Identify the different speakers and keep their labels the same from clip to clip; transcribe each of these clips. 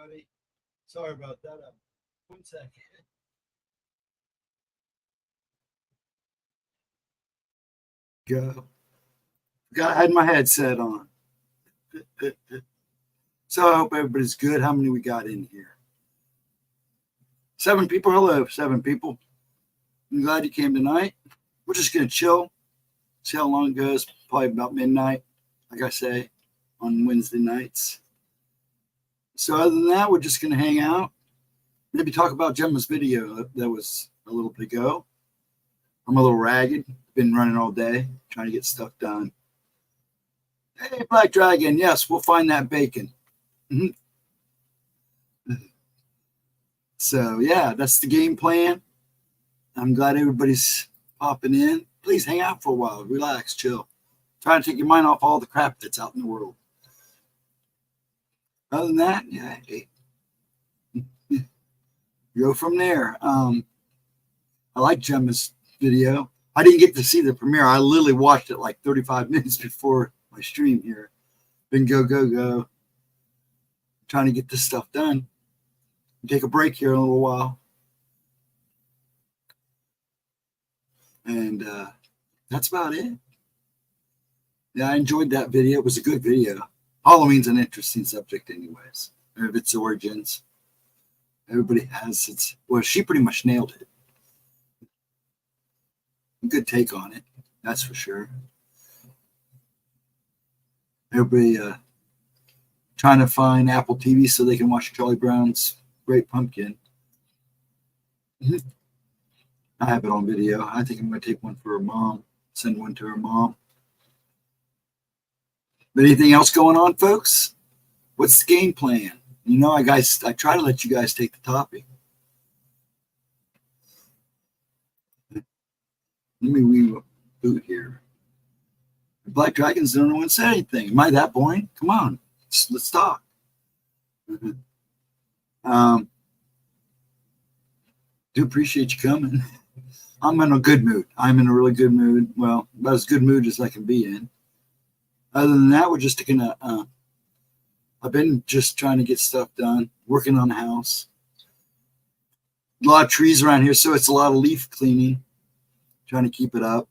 Speaker 1: everybody. Sorry about that. 1 second. Go. I had my headset on. So I hope everybody's good. How many we got in here? 7 people. Hello, 7 people. I'm glad you came tonight. We're just going to chill. See how long it goes. Probably about midnight, like I say, on Wednesday nights. So other than that, we're just going to hang out. Maybe talk about Gemma's video that was a little bit ago. I'm a little ragged. Been running all day, trying to get stuff done. Hey, Black Dragon. Yes, we'll find that bacon. So, yeah, that's the game plan. I'm glad everybody's popping in. Please hang out for a while. Relax, chill. Try to take your mind off all the crap that's out in the world. Other than that, yeah, hey, go from there. I like Gemma's video. I didn't get to see the premiere. I literally watched it like 35 minutes before my stream here. Been go. Trying to get this stuff done. Take a break here in a little while. And that's about it. Yeah, I enjoyed that video. It was a good video. Halloween's an interesting subject anyways. Of its origins. Everybody has its... Well, she pretty much nailed it. Good take on it. That's for sure. Everybody trying to find Apple TV so they can watch Charlie Brown's Great Pumpkin. I have it on video. I think I'm going to take one for her mom. Send one to her mom. But anything else going on, folks? What's the game plan? You know, I try to let you guys take the topic. Let me reboot here. The Black Dragons don't want to say anything. Am I that boring? Come on, let's talk. Do appreciate you coming. I'm in a good mood. I'm in a really good mood. Well, about as good mood as I can be in. Other than that, we're just gonna. I've been just trying to get stuff done, working on the house. A lot of trees around here, so it's a lot of leaf cleaning. Trying to keep it up.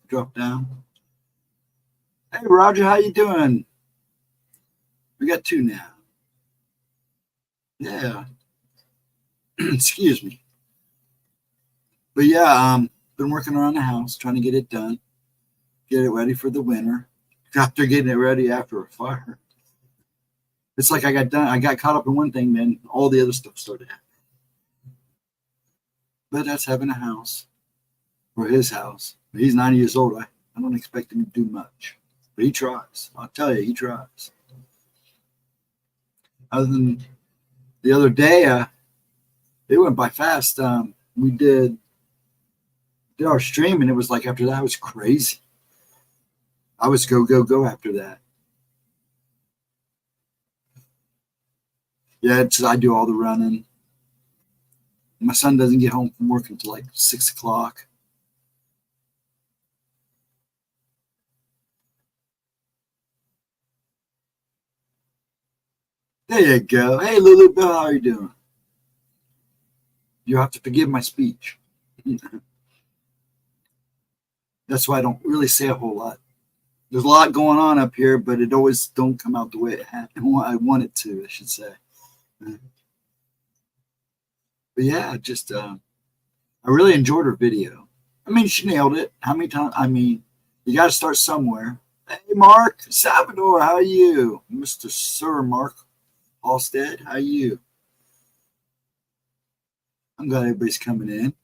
Speaker 1: Drop down. Hey, Roger, how you doing? We got 2 now. Yeah. Excuse me. But yeah, been working around the house, trying to get it done, get it ready for the winter. After getting it ready after a fire, it's like I got caught up in one thing, then all the other stuff started happening. But that's having a house, or his house. He's 90 years old. I don't expect him to do much, but he tries. I'll tell you, he tries. Other than the other day, it went by fast. We did our stream, and it was like after that, it was crazy. I was go after that. Yeah, I do all the running. My son doesn't get home from work until like 6 o'clock. There you go. Hey, Lulu Bill, how are you doing? You have to forgive my speech. That's why I don't really say a whole lot. There's a lot going on up here, but it always don't come out the way I want it to, I should say. But yeah, just I really enjoyed her video. I mean, she nailed it. How many times? I mean, you got to start somewhere. Hey, Mark Salvador, how are you? Mr. Sir Mark Halstead, how are you? I'm glad everybody's coming in.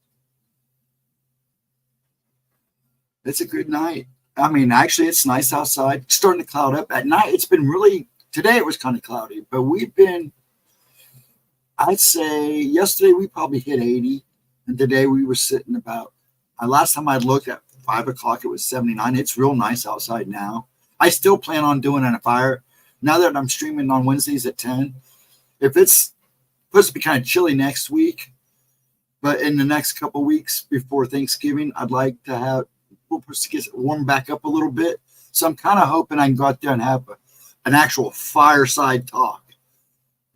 Speaker 1: It's a good night. I mean, actually, it's nice outside. It's starting to cloud up. At night, it's been really, today it was kind of cloudy, but we've been, I'd say yesterday we probably hit 80, and today we were sitting about, last time I looked at 5 o'clock, it was 79. It's real nice outside now. I still plan on doing a fire. Now that I'm streaming on Wednesdays at 10, if it's supposed to be kind of chilly next week, but in the next couple weeks before Thanksgiving, I'd like to get warm back up a little bit. So I'm kind of hoping I can go out there and have an actual fireside talk.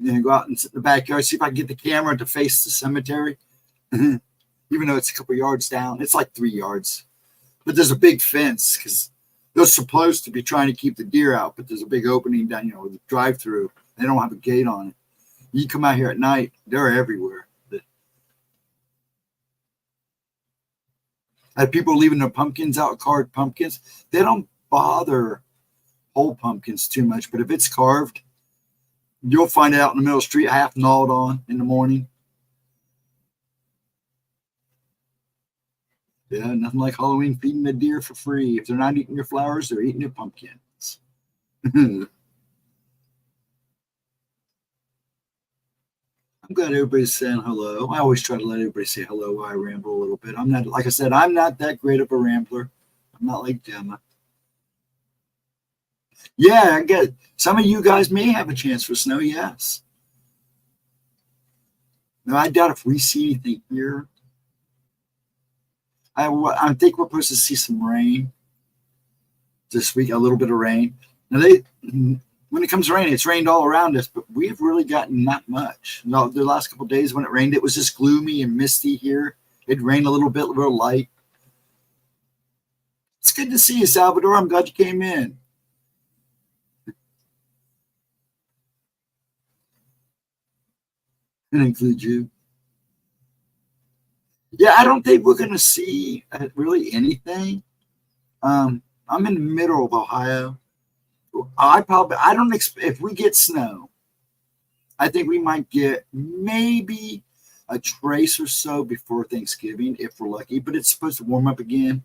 Speaker 1: Go out and sit in the backyard, see if I can get the camera to face the cemetery. Even though it's a couple yards down, it's like 3 yards. But there's a big fence because they're supposed to be trying to keep the deer out, but there's a big opening down, the drive-through. They don't have a gate on it. You come out here at night, they're everywhere. I have people leaving their pumpkins out, carved pumpkins. They don't bother whole pumpkins too much, but if it's carved, you'll find it out in the middle of the street, half gnawed on in the morning. Yeah, nothing like Halloween feeding the deer for free. If they're not eating your flowers, they're eating your pumpkins. I'm glad everybody's saying hello. I always try to let everybody say hello while I ramble a little bit. I'm not, like I said, I'm not that great of a rambler. I'm not like Gemma. Yeah, I get it. Some of you guys may have a chance for snow, yes. No, I doubt if we see anything here. I think we're supposed to see some rain this week, a little bit of rain. Now, when it comes to rain, it's rained all around us, but we've really gotten not much. No, the last couple of days when it rained, it was just gloomy and misty here. It rained a little bit, real light. It's good to see you, Salvador. I'm glad you came in. And include you. Yeah, I don't think we're going to see really anything. I'm in the middle of Ohio. I don't expect, if we get snow, I think we might get maybe a trace or so before Thanksgiving if we're lucky, but it's supposed to warm up again.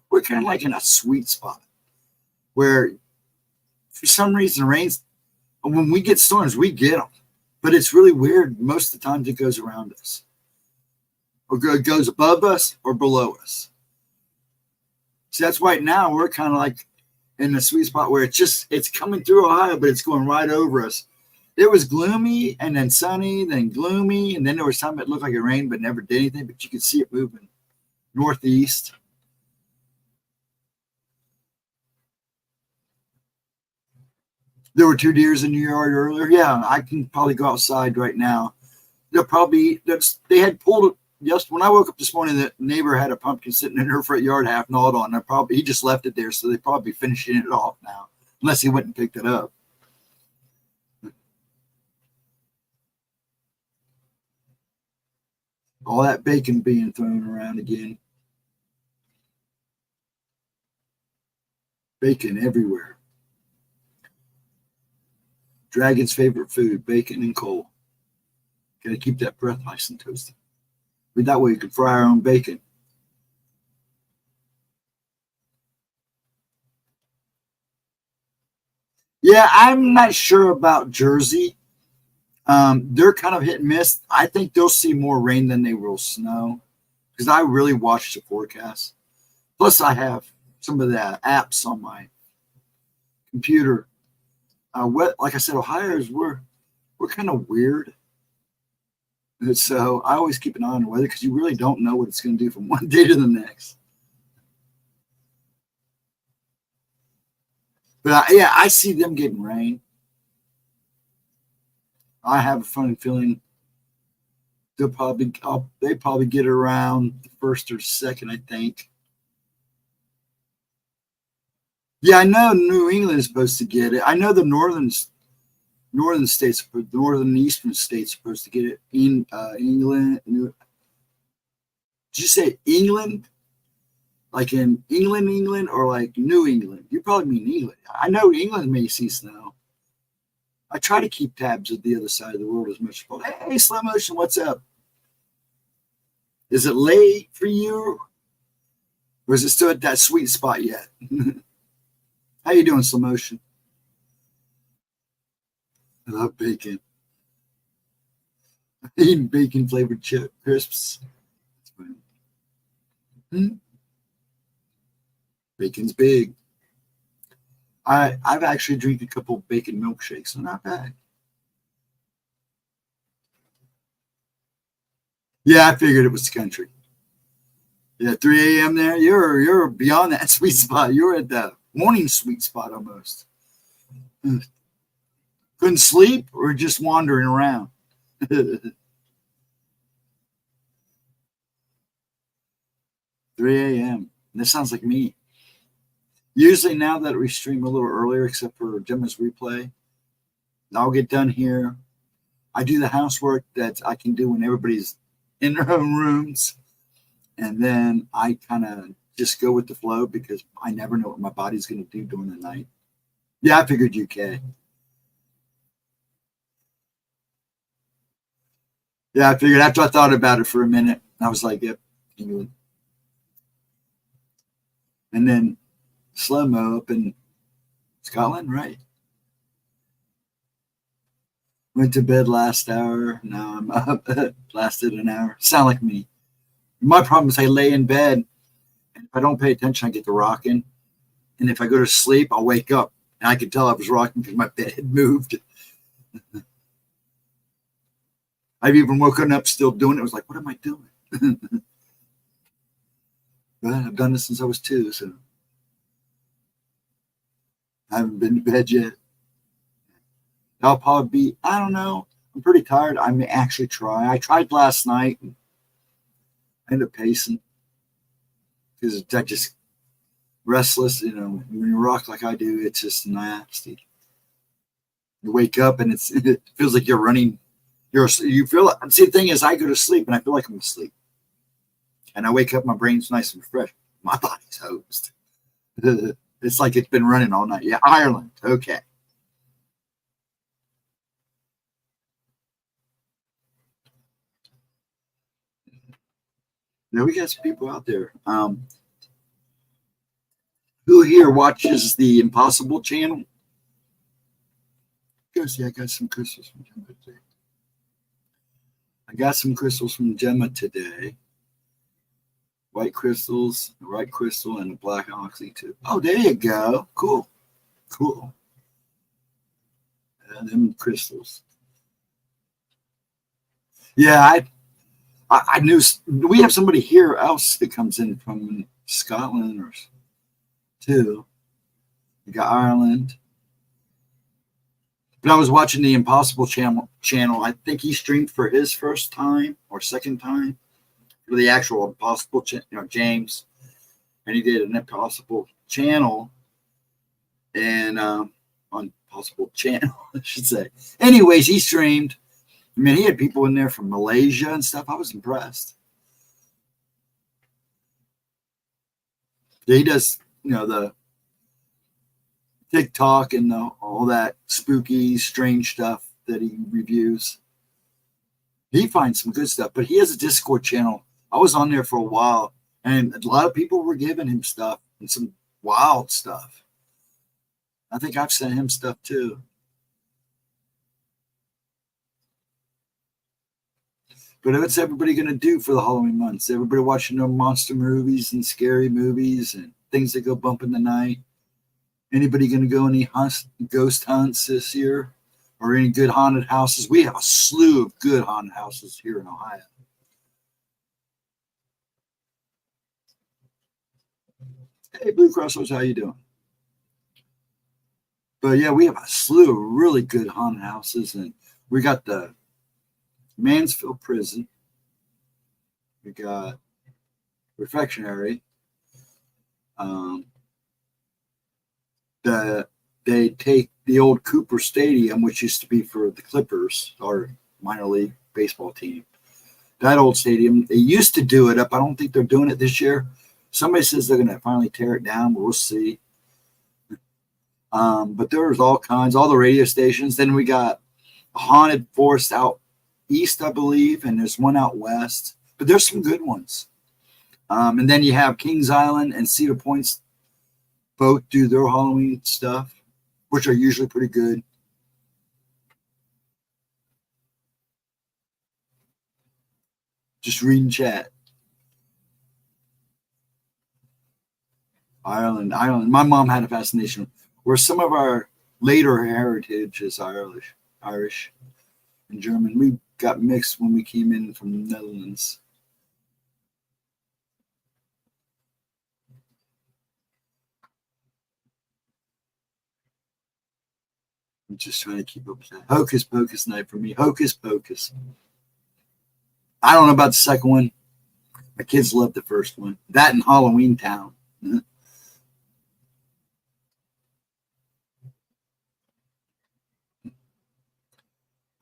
Speaker 1: We're kind of like in a sweet spot where for some reason rains, when we get storms, we get them, but it's really weird. Most of the times it goes around us or it goes above us or below us. So that's why now we're kind of like in the sweet spot where it's coming through Ohio, but it's going right over us. It was gloomy and then sunny, then gloomy, and then there was time it looked like it rained but never did anything, but you could see it moving northeast. There were 2 deers in your yard earlier. Yeah, I can probably go outside right now. They had pulled it. Just when I woke up this morning, the neighbor had a pumpkin sitting in her front yard half gnawed on. He just left it there, so they probably finishing it off now, unless he went and picked it up. All that bacon being thrown around again. Bacon everywhere. Dragon's favorite food, bacon and coal. Got to keep that breath nice and toasty. But that way you can fry our own bacon. Yeah, I'm not sure about Jersey. They're kind of hit and miss. I think they'll see more rain than they will snow because I really watch the forecast. Plus, I have some of the apps on my computer. Like I said, Ohio's we're kind of weird. And so I always keep an eye on the weather because you really don't know what it's going to do from one day to the next. But I see them getting rain. I have a funny feeling they probably get it around the 1st or 2nd, I think. Yeah, I know New England is supposed to get it. I know the northern states, the northern and eastern states are supposed to get it. In England, did you say England? Like in England, or like New England? You probably mean England. I know England may see snow. I try to keep tabs of the other side of the world as much as possible. Hey, Slow Motion, what's up? Is it late for you? Or is it still at that sweet spot yet? How you doing, Slow Motion? I love bacon. Eating bacon flavored chip crisps. Bacon's big. I've actually drank a couple of bacon milkshakes. They're not bad. Yeah, I figured it was the country. Yeah, 3 a.m. there. You're beyond that sweet spot. You're at the morning sweet spot almost. Couldn't sleep or just wandering around? 3 a.m. This sounds like me. Usually now that we stream a little earlier, except for Gemma's replay, I'll get done here. I do the housework that I can do when everybody's in their own rooms. And then I kind of just go with the flow because I never know what my body's going to do during the night. Yeah, I figured UK. Yeah, I figured after I thought about it for a minute, I was like, yep, England. And then slow mo up in Scotland, right? Went to bed last hour. Now I'm up. Lasted an hour. Sound like me. My problem is I lay in bed. And if I don't pay attention, I get to rocking. And if I go to sleep, I'll wake up. And I could tell I was rocking because my bed had moved. I've even woken up still doing it. I was like, what am I doing? But I've done this since I was 2, so I haven't been to bed yet. I'll probably be, I don't know. I'm pretty tired. I may actually try. I tried last night and I ended up pacing because I just restless. You know, when you rock like I do, it's just nasty. You wake up and it feels like you're running. You feel it. See, the thing is, I go to sleep and I feel like I'm asleep. And I wake up, my brain's nice and fresh. My body's hosed. It's like it's been running all night. Yeah, Ireland. Okay. Now we got some people out there. Who here watches the Impossible channel? Go see, I got some crystals from Gemma today. I got some crystals from Gemma today. White crystals, a white crystal, and a black oxy too. Oh, there you go. Cool. Cool. And them crystals. Yeah, I knew we have somebody here else that comes in from Scotland or too. We got Ireland. But I was watching the Impossible channel. I think he streamed for his first time or second time for the actual Impossible, James, and he did an Impossible channel and on Possible channel, I should say. Anyways, he streamed. I mean, he had people in there from Malaysia and stuff. I was impressed. He does, the TikTok and all that spooky, strange stuff that he reviews. He finds some good stuff, but he has a Discord channel. I was on there for a while, and a lot of people were giving him stuff and some wild stuff. I think I've sent him stuff too. But what's everybody going to do for the Halloween months? Everybody watching their monster movies and scary movies and things that go bump in the night. Anybody going to go any ghost hunts this year or any good haunted houses? We have a slew of good haunted houses here in Ohio. Hey, Blue Crossroads, how you doing? But yeah, we have a slew of really good haunted houses, and we got the Mansfield Prison. We got Refectionary. They take the old Cooper Stadium, which used to be for the Clippers, our minor league baseball team. That old stadium, they used to do it up. I don't think they're doing it this year. Somebody says they're going to finally tear it down, but we'll see. But there's all kinds, all the radio stations. Then we got a haunted forest out east, I believe, and there's one out west. But there's some good ones. And then you have Kings Island and Cedar Points both do their Halloween stuff, which are usually pretty good. Just reading chat. Ireland. My mom had a fascination where some of our later heritage is Irish and German. We got mixed when we came in from the Netherlands. I'm just trying to keep up with that. Hocus Pocus night for me. Hocus Pocus. I don't know about the second one. My kids love the first one. That and Halloween Town. I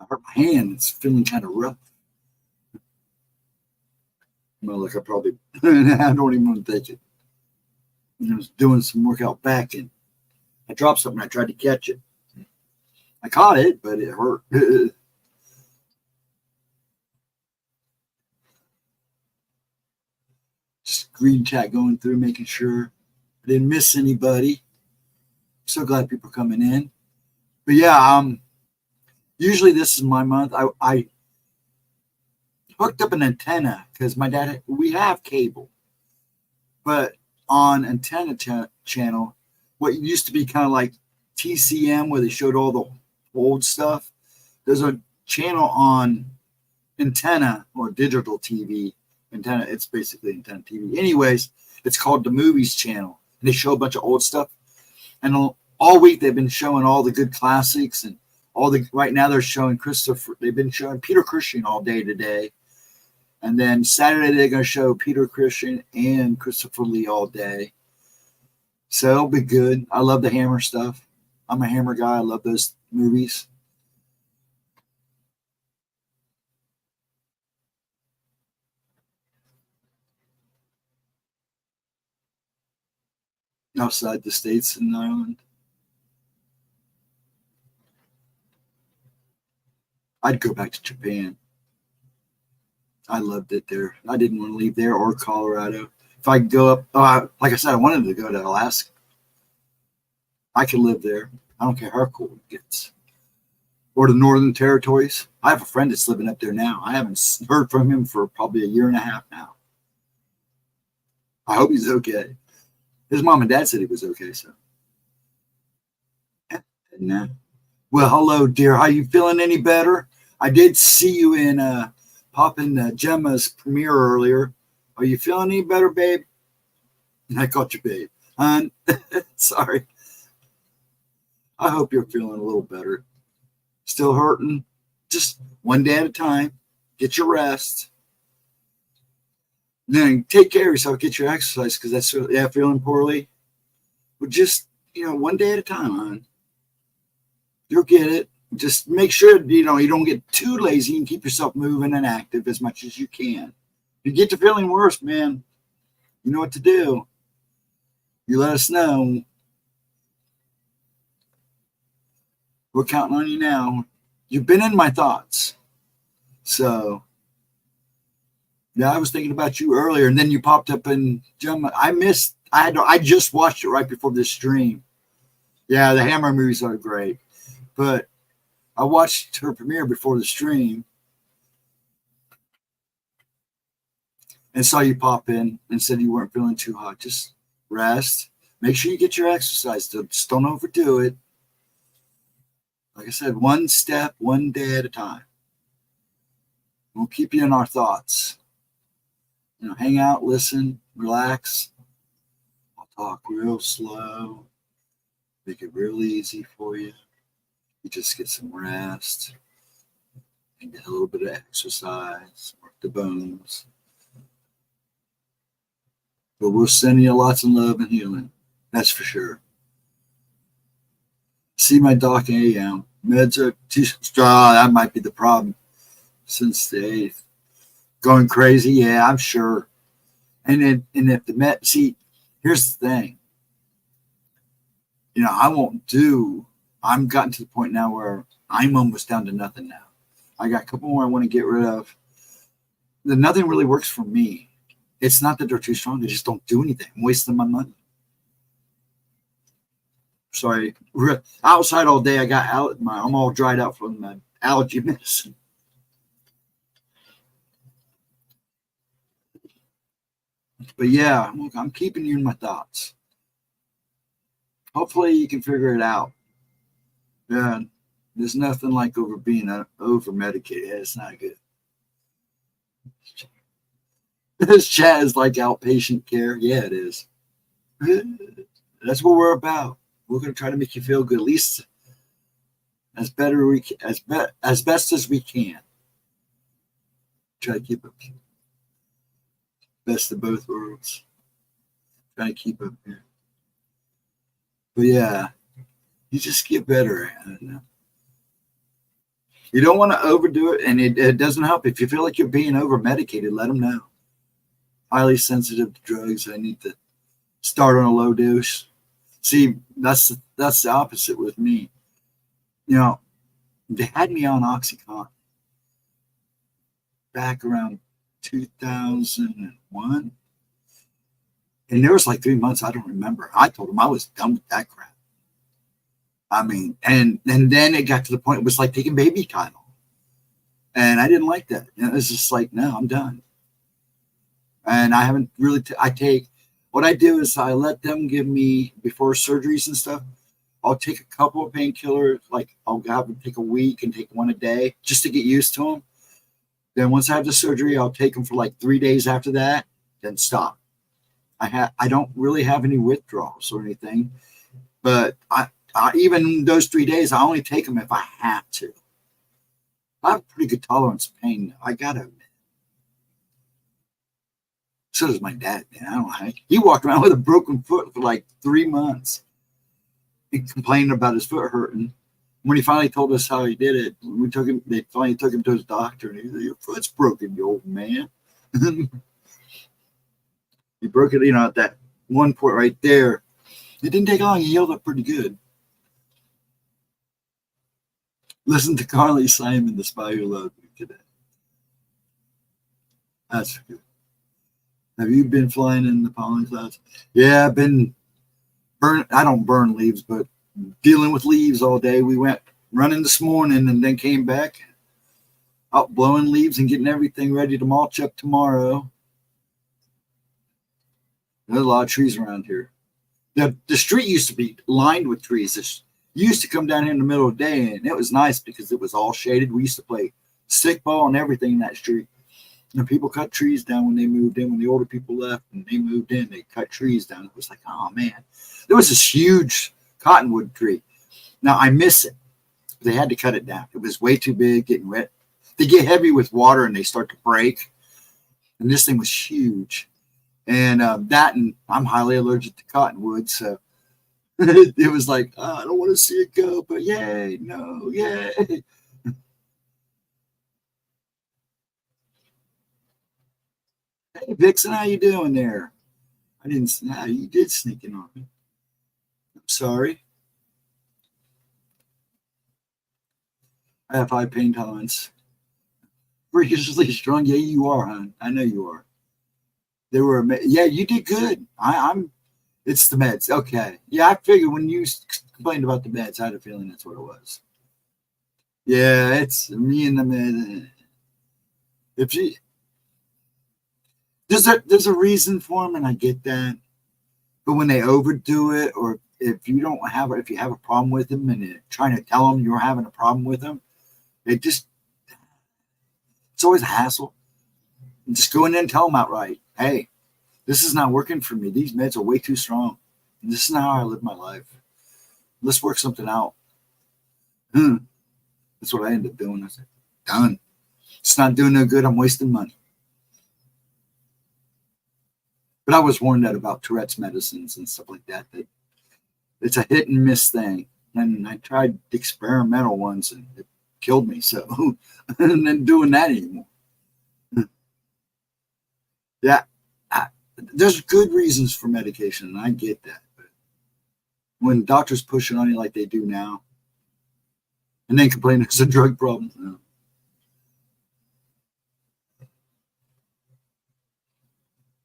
Speaker 1: hurt my hand. It's feeling kind of rough. Well, look, I probably I don't even want to take it. I was doing some workout back and I dropped something. I tried to catch it. I caught it, but it hurt. Just green chat going through, making sure I didn't miss anybody. So glad people are coming in. But yeah, usually this is my month. I hooked up an antenna because my dad, we have cable, but on antenna channel, what used to be kind of like TCM where they showed all the old stuff, there's a channel on antenna or digital TV antenna. It's basically antenna TV. Anyways, it's called the Movies Channel. And they show a bunch of old stuff. And all week they've been showing all the good classics and all the. Right now they're showing Christopher. They've been showing Peter Cushing all day today. And then Saturday they're going to show Peter Cushing and Christopher Lee all day. So it'll be good. I love the Hammer stuff. I'm a Hammer guy. I love those movies. Outside the States and Ireland. I'd go back to Japan. I loved it there. I didn't want to leave there or Colorado. If I could go up, like I said, I wanted to go to Alaska. I could live there. I don't care how cold it gets. Or the Northern Territories. I have a friend that's living up there now. I haven't heard from him for probably a year and a half now. I hope he's okay. His mom and dad said he was okay, so. And, well, hello, dear. How you feeling any better? I did see you in pop in Gemma's premiere earlier. Are you feeling any better, babe? I caught you, babe. Sorry. I hope you're feeling a little better. Still hurting? Just one day at a time. Get your rest. Then take care of yourself. Get your exercise because that's feeling poorly. But just one day at a time, hon. You'll get it. Just make sure you don't get too lazy and keep yourself moving and active as much as you can. If you get to feeling worse, man, you know what to do. You let us know. We're counting on you now. You've been in my thoughts. So, yeah, I was thinking about you earlier, and then you popped up in Gemma. I just watched it right before this stream. Yeah, the Hammer movies are great. But I watched her premiere before the stream and saw you pop in and said you weren't feeling too hot. Just rest. Make sure you get your exercise. Just don't overdo it. Like I said, one step, one day at a time. We'll keep you in our thoughts. Hang out, listen, relax. I'll talk real slow. Make it real easy for you. You just get some rest and get a little bit of exercise, work the bones. But we're sending you lots of love and healing. That's for sure. See my doc AM. Meds are too strong. That might be the problem. Since the 8th. Going crazy? Yeah, I'm sure. And if the med, see, here's the thing. I'm gotten to the point now where I'm almost down to nothing now. I got a couple more I want to get rid of. Nothing really works for me. It's not that they're too strong. They just don't do anything. I'm wasting my money. Sorry. Outside all day, I'm all dried out from the allergy medicine. But yeah, look, I'm keeping you in my thoughts. Hopefully you can figure it out. Yeah, there's nothing like being over medicated. It's not good. This chat is like outpatient care. Yeah, it is. That's what we're about. We're going to try to make you feel good. At least as best as we can. Try to keep up. Best of both worlds. Try to keep up here. But yeah, you just get better at it. You don't want to overdo it, and it doesn't help. If you feel like you're being over medicated, let them know. Highly sensitive to drugs. I need to start on a low dose. See, that's the opposite with me. You know, they had me on OxyContin back around 2001. And there was like 3 months, I don't remember. I told them I was done with that crap. I mean, and then it got to the point it was like taking baby Tylenol. And I didn't like that. And it was just like, no, I'm done. And I haven't really, what I do is I let them give me, before surgeries and stuff, I'll take a couple of painkillers, like I'll have them take a week and take one a day just to get used to them. Then once I have the surgery, I'll take them for like 3 days after that, then stop. I don't really have any withdrawals or anything, but I even those 3 days, I only take them if I have to. I have a pretty good tolerance of pain. I gotta admit. So does my dad, man. I don't know how he walked around with a broken foot for like 3 months. He complained about his foot hurting. When he finally told us how he did it, they finally took him to his doctor, and he said, "Your foot's broken, you old man." He broke it, at that one point right there. It didn't take long. He healed up pretty good. Listen to Carly Simon, The Spy Who Loved Me, today. That's good. Have you been flying in the pollen clouds? Yeah, I've been I don't burn leaves, but dealing with leaves all day. We went running this morning and then came back out blowing leaves and getting everything ready to mulch up tomorrow. There's a lot of trees around here. The street used to be lined with trees. You used to come down here in the middle of the day, and it was nice because it was all shaded. We used to play stickball and everything in that street. And people cut trees down when they moved in. When the older people left and they moved in, they cut trees down. It was like, oh, man. There was this huge cottonwood tree. Now, I miss it. They had to cut it down. It was way too big, getting wet. They get heavy with water, and they start to break. And this thing was huge. And and I'm highly allergic to cottonwood, so it was like, oh, I don't want to see it go, but yay, no, yay. Hey, Vixen, how you doing there? I didn't. You did sneak in on me. I'm sorry. I have high pain tolerance. Freakishly strong. Yeah, you are, hon. I know you are. They were. Yeah, you did good. I'm. It's the meds. Okay. Yeah, I figured when you complained about the meds, I had a feeling that's what it was. Yeah, it's me and the med. If you there's a reason for them, and I get that. But when they overdo it, or if you have a problem with them, and you're trying to tell them you're having a problem with them, it's always a hassle. Just go in there and tell them outright, hey, this is not working for me. These meds are way too strong. And this is not how I live my life. Let's work something out. That's what I ended up doing. I said, done. It's not doing no good. I'm wasting money. But I was warned that about Tourette's medicines and stuff like that, that it's a hit and miss thing. And I tried the experimental ones, and it killed me. So I'm not doing that anymore. Yeah. There's good reasons for medication, and I get that. But when doctors push it on you like they do now, and then complain it's a drug problem, no.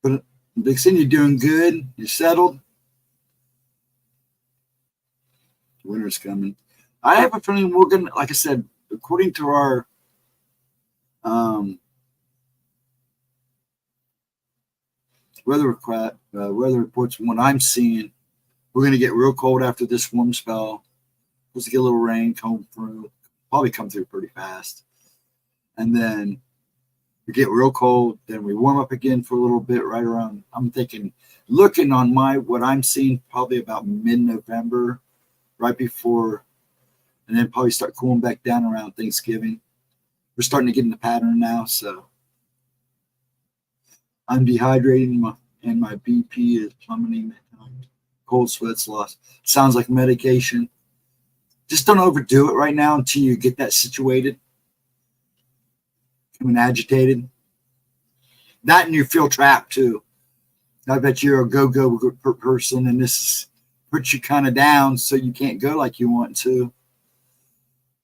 Speaker 1: But Dixon, you're doing good. You're settled. Winter's coming. I have a feeling we're gonna, like I said, according to our weather reports, from what I'm seeing, we're going to get real cold after this warm spell. Supposed to get a little rain come through, probably come through pretty fast. And then we get real cold. Then we warm up again for a little bit right around, I'm thinking, looking on what I'm seeing, probably about mid-November, right before. and then probably start cooling back down around Thanksgiving. We're starting to get in the pattern now, so I'm dehydrating and my BP is plummeting. Cold sweats lost. Sounds like medication. Just don't overdo it right now until you get that situated. Becoming agitated. That and you feel trapped too. I bet you're a go-go person, and this puts you kind of down, so you can't go like you want to,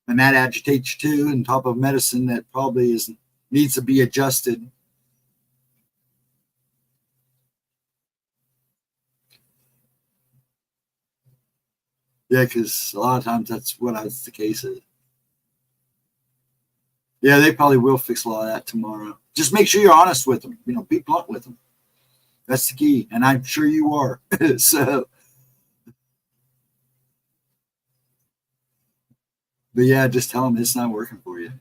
Speaker 1: and that agitates you too. On top of medicine that probably needs to be adjusted. Yeah, because a lot of times that's what the case is. Yeah, they probably will fix a lot of that tomorrow. Just make sure you're honest with them. Be blunt with them. That's the key, and I'm sure you are. So, but yeah, just tell them it's not working for you.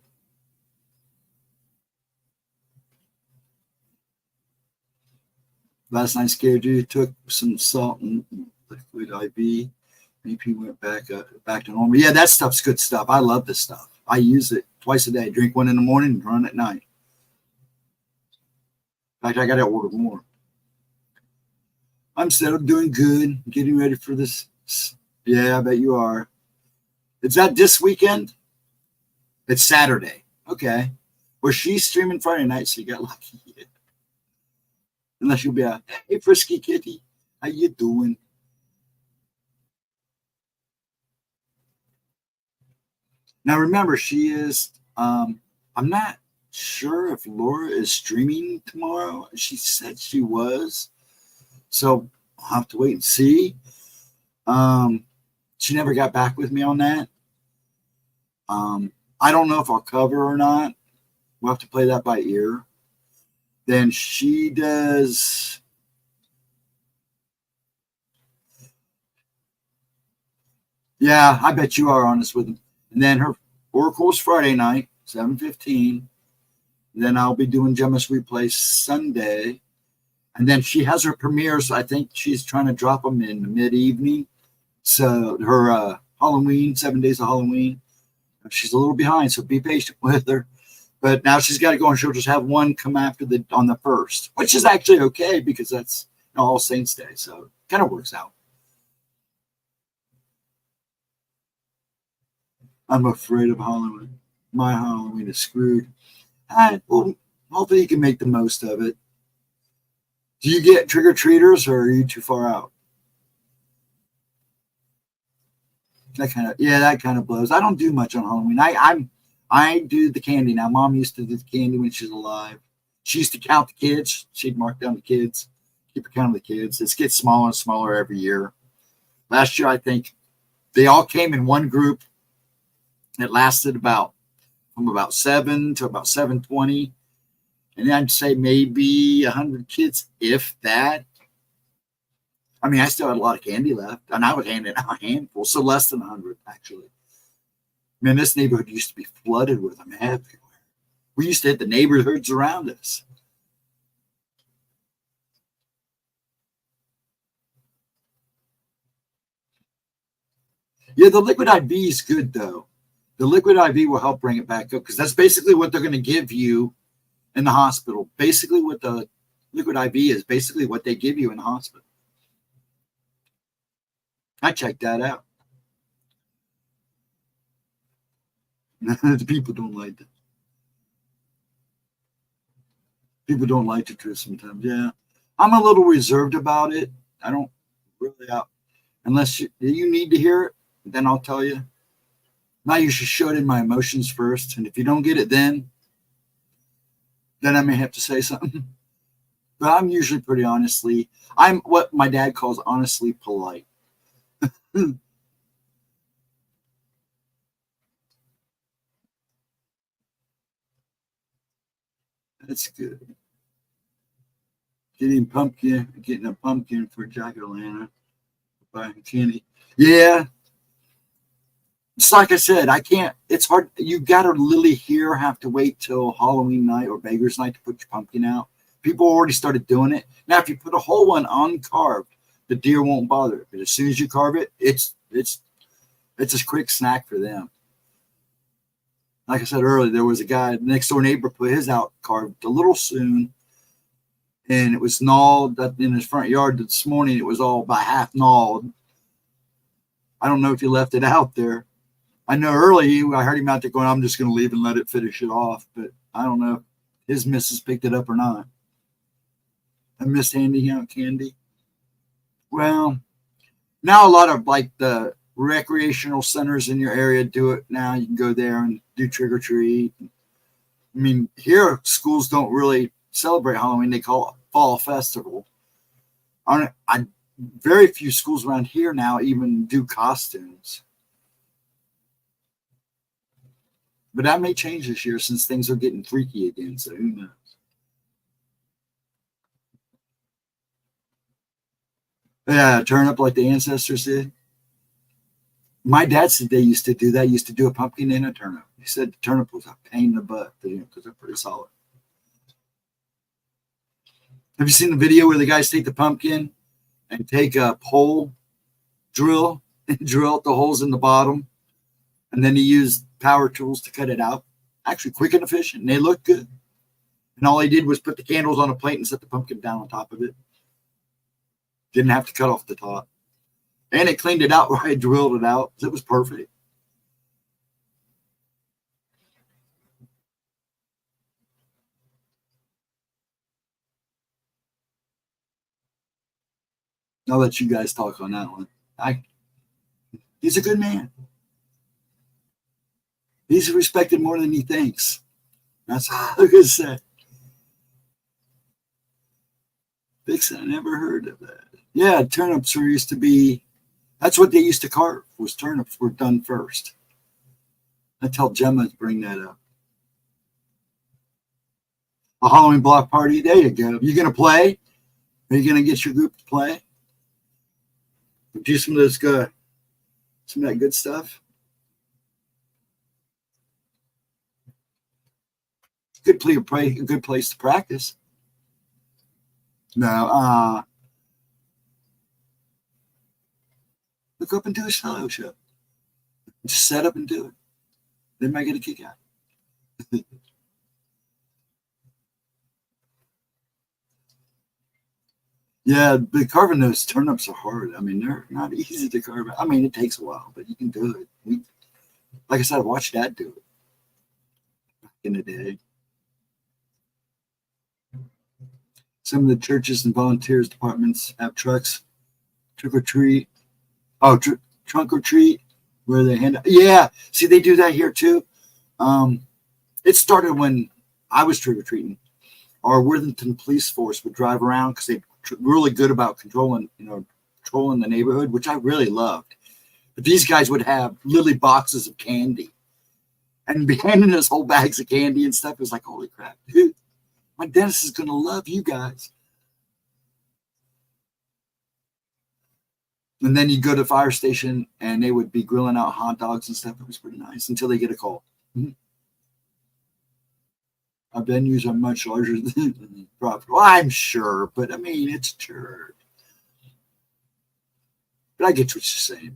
Speaker 1: Last night scared you. Took some salt and liquid IV. BP went back to normal. Yeah, that stuff's good stuff. I love this stuff. I use it twice a day. Drink one in the morning and run at night. In fact, I got to order more. I'm still doing good. Getting ready for this. Yeah, I bet you are. Is that this weekend? It's Saturday. Okay. Well, she's streaming Friday night, so you got lucky. Unless you'll be a, hey, Frisky Kitty, how you doing? Now, remember, she is, I'm not sure if Laura is streaming tomorrow. She said she was. So I'll have to wait and see. She never got back with me on that. I don't know if I'll cover or not. We'll have to play that by ear. Then she does. Yeah, I bet you are honest with them. And then her Oracle is Friday night, 7:15. Then I'll be doing Gemma's Replay Sunday. And then she has her premieres. I think she's trying to drop them in the mid-evening. So her Halloween, 7 days of Halloween. She's a little behind, so be patient with her. But now she's got to go, and she'll just have one come after on the 1st, which is actually okay because that's All Saints Day. So it kind of works out. I'm afraid of Halloween. My Halloween is screwed. Well, hopefully you can make the most of it. Do you get trick-or-treaters, or are you too far out? That kind of blows. I don't do much on Halloween. I do the candy now. Mom used to do the candy when she was alive. She used to count the kids. She'd mark down the kids, keep a count of the kids. It gets smaller and smaller every year. Last year, I think they all came in one group. It lasted from about 7 to about 7:20. And I'd say maybe 100 kids, if that. I mean, I still had a lot of candy left, and I would hand it out a handful, so less than 100, actually. Man, this neighborhood used to be flooded with them everywhere. We used to hit the neighborhoods around us. Yeah, the liquid IV is good, though. The liquid IV will help bring it back up because that's basically what they're going to give you in the hospital. Basically, what the liquid IV is basically what they give you in the hospital. I checked that out. The people don't like it. People don't like the truth sometimes. Yeah, I'm a little reserved about it. I don't really unless you need to hear it, then I'll tell you. I usually show it in my emotions first, and if you don't get it, then I may have to say something. But I'm usually pretty honestly. I'm what my dad calls honestly polite. That's good. Getting a pumpkin for jack-o'-lantern. Buying candy. Yeah. It's like I said, I can't. It's hard. You got to literally have to wait till Halloween night or Beggars Night to put your pumpkin out. People already started doing it. Now, if you put a whole one uncarved, the deer won't bother it. But as soon as you carve it, it's a quick snack for them. Like I said earlier, there was a guy, next door neighbor, put his out carved a little soon, and it was gnawed in his front yard this morning. It was all about half gnawed. I don't know if he left it out there. I know early I heard him out there going, I'm just going to leave and let it finish it off. But I don't know if his missus picked it up or not. I miss handing out candy. Well, now a lot of like the recreational centers in your area do it now. You can go there and do trick or treat. I mean, here schools don't really celebrate Halloween. They call it fall festival. Very few schools around here now even do costumes. But that may change this year since things are getting freaky again. So who knows? Yeah, turn up like the ancestors did. My dad said they used to do that. Used to do a pumpkin and a turnip. He said the turnip was a pain in the butt because they're pretty solid. Have you seen the video where the guys take the pumpkin and take a pole drill and drill out the holes in the bottom, and then he used power tools to cut it out? Actually, quick and efficient. And they look good. And all he did was put the candles on a plate and set the pumpkin down on top of it. Didn't have to cut off the top. And it cleaned it out where I drilled it out. It was perfect. I'll let you guys talk on that one. He's a good man. He's respected more than he thinks. That's all I can say. Vixen, I never heard of that. Yeah, turnips used to be, that's what they used to carve, was turnips were done first. I tell Gemma to bring that up. A Halloween block party, there you go. You going to play? Are you going to get your group to play? Do some of those good, some of that good stuff. Good place to practice. No, look up and do a solo show. Just set up and do it. They might get a kick out. Yeah, but carving those turnips are hard. I mean, they're not easy to carve. I mean, it takes a while, but you can do it. Like I said, I watched Dad do it back in the day. Some of the churches and volunteers departments have trucks, trick or treat. Oh, trunk or treat, where they hand. Yeah, see, they do that here too. It started when I was trick or treating. Our Worthington police force would drive around because they're really good about controlling the neighborhood, which I really loved. But these guys would have literally boxes of candy and be handing us whole bags of candy and stuff. It was like, holy crap, dude, my dentist is going to love you guys. And then you go to the fire station and they would be grilling out hot dogs and stuff. It was pretty nice until they get a call. Mm-hmm. Our venues are much larger than profit. Well, I'm sure, but I mean, it's church. But I get what you're saying.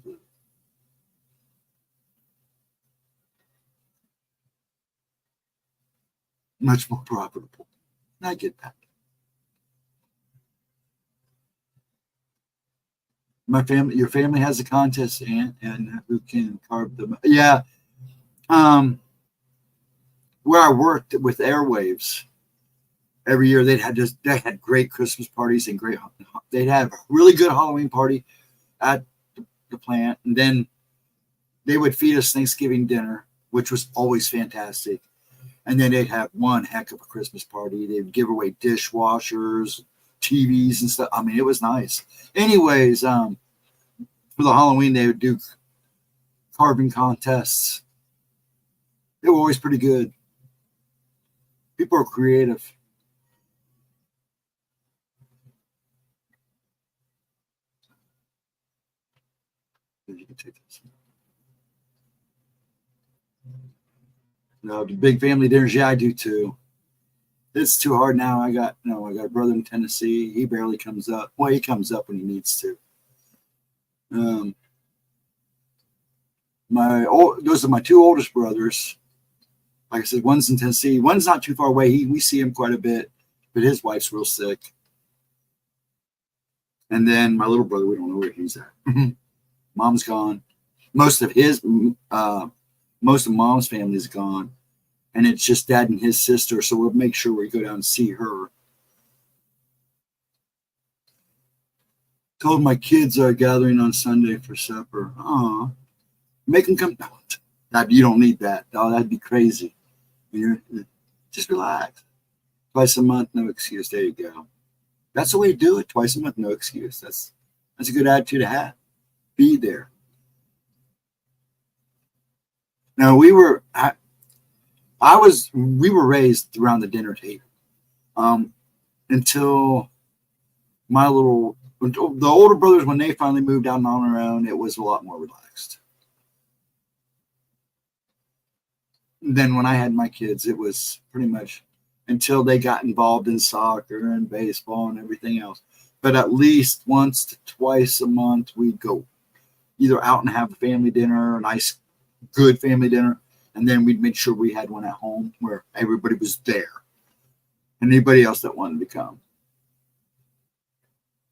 Speaker 1: Much more profitable. I get that. Your family has a contest, and who can carve them? Yeah. Where I worked with Airwaves, every year they had great Christmas parties and they'd have a really good Halloween party at the plant, and then they would feed us Thanksgiving dinner, which was always fantastic. And then they'd have one heck of a Christmas party. They'd give away dishwashers, TVs, and stuff. I mean, it was nice. Anyways, for the Halloween, they would do carving contests. They were always pretty good. People are creative. You can take this. No, the big family dinners, yeah, I do too. It's too hard now. I got a brother in Tennessee. He barely comes up. Well, he comes up when he needs to. Those are my two oldest brothers. Like I said, one's in Tennessee. One's not too far away. We see him quite a bit, but his wife's real sick. And then my little brother, we don't know where he's at. Mom's gone. Most of Mom's family is gone, and it's just dad and his sister. So we'll make sure we go down and see her. Told my kids are gathering on Sunday for supper. Aw, make them come. That you don't need that. Oh, that'd be crazy. Just relax. Twice a month, no excuse. There you go. That's the way you do it. Twice a month, no excuse. That's a good attitude to have. Be there. Now we were raised around the dinner table until the older brothers, when they finally moved out on their own, it was a lot more relaxed. Then when I had my kids, it was pretty much until they got involved in soccer and baseball and everything else. But at least once to twice a month, we'd go either out and have a family dinner, a nice, good family dinner, and then we'd make sure we had one at home where everybody was there. Anybody else that wanted to come.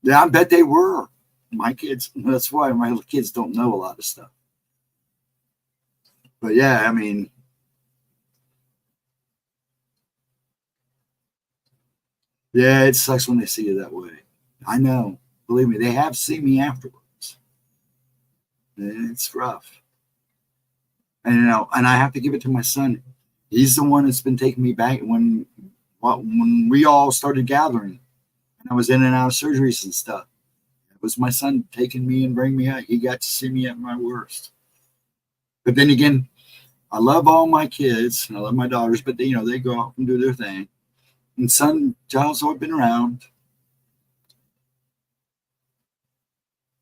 Speaker 1: Yeah, I bet they were. My kids, that's why my kids don't know a lot of stuff. But yeah, I mean, yeah, it sucks when they see you that way. I know. Believe me, they have seen me afterwards. It's rough. And and I have to give it to my son. He's the one that's been taking me back when we all started gathering. And I was in and out of surgeries and stuff. It was my son taking me and bringing me out. He got to see me at my worst. But then again, I love all my kids and I love my daughters, but they go out and do their thing. And child's always been around.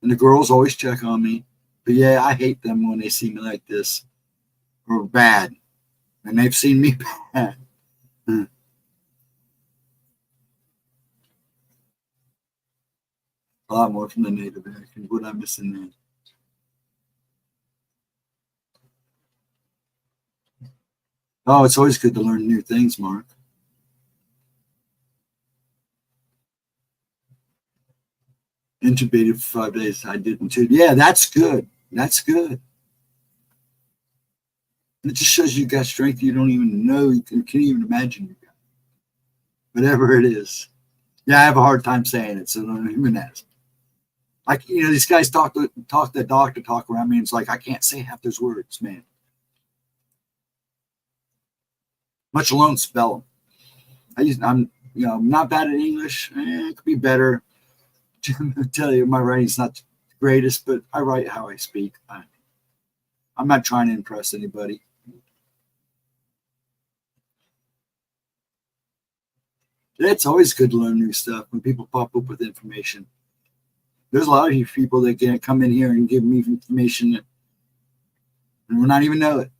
Speaker 1: And the girls always check on me. But yeah, I hate them when they see me like this or bad. And they've seen me bad. A lot more from the Native Americans. What I'm missing there. Oh, it's always good to learn new things, Mark. Intubated for 5 days. I didn't too. Yeah, that's good. That's good. It just shows you got strength you don't even know. You can't even imagine you got. Whatever it is. Yeah, I have a hard time saying it, so don't even ask. Like, these guys talk the doctor talk around me, and it's like I can't say half those words, man. Much alone spell them. I'm not bad at English. It could be better. I tell you, my writing's not the greatest, but I write how I speak. I'm not trying to impress anybody. It's always good to learn new stuff when people pop up with information. There's a lot of you people that can come in here and give me information and we'll not even know it.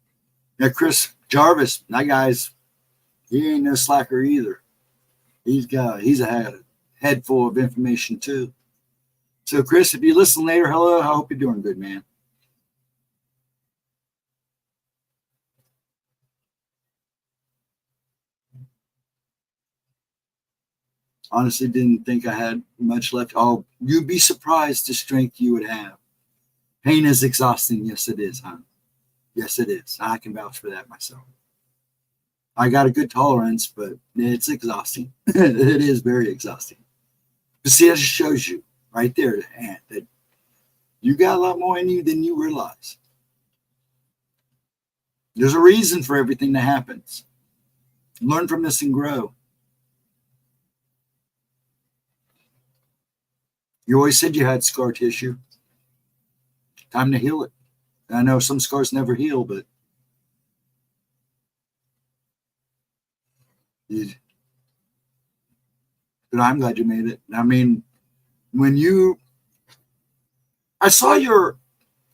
Speaker 1: Yeah, Chris Jarvis, that guy's, he ain't no slacker either. He's a head full of information too. So Chris, if you listen later, hello, I hope you're doing good, man. Honestly, didn't think I had much left. Oh, you'd be surprised the strength you would have. Pain is exhausting. Yes, it is, huh? Yes, it is. I can vouch for that myself. I got a good tolerance, but it's exhausting. It is very exhausting. But see, that just shows you right there that you got a lot more in you than you realize. There's a reason for everything that happens. Learn from this and grow. You always said you had scar tissue. Time to heal it. I know some scars never heal, but I'm glad you made it. I mean, I saw your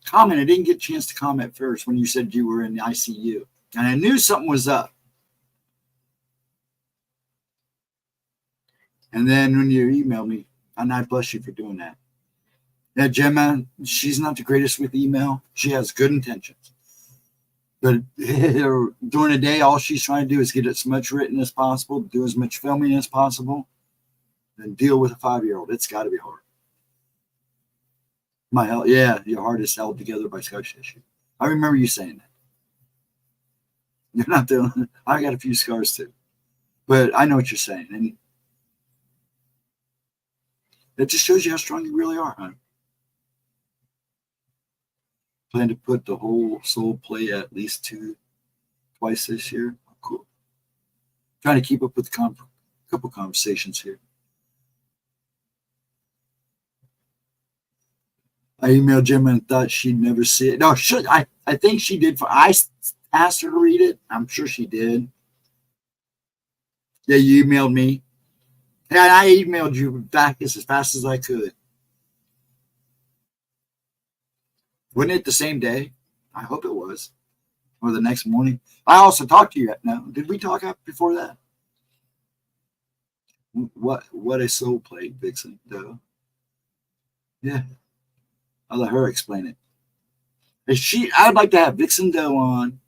Speaker 1: comment. I didn't get a chance to comment first when you said you were in the ICU. And I knew something was up. And then when you emailed me, and I bless you for doing that. Yeah, Gemma, she's not the greatest with email. She has good intentions. But during the day, all she's trying to do is get as much written as possible, do as much filming as possible, and deal with a 5-year-old. It's got to be hard. My health, yeah, your heart is held together by scar tissue. I remember you saying that. You're not the only, I got a few scars too, but I know what you're saying, and it just shows you how strong you really are, huh? Plan to put the whole soul play at least twice this year. Oh, cool. Trying to keep up with a couple conversations here. I emailed Gemma and thought she'd never see it. No, I think she did. I asked her to read it. I'm sure she did. Yeah, you emailed me. Yeah, I emailed you back as fast as I could. Wasn't it the same day? I hope it was. Or the next morning. I also talked to you. No, did we talk before that? What a soul plate, Vixen, though. Yeah, I'll let her explain it. I'd like to have Vixen Doe on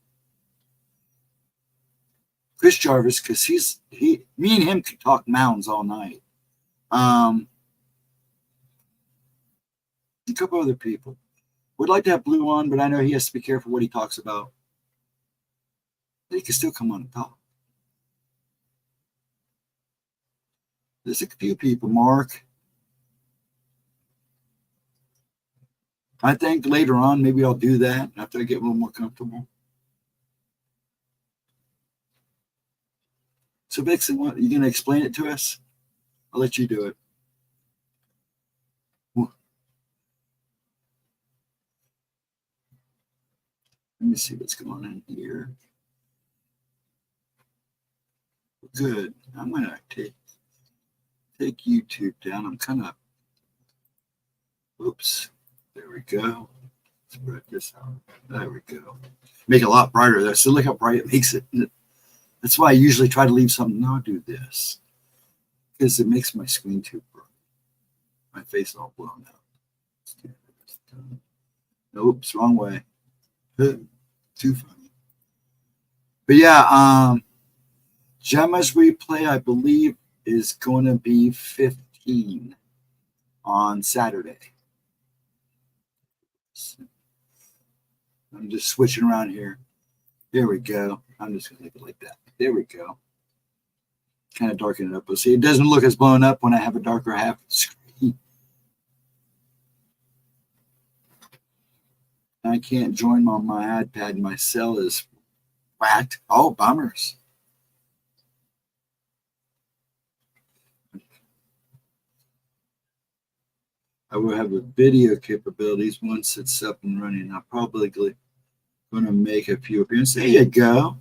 Speaker 1: Chris Jarvis because me and him could talk mounds all night. A couple other people. Would like to have Blue on, but I know he has to be careful what he talks about. But he can still come on and talk. There's a few people, Mark. I think later on, maybe I'll do that after I get a little more comfortable. So, Vixen, what, are you going to explain it to us? I'll let you do it. Let me see what's going on here. Good. I'm going to take YouTube down. I'm kind of, oops. There we go. Spread this out. There we go. Make it a lot brighter there. So look how bright it makes it. That's why I usually try to leave something. No, I'll do this. Because it makes my screen too bright. My face all blown out. Oops, wrong way. Too funny. But yeah, Gemma's replay, I believe, is going to be 15 on Saturday. I'm just switching around here. There we go. I'm just going to leave it like that. There we go. Kind of darken it up. But see, it doesn't look as blown up when I have a darker half of the screen. I can't join on my iPad. My cell is whacked. Oh, bummers. I will have the video capabilities once it's up and running. I'm probably going to make a few appearances. There you go.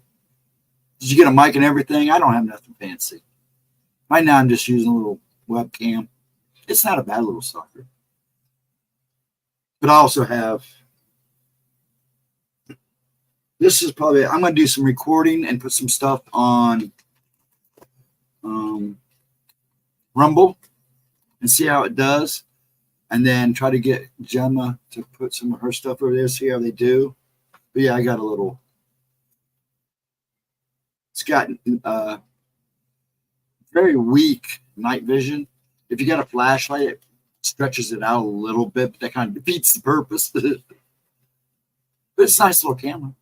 Speaker 1: Did you get a mic and everything? I don't have nothing fancy. Right now, I'm just using a little webcam. It's not a bad little sucker. But I also have, this is probably, I'm going to do some recording and put some stuff on Rumble and see how it does. And then try to get Gemma to put some of her stuff over there, see how they do. But yeah, I got a little, it's got very weak night vision. If you got a flashlight, it stretches it out a little bit, but that kind of defeats the purpose. But it's a nice little camera.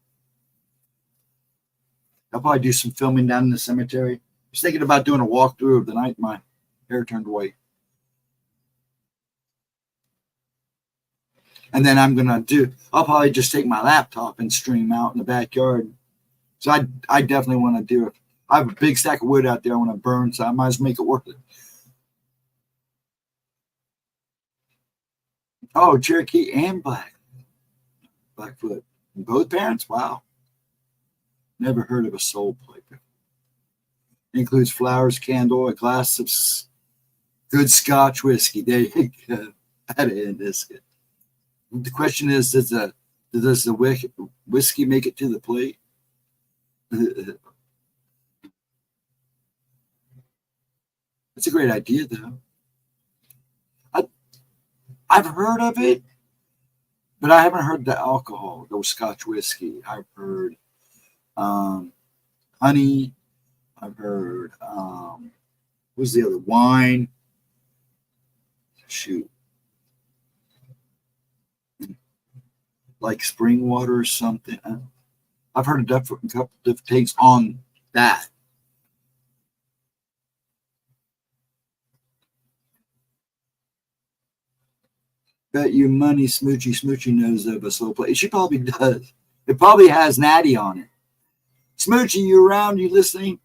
Speaker 1: I'll probably do some filming down in the cemetery. I was thinking about doing a walkthrough of the night my hair turned white. And then I'll probably just take my laptop and stream out in the backyard. So I definitely want to do it. I have a big stack of wood out there I want to burn, so I might as well make it worth it. Oh, Cherokee and Blackfoot. Both parents? Wow. Never heard of a soul plate. Includes flowers, candle, a glass of good Scotch whiskey. There you go. That is good. The question is, does the whiskey make it to the plate? That's a great idea, though. I've heard of it, but I haven't heard the alcohol, the Scotch whiskey. I've heard um, honey. I've heard, what's the other? Wine. Shoot. Like spring water or something. I've heard a couple different takes on that. Bet you money Smoochy knows of a slow place. She probably does. It probably has Natty on it. Smoochy, you around? You listening?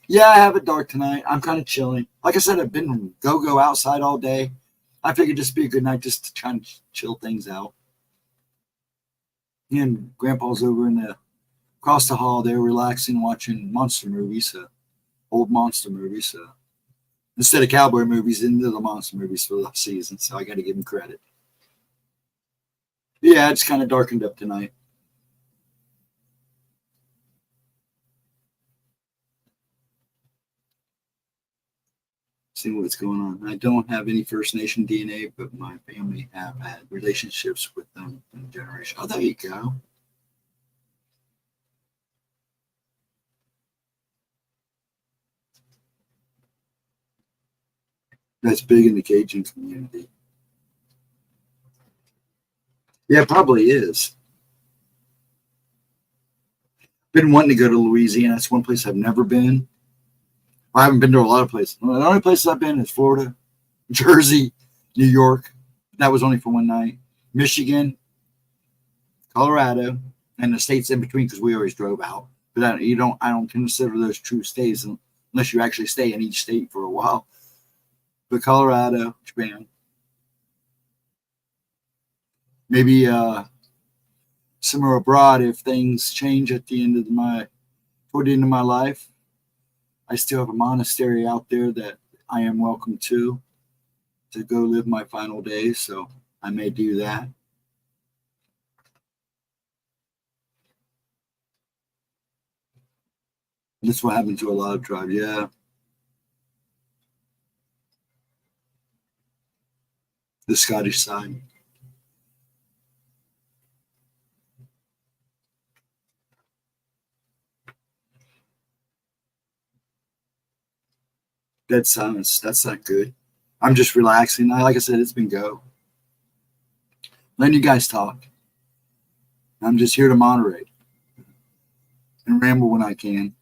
Speaker 1: Yeah, I have it dark tonight. I'm kind of chilling. Like I said, I've been go outside all day. I figured this would be a good night just to try and chill things out. Me and Grandpa's over in the across the hall there, relaxing, watching monster movies, old monster movies. Instead of cowboy movies, into the monster movies for the season. So I got to give him credit. Yeah, it's kind of darkened up tonight. See what's going on. I don't have any First Nation DNA, but my family have had relationships with them in a generation. Oh, there you go. That's big in the Cajun community. Yeah, it probably is. Been wanting to go to Louisiana. That's one place I've never been. I haven't been to a lot of places. The only places I've been is Florida, Jersey, New York. That was only for one night. Michigan, Colorado, and the states in between because we always drove out. But I don't consider those true stays unless you actually stay in each state for a while. But Colorado, Japan, maybe somewhere abroad if things change at the end of toward the end of my life. I still have a monastery out there that I am welcome to go live my final days. So I may do that. That's what happened to a lot of tribes. Yeah. The Scottish side. Dead silence. That's not good. I'm just relaxing. Like I said, it's been go. Letting you guys talk. I'm just here to moderate and ramble when I can.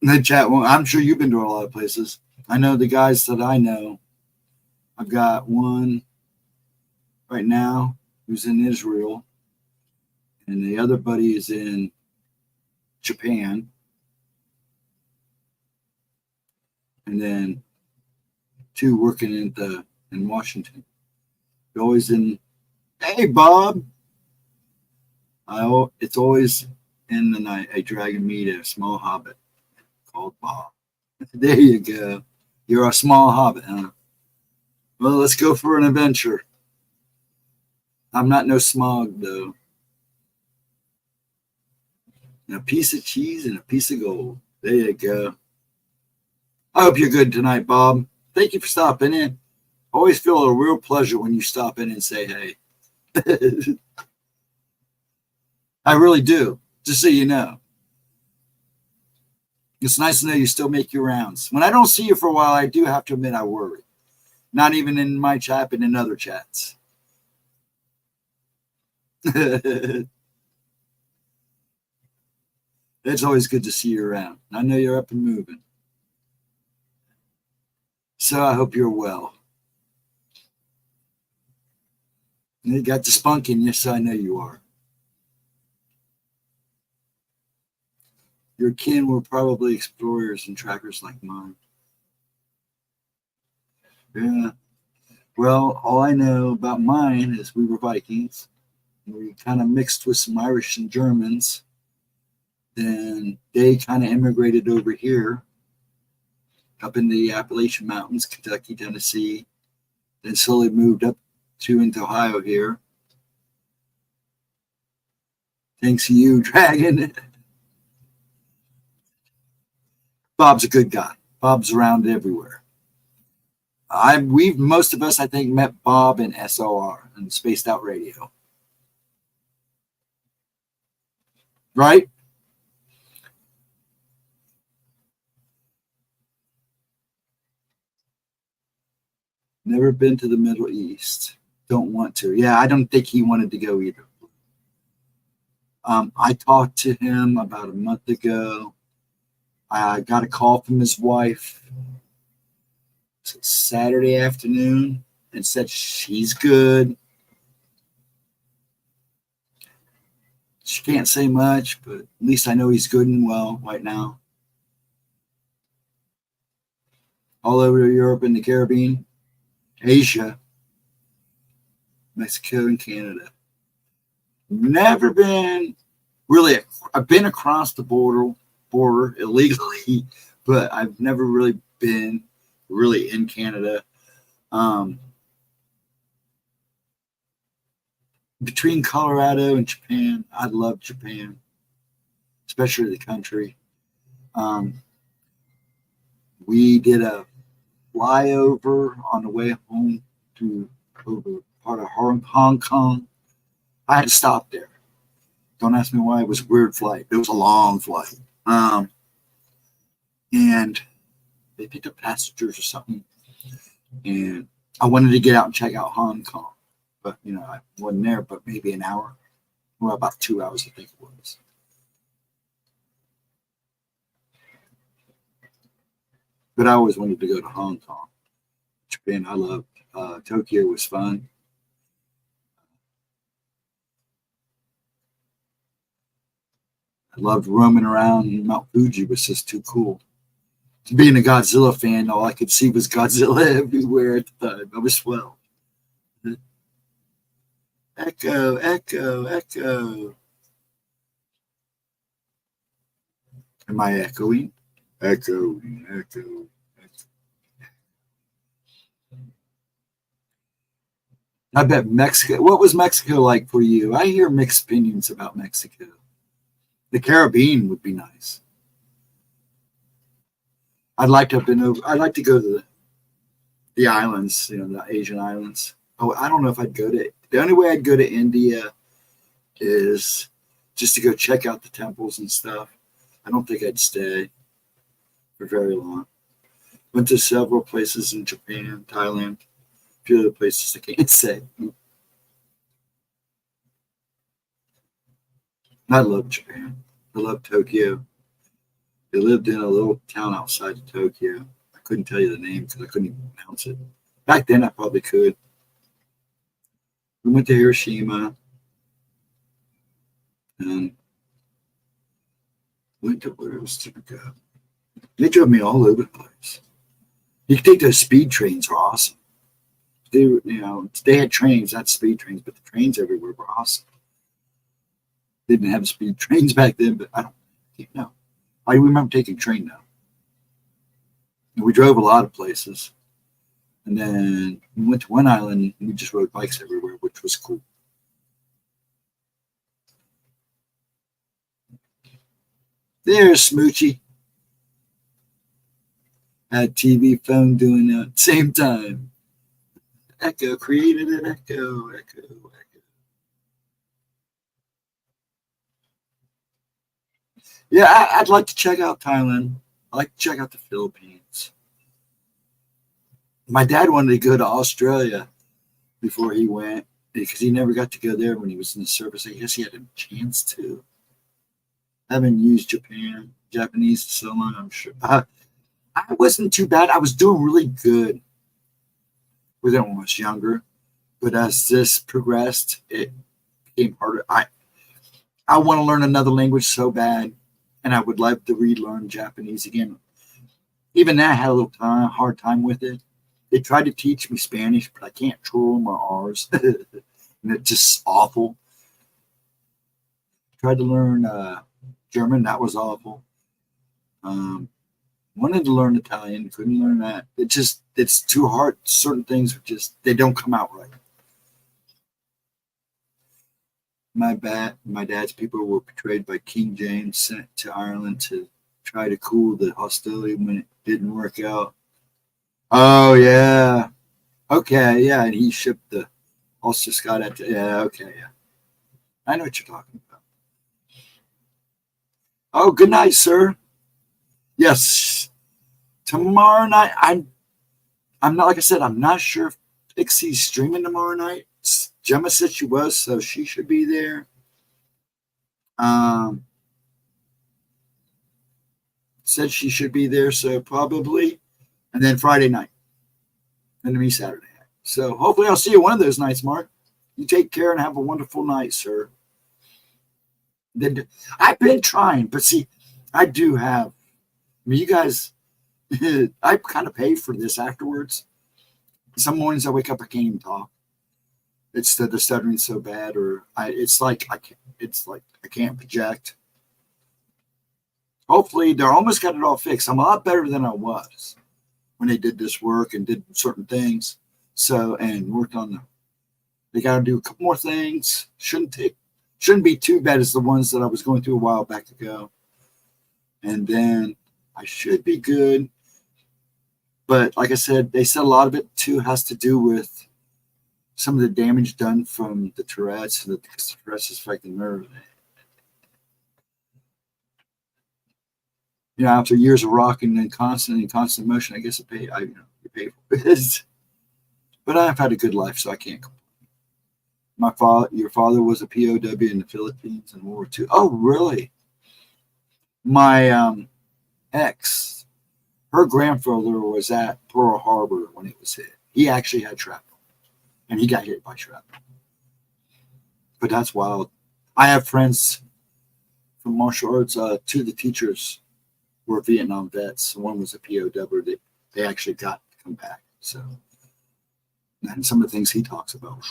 Speaker 1: And then chat. Well, I'm sure you've been to a lot of places. I know the guys that I know. I've got one right now who's in Israel, and the other buddy is in Japan, and then two working in Washington. They're always in. Hey, Bob. It's always in the night. A dragon meet a small hobbit called Bob. There you go. You're a small hobbit, huh? Well, let's go for an adventure. I'm not no smog, though. And a piece of cheese and a piece of gold. There you go. I hope you're good tonight, Bob. Thank you for stopping in. Always feel a real pleasure when you stop in and say hey. I really do, just so you know. It's nice to know you still make your rounds. When I don't see you for a while, I do have to admit I worry. Not even in my chat, but in other chats. It's always good to see you around. I know you're up and moving. So I hope you're well. You got the spunk in you, so I know you are. Your kin were probably explorers and trackers like mine. Yeah. Well, all I know about mine is we were Vikings. We kind of mixed with some Irish and Germans. Then they kind of immigrated over here, up in the Appalachian Mountains, Kentucky, Tennessee. Then slowly moved up into Ohio here. Thanks to you, Dragon. Bob's a good guy. Bob's around everywhere. We've most of us, I think, met Bob in SOR and Spaced Out Radio, right? Never been to the Middle East. Don't want to. Yeah, I don't think he wanted to go either. I talked to him about a month ago. I got a call from his wife Saturday afternoon and said she's good. She can't say much, but at least I know he's good and well right now. All over Europe and the Caribbean, Asia, Mexico, and Canada. Never been really. I've been across the border illegally, but I've never really been really in Canada. Between Colorado and Japan, I love Japan, especially the country. We did a flyover on the way home to over part of Hong Kong. I had to stop there. Don't ask me why. It was a weird flight. It was a long flight. And they picked up passengers or something. And I wanted to get out and check out Hong Kong. But, I wasn't there, but maybe an hour. Well, about 2 hours, I think it was. But I always wanted to go to Hong Kong. Japan, I loved. Tokyo was fun. I loved roaming around. Mount Fuji was just too cool. Being a Godzilla fan, all I could see was Godzilla everywhere at the time. I was swell. Echo, echo, echo. Am I echoing? Echoing, echo. I bet Mexico. What was Mexico like for you? I hear mixed opinions about Mexico. The Caribbean would be nice. I'd like to have been over. I'd like to go to the islands, the Asian islands. Oh, I don't know if I'd go to. The only way I'd go to India is just to go check out the temples and stuff. I don't think I'd stay for very long. Went to several places in Japan, Thailand, a few other places I can't say. I love Japan. I love Tokyo. They lived in a little town outside of Tokyo. I couldn't tell you the name because I couldn't even pronounce it. Back then, I probably could. We went to Hiroshima and went to where else did we go? They drove me all over the place. You could take those speed trains; were awesome. They had trains, not speed trains, but the trains everywhere were awesome. They didn't have speed trains back then, but I don't know. I remember taking train now. And we drove a lot of places. And then we went to one island and we just rode bikes everywhere, which was cool. There's Smoochie. Had TV, phone doing that at the same time. Echo created an echo, echo, echo. Yeah, I'd like to check out Thailand. I'd like to check out the Philippines. My dad wanted to go to Australia before he went because he never got to go there when he was in the service. I guess he had a chance to. I haven't used Japanese for so long, I'm sure. I wasn't too bad. I was doing really good with it when I was younger. But as this progressed, it became harder. I want to learn another language so bad, and I would love to relearn Japanese again. Even that, I had a little hard time with it. They tried to teach me Spanish, but I can't control my R's. And it's just awful. Tried to learn German. That was awful. Wanted to learn Italian. Couldn't learn that. It's too hard. Certain things they don't come out right. My dad's people were betrayed by King James, sent to Ireland to try to cool the hostility when it didn't work out. Oh yeah. Okay, yeah, and he shipped the Ulster Scott at yeah, okay, yeah. I know what you're talking about. Oh, good night, sir. Yes. Tomorrow night, I'm not like I said, I'm not sure if Pixie's streaming tomorrow night. Gemma said she was, so she should be there. Um said she should be there, so probably. And then Friday night. And to me Saturday night. So hopefully I'll see you one of those nights, Mark. You take care and have a wonderful night, sir. Then I've been trying, but see, I do have. I mean, you guys, I kind of pay for this afterwards. Some mornings I wake up, I can't even talk. It's the stuttering so bad, or it's like I can't. It's like I can't project. Hopefully, they're almost got it all fixed. I'm a lot better than I was when they did this work and did certain things. So and worked on them. They got to do a couple more things. Shouldn't be too bad as the ones that I was going through a while back ago. And then I should be good. But like I said, they said a lot of it too has to do with some of the damage done from the Tourette's, and the Tourette's affect the nerve. You know, after years of rocking and constant motion, I guess you pay for it. But I've had a good life, so I can't complain. Your father was a POW in the Philippines in World War II. Oh, really? My ex, her grandfather was at Pearl Harbor when it was hit. He actually had shrapnel, and he got hit by shrapnel. But that's wild. I have friends from martial arts. Two of the teachers were Vietnam vets. One was a POW. They actually got to come back. So, and some of the things he talks about.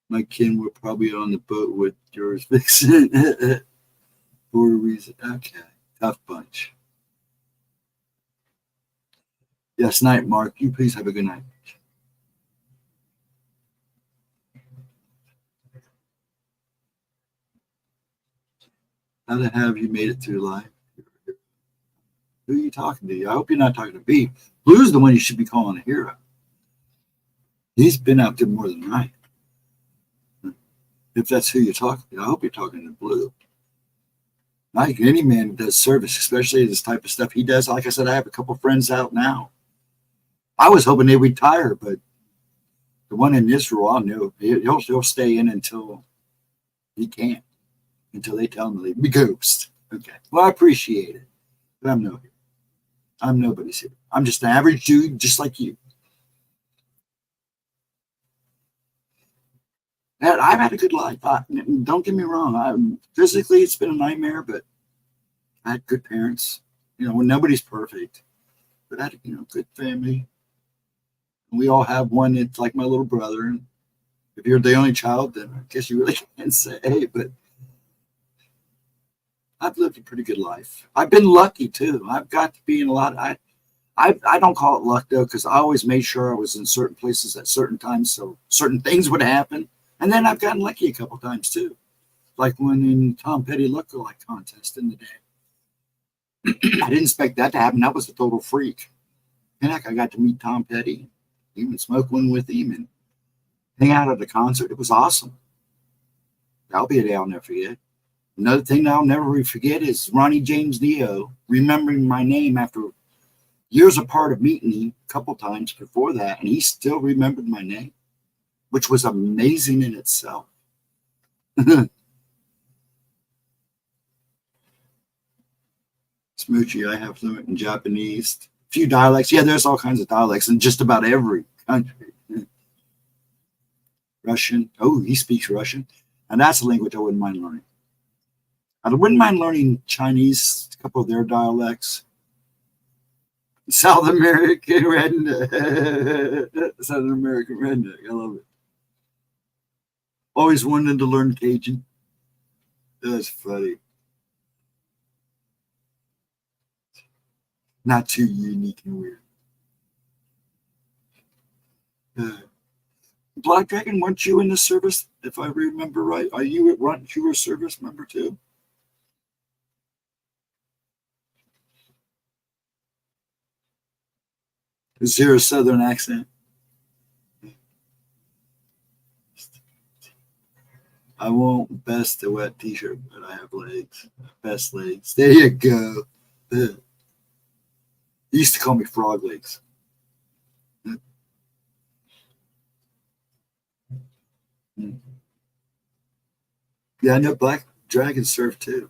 Speaker 1: My kin were probably on the boat with yours Vixen for a reason. Okay, tough bunch. Yes, night, Mark. You please have a good night. How the have you made it through life? Who are you talking to? I hope you're not talking to B. Blue's the one you should be calling a hero. He's been out there more than I. If that's who you're talking to, I hope you're talking to Blue. Like any man who does service, especially this type of stuff he does. Like I said, I have a couple friends out now. I was hoping they retire, but the one in Israel, I know he'll stay in until he can't, until they tell him to leave. Be ghost. Okay. Well, I appreciate it, but I'm no hero. I'm nobody's hero. I'm just an average dude, just like you. And I've had a good life. Don't get me wrong. Physically, it's been a nightmare, but I had good parents. You know, when nobody's perfect, but I had good family. We all have one that's like my little brother. And if you're the only child, then I guess you really can't say. But I've lived a pretty good life. I've been lucky too. I've got to be in a lot. I don't call it luck though, because I always made sure I was in certain places at certain times, so certain things would happen. And then I've gotten lucky a couple times too, like when in Tom Petty lookalike contest in the day. I didn't expect that to happen. That was a total freak. And heck, I got to meet Tom Petty, even smoke one with him, and hang out at the concert. It was awesome. That'll be a day I'll never forget. Another thing that I'll never forget is Ronnie James Dio remembering my name after years apart of meeting him a couple times before that, and he still remembered my name, which was amazing in itself. Smoochie, I have fluent in Japanese, a few dialects. Yeah, there's all kinds of dialects in just about every country. Russian. Oh, he speaks Russian. And that's a language I wouldn't mind learning. I wouldn't mind learning Chinese, a couple of their dialects. South American redneck. Southern American redneck. I love it. Always wanted to learn Cajun. That's funny. Not too unique and weird. Uh, Black Dragon, weren't you in the service? If I remember right, are you at you were a service member too? Is there a southern accent? I won't best a wet t-shirt, but I have legs. Best legs. There you go. They used to call me frog legs. Yeah, I know black dragons surf too.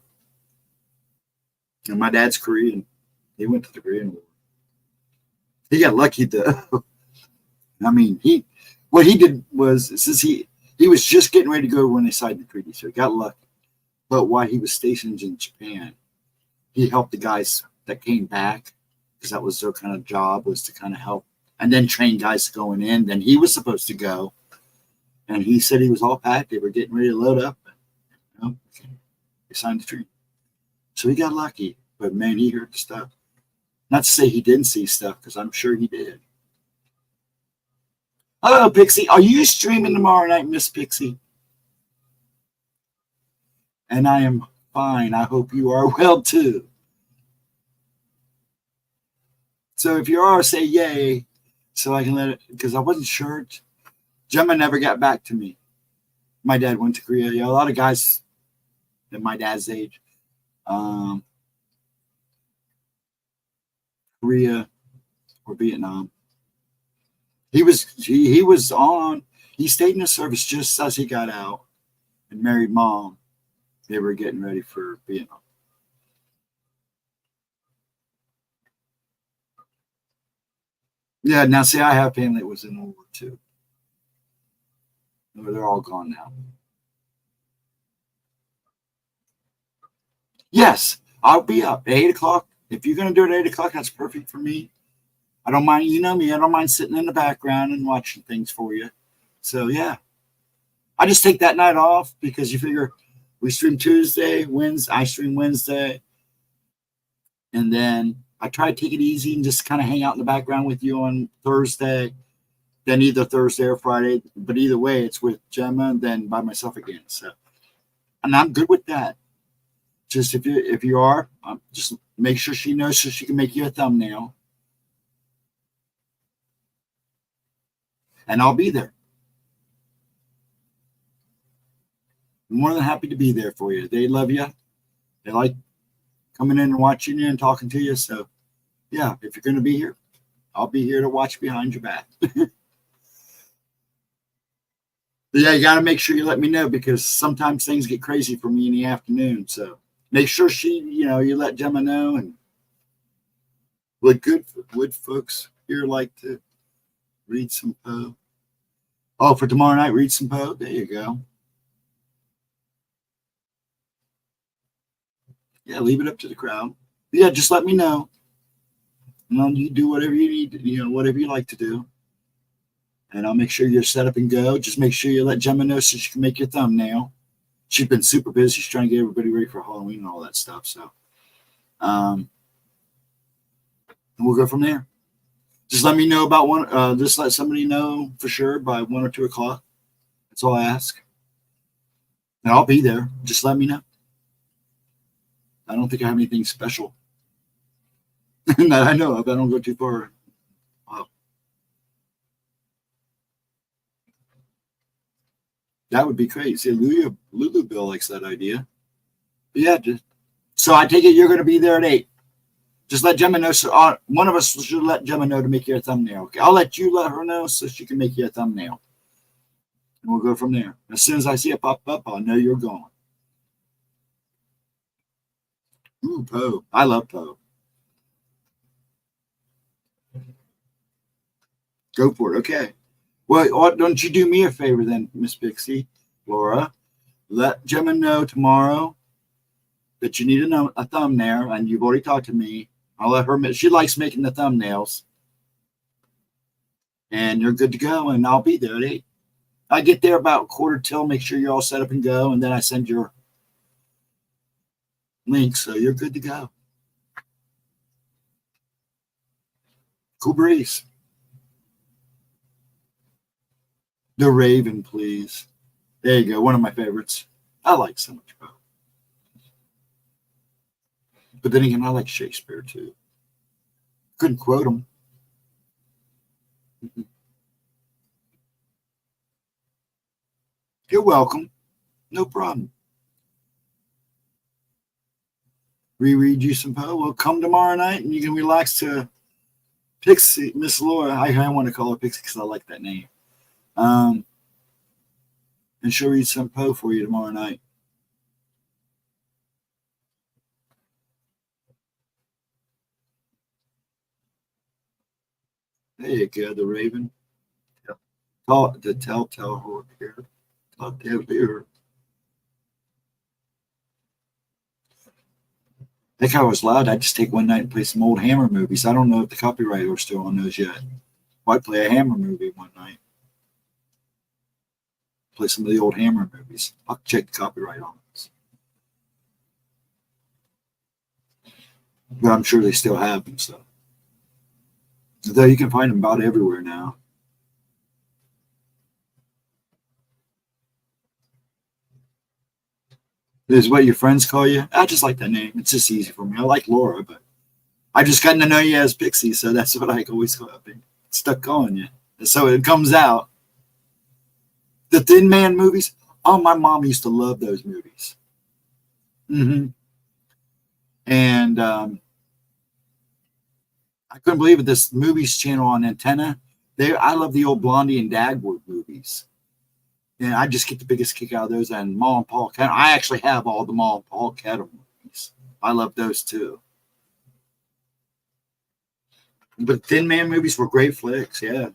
Speaker 1: And my dad's Korean. He went to the Korean War. He got lucky though. I mean, what he did was since he was just getting ready to go when they signed the treaty, so he got lucky. But while he was stationed in Japan, he helped the guys that came back because that was their kind of job was to kind of help and then train guys going in. Then he was supposed to go, and he said he was all packed. They were getting ready to load up. You know, they signed the treaty, so he got lucky. But man, he heard the stuff. Not to say he didn't see stuff because I'm sure he did. Hello, Pixie. Are you streaming tomorrow night, Miss Pixie? And I am fine. I hope you are well too. So if you are, say yay, so I can let it, because I wasn't sure. Gemma never got back to me. My dad went to Korea. Yeah, a lot of guys at my dad's age, Korea or Vietnam. He was on. He stayed in the service just as he got out and married mom. They were getting ready for Vietnam. Yeah, now see, I have family that was in World War II. They're all gone now. Yes, I'll be up at 8 o'clock. If you're going to do it at 8 o'clock, that's perfect for me. I don't mind. You know me. I don't mind sitting in the background and watching things for you. So yeah, I just take that night off because you figure we stream Tuesday, Wednesday. I stream Wednesday, and then I try to take it easy and just kind of hang out in the background with you on Thursday. Then either Thursday or Friday, but either way, it's with Gemma and then by myself again. So, and I'm good with that. Just if you are, just make sure she knows so she can make you a thumbnail, and I'll be there. I'm more than happy to be there for you. They love you. They like coming in and watching you and talking to you. So, yeah, if you're going to be here, I'll be here to watch behind your back. Yeah, you got to make sure you let me know because sometimes things get crazy for me in the afternoon. So make sure you let Gemma know. And would folks here like to read some Poe? Oh, for tomorrow night, read some Poe. There you go. Yeah, leave it up to the crowd. Yeah, just let me know. And then you do whatever you need, whatever you like to do. And I'll make sure you're set up and go. Just make sure you let Gemma know so she can make your thumbnail. She's been super busy. She's trying to get everybody ready for Halloween and all that stuff. So, and we'll go from there. Just let me know about one. Just let somebody know for sure by 1 or 2 o'clock. That's all I ask. And I'll be there. Just let me know. I don't think I have anything special that I know of. I don't go too far. Wow. That would be crazy. Lulu Bill likes that idea. But yeah, so I take it you're going to be there at 8. Just let Gemma know. So one of us should let Gemma know to make you a thumbnail. Okay, I'll let you let her know so she can make you a thumbnail, and we'll go from there. As soon as I see it pop up, I'll know you're going. Ooh, Poe. I love Poe. Go for it. Okay. Well, don't you do me a favor then, Miss Pixie, Laura? Let Gemma know tomorrow that you need a thumbnail, and you've already talked to me. I'll let her. She likes making the thumbnails, and you're good to go. And I'll be there at 8. I get there about 1:45. Make sure you're all set up and go, and then I send your link, so you're good to go. Cool breeze. The Raven, please. There you go. One of my favorites. I like so much Poe. But then again, I like Shakespeare too. Couldn't quote him. You're welcome. No problem. Reread you some Poe. We'll come tomorrow night and you can relax to Pixie, Miss Laura. I want to call her Pixie because I like that name. And she'll read some Poe for you tomorrow night. There you go, the Raven. The Telltale Horror here. Telltale here. I think I was loud. I'd just take one night and play some old Hammer movies. I don't know if the copyright are still on those yet. I'd play a Hammer movie one night. Play some of the old Hammer movies. I'll check the copyright on those. But I'm sure they still have them. So, though you can find them about everywhere now. Is what your friends call you? I just like that name. It's just easy for me. I like Laura, but I just gotten to know you as Pixie, so that's what I always call it. Stuck calling you. So it comes out. The Thin Man movies. Oh, my mom used to love those movies. Mm-hmm. And I couldn't believe it. This movies channel on Antenna. I love the old Blondie and Dagwood movies. And I just get the biggest kick out of those. And Ma and Paul Kettle. I actually have all the Ma and Paul Kettle movies. I love those too. But Thin Man movies were great flicks, yeah.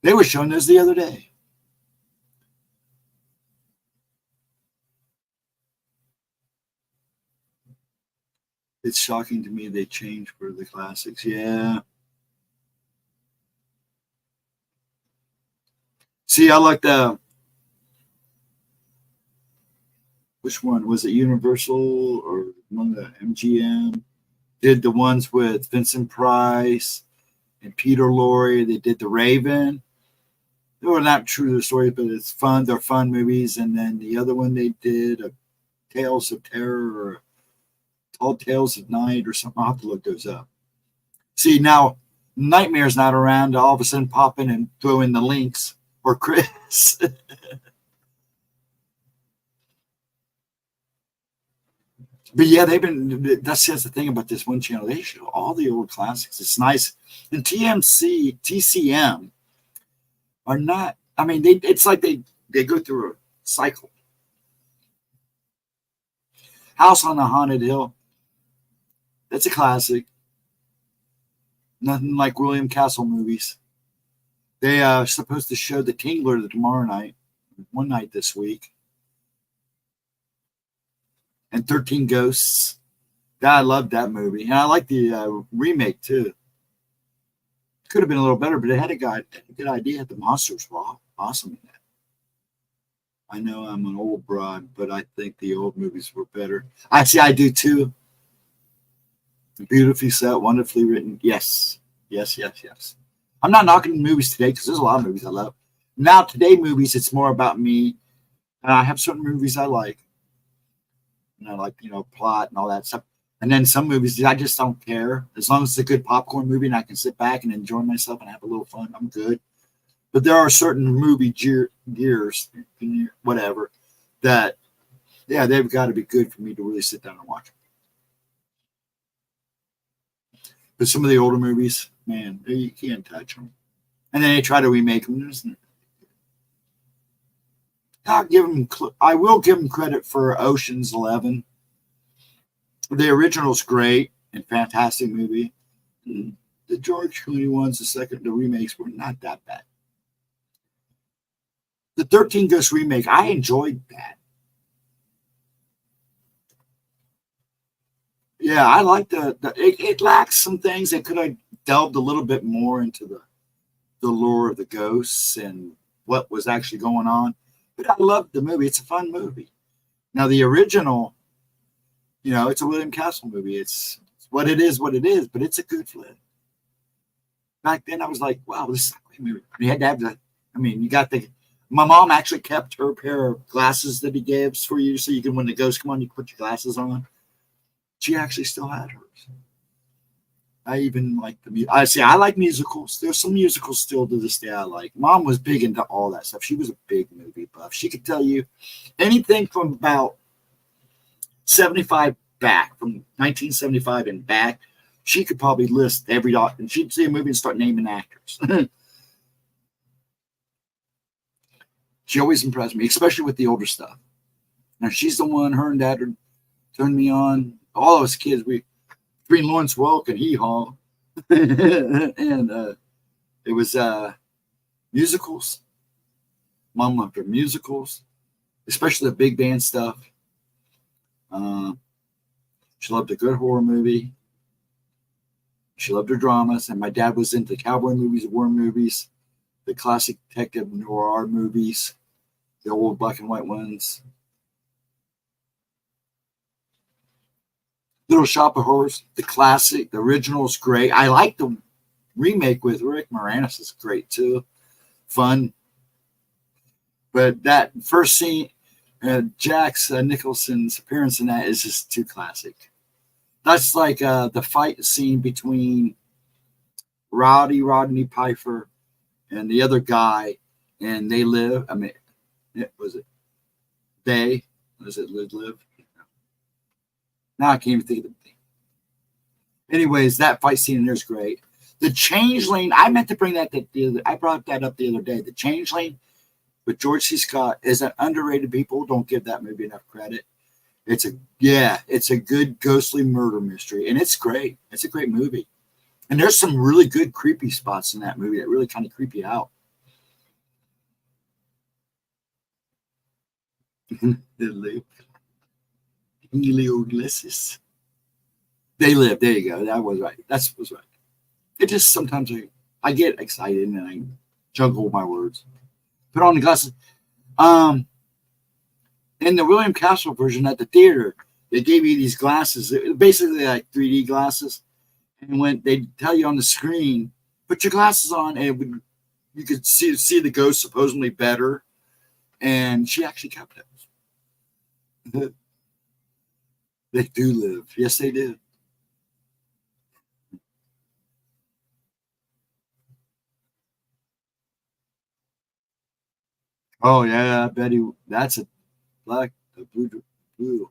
Speaker 1: They were showing those the other day. It's shocking to me they changed for the classics, yeah. See, I like the which one was it? Universal or one of the MGM did the ones with Vincent Price and Peter Lorre. They did The Raven. They were not true to the story, but it's fun. They're fun movies. And then the other one they did, Tales of Terror or Tall Tales of Night or something. I'll have to look those up. See, now Nightmare's not around to all of a sudden pop in and throw in the links or Chris. But yeah, that's the thing about this one channel. They show all the old classics. It's nice. And TCM are not, I mean, it's like they go through a cycle. House on the Haunted Hill. That's a classic. Nothing like William Castle movies. They are supposed to show The Tingler tomorrow night, one night this week. And 13 Ghosts. I loved that movie. And I like the remake too. Could have been a little better, but it had a good idea. The monsters were awesome in that. I know I'm an old broad, but I think the old movies were better. Actually, I do too. Beautifully set, wonderfully written. Yes. I'm not knocking movies today because there's a lot of movies I love. Now, today movies, it's more about me. And I have certain movies I like. Like, plot and all that stuff. And then some movies, I just don't care. As long as it's a good popcorn movie and I can sit back and enjoy myself and have a little fun, I'm good. But there are certain movie gears, whatever, that, yeah, they've got to be good for me to really sit down and watch them. But some of the older movies, man, you can't touch them. And then they try to remake them. I will give them credit for Ocean's 11. The original's great and fantastic movie. The George Clooney ones, the remakes were not that bad. The 13 Ghosts remake, I enjoyed that. Yeah, I like it lacks some things. They could have delved a little bit more into the lore of the ghosts and what was actually going on. But I loved the movie. It's a fun movie. Now, the original, it's a William Castle movie. It's what it is, but it's a good flick. Back then, I was like, wow, this is a great movie. You had to have my mom actually kept her pair of glasses that he gives for you so you can, when the ghosts come on, you can put your glasses on. She actually still had hers. I even like the music. I see. I like musicals. There's some musicals still to this day I like. Mom was big into all that stuff. She was a big movie buff. She could tell you anything from about 75 back, from 1975 and back. She could probably list every dot, and she'd see a movie and start naming actors. She always impressed me, especially with the older stuff. Now she's the one. Her and Dad turned me on. All of us kids, we between Lawrence Welk and Hee Haw, and it was musicals. Mom loved her musicals, especially the big band stuff. Uh, she loved a good horror movie. She loved her dramas, and my dad was into cowboy movies, war movies, the classic detective noir movies, the old black and white ones. Little Shop of Horrors, the classic, the original is great. I like the remake with Rick Moranis is great too, fun. But that first scene, Jax Nicholson's appearance in that is just too classic. That's like the fight scene between Rodney Piper and the other guy, and they live. I mean, was it they? Was it live? Now I can't even think of the thing. Anyways, that fight scene in there is great. The Changeling, I meant to bring that I brought that up the other day. The Changeling with George C. Scott is an underrated. People don't give that movie enough credit. It's a good ghostly murder mystery, and it's great. It's a great movie. And there's some really good creepy spots in that movie that really kind of creep you out. Ulysses. They live. There you go. That was right. That was right. It just sometimes I get excited and I juggle my words. Put on the glasses. In the William Castle version at the theater, they gave you these glasses, basically like 3D glasses. And when they tell you on the screen, put your glasses on, and you could see the ghost supposedly better. And she actually kept it. They do live. Yes, they do. Oh yeah, Betty. That's a black, the blue.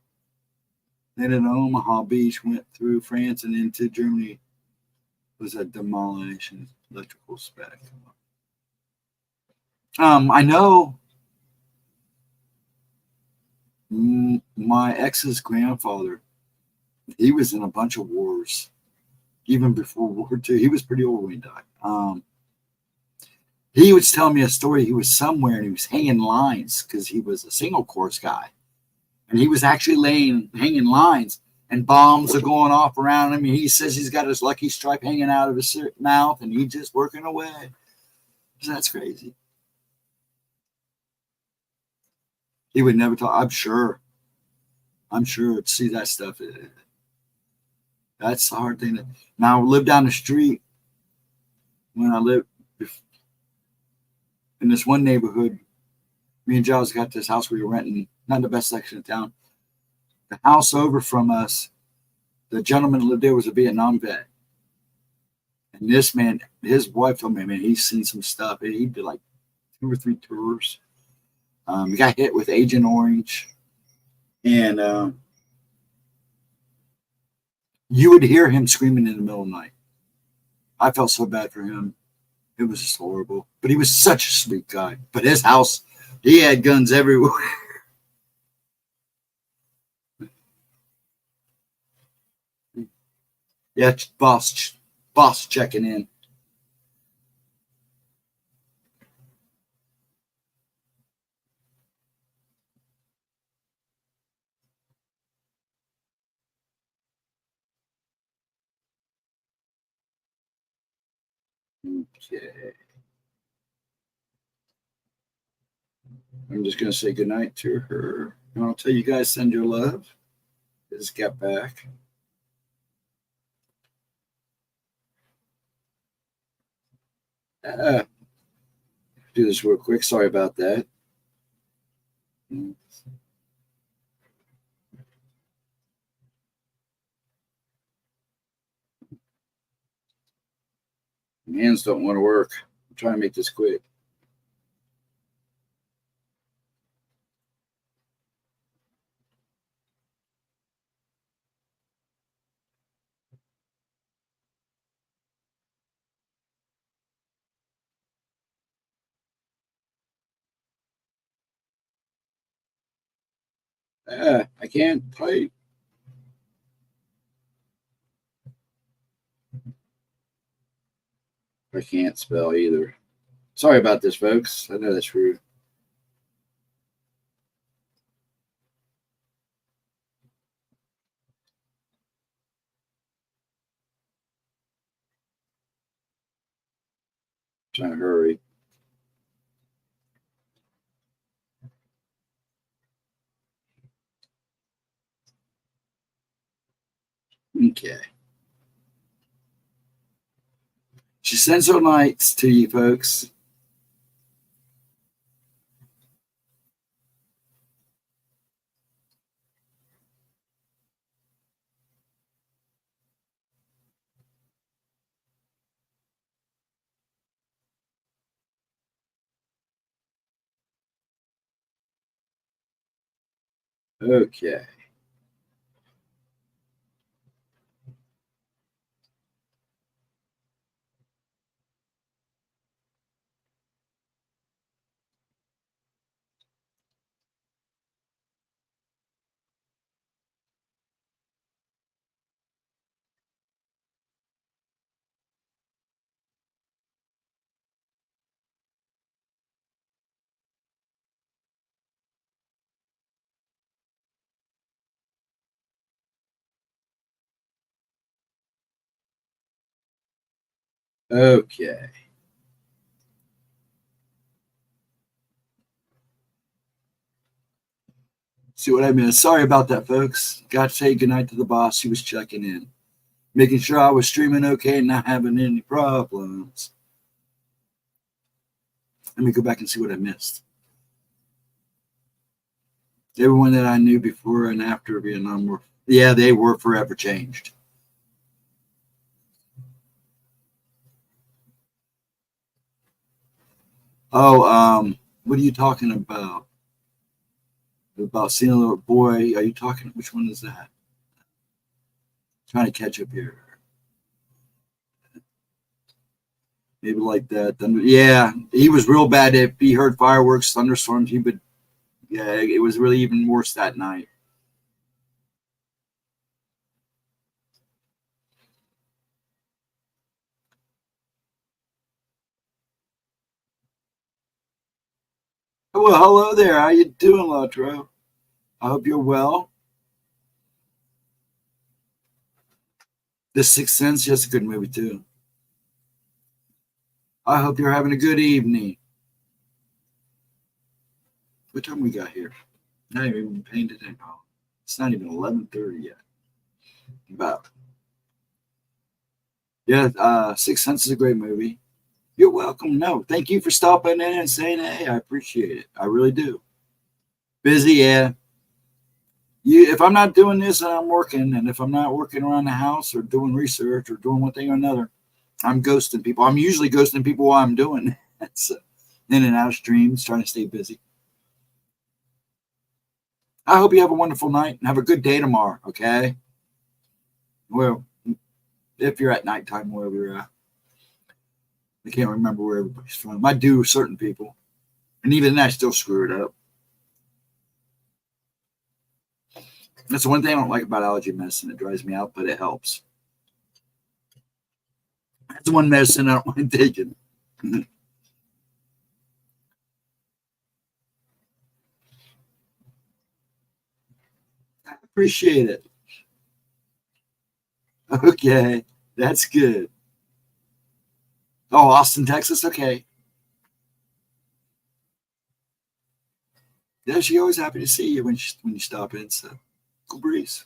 Speaker 1: Then in Omaha Beach, went through France and into Germany. Was a demolition electrical spec. I know my ex's grandfather. He was in a bunch of wars, even before World War II. He was pretty old when he died. He was telling me a story. He was somewhere and he was hanging lines because he was a single course guy, and he was actually hanging lines, and bombs are going off around him. And he says he's got his lucky strike hanging out of his mouth, and he's just working away. That's crazy. He would never talk. I'm sure. I'm sure to see that stuff. That's the hard thing. Now I live down the street. When I lived in this one neighborhood, me and Giles got this house we were renting, not in the best section of town. The house over from us, the gentleman that lived there was a Vietnam vet. And this man, his wife told me, man, he's seen some stuff. He did like 2 or 3 tours. He got hit with Agent Orange. And you would hear him screaming in the middle of the night. I felt so bad for him. It was just horrible. But he was such a sweet guy. But his house, he had guns everywhere. Yeah, boss checking in. Okay. I'm just gonna say goodnight to her. And I'll tell you guys send your love. Just get back. Uh, do this real quick. Sorry about that. Hands don't want to work. I'm trying to make this quick. I can't type. I can't spell either. Sorry about this, folks. I know that's rude. Trying to hurry. Okay. She sends her lights to you, folks. Okay. Okay. See what I mean? Sorry about that, folks. Got to say goodnight to the boss. He was checking in, making sure I was streaming okay and not having any problems. Let me go back and see what I missed. Everyone that I knew before and after Vietnam were, yeah, they were forever changed. Oh, what are you talking about? About seeing a little boy? Are you talking? Which one is that? Trying to catch up here. Maybe like that. Yeah, he was real bad. If he heard fireworks, thunderstorms, he would. Yeah, it was really even worse that night. Oh, well, hello there. How you doing, Lotro? I hope you're well. The Sixth Sense, yes, a good movie too. I hope you're having a good evening. What time we got here? Not even paying attention. Oh, it's not even 11:30 yet. About yeah. Sixth Sense is a great movie. You're welcome. No, thank you for stopping in and saying hey. I appreciate it. I really do. Busy, yeah. If I'm not doing this, then I'm working, and if I'm not working around the house or doing research or doing one thing or another, I'm ghosting people. I'm usually ghosting people while I'm doing it. So, in and out of streams, trying to stay busy. I hope you have a wonderful night and have a good day tomorrow. Okay. Well, if you're at nighttime, wherever you're at, I can't remember where everybody's from. I do certain people, and even then, I still screw it up. That's the one thing I don't like about allergy medicine. It drives me out, but it helps. That's the one medicine I don't mind taking. I appreciate it. Okay, that's good. Oh, Austin, Texas. Okay. Yeah, she's always happy to see you when you stop in. So, cool breeze.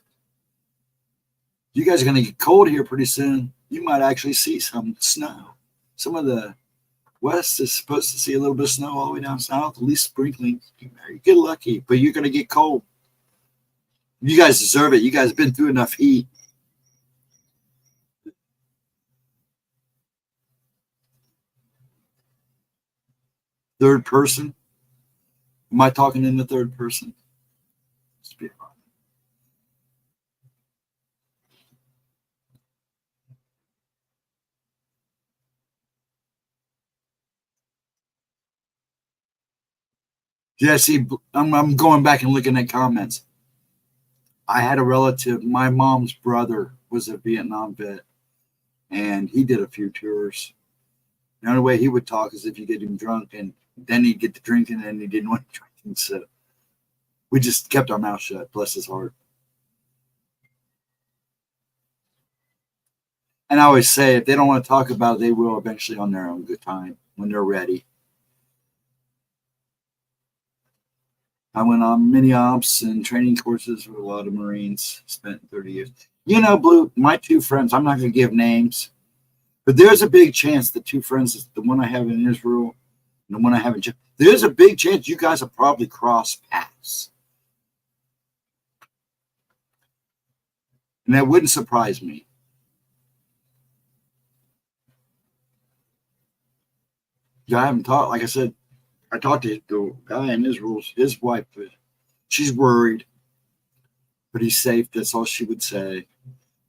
Speaker 1: You guys are gonna get cold here pretty soon. You might actually see some snow. Some of the west is supposed to see a little bit of snow all the way down south, at least sprinkling. You get lucky, but you're gonna get cold. You guys deserve it. You guys have been through enough heat. Third person. Am I talking in the third person? Yeah, see, I'm going back and looking at comments. I had a relative, my mom's brother was a Vietnam vet, and he did a few tours. The only way he would talk is if you get him drunk, and then he'd get to drinking, and he didn't want to drink. So we just kept our mouth shut, bless his heart. And I always say, if they don't want to talk about it, they will eventually on their own good time when they're ready. I went on mini ops and training courses with a lot of Marines, spent 30 years. You know, Blue, my two friends, I'm not going to give names, but there's a big chance the two friends, the one I have in Israel and the one I have in Japan, there's a big chance you guys will probably cross paths. And that wouldn't surprise me. Yeah, I haven't talked, like I said, I talked to the guy in Israel, his wife, she's worried, but he's safe. That's all she would say.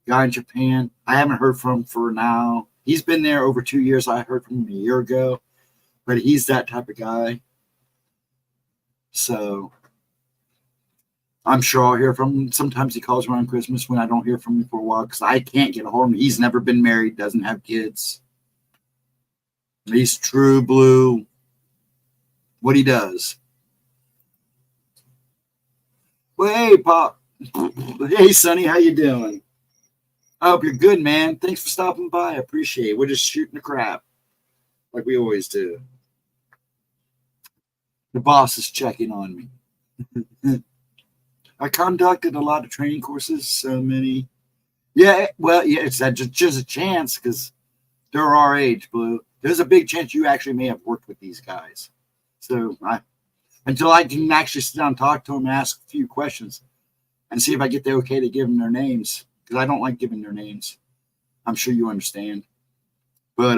Speaker 1: Guy in Japan, I haven't heard from him for now. He's been there over 2 years. I heard from him a year ago, but he's that type of guy. So I'm sure I'll hear from him. Sometimes he calls around Christmas when I don't hear from him for a while because I can't get a hold of him. He's never been married, doesn't have kids. He's true blue. What he does. Well, hey, Pop. Hey, Sonny, how you doing? I hope you're good, man. Thanks for stopping by. I appreciate it. We're just shooting the crap like we always do. The boss is checking on me. I conducted a lot of training courses, so many. Yeah, well, yeah, it's just a chance because they're our age, Blue. There's a big chance you actually may have worked with these guys. So until I can actually sit down and talk to them, ask a few questions, and see if I get the okay to give them their names, because I don't like giving their names. I'm sure you understand. But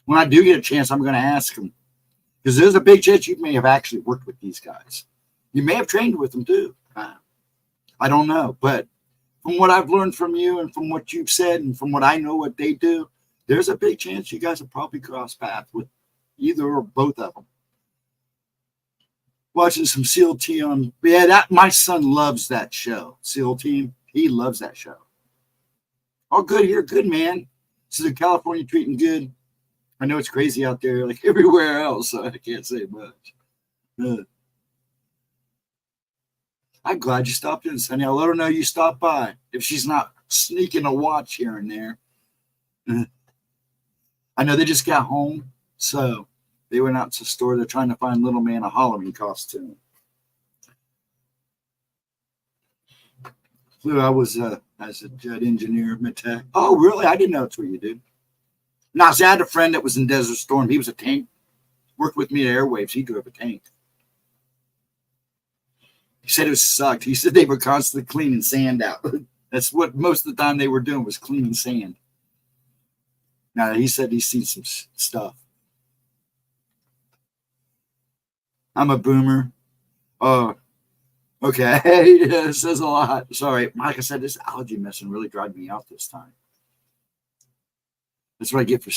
Speaker 1: when I do get a chance, I'm going to ask them, because there's a big chance you may have actually worked with these guys. You may have trained with them too. I don't know, but from what I've learned from you and from what you've said and from what I know what they do, there's a big chance you guys will probably cross paths with either or both of them. Watching some SEAL Team. Yeah, that my son loves that show. SEAL Team. He loves that show. Oh, good here. Good, man. This is California treating good. I know it's crazy out there like everywhere else, so I can't say much. I'm glad you stopped in, Sonny. I'll let her know you stopped by if she's not sneaking a watch here and there. I know they just got home, so they went out to the store. They're trying to find little man a Halloween costume. So I was as a jet engineer, mid-tech. Oh, really? I didn't know that's what you did. Now, see, I had a friend that was in Desert Storm. He was a tank. Worked with me at Airwaves. He drove a tank. He said it sucked. He said they were constantly cleaning sand out. That's what most of the time they were doing was cleaning sand. Now, he said he's seen some stuff. I'm a boomer. Oh, okay. Yeah, it says a lot. Sorry. Like I said, this algae messing really dried me out this time. That's what I get for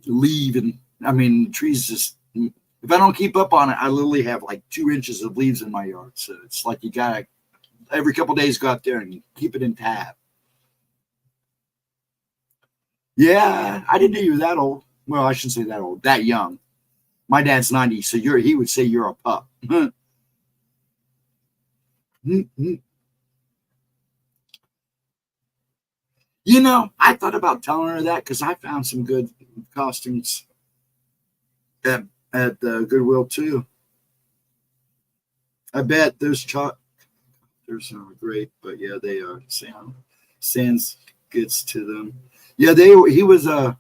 Speaker 1: leaving. I mean, trees just, if I don't keep up on it, I literally have like 2 inches of leaves in my yard. So it's like you got to, every couple of days, go out there and keep it in tab. Yeah, I didn't know you were that old. Well, I shouldn't say that old, that young. My dad's 90, so he would say you're a pup. You know, I thought about telling her that because I found some good costumes at the Goodwill too. I bet those there's great, but yeah, they are. Sans gets to them. Yeah, he was a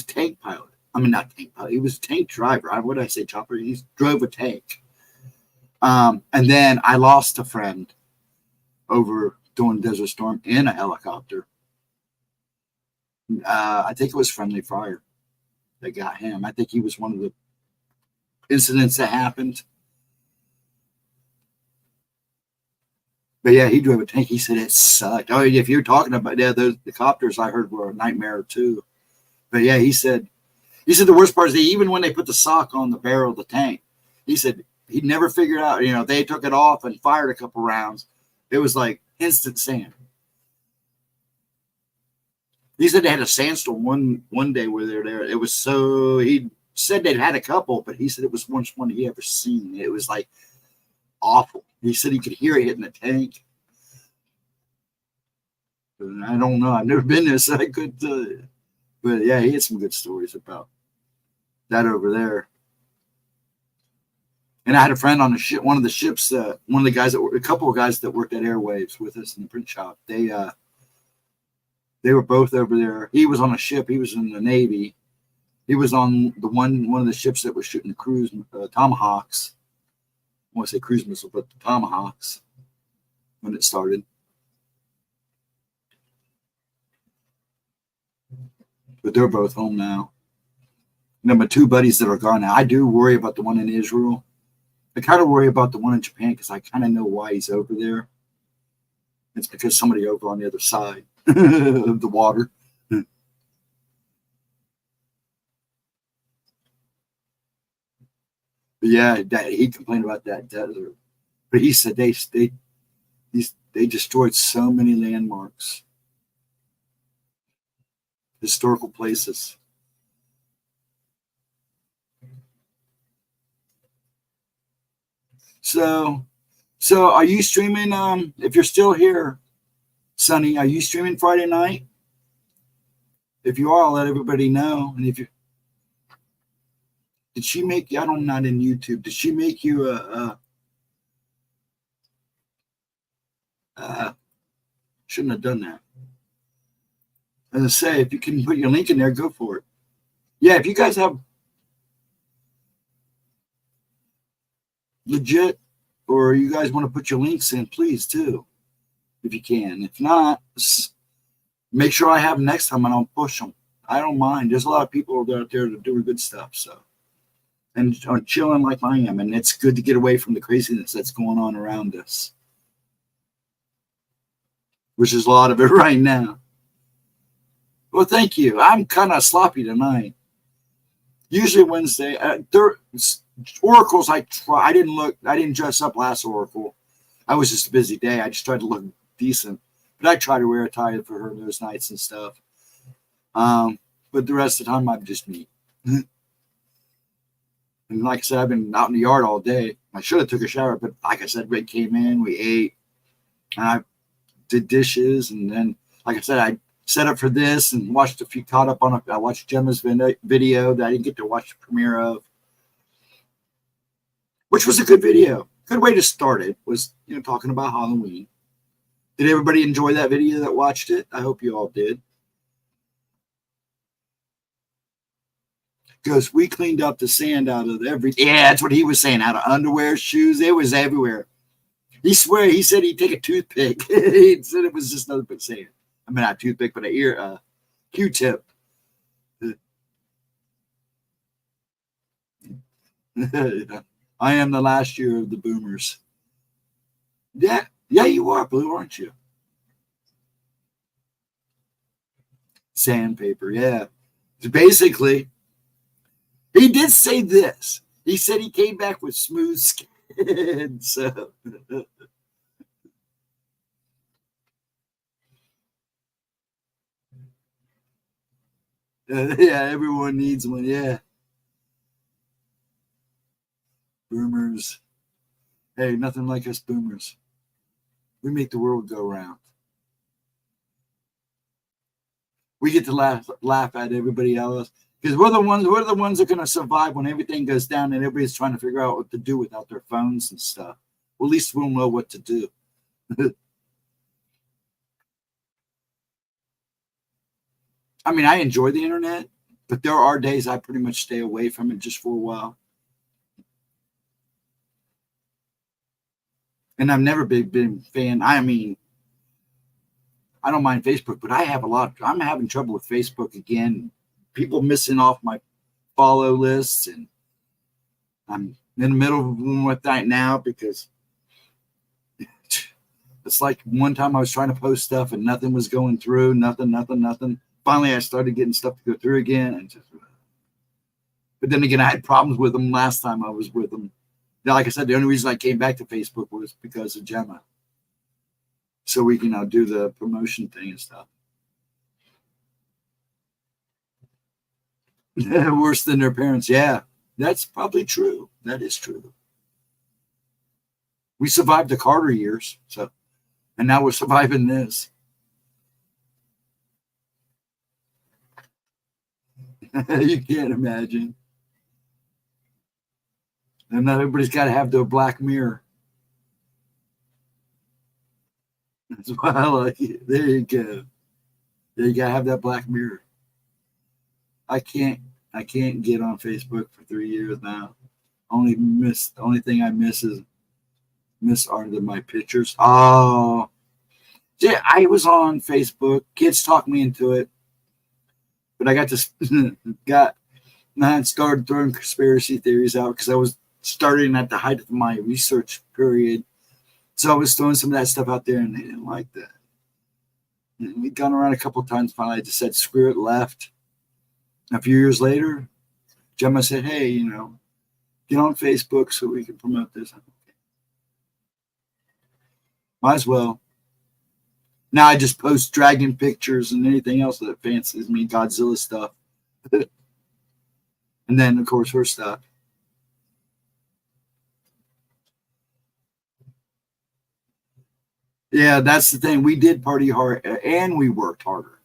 Speaker 1: tank pilot. I mean, not tank pilot. He was a tank driver. What did I say, chopper? He drove a tank. And then I lost a friend over doing Desert Storm in a helicopter. I think it was Friendly Fire that got him. I think he was one of the incidents that happened. But yeah, he drove a tank. He said it sucked. Oh, if you're talking about the copters I heard were a nightmare too. But yeah, he said the worst part is even when they put the sock on the barrel of the tank, he said he never figured out. They took it off and fired a couple rounds. It was like instant sand. He said they had a sandstorm one day where they were there. It was so he said they'd had a couple, but he said it was the worst one he ever seen. It was like awful. He said he could hear it hitting the tank. I don't know. I've never been there, so I couldn't tell you. But yeah, he had some good stories about that over there. And I had a friend on the ship, one of the ships, one of the guys a couple of guys that worked at Airwaves with us in the print shop. They were both over there. He was on a ship. He was in the Navy. He was on one of the ships that was shooting the cruise Tomahawks. I want to say cruise missile, but the Tomahawks when it started. But they're both home now. My two buddies that are gone now. I do worry about the one in Israel. I kind of worry about the one in Japan because I kind of know why he's over there. It's because somebody over on the other side of the water. But yeah, he complained about that desert. But he said they destroyed so many landmarks, historical places. So are you streaming? If you're still here, Sonny, are you streaming Friday night? If you are, I'll let everybody know. And if you did she make you? I'm not in YouTube. Did she make you shouldn't have done that. As I say, if you can put your link in there, go for it. Yeah, if you guys have legit, or you guys want to put your links in, please too, if you can. If not, make sure I have them next time and I'll push them. I don't mind. There's a lot of people out there that are doing good stuff, so and are chilling like I am, and it's good to get away from the craziness that's going on around us, which is a lot of it right now. Well, thank you. I'm kind of sloppy tonight. Usually Wednesday, oracles. I didn't dress up last oracle. I was just a busy day. I just tried to look decent, but I try to wear a tie for her those nights and stuff. But the rest of the time, I'm just me. And like I said, I've been out in the yard all day. I should have took a shower, but like I said, Rick came in, we ate, and I did dishes, and then, like I said, I set up for this and watched caught up on it. I watched Gemma's video that I didn't get to watch the premiere of, which was a good video. Good way to start it was, talking about Halloween. Did everybody enjoy that video that watched it? I hope you all did. Because we cleaned up the sand out of everything. Yeah, that's what he was saying. Out of underwear, shoes, it was everywhere. He said he'd take a toothpick. He said it was just nothing but sand. I mean, not a toothpick, but a Q-tip. I am the last year of the boomers. Yeah, you are, Blue, aren't you? Sandpaper, yeah. Basically, he did say this. He said he came back with smooth skin. So yeah, everyone needs one. Yeah. Boomers. Hey, nothing like us boomers. We make the world go round. We get to laugh at everybody else because we're the ones that are going to survive when everything goes down and everybody's trying to figure out what to do without their phones and stuff. Well, at least we'll know what to do. I mean, I enjoy the internet, but there are days I pretty much stay away from it just for a while. And I've never been a fan. I mean, I don't mind Facebook, but I'm having trouble with Facebook again. People missing off my follow lists, and I'm in the middle of one with that now because it's like one time I was trying to post stuff and nothing was going through, nothing. Finally, I started getting stuff to go through again, and but then again, I had problems with them last time I was with them. Now, like I said, the only reason I came back to Facebook was because of Gemma, so we can now do the promotion thing and stuff. Worse than their parents, yeah, that's probably true. That is true. We survived the Carter years, so and now we're surviving this. You can't imagine. And not everybody's got to have their black mirror. That's why I like it. There you go. There you gotta have that black mirror. I can't. I can't get on Facebook for 3 years now. Only thing I miss are my pictures. Oh, yeah. I was on Facebook. Kids talked me into it, but I got to got I started throwing conspiracy theories out because I was starting at the height of my research period. So I was throwing some of that stuff out there, and they didn't like that. And we'd gone around a couple of times. Finally, I just said, screw it, left. A few years later, Gemma said, hey, get on Facebook so we can promote this. Okay. Might as well. Now I just post dragon pictures and anything else that fancies me, Godzilla stuff. And then, of course, her stuff. Yeah, that's the thing. We did party hard and we worked harder.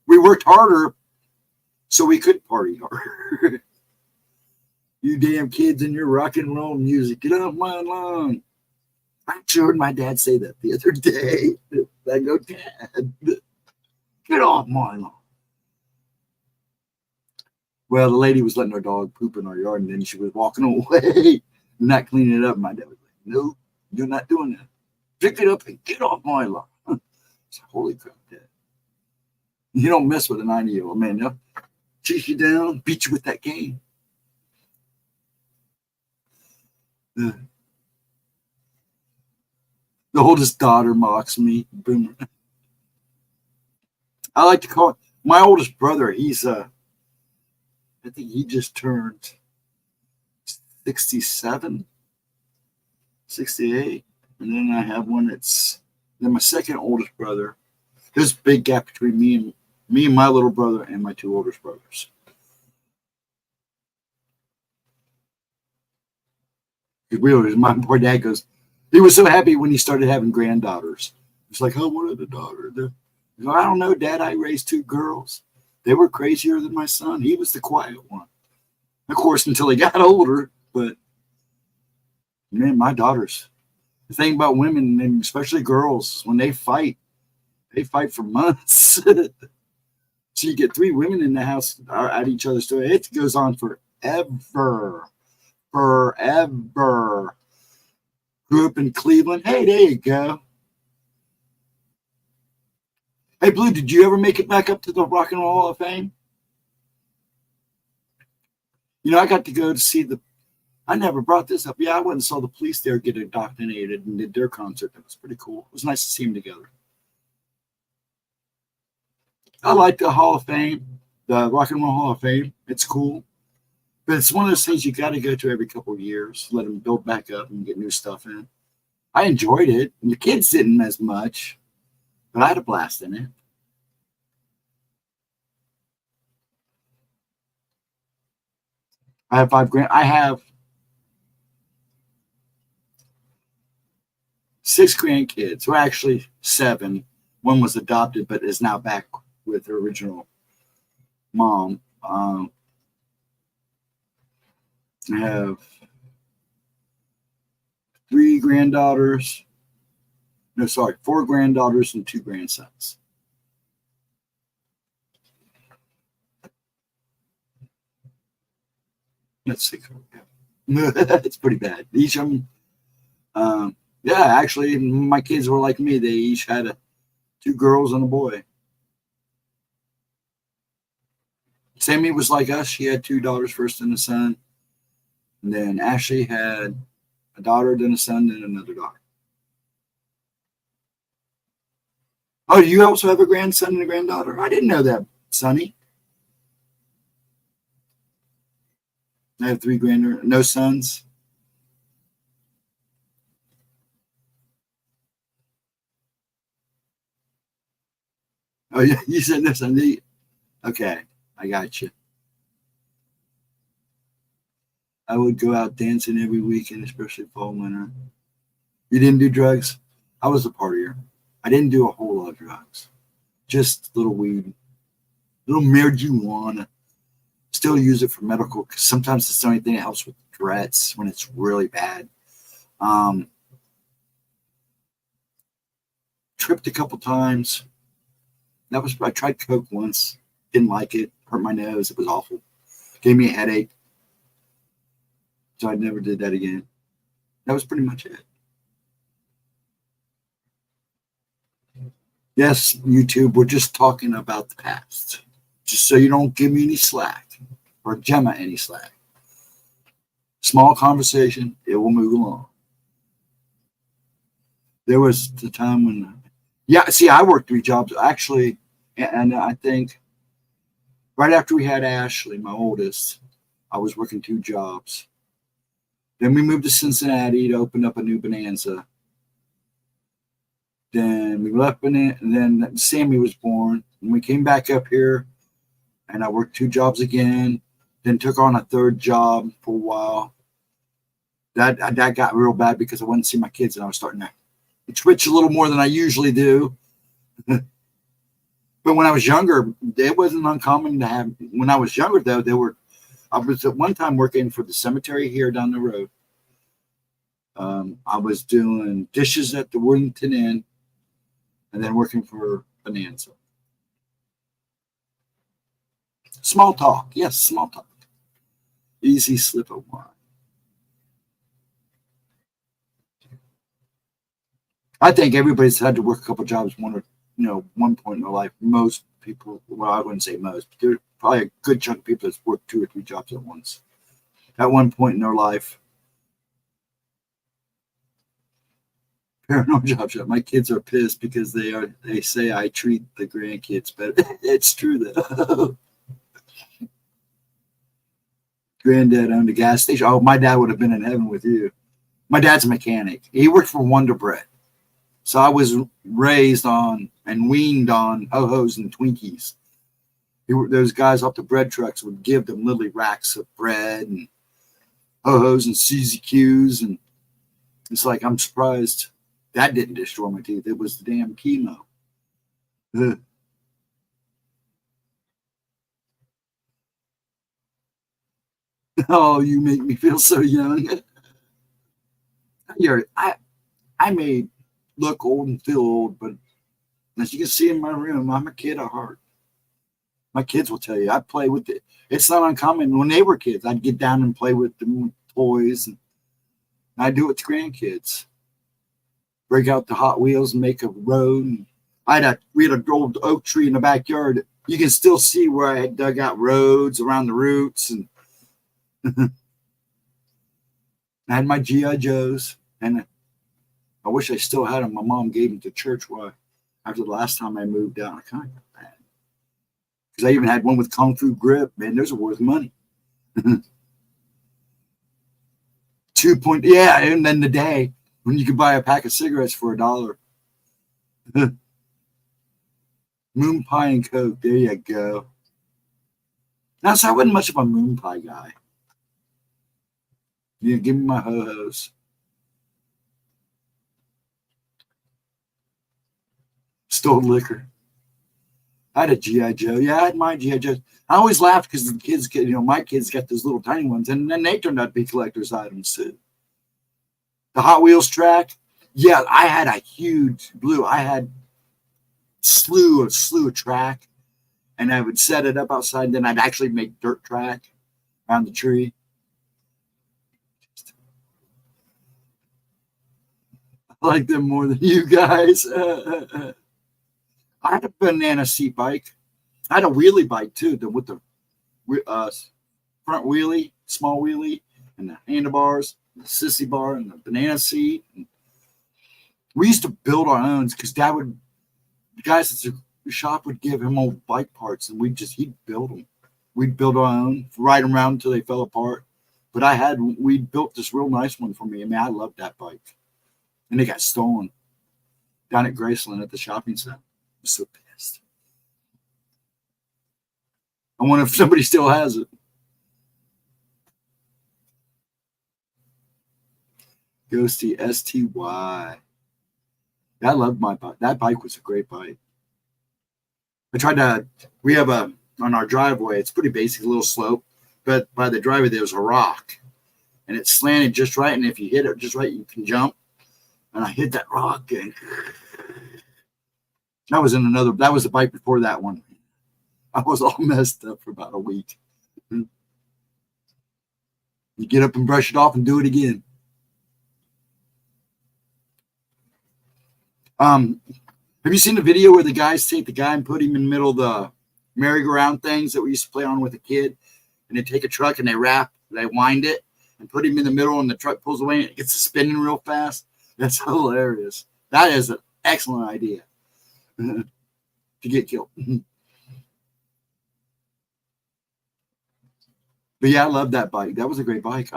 Speaker 1: We worked harder so we could party harder. You damn kids and your rock and roll music. Get off my lawn. I heard my dad say that the other day. I go, Dad, get off my lawn. Well, the lady was letting her dog poop in our yard, and then she was walking away, not cleaning it up. My dad was like, no, you're not doing that. Pick it up and get off my lawn. So, holy crap, Dad. You don't mess with a 90-year-old man. They'll chase you down, beat you with that cane. The oldest daughter mocks me. Boomer. I like to call it my oldest brother. He's I think he just turned 67, 68. And then I have one that's then my second oldest brother. There's a big gap between me and my little brother and my two oldest brothers. My poor dad goes, he was so happy when he started having granddaughters. It's like, oh, what are the daughter? I don't know, Dad. I raised two girls. They were crazier than my son. He was the quiet one. Of course, until he got older. But man, my daughters. The thing about women, and especially girls, when they fight for months. So you get three women in the house at each other's door. It goes on forever. Forever. Grew up in Cleveland. Hey, there you go. Hey, Blue, did you ever make it back up to the Rock and Roll Hall of Fame? I got to go to see I never brought this up. Yeah, I went and saw the Police there get indoctrinated and did their concert. That was pretty cool. It was nice to see them together. I like the Hall of Fame, the Rock and Roll Hall of Fame. It's cool. But it's one of those things you got to go to every couple of years, let them build back up and get new stuff in. I enjoyed it. And the kids didn't as much, but I had a blast in it. I have 5 grand. I have 6 grandkids. Well, actually 7. One was adopted, but is now back with her original mom. I have 3 granddaughters. No, sorry, 4 granddaughters and 2 grandsons. Let's see. It's pretty bad. Each of them, yeah, actually, my kids were like me. They each had 2 girls and a boy. Sammy was like us. She had 2 daughters, first and a son. And then Ashley had a daughter, then a son, then another daughter. Oh, you also have a grandson and a granddaughter? I didn't know that, Sonny. I have three no sons. Oh, yeah, you said no son. Okay, I got you. I would go out dancing every weekend, especially fall and winter. You didn't do drugs? I was a partier. I didn't do a whole lot of drugs. Just little weed, little marijuana. Still use it for medical because sometimes it's the only thing that helps with Tourette's when it's really bad. Um, Tripped a couple times. I tried coke once. Didn't like it. Hurt my nose. It was awful. Gave me a headache. So I never did that again. That was pretty much it. Yes, YouTube, we're just talking about the past. Just so you don't give me any slack or Gemma any slack. Small conversation, it will move along. There was the time when, yeah, see, I worked 3 jobs actually, and I think right after we had Ashley, my oldest, I was working 2 jobs. Then we moved to Cincinnati to open up a new Bonanza. Then we left Bonanza, and then Sammy was born. And we came back up here, and I worked 2 jobs again. Then took on a 3rd job for a while. That got real bad because I wouldn't see my kids, and I was starting to twitch a little more than I usually do. But when I was younger, it wasn't uncommon to have. When I was younger, though, I was at one time working for the cemetery here down the road. I was doing dishes at the Worthington Inn, and then working for Bonanza. Small talk, yes, small talk. Easy slip of wine. I think everybody's had to work a couple jobs one point in their life. Most people, well, I wouldn't say most, but there's probably a good chunk of people that's worked 2 or 3 jobs at once. At one point in their life. Paranormal job shop. My kids are pissed because they say I treat the grandkids better. It's true though. Granddad owned a gas station. Oh, my dad would have been in heaven with you. My dad's a mechanic. He worked for Wonder Bread. So I was raised on and weaned on ho-hos and Twinkies. Those guys off the bread trucks would give them literally racks of bread and ho-hos and CZQs. And it's like, I'm surprised that didn't destroy my teeth. It was the damn chemo. Ugh. Oh, you make me feel so young. I may look old and feel old, but as you can see in my room, I'm a kid at heart. My kids will tell you I play with it. It's not uncommon when they were kids. I'd get down and play with them toys, and I do it with the grandkids. Break out the Hot Wheels and make a road. And we had an old oak tree in the backyard. You can still see where I had dug out roads around the roots, and I had my GI Joes, and I wish I still had them. My mom gave them to church. Why? After the last time I moved out, I kind of got bad because I even had one with Kung Fu grip. Man, those are worth money. 2 point, yeah, and then the day when you could buy a pack of cigarettes for $1. Moon pie and Coke. There you go. Now, so I wasn't much of a moon pie guy. Yeah, give me my ho-hos. Stole liquor. I had a GI Joe. Yeah, I had my GI Joe. I always laughed because the kids get, my kids got those little tiny ones, and then they turned out to be collector's items too. The Hot Wheels track. Yeah, I had a huge blue. I had slew of track, and I would set it up outside. And then I'd actually make dirt track around the tree. I like them more than you guys. I had a banana seat bike. I had a wheelie bike too, with the front wheelie, small wheelie, and the handlebars, the sissy bar, and the banana seat. And we used to build our own because Dad would, the guys at the shop would give him old bike parts, and he'd build them. We'd build our own, ride them around until they fell apart. But we built this real nice one for me. I mean, I loved that bike. And it got stolen down at Graceland at the shopping center. I was so pissed. I wonder if somebody still has it. Ghosty STY. I loved my bike. That bike was a great bike. We have on our driveway, it's pretty basic, a little slope, but by the driveway there was a rock and it slanted just right. And if you hit it just right, you can jump. And I hit that rock and that was the bike before that one. I was all messed up for about a week. You get up and brush it off and do it again. Have you seen the video where the guys take the guy and put him in the middle of the merry-go-round things that we used to play on with a kid? And they take a truck and they wind it and put him in the middle, and the truck pulls away and it gets to spinning real fast. That's hilarious. That is an excellent idea to get killed. But yeah, I love that bike. That was a great bike.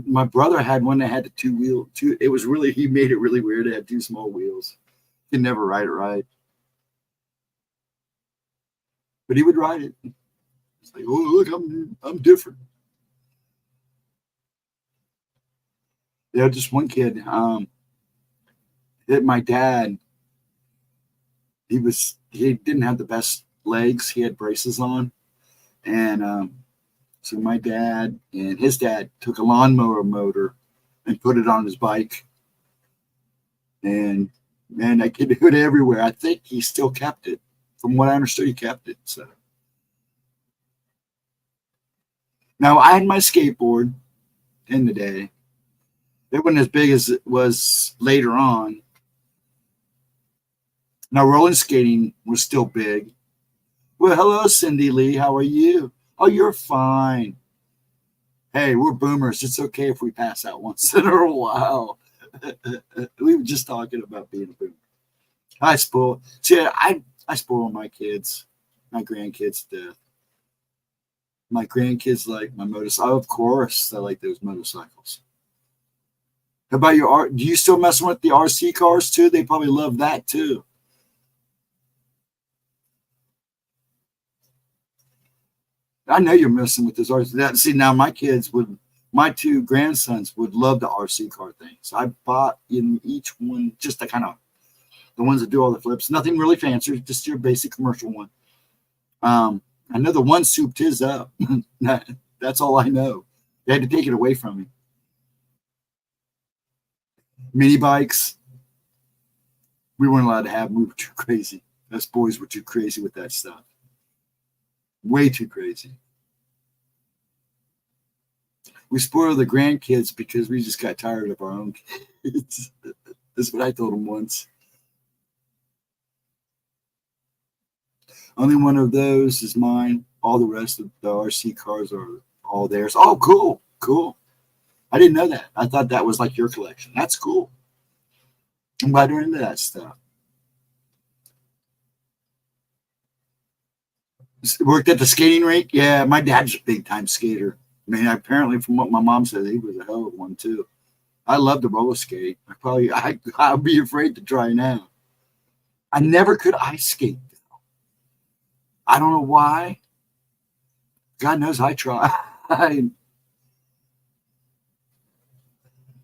Speaker 1: My brother had one that had the he made it really weird. It had two small wheels. He could never ride it right. But he would ride it. It's like, oh, look, I'm different. Yeah, just one kid hit my dad. He didn't have the best legs. He had braces on. And so my dad and his dad took a lawnmower motor and put it on his bike. And man, that kid hit everywhere. I think he still kept it. From what I understood, he kept it. So now I had my skateboard in the day. It wasn't as big as it was later on. Now rolling skating was still big. Well, hello, Cindy Lee. How are you? Oh, you're fine. Hey, we're boomers. It's okay if we pass out once in a while. We were just talking about being a boomer. I spoil my kids, my grandkids to death. My grandkids like my motorcycle. Of course, I like those motorcycles. How about your art? Do you still mess with the RC cars too? They probably love that too. I know you're messing with this RC. See, now my two grandsons would love the RC car things. I bought in each one just the kind of the ones that do all the flips. Nothing really fancy, just your basic commercial one. I know the one souped his up. That's all I know. They had to take it away from me. Mini bikes, we weren't allowed to have. We were too crazy. Us boys were too crazy with that stuff. Way too crazy. We spoil the grandkids because we just got tired of our own kids. That's what I told them once. Only one of those is mine. All the rest of the RC cars are all theirs. Oh, cool. Cool. I didn't know that. I thought that was like your collection. That's cool. I'm glad you're into that stuff. Worked at the skating rink. Yeah, my dad's a big time skater. I mean, apparently, from what my mom said, he was a hell of one too. I love to roller skate. I'd be afraid to try now. I never could ice skate. I don't know why. God knows I tried.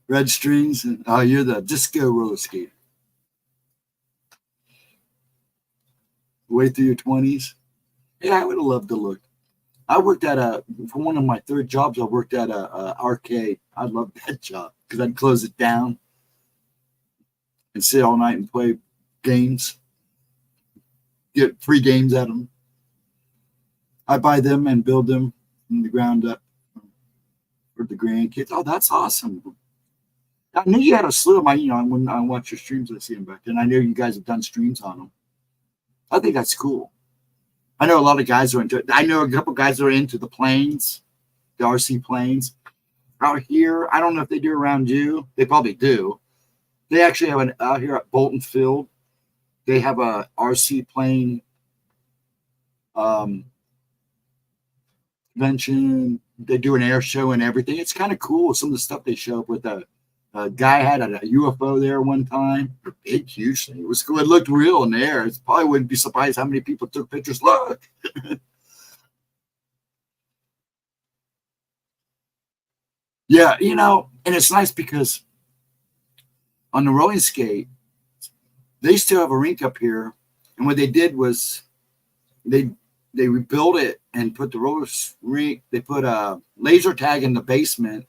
Speaker 1: Red strings. And, oh, you're the disco roller skater. Way through your 20s. Yeah, I would have loved to look. I worked for one of my third jobs, I worked at a arcade. I loved that job because I'd close it down and sit all night and play games. Get free games at them. I buy them and build them from the ground up for the grandkids. Oh, that's awesome. I knew you had a slew of my, when I watch your streams, I see them back then. I know you guys have done streams on them. I think that's cool. I know a lot of guys are into it. I know a couple guys that are into the planes. the RC planes. Out here, I don't know if they do around you. They probably do. They actually have an out here at Bolton Field. They have a RC plane um, convention. They do an air show and everything. It's kind of cool. Some of the stuff they show up with. A guy had a UFO there one time. Big, huge thing. It was cool. It looked real in the air. It probably wouldn't be surprised how many people took pictures. Look. Yeah, and it's nice because on the rolling skate, they still have a rink up here. And what they did was they rebuilt it and put the roller rink. They put a laser tag in the basement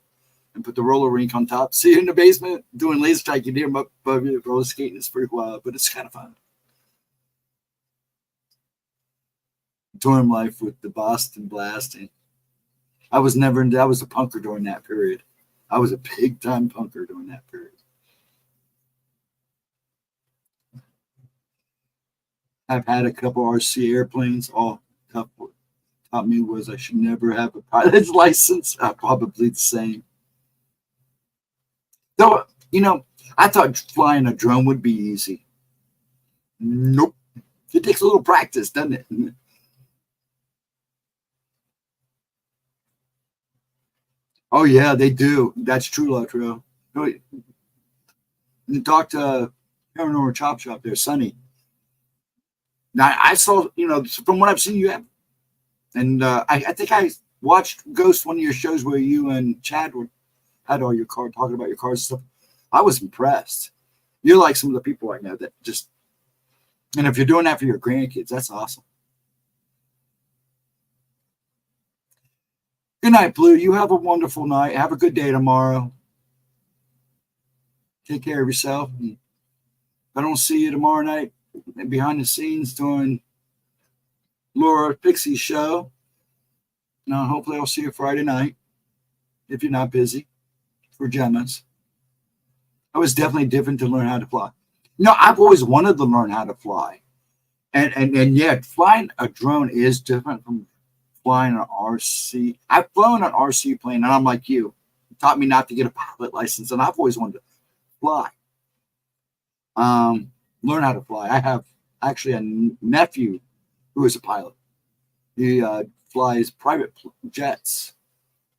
Speaker 1: and put the roller rink on top. See, in the basement doing laser tag, you hear them up above you roller skating. It's pretty wild, but it's kind of fun. Dorm life with the Boston blasting. I was a punker during that period. I was a big time punker during that period. I've had a couple RC airplanes. All taught me was I should never have a pilot's license. Probably the same. Though, I thought flying a drone would be easy. Nope. It takes a little practice, doesn't it? Oh, yeah, they do. That's true, Lotro. You talk to Paranormal Chop Shop there, Sonny. Now, I saw, from what I've seen, you have. And I think I watched Ghost, one of your shows where you and Chad had all your car, talking about your cars and stuff. I was impressed. You're like some of the people I know that just, and if you're doing that for your grandkids, that's awesome. Good night, Blue. You have a wonderful night. Have a good day tomorrow. Take care of yourself. And if I don't see you tomorrow night behind the scenes doing Laura Pixie's show, now hopefully I'll see you Friday night if you're not busy for Gemmas. I was definitely different to learn how to fly. I've always wanted to learn how to fly. And yet flying a drone is different from flying an RC. I've flown an RC plane, and I'm like you. It taught me not to get a pilot license, and I've always wanted to fly. Learn how to fly. I have actually a nephew who is a pilot. He flies private jets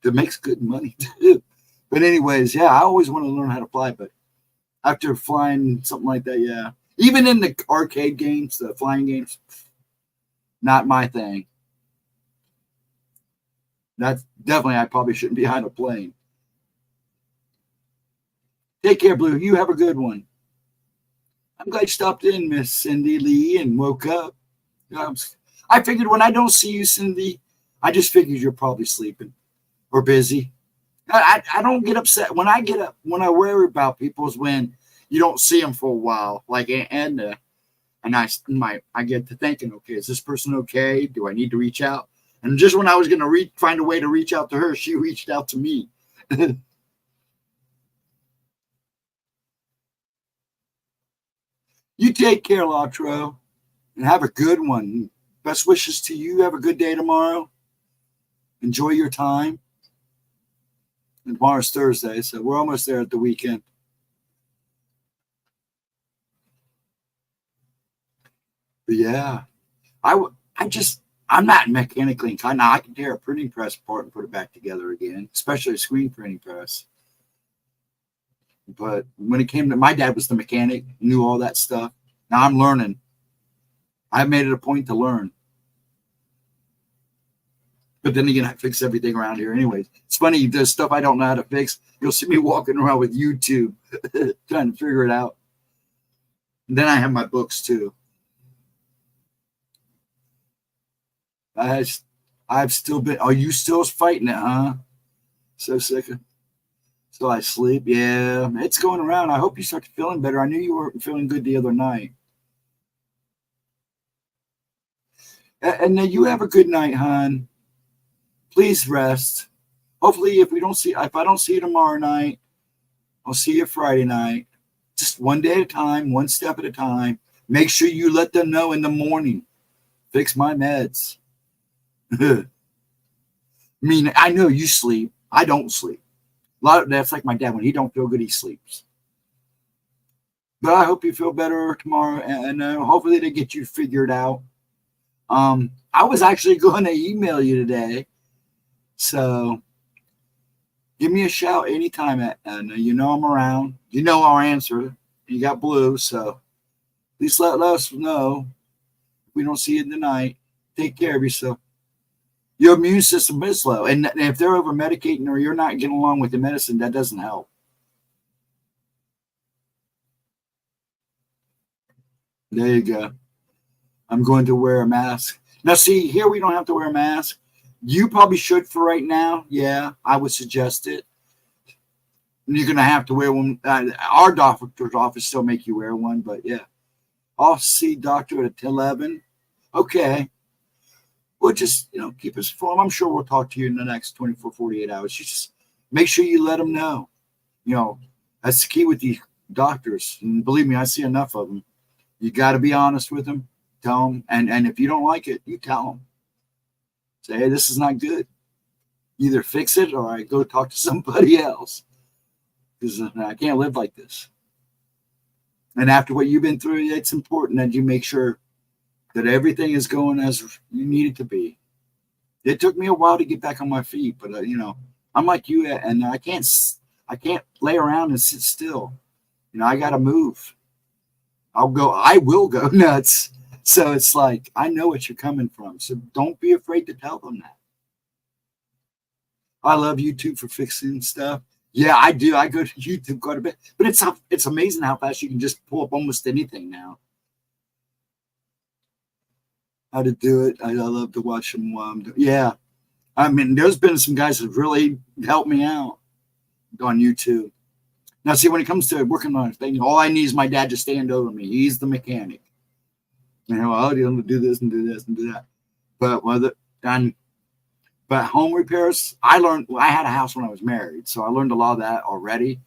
Speaker 1: that makes good money too. But anyways, yeah, I always want to learn how to fly, but after flying something like that, yeah. Even in the arcade games, the flying games, not my thing. That's definitely, I probably shouldn't be behind a plane. Take care, Blue. You have a good one. I'm glad you stopped in, Miss Cindy Lee, and woke up. I figured when I don't see you, Cindy, I just figured you're probably sleeping or busy. I don't get upset when I get up. When I worry about people is when you don't see them for a while. Like and I get to thinking, okay, is this person okay? Do I need to reach out? And just when I was gonna find a way to reach out to her, she reached out to me. You take care, Latro, and have a good one. Best wishes to you. Have a good day tomorrow. Enjoy your time. And tomorrow's Thursday, so we're almost there at the weekend. But yeah, I'm not mechanically inclined. Now I can tear a printing press apart and put it back together again, especially a screen printing press. But when it came to my dad was the mechanic, knew all that stuff. Now I'm learning. I've made it a point to learn. But then again, I fix everything around here anyways. It's funny, there's stuff I don't know how to fix. You'll see me walking around with YouTube trying to figure it out. And then I have my books too. I've still been, are you still fighting it, huh? So sick of. So I sleep. Yeah, it's going around. I hope you start feeling better. I knew you weren't feeling good the other night. And then you have a good night, hon. Please rest. Hopefully, if I don't see you tomorrow night, I'll see you Friday night. Just one day at a time, one step at a time. Make sure you let them know in the morning. Fix my meds. I mean, I know you sleep. I don't sleep. A lot of that's like my dad. When he don't feel good, he sleeps. But I hope you feel better tomorrow, and hopefully they get you figured out. I was actually going to email you today, so give me a shout anytime. And you know I'm around. You know our answer. You got Blue, so at least let us know if we don't see you tonight. Take care of yourself. Your immune system is low, and if they're over medicating or you're not getting along with the medicine, that doesn't help. There you go. I'm going to wear a mask. Now, see, here we don't have to wear a mask. You probably should for right now. Yeah, I would suggest it. You're going to have to wear one. Our doctor's office still make you wear one, but yeah. I'll see doctor at 11. Okay. We'll just, keep us informed. I'm sure we'll talk to you in the next 24, 48 hours. You just make sure you let them know. That's the key with these doctors. And believe me, I see enough of them. You got to be honest with them. Tell them. And if you don't like it, you tell them. Say, hey, this is not good. Either fix it or I go talk to somebody else. Because I can't live like this. And after what you've been through, it's important that you make sure that everything is going as you need it to be. It took me a while to get back on my feet, but I'm like you, and I can't lay around and sit still. I got to move. I will go nuts. So it's like, I know what you're coming from. So don't be afraid to tell them that. I love YouTube for fixing stuff. Yeah, I do. I go to YouTube quite a bit, but it's amazing how fast you can just pull up almost anything now. How to do it. I love to watch them. Yeah. I mean, there's been some guys that really helped me out on YouTube. Now, see, when it comes to working on a thing, all I need is my dad to stand over me. He's the mechanic. I'll do this and do this and do that. But home repairs, I had a house when I was married, so I learned a lot of that already.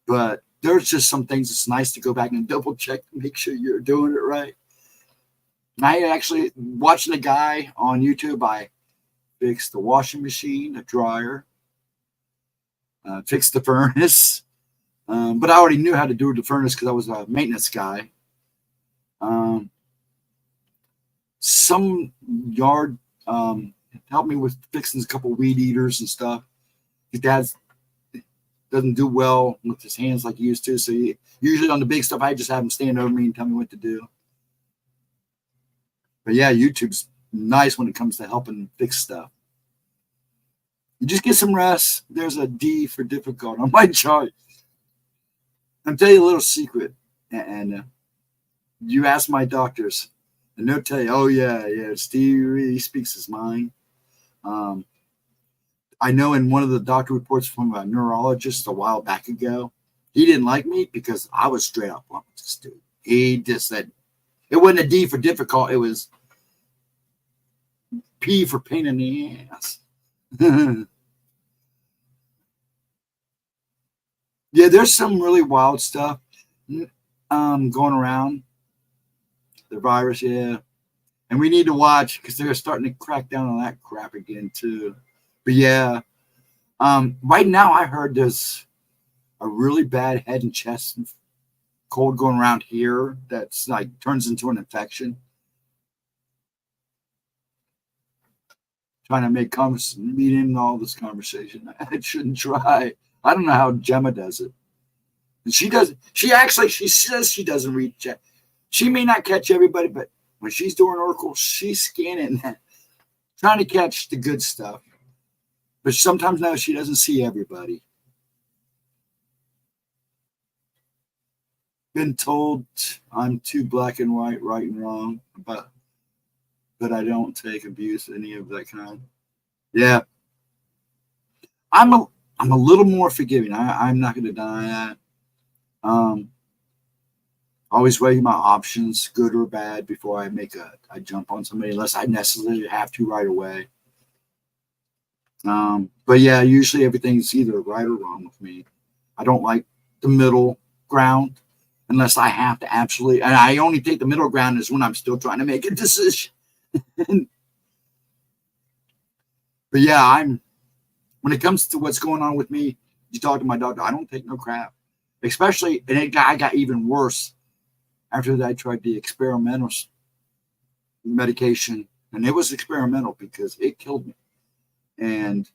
Speaker 1: But there's just some things it's nice to go back and double check to make sure you're doing it right. I actually watching a guy on YouTube. I fixed the washing machine, the dryer, fixed the furnace. But I already knew how to do the furnace because I was a maintenance guy. Some yard helped me with fixing a couple weed eaters and stuff. His dad doesn't do well with his hands like he used to. So usually on the big stuff, I just have him stand over me and tell me what to do. But yeah, YouTube's nice when it comes to helping fix stuff. You just get some rest. There's a D for difficult on my chart. I'll tell you a little secret. And you ask my doctors, and they'll tell you, oh, yeah, Steve really speaks his mind. I know in one of the doctor reports from a neurologist a while back ago, he didn't like me because I was straight up wrong with this dude. He just said, it wasn't a D for difficult. It was P for pain in the ass. Yeah, there's some really wild stuff going around. The virus, yeah. And we need to watch because they're starting to crack down on that crap again, too. But yeah, right now I heard there's a really bad head and chest cold going around here that's like turns into an infection. Trying to make meaning in all this conversation. I shouldn't try. I don't know how Gemma does it. And she says she doesn't read chat. She may not catch everybody, but when she's doing Oracle, she's scanning, trying to catch the good stuff. But sometimes now she doesn't see everybody. Been told I'm too black and white, right and wrong, but I don't take abuse, any of that kind. Yeah. I'm a little more forgiving. I'm not going to deny that. Always weigh my options, good or bad, before I jump on somebody, unless I necessarily have to right away. But yeah, usually everything's either right or wrong with me. I don't like the middle ground unless I have to absolutely, and I only take the middle ground is when I'm still trying to make a decision. But yeah, I'm when it comes to what's going on with me, you talk to my doctor, I don't take no crap. Especially, and I got even worse after that. I tried the experimental medication, and it was experimental because it killed me. And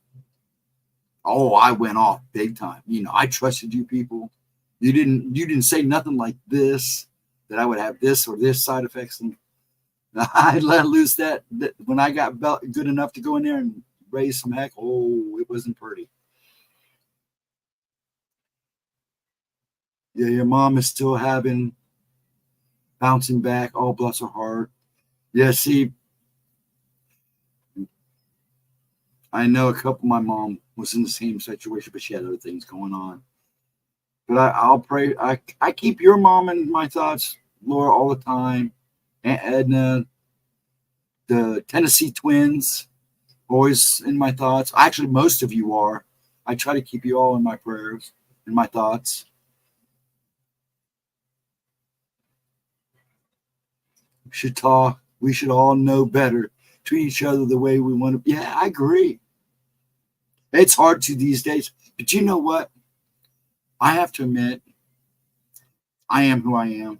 Speaker 1: oh, I went off big time. I trusted you people. You didn't say nothing like this that I would have this or this side effects, and I let loose that when I got good enough to go in there and raise some heck. Oh, it wasn't pretty. Yeah, your mom is still having bouncing back. Oh, bless her heart. Yeah, see, I know a couple. My mom was in the same situation, but she had other things going on. But I'll pray. I keep your mom in my thoughts, Laura, all the time. Aunt Edna, the Tennessee twins, always in my thoughts. Actually, most of you are. I try to keep you all in my prayers, in my thoughts. We should talk. We should all know better. Treat each other the way we want to. Yeah, I agree. It's hard to these days. But you know what? I have to admit, I am who I am.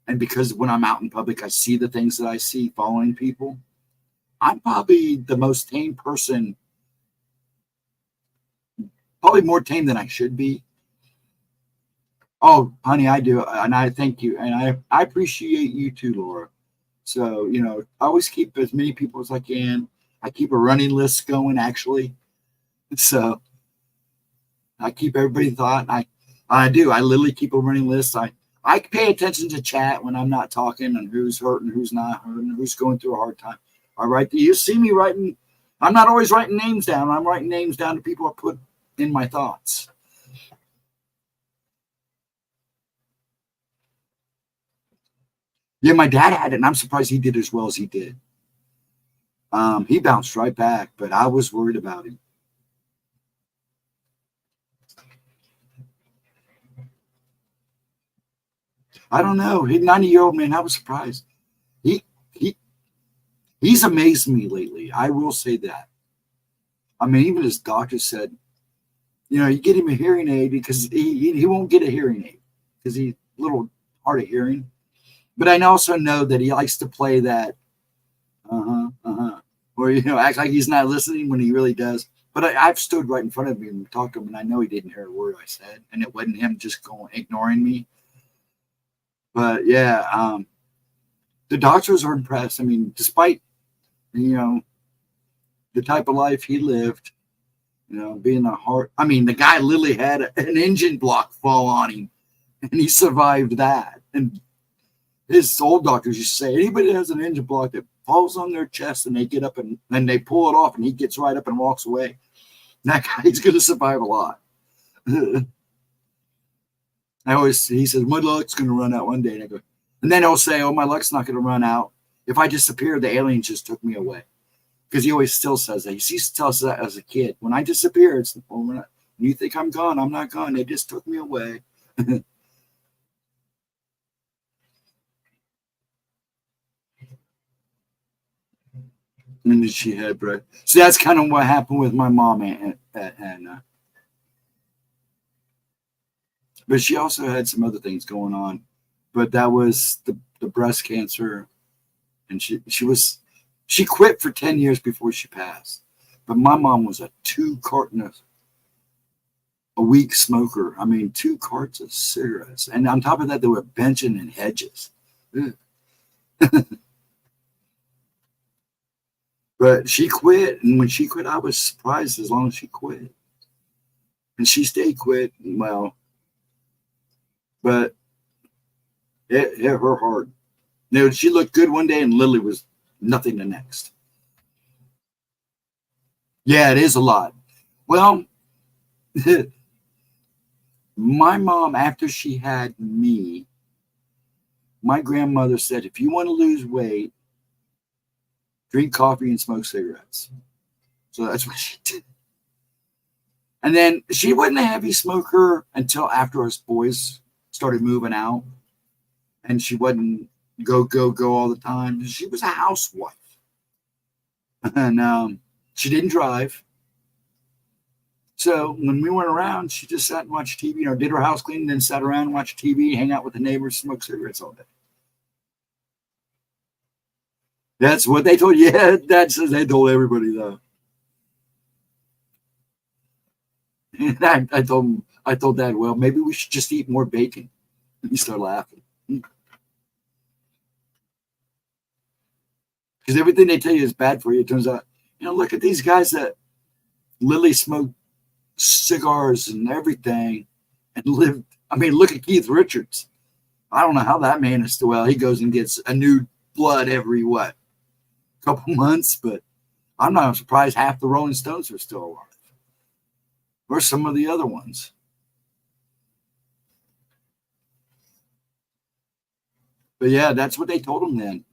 Speaker 1: And because when I'm out in public, I see the things that I see following people. I'm probably the most tame person, probably more tame than I should be. Oh, honey, I do. And I thank you. And I appreciate you too, Laura. So, I always keep as many people as I can. I keep a running list going, actually. So I keep everybody thought. I do. I literally keep a running list. I pay attention to chat when I'm not talking and who's hurting, who's not hurting, who's going through a hard time. I write. You see me writing. I'm not always writing names down. I'm writing names down to people I put in my thoughts. Yeah, my dad had it, and I'm surprised he did as well as he did. He bounced right back, but I was worried about him. I don't know. He's 90-year-old man. I was surprised. He he he's amazed me lately. I will say that. I mean, even his doctor said, you get him a hearing aid because he won't get a hearing aid because he's a little hard of hearing. But I also know that he likes to play that or act like he's not listening when he really does. But I've stood right in front of him and talked to him, and I know he didn't hear a word I said, and it wasn't him just going ignoring me. But yeah, the doctors are impressed. I mean, despite you know the type of life he lived, being a heart. I mean, the guy literally had an engine block fall on him, and he survived that. And his old doctors used to say anybody that has an engine block that falls on their chest and they get up and then they pull it off and he gets right up and walks away, that guy's going to survive a lot. He says, my luck's going to run out one day. And I go, and then he'll say, oh, my luck's not going to run out. If I disappear, the aliens just took me away. Because he always still says that. He used to tell us that as a kid. When I disappear, it's, when you think I'm gone, I'm not gone. They just took me away. And then she had bread. So that's kind of what happened with my mom and but she also had some other things going on. But that was the breast cancer, and she quit for 10 years before she passed. But my mom was a 2 carton a week smoker. I mean, 2 carts of cigarettes, and on top of that, they were benching in hedges. But she quit, and when she quit, I was surprised as long as she quit, and she stayed quit. Well, but it hit her hard. She looked good one day, and Lily was nothing the next. Yeah, it is a lot. Well, my mom, after she had me, my grandmother said, if you want to lose weight, drink coffee and smoke cigarettes. So that's what she did. And then she wasn't a heavy smoker until after us boys started moving out. And she wasn't go all the time. She was a housewife. And She didn't drive. So when we went around, she just sat and watched TV, did her house cleaning, then sat around and watched TV, hang out with the neighbors, smoke cigarettes all day. That's what they told. Yeah, that's what they told everybody though. And I told Dad, well, maybe we should just eat more bacon. And he started laughing. Because everything they tell you is bad for you. It turns out, look at these guys that literally smoke cigars and everything and lived. I mean, look at Keith Richards. I don't know how that man is still well. He goes and gets a new blood every couple months, but I'm not surprised half the Rolling Stones are still alive. Or some of the other ones. But yeah, that's what they told him then.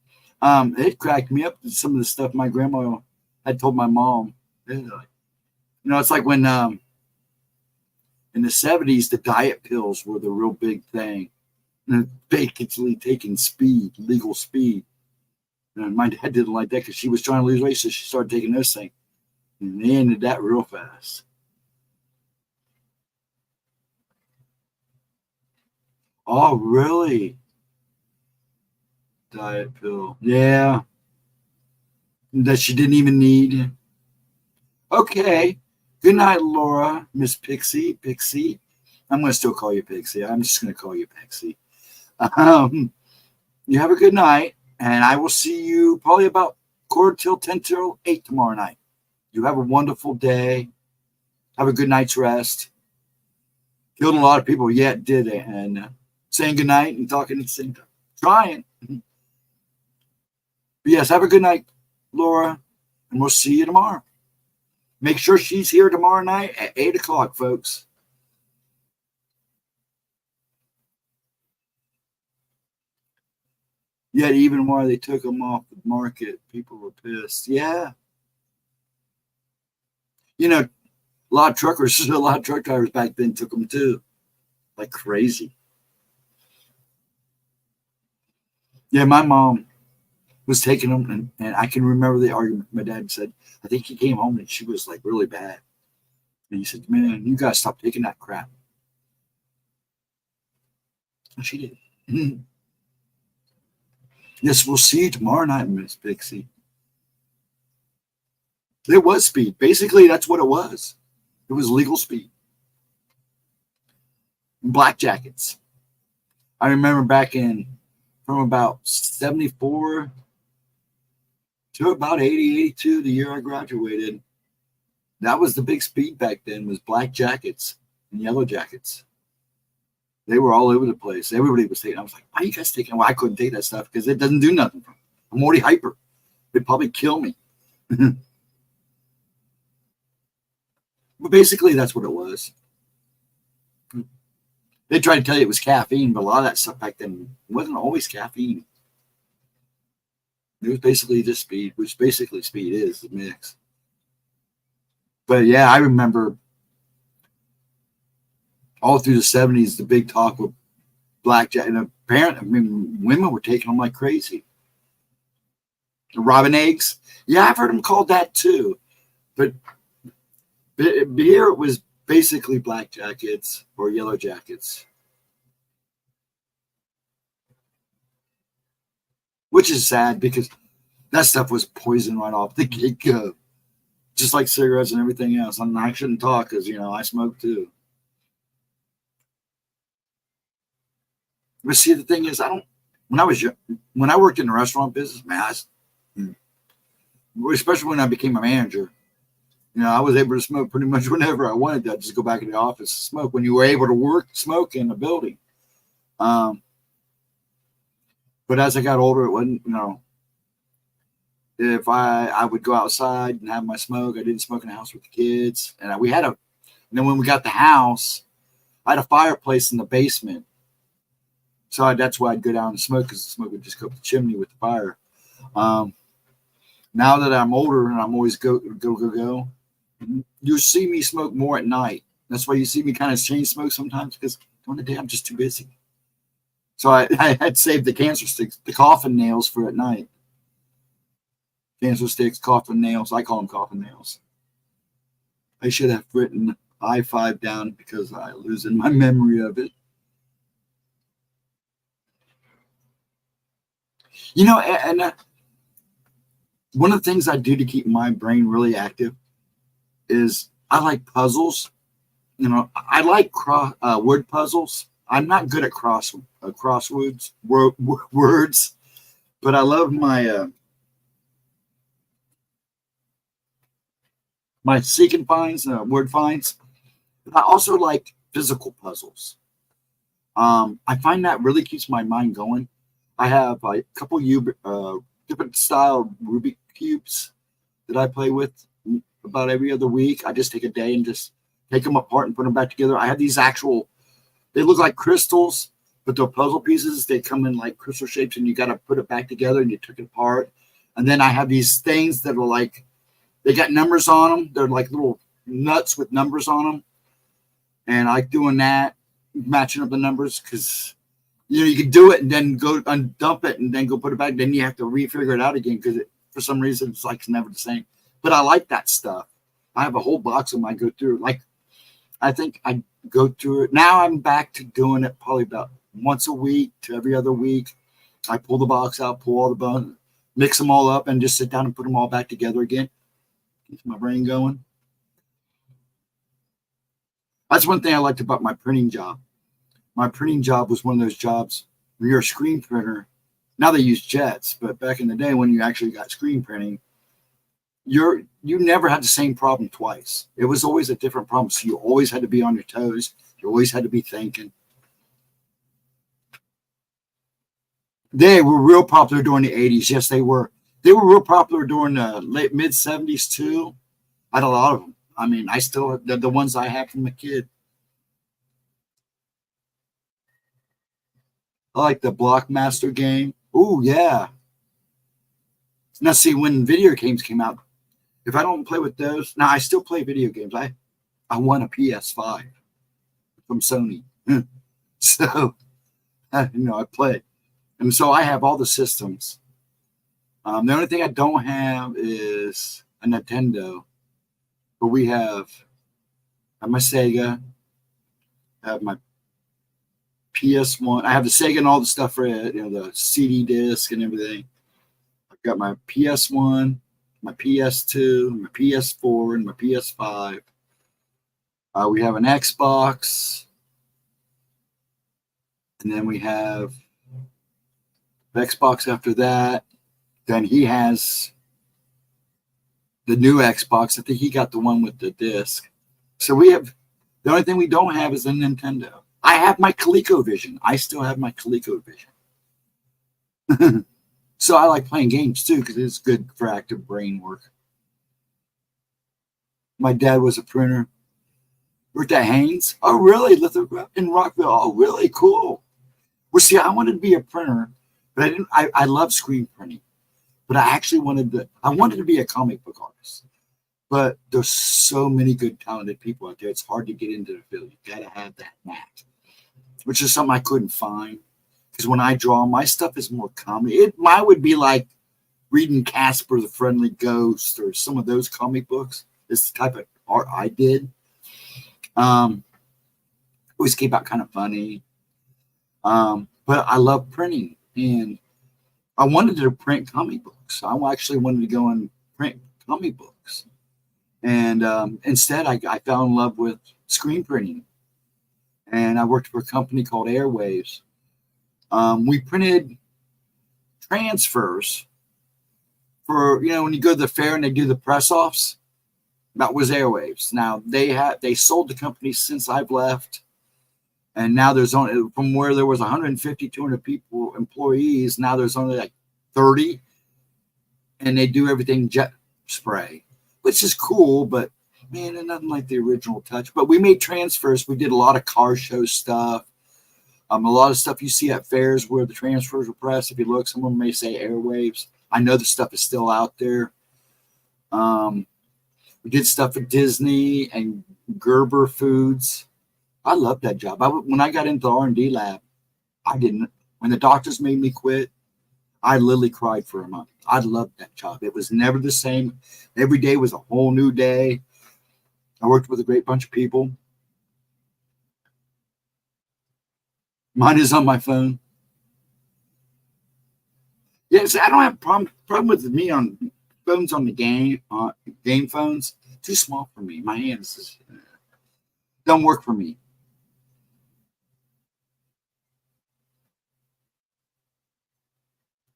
Speaker 1: It cracked me up, some of the stuff my grandma had told my mom. It's like when in the 70s, the diet pills were the real big thing. And basically taking legal speed. And my dad didn't like that because she was trying to lose weight, so she started taking those things. And they ended that real fast. Oh, really? Diet pill. Yeah. That she didn't even need. Okay. Good night, Laura, Miss Pixie. Pixie. I'm going to still call you Pixie. I'm just going to call you Pixie. You have a good night, and I will see you probably about 10 till 8 tomorrow night. You have a wonderful day. Have a good night's rest. Killed a lot of people yet, did it? And saying good night and talking at the same time. Trying. But yes, have a good night, Laura, and we'll see you tomorrow. Make sure she's here tomorrow night at 8 o'clock, folks. Yet even while they took them off the market, people were pissed. Yeah. A lot of truck drivers back then took them too. Like crazy. Yeah, my mom was taking them, and I can remember the argument. My dad said, I think he came home and she was like really bad. And he said, man, you got to stop taking that crap. And she did. Yes, we'll see you tomorrow night, Miss Pixie. It was speed. Basically, that's what it was. It was legal speed. Black jackets. I remember back from about 74 to about 80, 82, the year I graduated. That was the big speed back then, was black jackets and yellow jackets. They were all over the place. Everybody was taking. I was like, why are you guys taking? Well, I couldn't take that stuff because it doesn't do nothing for me. I'm already hyper. It'd probably kill me. But basically, that's what it was. They tried to tell you it was caffeine, but a lot of that stuff back then wasn't always caffeine. It was basically just speed, which basically speed is the mix. But yeah, I remember all through the 70s, the big talk with blackjack. And women were taking them like crazy. Robin eggs. Yeah, I've heard them called that too. But here it was basically black jackets or yellow jackets. Which is sad because that stuff was poison right off the get-go. Just like cigarettes and everything else. I shouldn't talk because, I smoke too. But see, the thing is, when I worked in the restaurant business, man, especially when I became a manager, I was able to smoke pretty much whenever I wanted to. I'd just go back in the office and smoke when you were able to smoke in the building. But as I got older, it wasn't, if I would go outside and have my smoke, I didn't smoke in the house with the kids. And then when we got the house, I had a fireplace in the basement. So that's why I'd go down and smoke because the smoke would just go up the chimney with the fire. Now that I'm older and I'm always go, you see me smoke more at night. That's why you see me kind of chain smoke sometimes because during the day I'm just too busy. So I had saved the cancer sticks, the coffin nails for at night. Candlestick sticks, coffin nails. I call them coffin nails. I should have written I-5 down because I lose in my memory of it. You know, and one of the things I do to keep my brain really active is I like puzzles. You know, I like word puzzles. I'm not good at crosswords, words, but I love my seek and finds, word finds. But I also like physical puzzles. I find that really keeps my mind going. I have a couple different style Rubik cubes that I play with about every other week. I just take a day and just take them apart and put them back together. I have these they look like crystals, but they're puzzle pieces. They come in like crystal shapes, and you got to put it back together, and you took it apart. And then I have these things that are like, they got numbers on them. They're like little nuts with numbers on them. And I like doing that, matching up the numbers, because you can do it and then go undump it and then go put it back. Then you have to refigure it out again because for some reason it's like it's never the same. But I like that stuff. I have a whole box of them I go through. Like, I think I go through it. Now I'm back to doing it probably about once a week to every other week. I pull the box out, pull all the bones, mix them all up, and just sit down and put them all back together again. Keeps my brain going. That's one thing I liked about my printing job. My printing job was one of those jobs where you're a screen printer. Now they use jets, but back in the day when you actually got screen printing, you never had the same problem twice. It was always a different problem. So you always had to be on your toes. You always had to be thinking. They were real popular during the 80s. Yes, they were. They were real popular during the late mid 70s too. I had a lot of them. I mean, I still the ones I had from a kid. I like the Blockmaster game. Oh yeah. Now see, when video games came out, if I don't play with those, now I still play video games. I won a PS5 from Sony, so I play, and so I have all the systems. The only thing I don't have is a Nintendo, but I have my Sega, I have my PS1. I have the Sega and all the stuff for it, the CD disc and everything. I've got my PS1, my PS2, my PS4, and my PS5. We have an Xbox, and then we have the Xbox after that. Then he has the new Xbox. I think he got the one with the disc. So the only thing we don't have is a Nintendo. I have my ColecoVision. I still have my ColecoVision. So I like playing games too because it's good for active brain work. My dad was a printer. Worked at Haynes. Oh, really? In Rockville. Oh, really? Cool. Well, see, I wanted to be a printer, but I didn't. I love screen printing, but I actually wanted to be a comic book artist. But there's so many good, talented people out there. It's hard to get into the field. You got to have that knack, which is something I couldn't find. Because when I draw, my stuff is more comedy. Mine would be like reading Casper the Friendly Ghost or some of those comic books. It's the type of art I did. Always came out kind of funny. But I love printing, and I wanted to print comic books. I actually wanted to go and print comic books. And instead, I fell in love with screen printing. And I worked for a company called Airwaves. We printed transfers for, when you go to the fair and they do the press offs. That was Airwaves. Now they sold the company since I've left, and now there's only, from where there was 150, 200 people, employees. Now there's only like 30, and they do everything jet spray, which is cool, but man, nothing like the original touch. But we made transfers. We did a lot of car show stuff. A lot of stuff you see at fairs where the transfers were pressed. If you look, someone may say Airwaves. I know the stuff is still out there. We did stuff at Disney and Gerber Foods. I loved that job. When I got into the R&D lab, I didn't. When the doctors made me quit, I literally cried for a month. I loved that job. It was never the same. Every day was a whole new day. I worked with a great bunch of people. Mine is on my phone. Yes, I don't have problem with me on phones on the game phones. Too small for me. My hands don't work for me.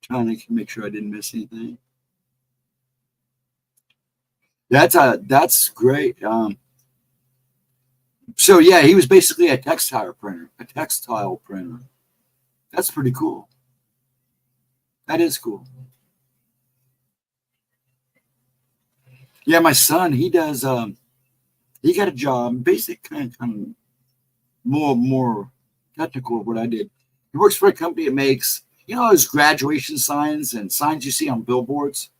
Speaker 1: Trying to make sure I didn't miss anything. That's great. So yeah, he was basically a textile printer. A textile printer. That's pretty cool. That is cool. Yeah, my son, he does. He got a job, basic kind of more technical of what I did. He works for a company that makes, those graduation signs and signs you see on billboards.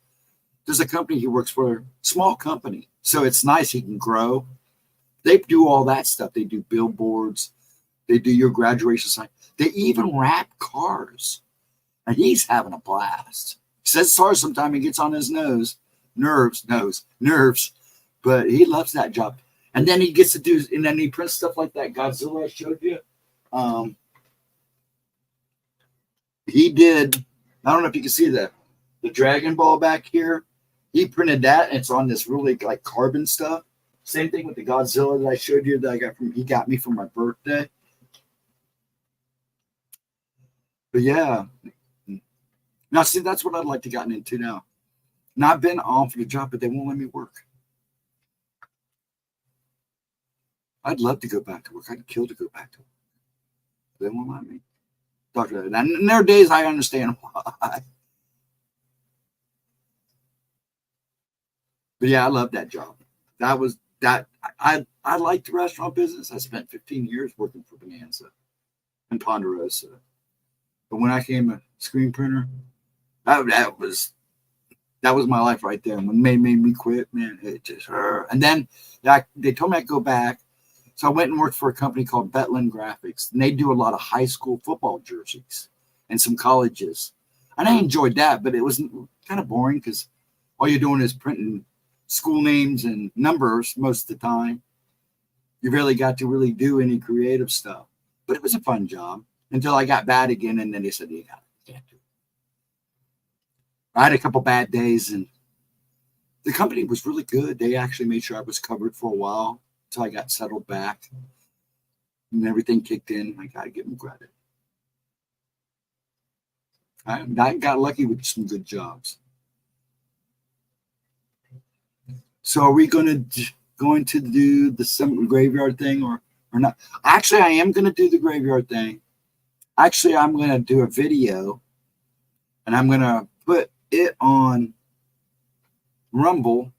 Speaker 1: There's a company he works for, small company. So it's nice he can grow. They do all that stuff. They do billboards. They do your graduation sign. They even wrap cars. And he's having a blast. He says it's hard sometimes. He gets on his nerves. But he loves that job. And then he gets to do, and then he prints stuff like that Godzilla I showed you. He did, I don't know if you can see the Dragon Ball back here. He printed that, and it's on this really like carbon stuff. Same thing with the Godzilla that I showed you that he got me for my birthday. But yeah. Now, see, that's what I'd like to gotten into now. Now, I've been offered a job, but they won't let me work. I'd love to go back to work. I'd kill to go back to work. They won't let me. Doctor, and there are days I understand why. But yeah, I love that job. That was that. I liked the restaurant business. I spent 15 years working for Bonanza and Ponderosa. But when I came a screen printer, that was my life right there. And when they made me quit, man, it just hurt. And then they told me I'd go back. So I went and worked for a company called Betland Graphics. And they do a lot of high school football jerseys and some colleges. And I enjoyed that, but it was kind of boring because all you're doing is printing school names and numbers most of the time. You really got to really do any creative stuff. But it was a fun job until I got bad again. And then they said, you can't do it. I had a couple bad days, and the company was really good. They actually made sure I was covered for a while until I got settled back and everything kicked in. I got to give them credit. I got lucky with some good jobs. So are we going to do the graveyard thing or not? Actually, I am going to do the graveyard thing. Actually, I'm going to do a video, and I'm going to put it on Rumble,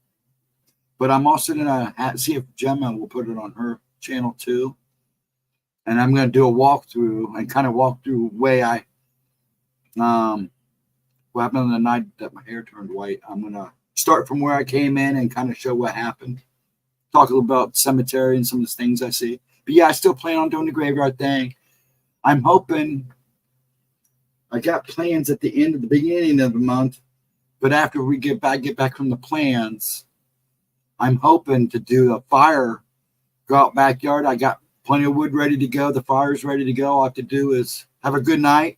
Speaker 1: but I'm also going to see if Gemma will put it on her channel too. And I'm going to do a walkthrough and kind of walk through the way what happened on the night that my hair turned white. I'm going to start from where I came in and kind of show what happened. Talk a little about cemetery and some of the things I see. But yeah, I still plan on doing the graveyard thing. I'm hoping I got plans at the beginning of the month, but after we get back from the plans, I'm hoping to do a fire, go out backyard. I got plenty of wood ready to go. The fire's ready to go. All I have to do is have a good night,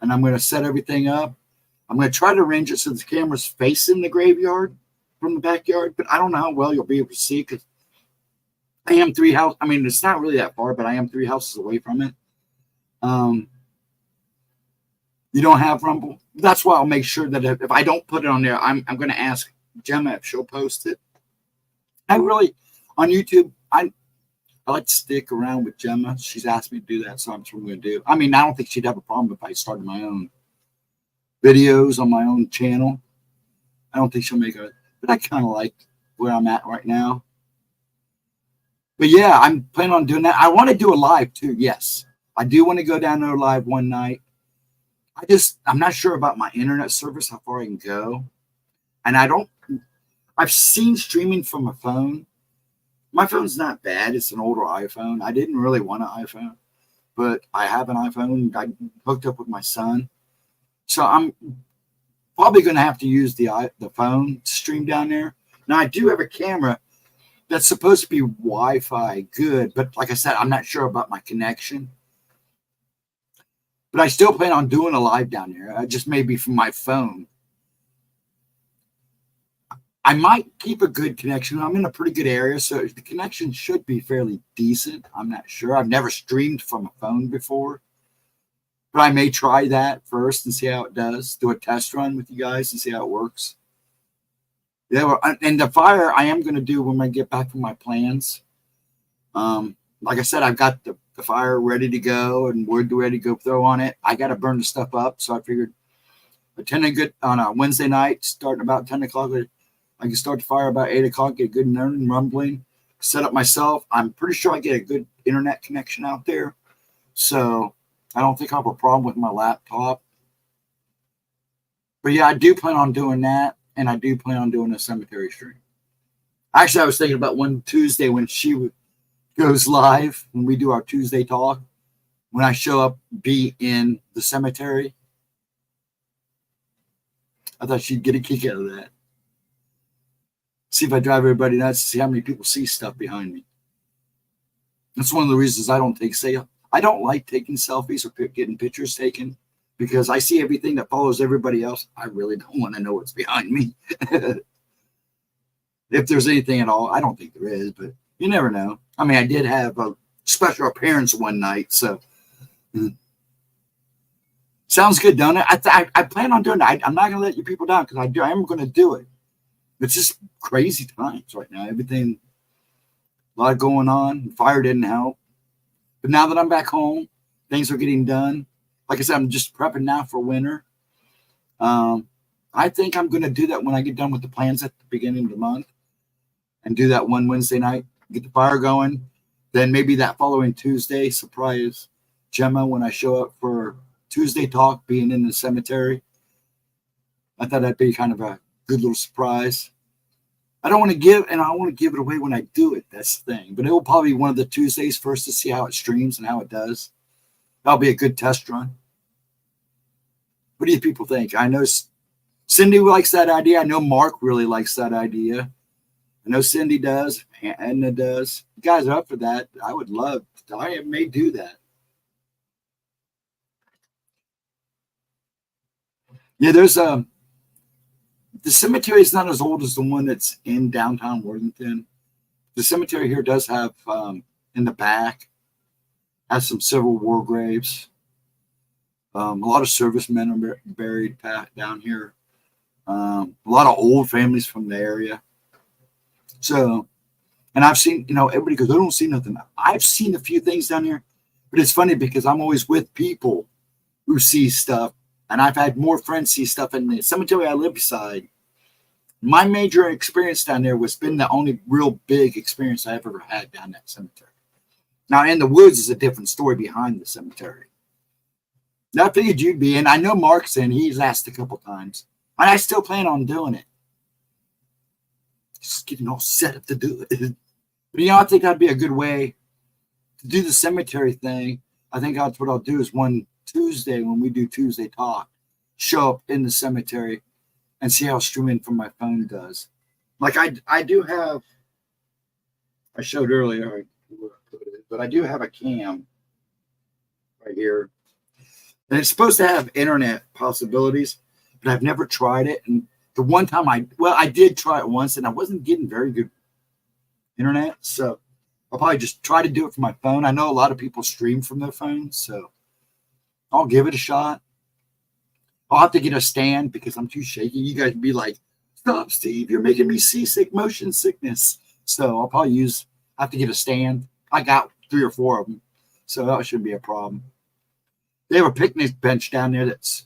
Speaker 1: and I'm going to set everything up. I'm going to try to arrange it so the camera's facing the graveyard from the backyard, but I don't know how well you'll be able to see because I am it's not really that far, but I am 3 houses away from it. You don't have Rumble? That's why I'll make sure that if I don't put it on there, I'm going to ask Gemma if she'll post it. On YouTube, I like to stick around with Gemma. She's asked me to do that, so that's what I'm going to do. I mean, I don't think she'd have a problem if I started my own videos on my own channel. I don't think she'll make it, but I kind of like where I'm at right now. But yeah, I'm planning on doing that. I want to do a live too. Yes, I do want to go down there live one night. I'm not sure about my internet service, how far I can go. And I've seen streaming from a phone. My phone's not bad. It's an older iPhone. I didn't really want an iPhone, but I have an iPhone. I hooked up with my son. So probably going to have to use the phone to stream down there. Now, I do have a camera that's supposed to be Wi-Fi good, but like I said, I'm not sure about my connection. But I still plan on doing a live down there. Just maybe from my phone. I might keep a good connection. I'm in a pretty good area, so the connection should be fairly decent. I'm not sure. I've never streamed from a phone before. But I may try that first and see how it does. Do a test run with you guys and see how it works. Yeah, well, and the fire I am going to do when I get back from my plans. Like I said, I've got the fire ready to go and wood ready to go throw on it. I got to burn the stuff up, so I figured attending good on a Wednesday night, starting about 10 o'clock. I can start the fire about 8 o'clock, get good and rumbling, set up myself. I'm pretty sure I get a good internet connection out there, so I don't think I'll have a problem with my laptop. But yeah, I do plan on doing that, and I do plan on doing a cemetery stream. Actually, I was thinking about one Tuesday when she goes live, when we do our Tuesday talk, when I show up, be in the cemetery. I thought she'd get a kick out of that. See if I drive everybody nuts, see how many people see stuff behind me. That's one of the reasons I don't like taking selfies or getting pictures taken, because I see everything that follows everybody else. I really don't want to know what's behind me. If there's anything at all, I don't think there is, but you never know. I mean, I did have a special appearance one night, so sounds good, don't it? I plan on doing it. I'm not going to let you people down because I am going to do it. It's just crazy times right now. Everything, a lot going on. Fire didn't help. But now that I'm back home, things are getting done. Like I said, I'm just prepping now for winter. I think I'm going to do that when I get done with the plans at the beginning of the month and do that one Wednesday night, get the fire going. Then maybe that following Tuesday, surprise Gemma when I show up for Tuesday talk, being in the cemetery. I thought that'd be kind of a good little surprise. I want to give it away when I do it. That's the thing. But it will probably be one of the Tuesdays first to see how it streams and how it does. That'll be a good test run. What do you people think? I know Cindy likes that idea. I know Mark really likes that idea. I know Cindy does. Anna does. You guys are up for that. I would love. I may do that. Yeah, there's the cemetery is not as old as the one that's in downtown Worthington. The cemetery here does have in the back has some Civil War graves. A lot of servicemen are buried down here. A lot of old families from the area. So, and I've seen, everybody goes, I don't see nothing. I've seen a few things down here, but it's funny because I'm always with people who see stuff. And I've had more friends see stuff in the cemetery I live beside. My major experience down there was been the only real big experience I've ever had down that cemetery. Now, in the woods is a different story behind the cemetery. Now, I figured you'd be in. I know Mark's in. He's asked a couple times. And I still plan on doing it. Just getting all set up to do it. But, I think that'd be a good way to do the cemetery thing. I think that's what I'll do is one Tuesday when we do Tuesday talk, show up in the cemetery and see how streaming from my phone does. Like I do have, I showed earlier, but I do have a cam right here. And it's supposed to have internet possibilities, but I've never tried it. And the one time I did try it once and I wasn't getting very good internet. So I'll probably just try to do it from my phone. I know a lot of people stream from their phones, so I'll give it a shot. I'll have to get a stand because I'm too shaky. You guys would be like, stop, Steve. You're making me seasick, motion sickness. So I'll probably have to get a stand. I got 3 or 4 of them, so that shouldn't be a problem. They have a picnic bench down there that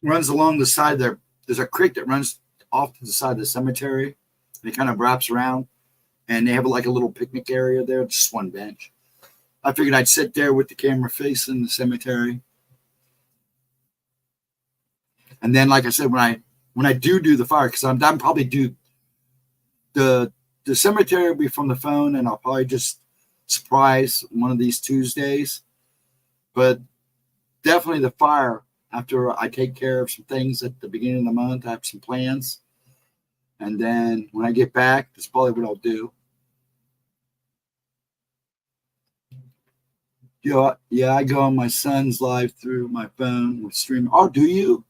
Speaker 1: runs along the side there. There's a creek that runs off to the side of the cemetery. And it kind of wraps around, and they have like a little picnic area there, just one bench. I figured I'd sit there with the camera facing the cemetery. And then, like I said, when I do the fire, because I'm probably do the cemetery will be from the phone, and I'll probably just surprise one of these Tuesdays. But definitely the fire, after I take care of some things at the beginning of the month. I have some plans. And then when I get back, that's probably what I'll do. Yeah, I go on my son's live through my phone with stream. Oh, do you?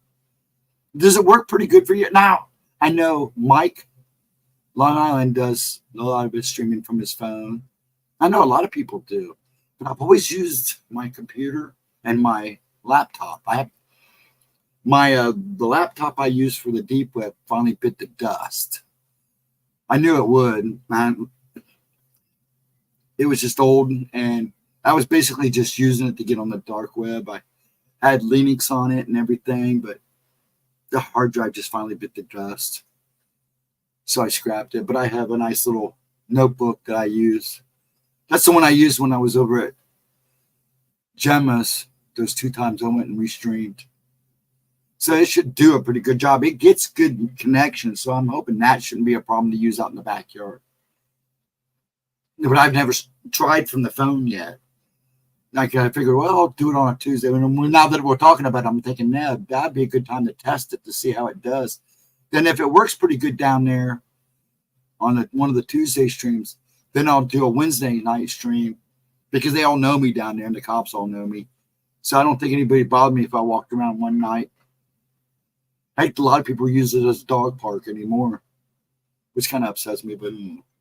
Speaker 1: Does it work pretty good for you? Now, I know Mike Long Island does a lot of his streaming from his phone. I know a lot of people do, but I've always used my computer and my laptop. I have my the laptop I use for the deep web finally bit the dust. I knew it would, man. It was just old, and I was basically just using it to get on the dark web. I had Linux on it and everything, but the hard drive just finally bit the dust. So I scrapped it, but I have a nice little notebook that I use. That's the one I used when I was over at Gemma's. Those 2 times I went and restreamed. So it should do a pretty good job. It gets good connection, so I'm hoping that shouldn't be a problem to use out in the backyard. But I've never tried from the phone yet. Like I figured, well, I'll do it on a Tuesday. Now that we're talking about it, I'm thinking, yeah, that'd be a good time to test it to see how it does. Then if it works pretty good down there on one of the Tuesday streams, then I'll do a Wednesday night stream because they all know me down there and the cops all know me. So I don't think anybody bothered me if I walked around one night. I think a lot of people use it as a dog park anymore, which kind of upsets me, but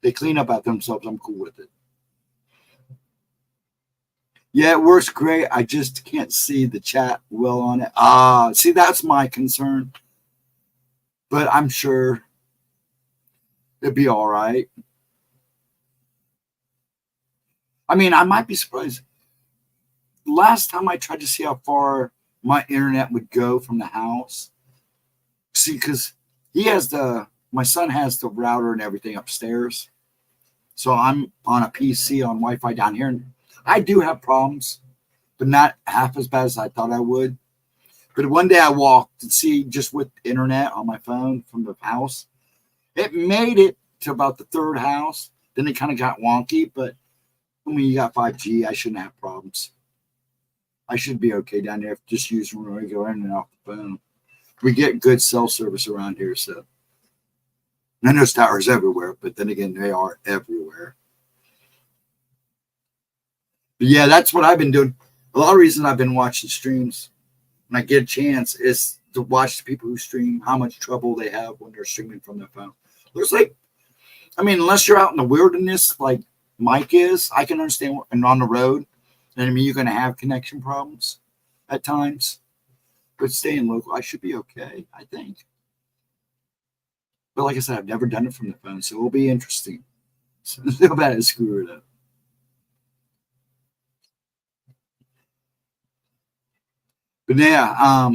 Speaker 1: they clean up after themselves. I'm cool with it. Yeah, it works great. I just can't see the chat well on it. See, that's my concern. But I'm sure it'd be all right. I mean, I might be surprised. Last time I tried to see how far my internet would go from the house. See, because my son has the router and everything upstairs. So I'm on a PC on Wi-Fi down here. And I do have problems, but not half as bad as I thought I would. But one day I walked and see just with internet on my phone from the house. It made it to about the 3rd house. Then it kind of got wonky, but I mean, you got 5G. I shouldn't have problems. I should be okay down there if just using regular internet off the phone. We get good cell service around here, so. And there's towers everywhere, but then again, they are everywhere. But yeah, that's what I've been doing. A lot of reason I've been watching streams when I get a chance is to watch the people who stream, how much trouble they have when they're streaming from their phone. There's unless you're out in the wilderness like Mike is, I can understand, and on the road, and I mean, you're going to have connection problems at times. But staying local, I should be okay, I think. But like I said, I've never done it from the phone, so it'll be interesting. So feel bad I screw it up. But yeah,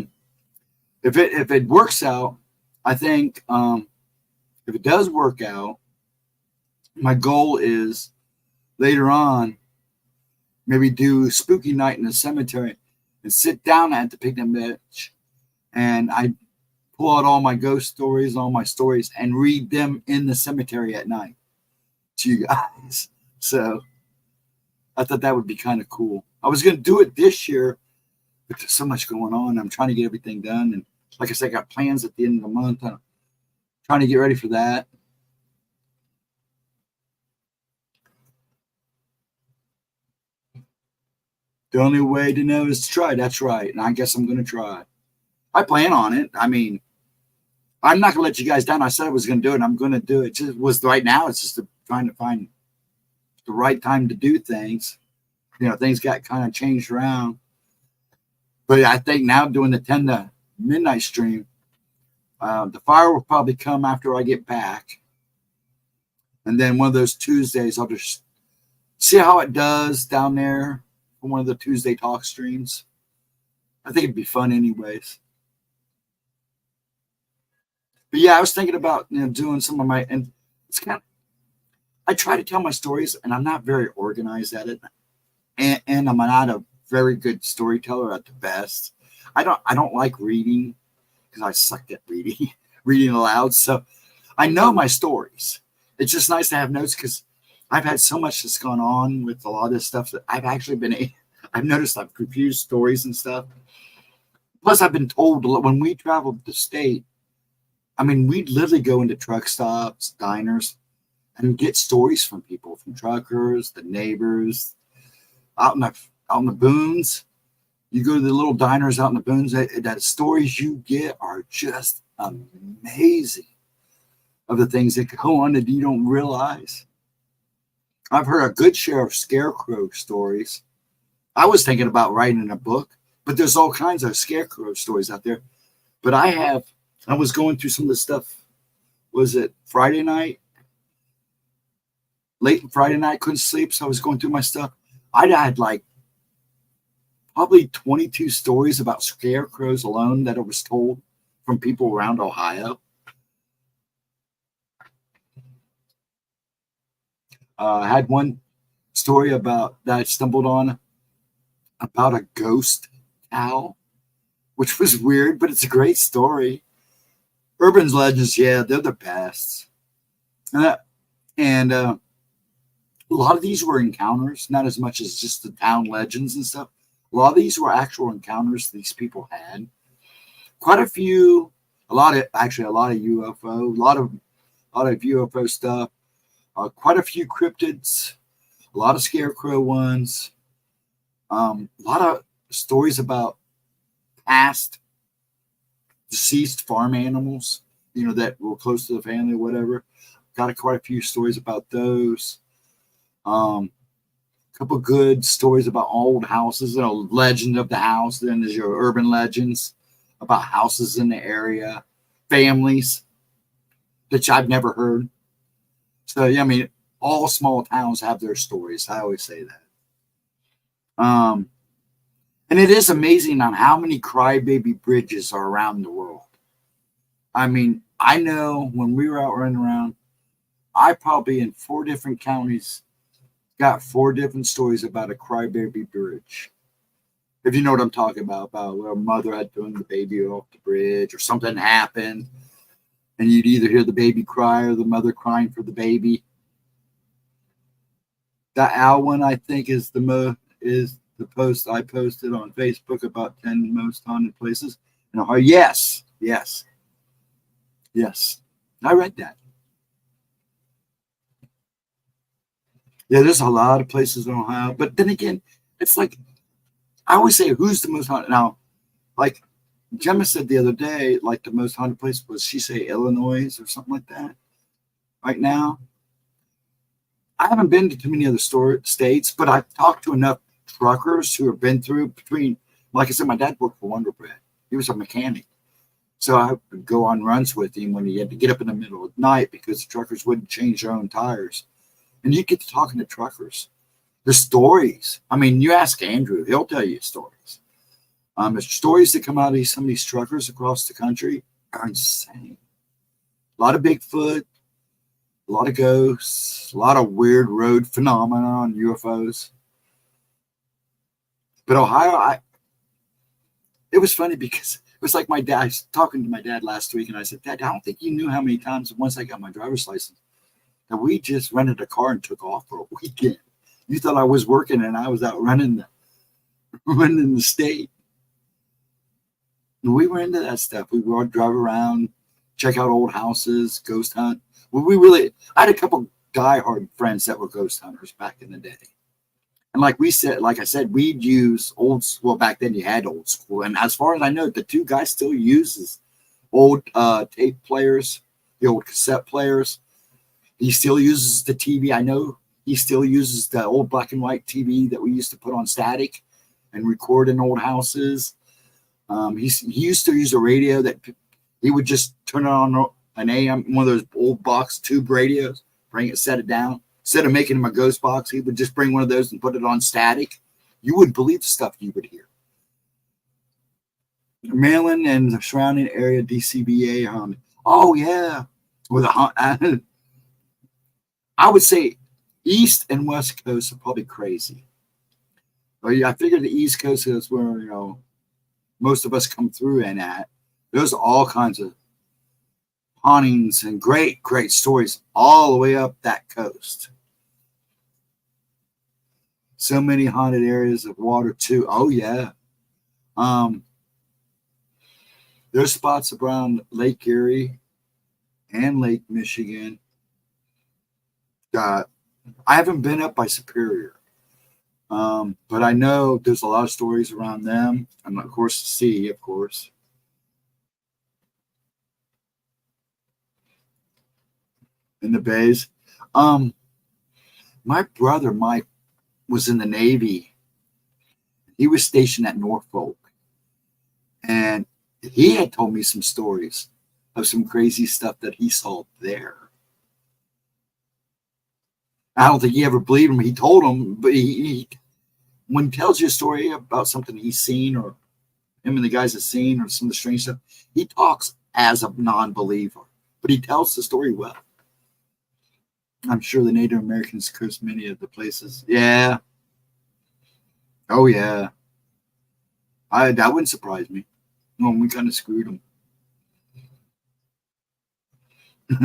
Speaker 1: if it works out, I think if it does work out, my goal is later on maybe do spooky night in the cemetery and sit down at the picnic bench and I pull out all my ghost stories, all my stories, and read them in the cemetery at night to you guys. So I thought that would be kind of cool. I was going to do it this year, but there's so much going on. I'm trying to get everything done. And like I said, I got plans at the end of the month. I'm trying to get ready for that. The only way to know is to try. That's right. And I guess I'm going to try. I plan on it. I mean, I'm not going to let you guys down. I said I was going to do it. I'm going to do it. Just was right now. It's just trying to find the right time to do things. You know, things got kind of changed around. But I think now doing the 10 to midnight stream, the fire will probably come after I get back. And then one of those Tuesdays, I'll just see how it does down there on one of the Tuesday talk streams. I think it'd be fun anyways. But yeah, I was thinking about doing some of my, and it's kind of, I try to tell my stories and I'm not very organized at it. And I'm not a very good storyteller at the best. I don't like reading because I suck at reading aloud. So I know my stories. It's just nice to have notes because I've had so much that's gone on with a lot of this stuff that I've actually I've noticed I've confused stories and stuff. Plus, I've been told when we traveled the state, I mean, we'd literally go into truck stops, diners, and get stories from people, from truckers, the neighbors, out in the boons. You go to the little diners out in the boons. That stories you get are just amazing of the things that go on that you don't realize. I've heard a good share of scarecrow stories. I was thinking about writing a book, but there's all kinds of scarecrow stories out there. But I was going through some of the stuff. Was it Friday night? Late Friday night, couldn't sleep, so I was going through my stuff. I had like probably 22 stories about scarecrows alone that I was told from people around Ohio. I had one story about that I stumbled on about a ghost owl, which was weird, but it's a great story. Urban legends, yeah, they're the best. And a lot of these were encounters, not as much as just the town legends and stuff. A lot of these were actual encounters these people had. Quite a few, a lot of UFO, a lot of UFO stuff. Quite a few cryptids, a lot of scarecrow ones. A lot of stories about past deceased farm animals, that were close to the family or whatever. Got quite a few stories about those. A couple good stories about old houses, legend of the house. Then there's your urban legends about houses in the area, families, which I've never heard. So, yeah, I mean, all small towns have their stories. I always say that. And it is amazing on how many crybaby bridges are around the world. I mean, I know when we were out running around, I probably in 4 different counties got 4 different stories about a crybaby bridge. If you know what I'm talking about where a mother had thrown the baby off the bridge or something happened, and you'd either hear the baby cry or the mother crying for the baby. That owl one, I think, is the post I posted on Facebook about 10 most haunted places in Ohio. Yes. I read that. Yeah, there's a lot of places in Ohio, but then again, it's like I always say, who's the most haunted? Now, like Gemma said the other day, like the most haunted place was, she say Illinois or something like that. Right now, I haven't been to too many other states, but I've talked to enough truckers who have been through between. Like I said, my dad worked for Wonder Bread. He was a mechanic. So I would go on runs with him when he had to get up in the middle of the night because the truckers wouldn't change their own tires. And you get to talking to truckers. The stories. I mean, you ask Andrew, he'll tell you stories. The stories that come out of some of these truckers across the country are insane. A lot of Bigfoot, a lot of ghosts, a lot of weird road phenomena on UFOs. But Ohio, it was funny because it was like my dad. I was talking to my dad last week, and I said, Dad, I don't think you knew how many times once I got my driver's license that we just rented a car and took off for a weekend. You thought I was working and I was out running the state. And we were into that stuff. We would drive around, check out old houses, ghost hunt. I had a couple diehard friends that were ghost hunters back in the day. And like I said, we'd use back then you had old school. And as far as I know, the 2 guys still uses old tape players, the old cassette players. He still uses the TV. I know he still uses the old black and white TV that we used to put on static and record in old houses. He used to use a radio that he would just turn it on an AM, one of those old box tube radios, set it down. Instead of making him a ghost box, he would just bring one of those and put it on static. You wouldn't believe the stuff you would hear. Maryland and the surrounding area, DCBA. Oh, yeah. With I would say East and West Coast are probably crazy. I figure the East Coast is where, most of us come through and at. There's all kinds of hauntings and great, great stories all the way up that coast. So many haunted areas of water too. Oh yeah. There's spots around Lake Erie and Lake Michigan. Uh, I haven't been up by Superior, but I know there's a lot of stories around them, and of course the sea, of course, in the bays. Um, my brother Mike was in the Navy. He was stationed at Norfolk, and he had told me some stories of some crazy stuff that he saw there. I don't think he ever believed him. He told him, but when he tells you a story about something he's seen or him and the guys have seen or some of the strange stuff, he talks as a non-believer, but he tells the story well. I'm sure the Native Americans cursed many of the places. Yeah. Oh, yeah. That wouldn't surprise me. No, we kind of screwed them.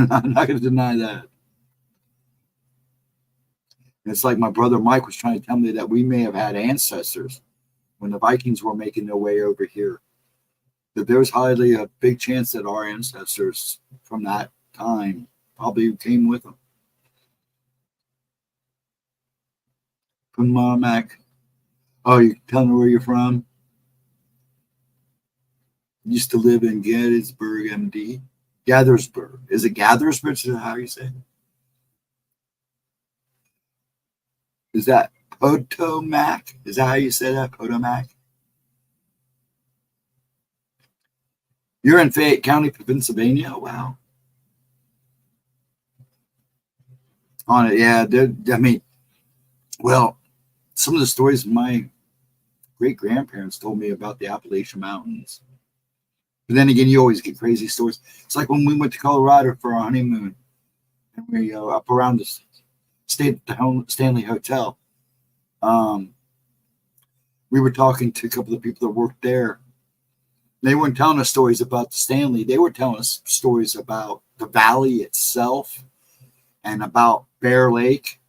Speaker 1: I'm not going to deny that. It's like my brother Mike was trying to tell me that we may have had ancestors when the Vikings were making their way over here. That there's highly a big chance that our ancestors from that time probably came with them. From Mac. Oh, you telling me where you're from? Used to live in Gettysburg, MD. Gathersburg. Is it Gathersburg? Is that how you say it? Is that Potomac? Is that how you say that? Potomac? You're in Fayette County, Pennsylvania? Wow. On it, yeah. I mean, well, some of the stories my great grandparents told me about the Appalachian Mountains. But then again, you always get crazy stories. It's like when we went to Colorado for our honeymoon, and we up around the stayed at the Stanley Hotel. We were talking to a couple of people that worked there. They weren't telling us stories about the Stanley. They were telling us stories about the valley itself and about Bear Lake.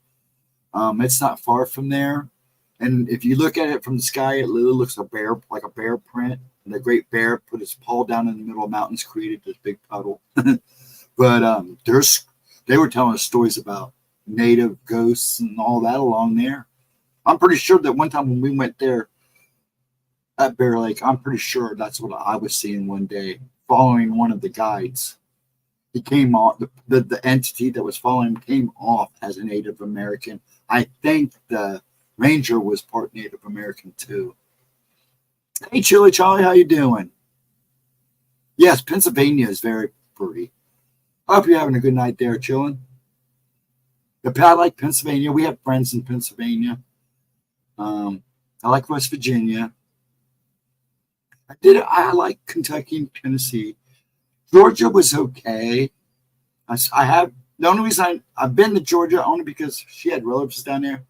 Speaker 1: It's not far from there. And if you look at it from the sky, it literally looks like a bear print. And the great bear put his paw down in the middle of mountains, created this big puddle. But they were telling us stories about native ghosts and all that along there. I'm pretty sure that one time when we went there at Bear Lake, I'm pretty sure that's what I was seeing one day, following one of the guides. He came off, the entity that was following him came off as a Native American. I think the ranger was part Native American too. Hey, Chili Charlie, how you doing? Yes, Pennsylvania is very pretty. I hope you're having a good night there, chilling. I like Pennsylvania. We have friends in Pennsylvania. I like West Virginia. I like Kentucky and Tennessee. Georgia was okay. I have the only reason I've been to Georgia only because she had relatives down there.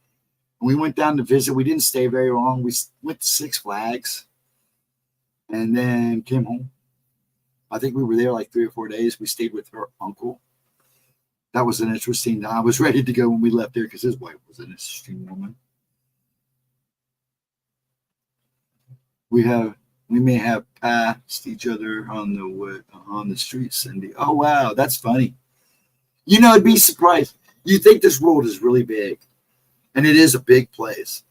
Speaker 1: And we went down to visit. We didn't stay very long. We went to Six Flags and then came home. I think we were there like 3 or 4 days. We stayed with her uncle. That was an interesting. I was ready to go when we left there because his wife was an interesting woman. We may have passed each other on the street, Cindy. Oh wow, that's funny. You know, I'd be surprised. You think this world is really big, and it is a big place,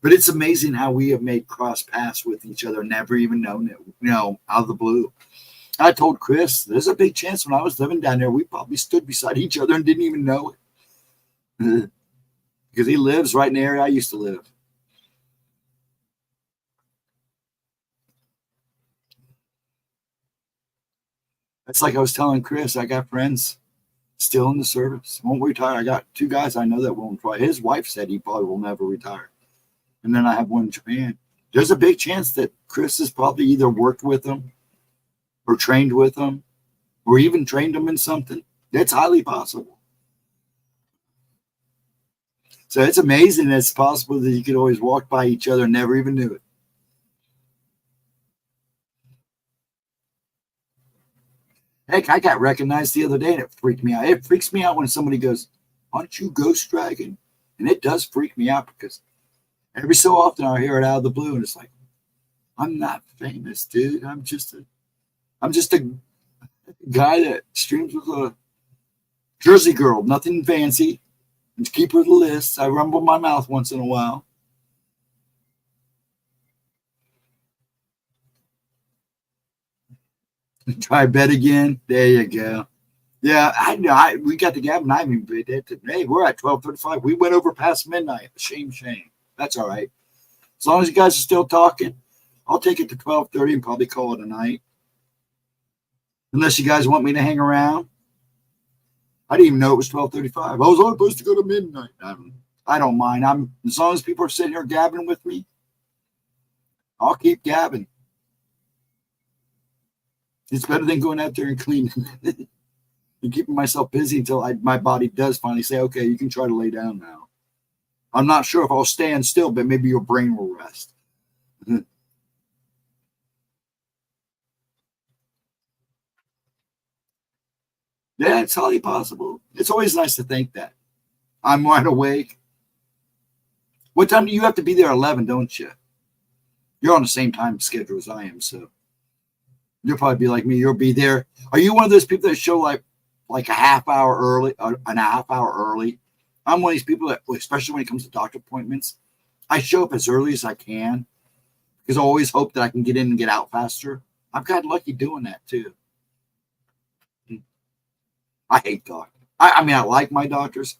Speaker 1: but it's amazing how we have made cross paths with each other, never even known it. Out of the blue. I told Chris, there's a big chance when I was living down there, we probably stood beside each other and didn't even know it. Because he lives right in the area I used to live. It's like I was telling Chris, I got friends still in the service, won't retire. I got 2 guys I know that won't retire. His wife said he probably will never retire. And then I have one in Japan. There's a big chance that Chris has probably either worked with them or trained with them, or even trained them in something. That's highly possible. So it's amazing that it's possible that you could always walk by each other and never even knew it. Heck, I got recognized the other day and it freaked me out. It freaks me out when somebody goes, "Aren't you Ghost Dragon?" And it does freak me out because every so often I hear it out of the blue and it's like, I'm not famous, dude. I'm just a I'm just a guy that streams with a Jersey girl, nothing fancy. And keep her the list. I rumble my mouth once in a while. Try bet again. There you go. Yeah, we got the Gavin Ivy bid. Hey, we're at 12:35. We went over past midnight. Shame, shame. That's all right. As long as you guys are still talking, I'll take it to 12:30 and probably call it a night. Unless you guys want me to hang around. I didn't even know it was 12:35. I was only supposed to go to midnight. I don't mind. As long as people are sitting here gabbing with me, I'll keep gabbing. It's better than going out there and cleaning and keeping myself busy until my body does finally say, okay, you can try to lay down now. I'm not sure if I'll stand still, but maybe your brain will rest. Yeah, it's highly possible. It's always nice to think that. I'm wide awake. What time do you have to be there? 11, don't you? You're on the same time schedule as I am, so you'll probably be like me. You'll be there. Are you one of those people that show like a half hour early, an half hour early? I'm one of these people that, especially when it comes to doctor appointments, I show up as early as I can because I always hope that I can get in and get out faster. I've got lucky doing that too. I hate doctors. I mean, I like my doctors.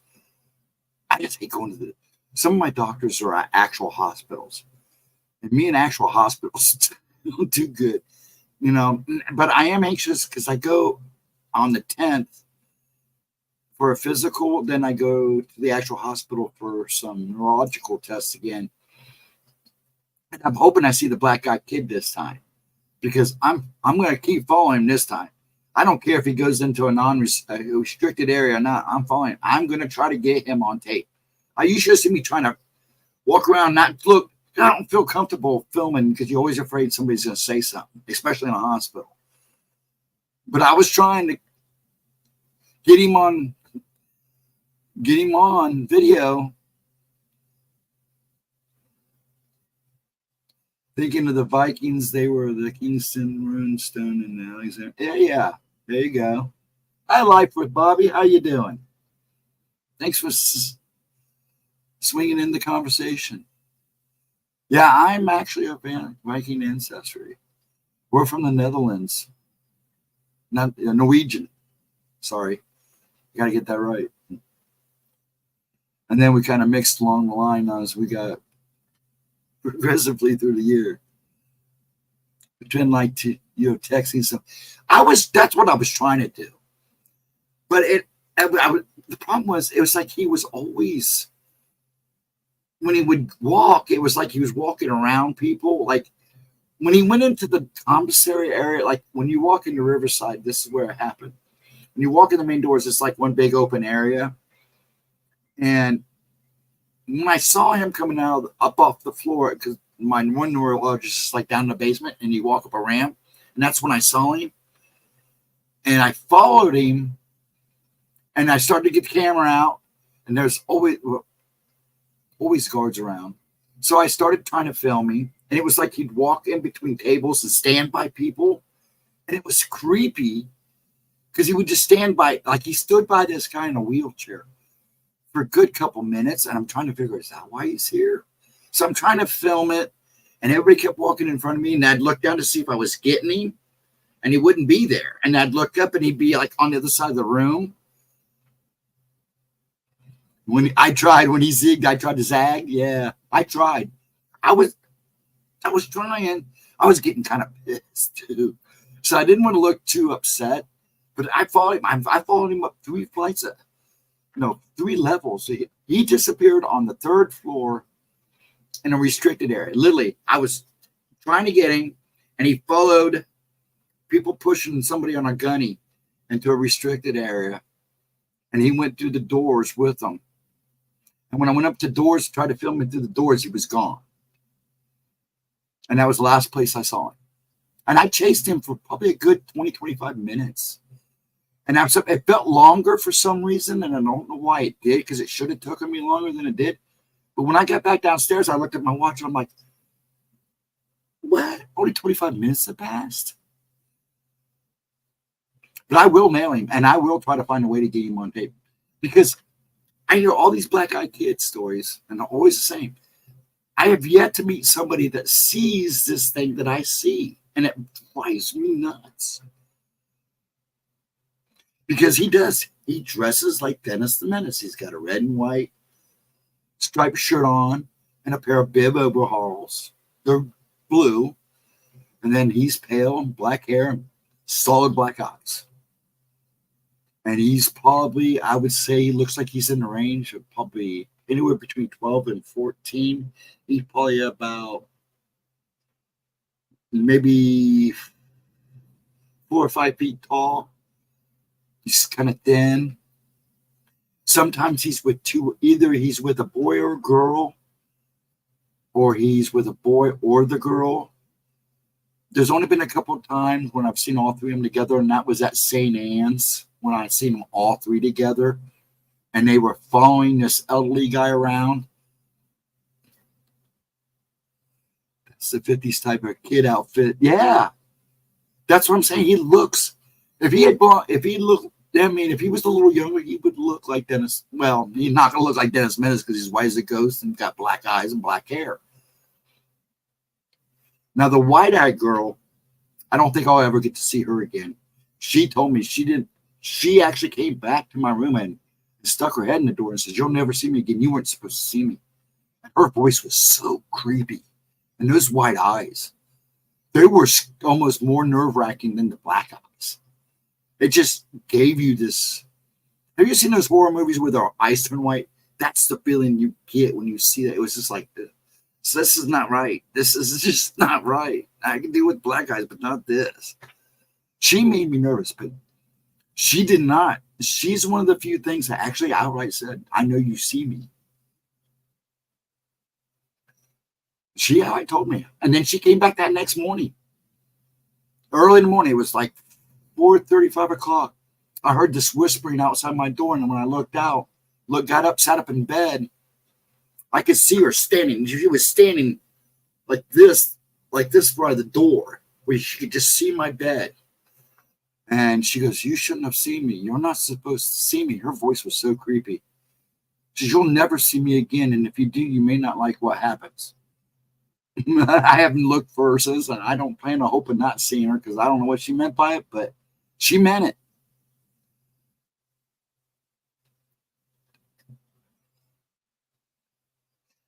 Speaker 1: I just hate going to some of my doctors are at actual hospitals. And me and actual hospitals don't do good, But I am anxious because I go on the 10th for a physical. Then I go to the actual hospital for some neurological tests again. And I'm hoping I see the black eyed kid this time because I'm going to keep following him this time. I don't care if he goes into a non-restricted area or not. I'm following him. I'm going to try to get him on tape. You should see me trying to walk around, not look. I don't feel comfortable filming because you're always afraid somebody's going to say something, especially in a hospital. But I was trying to get him on video. Thinking of the Vikings, they were the Kingston, Runestone, and the Alexander. Yeah, there you go. Hi, Life with Bobby. How you doing? Thanks for swinging in the conversation. Yeah, I'm actually of Viking ancestry. We're from the Netherlands, not Norwegian. Sorry, you got to get that right. And then we kind of mixed along the line as we got progressively through the year. Between texting stuff, that's what I was trying to do. But the problem was it was like he was always. When he would walk, it was like he was walking around people. Like when he went into the commissary area, like when you walk into Riverside, this is where it happened. When you walk in the main doors, it's like one big open area. And when I saw him coming out up off the floor, because my one neurologist is like down in the basement, and you walk up a ramp, and that's when I saw him. And I followed him, and I started to get the camera out, and there's always guards around. So I started trying to film him, and it was like he'd walk in between tables and stand by people. And it was creepy because he would just stand by, like he stood by this guy in a wheelchair for a good couple minutes. And I'm trying to figure out why he's here. So I'm trying to film it, and everybody kept walking in front of me, and I'd look down to see if I was getting him, and he wouldn't be there. And I'd look up, and he'd be like on the other side of the room. When he zigged, I tried to zag. Yeah, I tried. I was trying. I was getting kind of pissed too. So I didn't want to look too upset. But I followed him up 3 levels. He disappeared on the 3rd floor in a restricted area. Literally, I was trying to get him, and he followed people pushing somebody on a gunny into a restricted area. And he went through the doors with them. And when I went up to doors to try to film him through the doors, he was gone. And that was the last place I saw him. And I chased him for probably a good 20, 25 minutes. And it felt longer for some reason, and I don't know why it did, because it should have taken me longer than it did. But when I got back downstairs, I looked at my watch, and I'm like, what? Only 25 minutes have passed? But I will nail him, and I will try to find a way to get him on tape because I hear all these black-eyed kid stories, and they're always the same. I have yet to meet somebody that sees this thing that I see, and it drives me nuts. Because he does. He dresses like Dennis the Menace. He's got a red and white striped shirt on and a pair of bib overalls. They're blue. And then he's pale and black hair and solid black eyes. And he's probably, I would say, he looks like he's in the range of probably anywhere between 12 and 14. He's probably about maybe 4 or 5 feet tall. He's kind of thin. Sometimes he's with either he's with a boy or a girl, or he's with a boy or the girl. There's only been a couple of times when I've seen all three of them together, and that was at St. Anne's when I seen them all three together, and they were following this elderly guy around. That's the 50s type of kid outfit. Yeah, that's what I'm saying. He looks, if he was a little younger, he would look like Dennis. Well, he's not going to look like Dennis Menace because he's white as a ghost and got black eyes and black hair. Now, the white-eyed girl, I don't think I'll ever get to see her again. She told me she didn't. She actually came back to my room and stuck her head in the door and said, "You'll never see me again. You weren't supposed to see me." And her voice was so creepy. And those white eyes, they were almost more nerve-wracking than the black eyes. It just gave you this. Have you seen those horror movies where their eyes turn white? That's the feeling you get when you see that. It was just like, this is not right. This is just not right. I can deal with black eyes, but not this. She made me nervous, but she did not. She's one of the few things that actually outright said, "I know you see me." She outright told me. And then she came back that next morning. Early in the morning. It was like 4:30, 5 o'clock. I heard this whispering outside my door, and when I looked out, got up, sat up in bed, I could see her standing. She was standing like this by the door, where she could just see my bed. And she goes, "You shouldn't have seen me. You're not supposed to see me." Her voice was so creepy. She says, "You'll never see me again, and if you do, you may not like what happens." I haven't looked for her since, and I don't plan on hoping not seeing her because I don't know what she meant by it, but she meant it.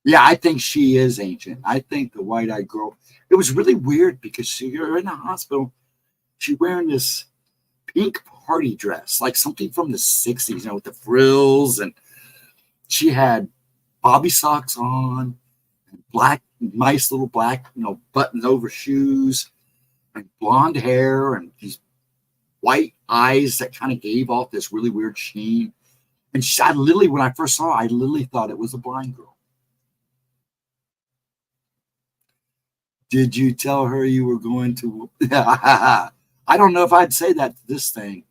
Speaker 1: Yeah, I think she is ancient. I think the white-eyed girl. It was really weird because you're in the hospital. She's wearing this pink party dress, like something from the 60s, with the frills, and she had bobby socks on, and nice little black, buttons over shoes, and blonde hair, and these white eyes that kind of gave off this really weird sheen. And when I first saw her, I literally thought it was a blind girl. Did you tell her you were going to? I don't know if I'd say that to this thing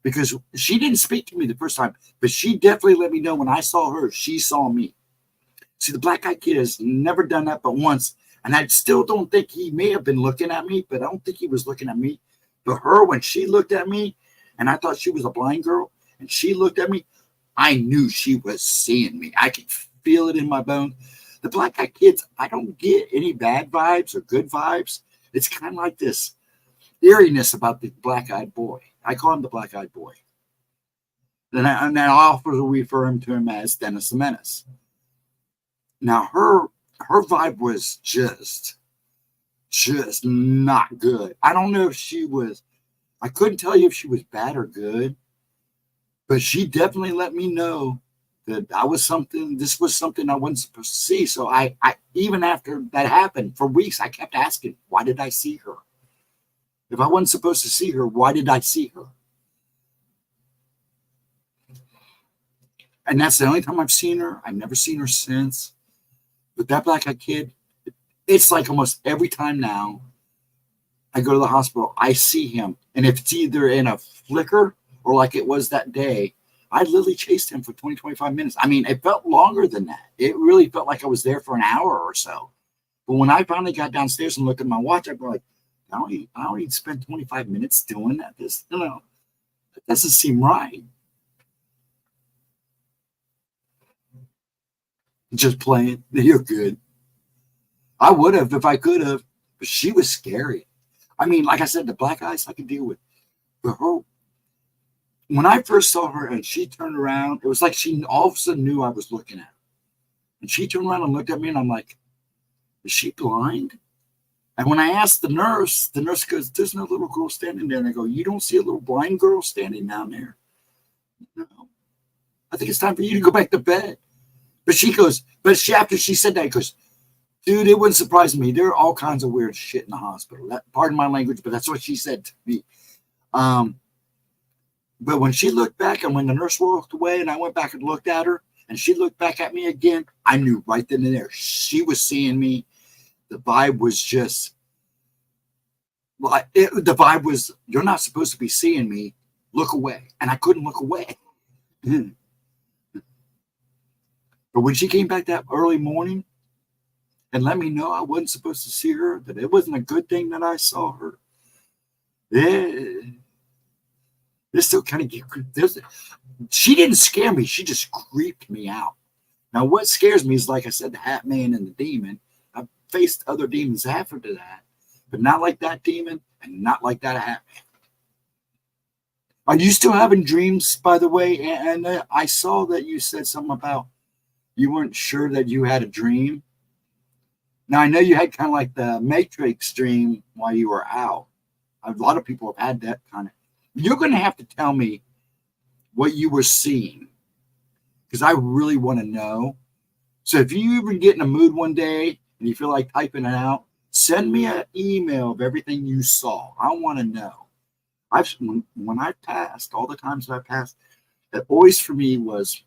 Speaker 1: because she didn't speak to me the first time, but she definitely let me know when I saw her, she saw me. See, the black-eyed kid has never done that but once, and I still don't think he may have been looking at me, but I don't think he was looking at me. But her, when she looked at me, and I thought she was a blind girl, and she looked at me, I knew she was seeing me. I could feel it in my bones. The black-eyed kids, I don't get any bad vibes or good vibes. It's kind of like this eeriness about the black-eyed boy. I call him the black-eyed boy. And I often refer to him as Dennis the Menace. Now, her vibe was just not good. I don't know if she was, I couldn't tell you if she was bad or good, but she definitely let me know that this was something I wasn't supposed to see. So I even after that happened for weeks, I kept asking, why did I see her? If I wasn't supposed to see her, why did I see her? And that's the only time I've seen her. I've never seen her since. But that black-eyed kid, it's like almost every time now I go to the hospital, I see him. And if it's either in a flicker or like it was that day, I literally chased him for 20, 25 minutes. I mean, it felt longer than that. It really felt like I was there for an hour or so. But when I finally got downstairs and looked at my watch, I'd be like, I don't need to spend 25 minutes doing that. That doesn't seem right. Just playing. You're good. I would have if I could have, but she was scary. I mean, like I said, the black eyes I could deal with. But her, when I first saw her and she turned around, it was like she all of a sudden knew I was looking at her. And she turned around and looked at me, and I'm like, is she blind? And when I asked the nurse goes, there's no little girl standing there. And I go, you don't see a little blind girl standing down there? No. I think it's time for you to go back to bed. But she goes, after she said that, goes, dude, it wouldn't surprise me. There are all kinds of weird shit in the hospital. Pardon my language, but that's what she said to me. But when she looked back and when the nurse walked away and I went back and looked at her and she looked back at me again, I knew right then and there she was seeing me. The vibe was just, the vibe was, you're not supposed to be seeing me. Look away. And I couldn't look away. But when she came back that early morning and let me know I wasn't supposed to see her, that it wasn't a good thing that I saw her, it still kind of, she didn't scare me. She just creeped me out. Now, what scares me is, like I said, the Hat Man and the demon. I've faced other demons after that, but not like that demon and not like that Hat Man. Are you still having dreams, by the way? And I saw that you said something about you weren't sure that you had a dream. Now, I know you had kind of like the Matrix dream while you were out. A lot of people have had that kind of. You're going to have to tell me what you were seeing because I really want to know. So if you even get in a mood one day and you feel like typing it out, send me an email of everything you saw. I want to know. When I passed, all the times I passed, that always for me was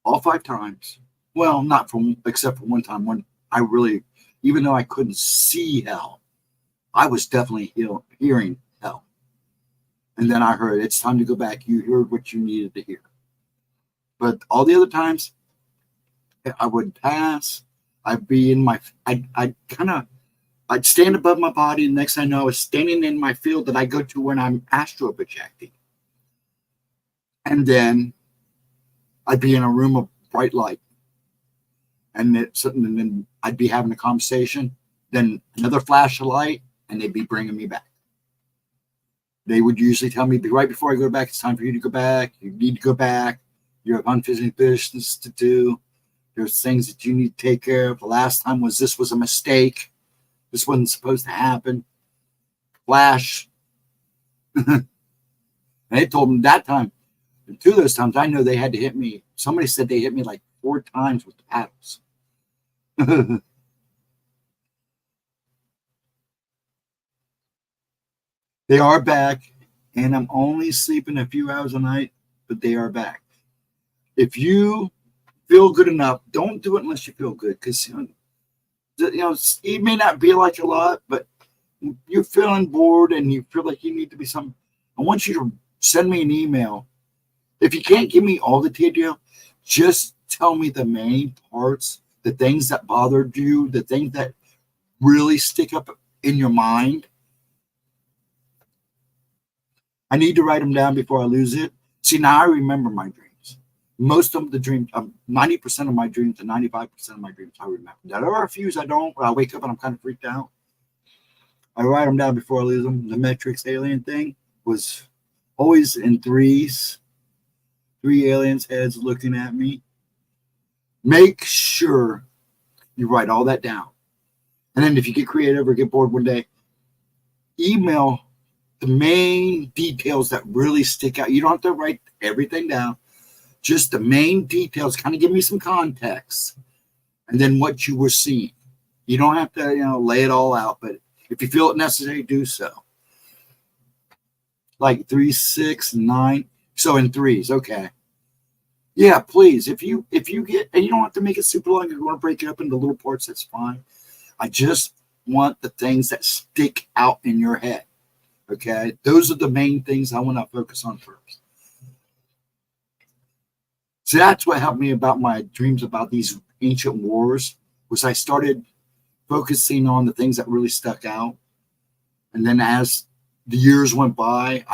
Speaker 1: all 5 times. Well, not from except for one time when I really, even though I couldn't see hell, I was definitely hearing hell. And then I heard, it's time to go back. You heard what you needed to hear. But all the other times, I would pass. I'd be in my, I'd stand above my body. The next thing I know, I was standing in my field that I go to when I'm astral projecting. And then I'd be in a room of bright light. And then I'd be having a conversation. Then another flash of light, and they'd be bringing me back. They would usually tell me right before I go back, it's time for you to go back. You need to go back. You have unfinished business to do. There's things that you need to take care of. The last time this was a mistake. This wasn't supposed to happen. Flash. And they told them that time. And 2 of those times, I know they had to hit me. Somebody said they hit me like 4 times with the paddles. They are back, and I'm only sleeping a few hours a night, but they are back. If you feel good enough, don't do it unless you feel good, because it may not be like a lot, but you're feeling bored and you feel like you need to be something. I want you to send me an email. If you can't give me all the detail, just tell me the main parts, the things that bothered you, the things that really stick up in your mind. I need to write them down before I lose it. See, now I remember my dreams. Most of the dreams, 90% of my dreams and 95% of my dreams I remember. There are a few I don't, where I wake up and I'm kind of freaked out. I write them down before I lose them. The Matrix alien thing was always in 3s. 3 aliens' heads looking at me. Make sure you write all that down. And then if you get creative or get bored one day, email the main details that really stick out. You don't have to write everything down. Just the main details. Kind of give me some context. And then what you were seeing. You don't have to, lay it all out. But if you feel it necessary, do so. Like 3, 6, 9. So in 3s, okay. Yeah, please. If you get, and you don't have to make it super long. If you want to break it up into little parts, that's fine. I just want the things that stick out in your head. Okay, those are the main things I want to focus on first. So that's what helped me about my dreams about these ancient wars, was I started focusing on the things that really stuck out. And then as the years went by,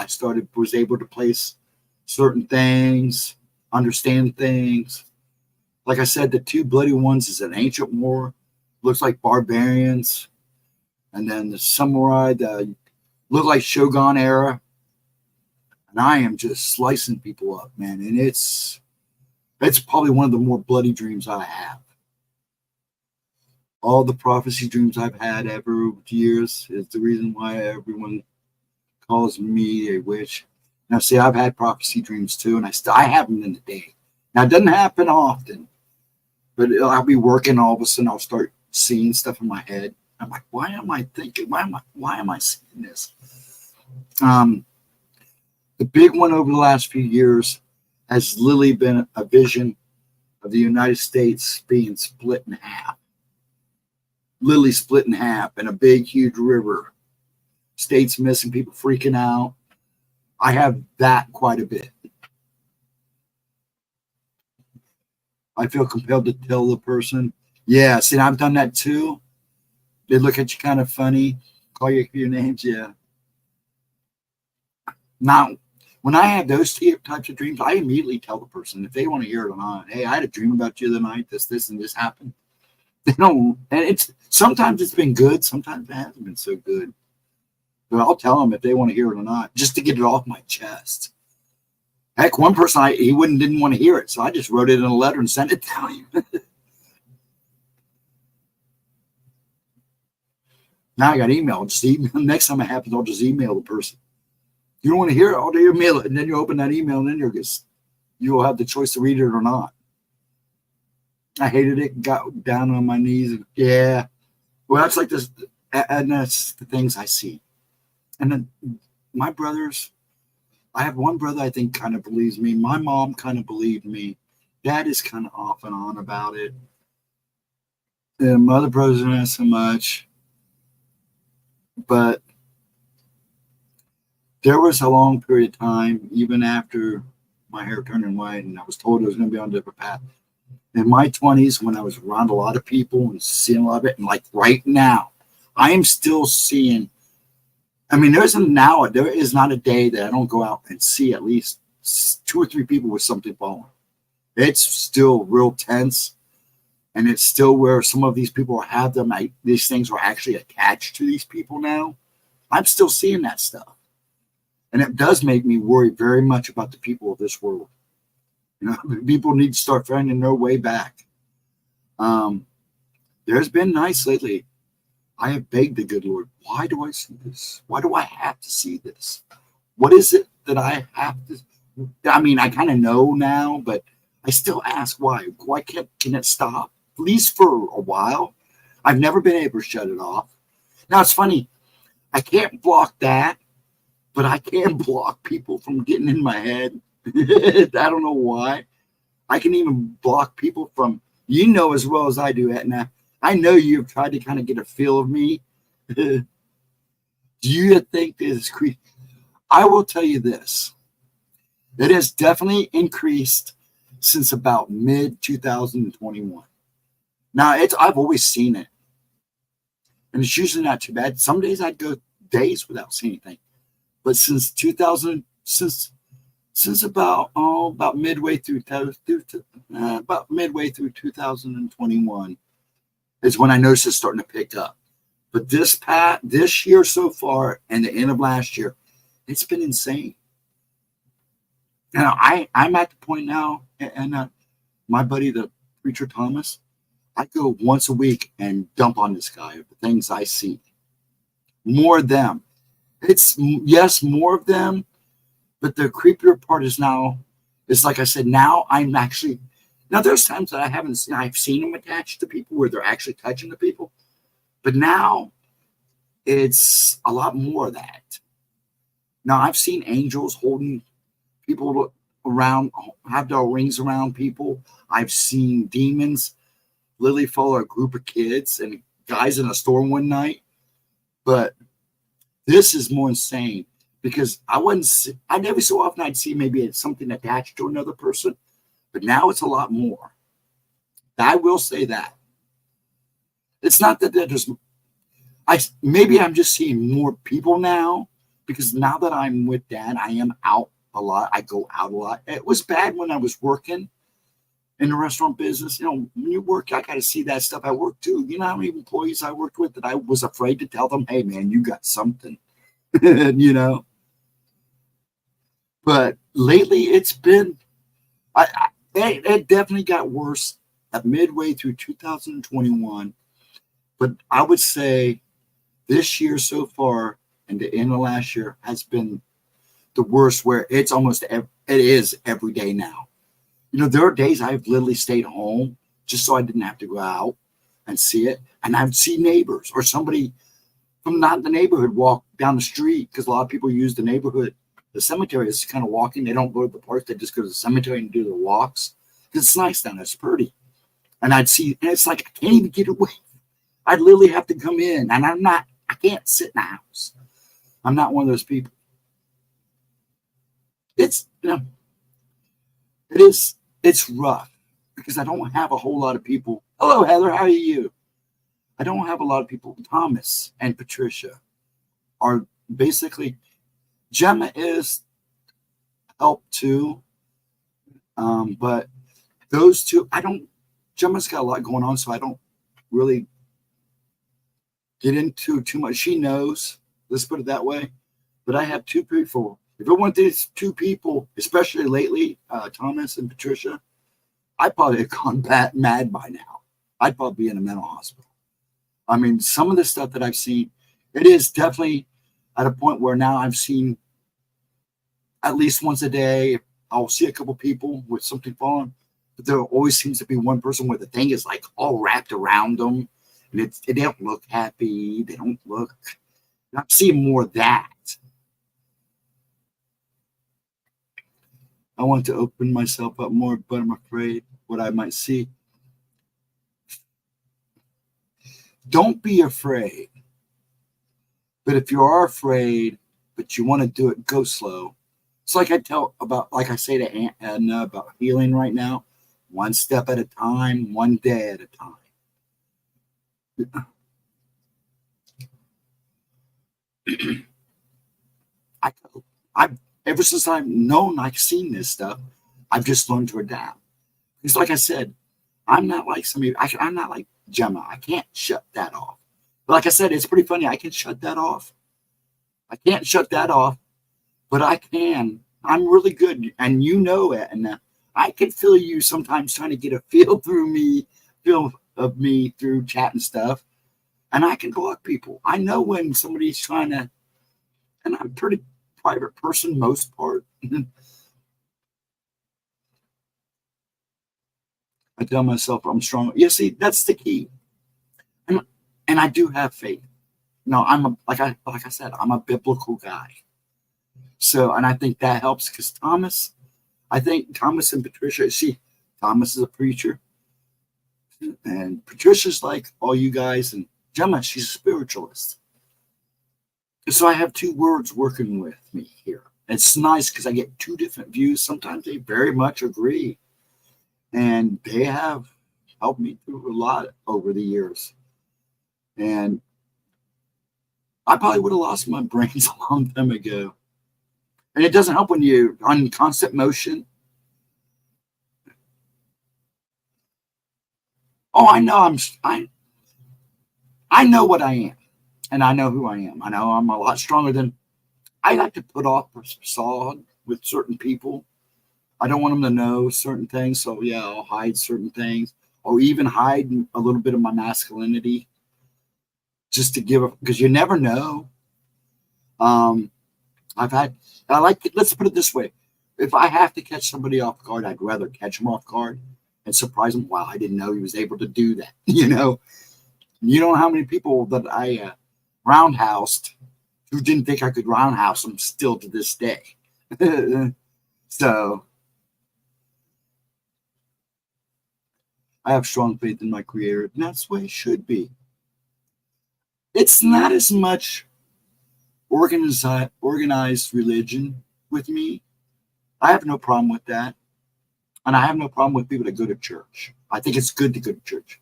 Speaker 1: was able to place certain things, understand things. Like I said, the two bloody ones is an ancient war, looks like barbarians, and then the samurai that look like Shogun era. And I am just slicing people up, man. And it's probably one of the more bloody dreams I have. All the prophecy dreams I've had ever over the years is the reason why everyone calls me a witch. Now, see, I've had prophecy dreams too, and I have them in the day. Now, it doesn't happen often, but I'll be working, all of a sudden I'll start seeing stuff in my head. I'm like, why am I thinking? Why am I seeing this? The big one over the last few years has literally been a vision of the United States being split in half. Literally split in half in a big, huge river. States missing, people freaking out. I have that quite a bit. I feel compelled to tell the person, yeah, see, I've done that too. They look at you kind of funny, call you your names, yeah. Now, when I have those types of dreams, I immediately tell the person if they want to hear it or not. Hey, I had a dream about you the other night. This, and this happened. They don't, and sometimes it's been good, sometimes it hasn't been so good. But I'll tell them if they want to hear it or not, just to get it off my chest. Heck, one person didn't want to hear it, so I just wrote it in a letter and sent it to him. Now I got email. Next time it happens, I'll just email the person. You don't want to hear it, I'll email it, and then you open that email, and then you'll have the choice to read it or not. I hated it. Got down on my knees. And, yeah. Well, that's like this, and that's the things I see. And then my brothers, I have one brother I think kind of believes me. My mom kind of believed me. Dad is kind of off and on about it. And my other brothers not so much. But there was a long period of time, even after my hair turning white, and I was told I was going to be on a different path. In my 20s, when I was around a lot of people and seeing a lot of it, and like right now, I am still seeing. I mean, there is not a day that I don't go out and see at least 2 or 3 people with something falling. It's still real tense, and it's still where some of these people have them. These things are actually attached to these people now. I'm still seeing that stuff, and it does make me worry very much about the people of this world. You know, people need to start finding their way back. There's been nights lately. I have begged the good Lord, why do I see this? Why do I have to see this? What is it that I have to? I mean, I kind of know now, but I still ask why. Why can it stop? At least for a while. I've never been able to shut it off. Now, it's funny. I can't block that, but I can block people from getting in my head. I don't know why. I can even block people from, you know as well as I do, Etna. I know you've tried to kind of get a feel of me. Do you think this is creepy? I will tell you this. It has definitely increased since about mid-2021. Now, I've always seen it. And it's usually not too bad. Some days I'd go days without seeing anything. But since about midway through 2021 is when I noticed it's starting to pick up. But this year so far and the end of last year, it's been insane. Now I'm at the point now, and my buddy, the preacher Thomas, I go once a week and dump on this guy of the things I see. More of them. It's yes, more of them. But the creepier part is like I said, now there's times that I've seen them attached to people where they're actually touching the people. But now it's a lot more of that. Now I've seen angels holding people around, have their rings around people. I've seen demons literally follow a group of kids and guys in a store one night. But this is more insane. Because every so often I'd see maybe it's something attached to another person, but now it's a lot more. I will say that. It's not that maybe I'm just seeing more people now, because now that I'm with Dad, I am out a lot. I go out a lot. It was bad when I was working in the restaurant business. When you work, I got to see that stuff at work too. You know how many employees I worked with that I was afraid to tell them, hey, man, you got something, you know? But lately it's been, it definitely got worse at midway through 2021. But I would say this year so far and the end of last year has been the worst, where it's almost, it is every day now. There are days I've literally stayed home just so I didn't have to go out and see it. And I'd see neighbors or somebody from not the neighborhood walk down the street, because a lot of people use the neighborhood. The cemetery is kind of walking. They don't go to the park. They just go to the cemetery and do their walks. Because it's nice down there. It's pretty. And I'd see, and it's like, I can't even get away. I'd literally have to come in. And I can't sit in the house. I'm not one of those people. It's rough because I don't have a whole lot of people. Hello, Heather. How are you? I don't have a lot of people. Thomas and Patricia are basically, Gemma is help too. But those two, Gemma's got a lot going on, so I don't really get into too much. She knows, let's put it that way. But I have two people. If it weren't these two people, especially lately, Thomas and Patricia, I'd probably have gone mad by now. I'd probably be in a mental hospital. I mean, some of the stuff that I've seen, it is definitely at a point where now I've seen at least once a day, I'll see a couple people with something falling, but there always seems to be one person where the thing is like all wrapped around them, and they don't look happy. They don't look. I'm seeing more of that. I want to open myself up more, but I'm afraid what I might see. Don't be afraid. But if you are afraid, but you want to do it, go slow. It's like I say to Aunt Edna about healing right now, one step at a time, one day at a time. I've ever since I've known, I've seen this stuff, I've just learned to adapt. Because like I said, I'm not like some of you. I'm not like Gemma. I can't shut that off. But like I said, it's pretty funny. I can shut that off. I can't shut that off, but I can. I'm really good, and you know it. And I can feel you sometimes trying to get a feel of me through chat and stuff. And I can block people. I know when somebody's trying to, and I'm a pretty private person most part. I tell myself I'm strong. Yeah, see, that's the key. And I do have faith. No, like I said, I'm a biblical guy. So, and I think that helps because I think Thomas and Patricia, Thomas is a preacher, and Patricia's like all you guys, and Gemma, she's a spiritualist. So I have two words working with me here. It's nice because I get two different views. Sometimes they very much agree. And they have helped me through a lot over the years. And I probably would have lost my brains a long time ago. And it doesn't help when you're on constant motion. Oh, I know I know what I am. And I know who I am. I know I'm a lot stronger than I like to put off a facade with certain people. I don't want them to know certain things. So yeah, I'll hide certain things or even hide a little bit of my masculinity just to because you never know. Let's put it this way. If I have to catch somebody off guard, I'd rather catch them off guard and surprise them. Wow, I didn't know he was able to do that. You know how many people that I roundhoused who didn't think I could roundhouse them still to this day. So I have strong faith in my creator, and that's the way it should be. It's not as much organized religion with me. I have no problem with that. And I have no problem with people that go to church. I think it's good to go to church.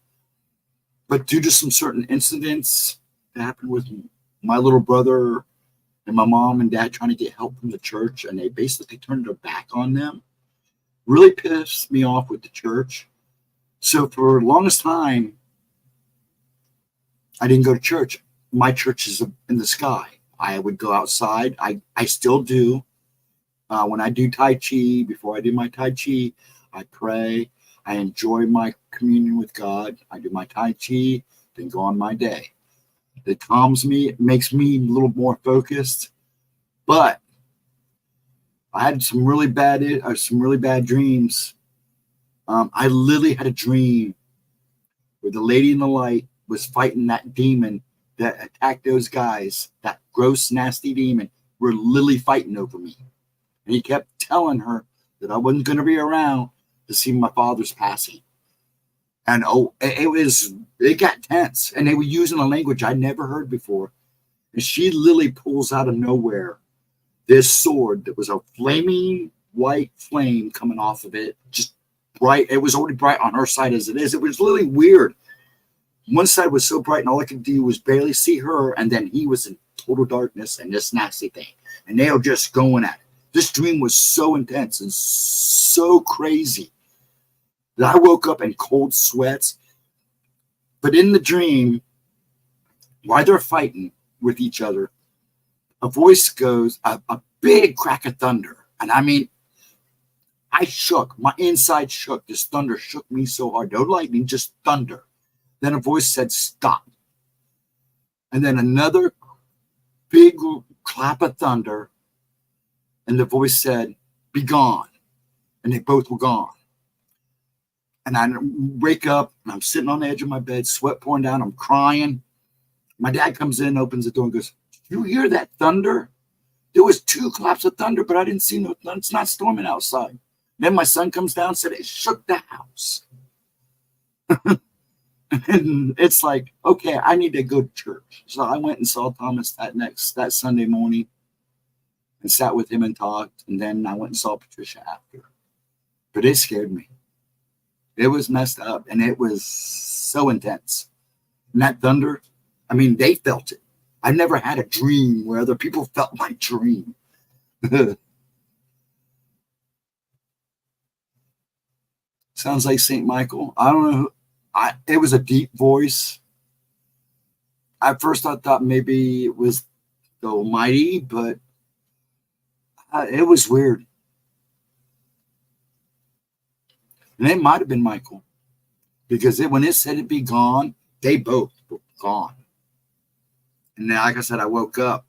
Speaker 1: But due to some certain incidents that happened with my little brother and my mom and dad trying to get help from the church, and they basically turned their back on them. Really pissed me off with the church. So for the longest time, I didn't go to church. My church is in the sky. I would go outside. I still do. When I do Tai Chi, before I do my Tai Chi, I pray. I enjoy my communion with God. I do my Tai Chi, then go on my day. It calms me. It makes me a little more focused. But I had some really bad dreams. I literally had a dream where the lady in the light was fighting that demon that attacked those guys. That gross, nasty demon were literally fighting over me. And he kept telling her that I wasn't going to be around to see my father's passing. And it got tense. And they were using a language I never heard before. And she literally pulls out of nowhere this sword that was a flaming white flame coming off of it. Just bright. It was already bright on her side as it is. It was literally weird. One side was so bright and all I could do was barely see her. And then he was in total darkness and this nasty thing. And they were just going at it. This dream was so intense and so crazy that I woke up in cold sweats. But in the dream, while they're fighting with each other, a voice goes, a big crack of thunder. And I mean, I shook. My inside shook. This thunder shook me so hard. No lightning, just thunder. Then a voice said, stop. And then another big clap of thunder. And the voice said, be gone. And they both were gone. And I wake up, and I'm sitting on the edge of my bed, sweat pouring down. I'm crying. My dad comes in, opens the door, and goes, did you hear that thunder? There was 2 claps of thunder, but I didn't see no thunder. It's not storming outside. Then my son comes down and said, it shook the house. And it's like, okay, I need to go to church. So I went and saw Thomas that Sunday morning and sat with him and talked. And then I went and saw Patricia after. But it scared me. It was messed up, and it was so intense. And that thunder, I mean, they felt it. I never had a dream where other people felt my dream. Sounds like St. Michael. I don't know. It was a deep voice. At first, I thought maybe it was the Almighty, but it was weird. And it might have been Michael, because when it said it'd be gone, they both were gone. And then, like I said, I woke up.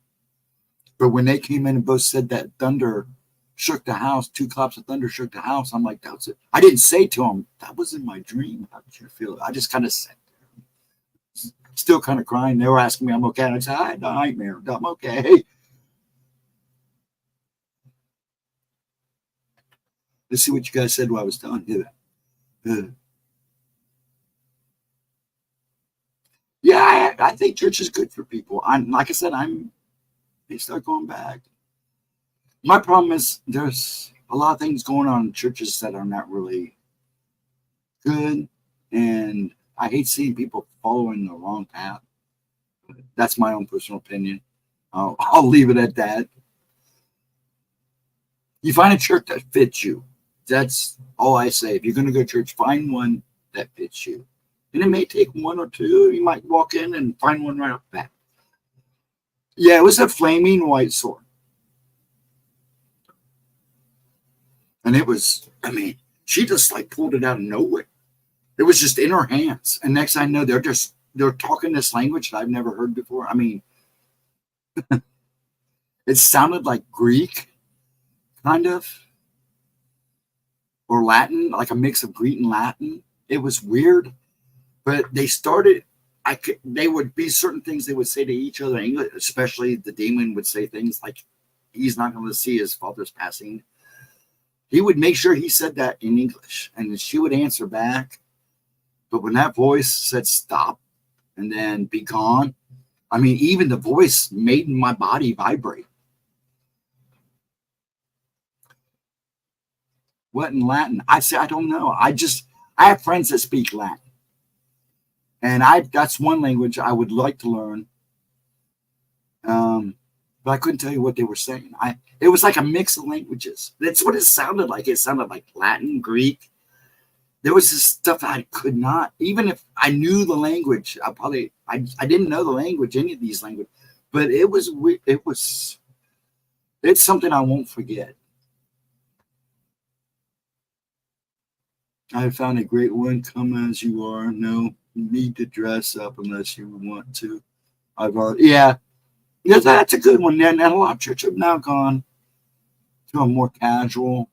Speaker 1: But when they came in and both said that thunder shook the house, 2 claps of thunder shook the house, I'm like, that's it. I didn't say to him, that was in my dream. How did you feel? I just kind of sat there, still kind of crying. They were asking me, I'm okay. And I said, I had a nightmare. I'm okay. Let's see what you guys said while I was telling you that. Yeah, I think church is good for people. Like I said, they start going back. My problem is there's a lot of things going on in churches that are not really good, and I hate seeing people following the wrong path. That's my own personal opinion. I'll leave it at that. You find a church that fits you. That's all I say. If you're going to go to church, find one that fits you. And it may take 1 or 2. You might walk in and find one right off the bat. Yeah, it was a flaming white sword. And it was, I mean, she just like pulled it out of nowhere. It was just in her hands. And next I know they're talking this language that I've never heard before. I mean, it sounded like Greek, kind of, or Latin, like a mix of Greek and Latin. It was weird. But they started, they would be certain things they would say to each other in English, especially the demon would say things like, he's not going to see his father's passing. He would make sure he said that in English, and she would answer back. But when that voice said stop and then be gone, I mean, even the voice made my body vibrate. What in Latin? I say, I don't know. I have friends that speak Latin. And that's one language I would like to learn. but I couldn't tell you what they were saying. It was like a mix of languages. That's what it sounded like. It sounded like Latin, Greek. There was this stuff I could not, even if I knew the language, I didn't know the language, any of these languages, but it's something I won't forget. I found a great one. Come as you are. No need to dress up unless you want to. Yeah, that's a good one. And a lot of churches have now gone to a more casual.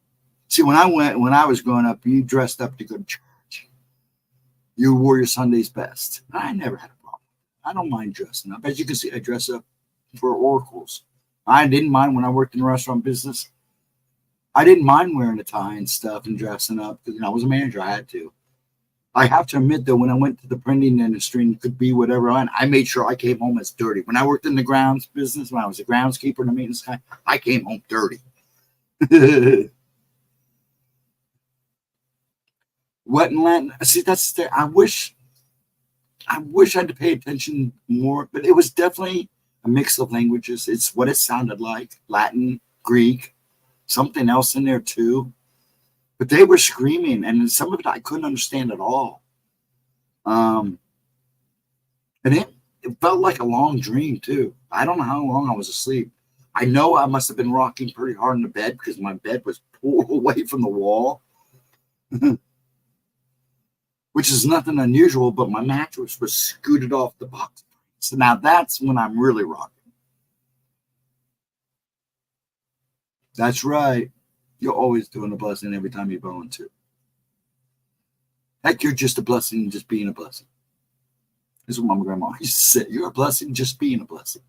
Speaker 1: See, when I was growing up, you dressed up to go to church. You wore your Sunday's best. I never had a problem. I don't mind dressing up. As you can see, I dress up for oracles. I didn't mind when I worked in the restaurant business. I didn't mind wearing a tie and stuff and dressing up because I was a manager. I had to. I have to admit, though, when I went to the printing industry and could be whatever, I made sure I came home as dirty. When I worked in the grounds business, when I was a groundskeeper and a maintenance guy, I came home dirty. What in Latin? See, that's the. I wish I had to pay attention more, but it was definitely a mix of languages. It's what it sounded like: Latin, Greek, something else in there too. But they were screaming, and some of it I couldn't understand at all. And it felt like a long dream too. I don't know how long I was asleep. I know I must have been rocking pretty hard in the bed because my bed was pulled away from the wall, which is nothing unusual, but my mattress was scooted off the box. So now that's when I'm really rocking. That's right. You're always doing a blessing every time you volunteer. Heck, you're just a blessing just being a blessing. This is what my grandma used to say. You're a blessing just being a blessing.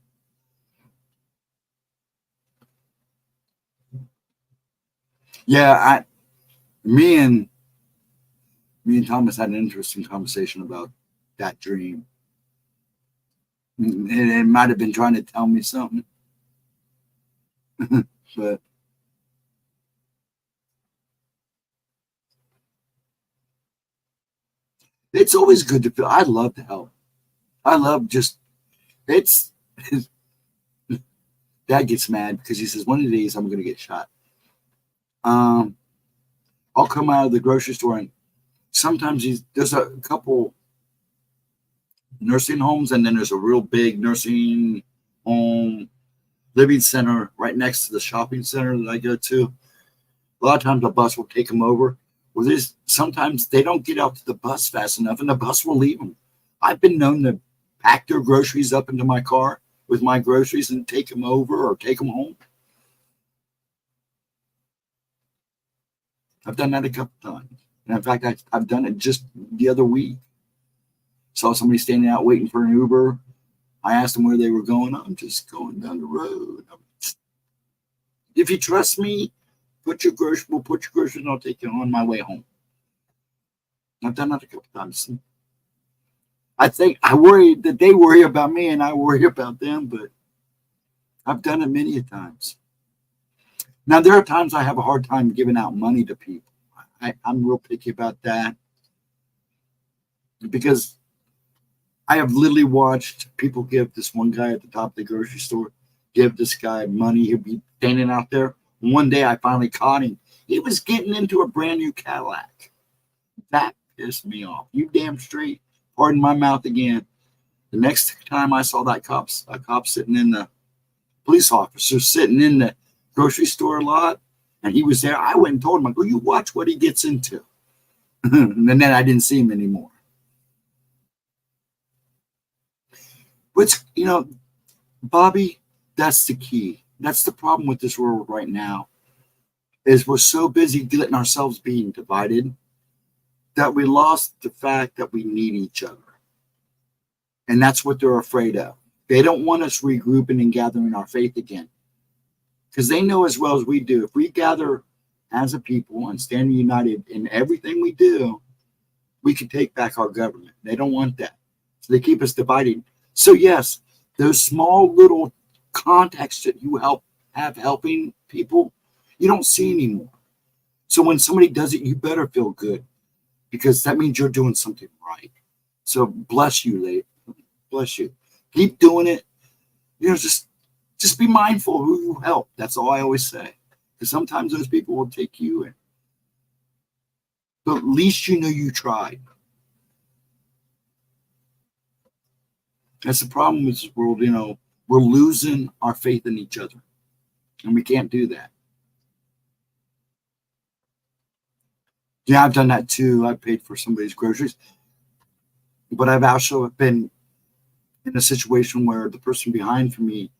Speaker 1: Yeah, me and Thomas had an interesting conversation about that dream. It might have been trying to tell me something, but it's always good to feel. I love to help. I love just it's. Dad gets mad because he says one of these I'm going to get shot. I'll come out of the grocery store and sometimes there's a couple nursing homes and then there's a real big nursing home living center right next to the shopping center that I go to. A lot of times the bus will take them over. Well, sometimes they don't get out to the bus fast enough and the bus will leave them. I've been known to pack their groceries up into my car with my groceries and take them over or take them home. I've done that a couple times. And in fact, I've done it just the other week. Saw somebody standing out waiting for an Uber. I asked them where they were going. I'm just going down the road. If you trust me, we'll put your groceries and I'll take you on my way home. I've done that a couple times. I think I worry that they worry about me and I worry about them, but I've done it many times. Now, there are times I have a hard time giving out money to people. I'm real picky about that because I have literally watched people give this one guy at the top of the grocery store, give this guy money. He'll be standing out there. One day I finally caught him. He was getting into a brand new Cadillac. That pissed me off. You damn straight. Pardon my mouth again. The next time I saw a cop sitting in the police officer sitting in the grocery store lot, and he was there, I went and told him, I go, you watch what he gets into. And then I didn't see him anymore. But, Bobby, that's the key. That's the problem with this world right now, is we're so busy letting ourselves being divided that we lost the fact that we need each other. And that's what they're afraid of. They don't want us regrouping and gathering our faith again. Because they know as well as we do, if we gather as a people and stand united in everything we do, we can take back our government. They don't want that. So they keep us divided. So yes, those small little contacts that you have helping people, you don't see anymore. So when somebody does it, you better feel good because that means you're doing something right. So bless you, lady. Bless you. Keep doing it. Just Just be mindful of who you help. That's all I always say. Because sometimes those people will take you in. But at least you know you tried. That's the problem with this world, we're losing our faith in each other. And we can't do that. Yeah, I've done that too. I paid for somebody's groceries. But I've also been in a situation where the person behind from me,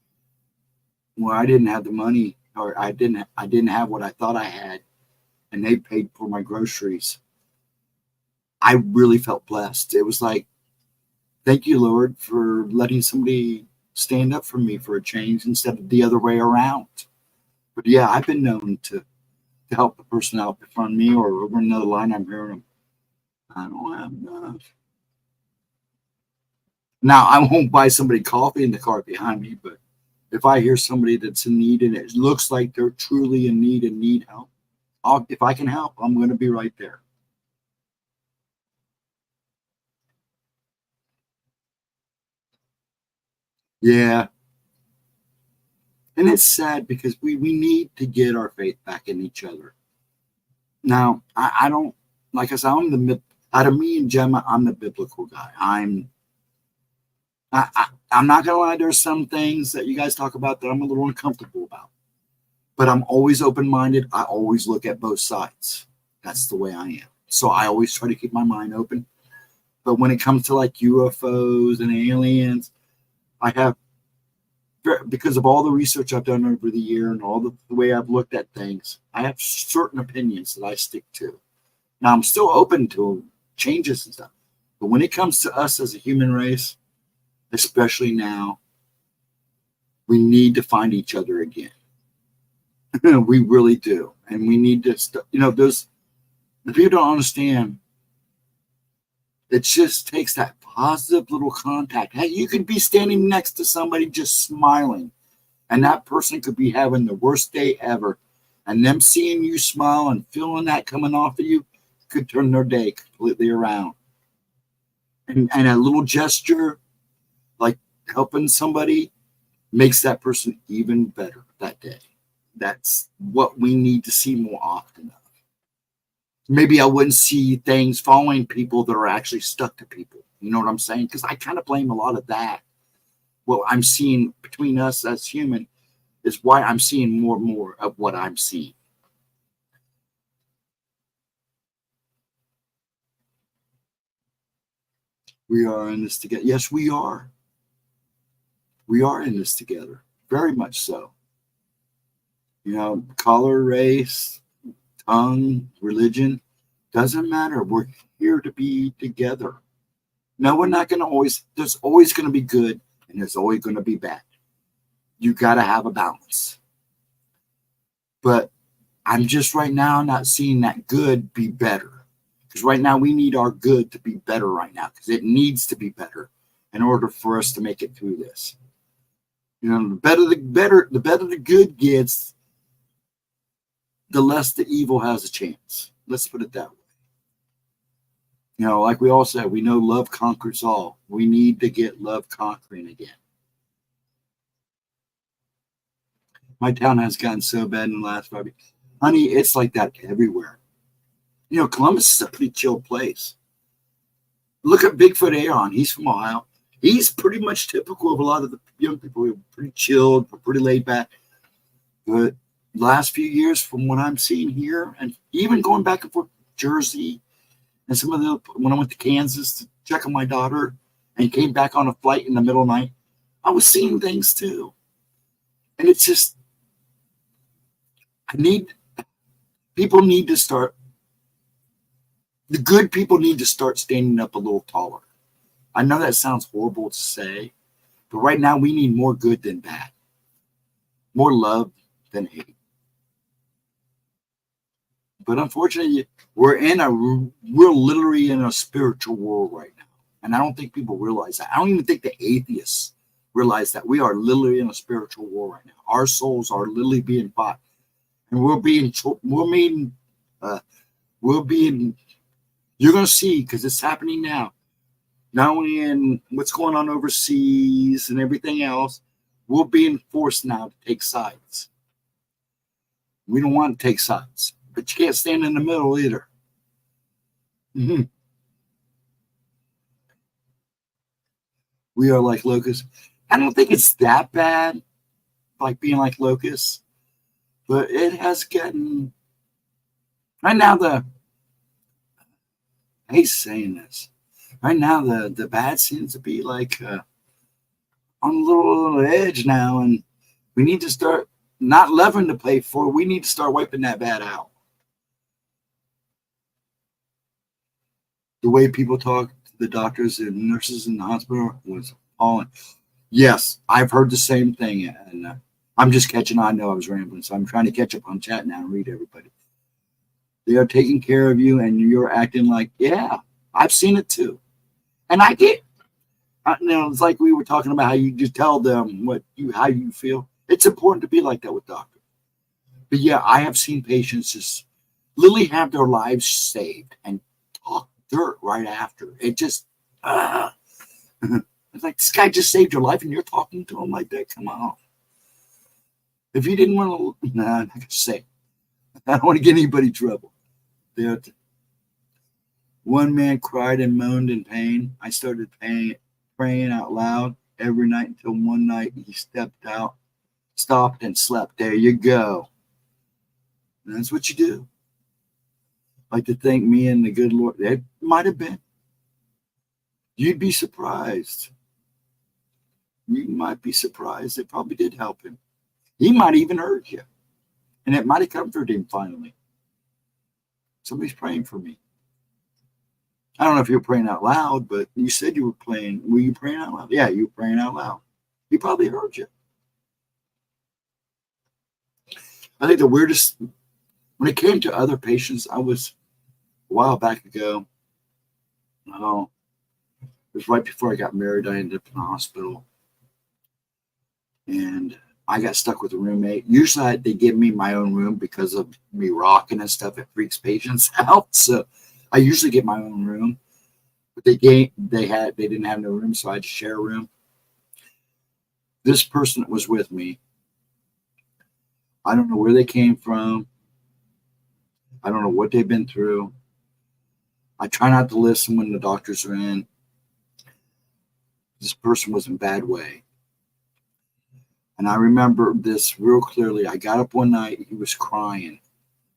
Speaker 1: where I didn't have the money, or I didn't have what I thought I had, and they paid for my groceries. I really felt blessed. It was like, thank you, Lord, for letting somebody stand up for me for a change instead of the other way around. But yeah, I've been known to help the person out in front of me or over another line. I'm hearing them, I don't have enough. Now, I won't buy somebody coffee in the car behind me, but if I hear somebody that's in need and it looks like they're truly in need and need help, if I can help, I'm going to be right there. Yeah. And it's sad because we need to get our faith back in each other. Now, I don't, like I said, out of me and Gemma, I'm the biblical guy. I'm not going to lie, there's some things that you guys talk about that I'm a little uncomfortable about. But I'm always open-minded. I always look at both sides. That's the way I am. So I always try to keep my mind open. But when it comes to like UFOs and aliens, I have, because of all the research I've done over the year and all the way I've looked at things, I have certain opinions that I stick to. Now, I'm still open to changes and stuff. But when it comes to us as a human race, especially now, we need to find each other again. We really do. And we need to, the people don't understand. It just takes that positive little contact. Hey, you could be standing next to somebody just smiling, and that person could be having the worst day ever. And them seeing you smile and feeling that coming off of you could turn their day completely around. And a little gesture, like helping somebody, makes that person even better that day. That's what we need to see more often of. Maybe I wouldn't see things following people that are actually stuck to people. You know what I'm saying? Because I kind of blame a lot of that. What I'm seeing between us as human is why I'm seeing more and more of what I'm seeing. We are in this together. Yes, we are. We are in this together. Very much so. Color, race, tongue, religion, doesn't matter. We're here to be together. No, we're not going to there's always going to be good and there's always going to be bad. You got to have a balance. But I'm just right now not seeing that good be better. Because right now we need our good to be better right now because it needs to be better in order for us to make it through this. The better the good gets, the less the evil has a chance. Let's put it that way. Like we all said, we know love conquers all. We need to get love conquering again. My town has gotten so bad in the last 5 years. Honey, it's like that everywhere. Columbus is a pretty chill place. Look at Bigfoot Aaron. He's from Ohio. He's pretty much typical of a lot of the young people. We're pretty chilled, we're pretty laid back. But last few years, from what I'm seeing here, and even going back and forth Jersey, and when I went to Kansas to check on my daughter and came back on a flight in the middle of the night, I was seeing things too. And it's just, people need to start, the good people need to start standing up a little taller. I know that sounds horrible to say, but right now we need more good than bad, more love than hate. But unfortunately, we're literally in a spiritual war right now. And I don't think people realize that. I don't even think the atheists realize that we are literally in a spiritual war right now. Our souls are literally being fought. And you're going to see, because it's happening now, not only in what's going on overseas and everything else, We're being forced now to take sides. We don't want to take sides, but you can't stand in the middle either. Mm-hmm. We are like locusts. I don't think it's that bad, like being like locusts, but it has gotten right now. I hate saying this. Right now, the bad seems to be like on a little edge now, and we need to start not loving to play for. We need to start wiping that bad out. The way people talk to the doctors and nurses in the hospital was appalling. Yes, I've heard the same thing, and I'm just catching on. I know I was rambling, so I'm trying to catch up on chat now and read everybody. They are taking care of you, and you're acting like, yeah, I've seen it too, and I get. It's like we were talking about how you just tell them how you feel. It's important to be like that with doctors. But yeah, I have seen patients just literally have their lives saved and talk dirt right after. It just, it's like this guy just saved your life and you're talking to him like that. Come on. If you didn't want to, nah, I'm not gonna say. I don't want to get anybody in trouble. One man cried and moaned in pain. I started praying out loud every night until one night he stopped and slept. There you go. And that's what you do. Like to thank me and the good Lord. It might have been. You'd be surprised. You might be surprised. It probably did help him. He might even heard you. And it might have comforted him finally. Somebody's praying for me. I don't know if you were praying out loud, but you said you were praying. Were you praying out loud? Yeah, you were praying out loud. He probably heard you. I think the weirdest, when it came to other patients, I was a while back ago. Oh, it was right before I got married. I ended up in the hospital. And I got stuck with a roommate. Usually they give me my own room because of me rocking and stuff. It freaks patients out. So I usually get my own room. But they didn't have no room, so I had to share a room. This person that was with me, I don't know where they came from. I don't know what they've been through. I try not to listen when the doctors are in. This person was in a bad way. And I remember this real clearly. I got up one night, he was crying.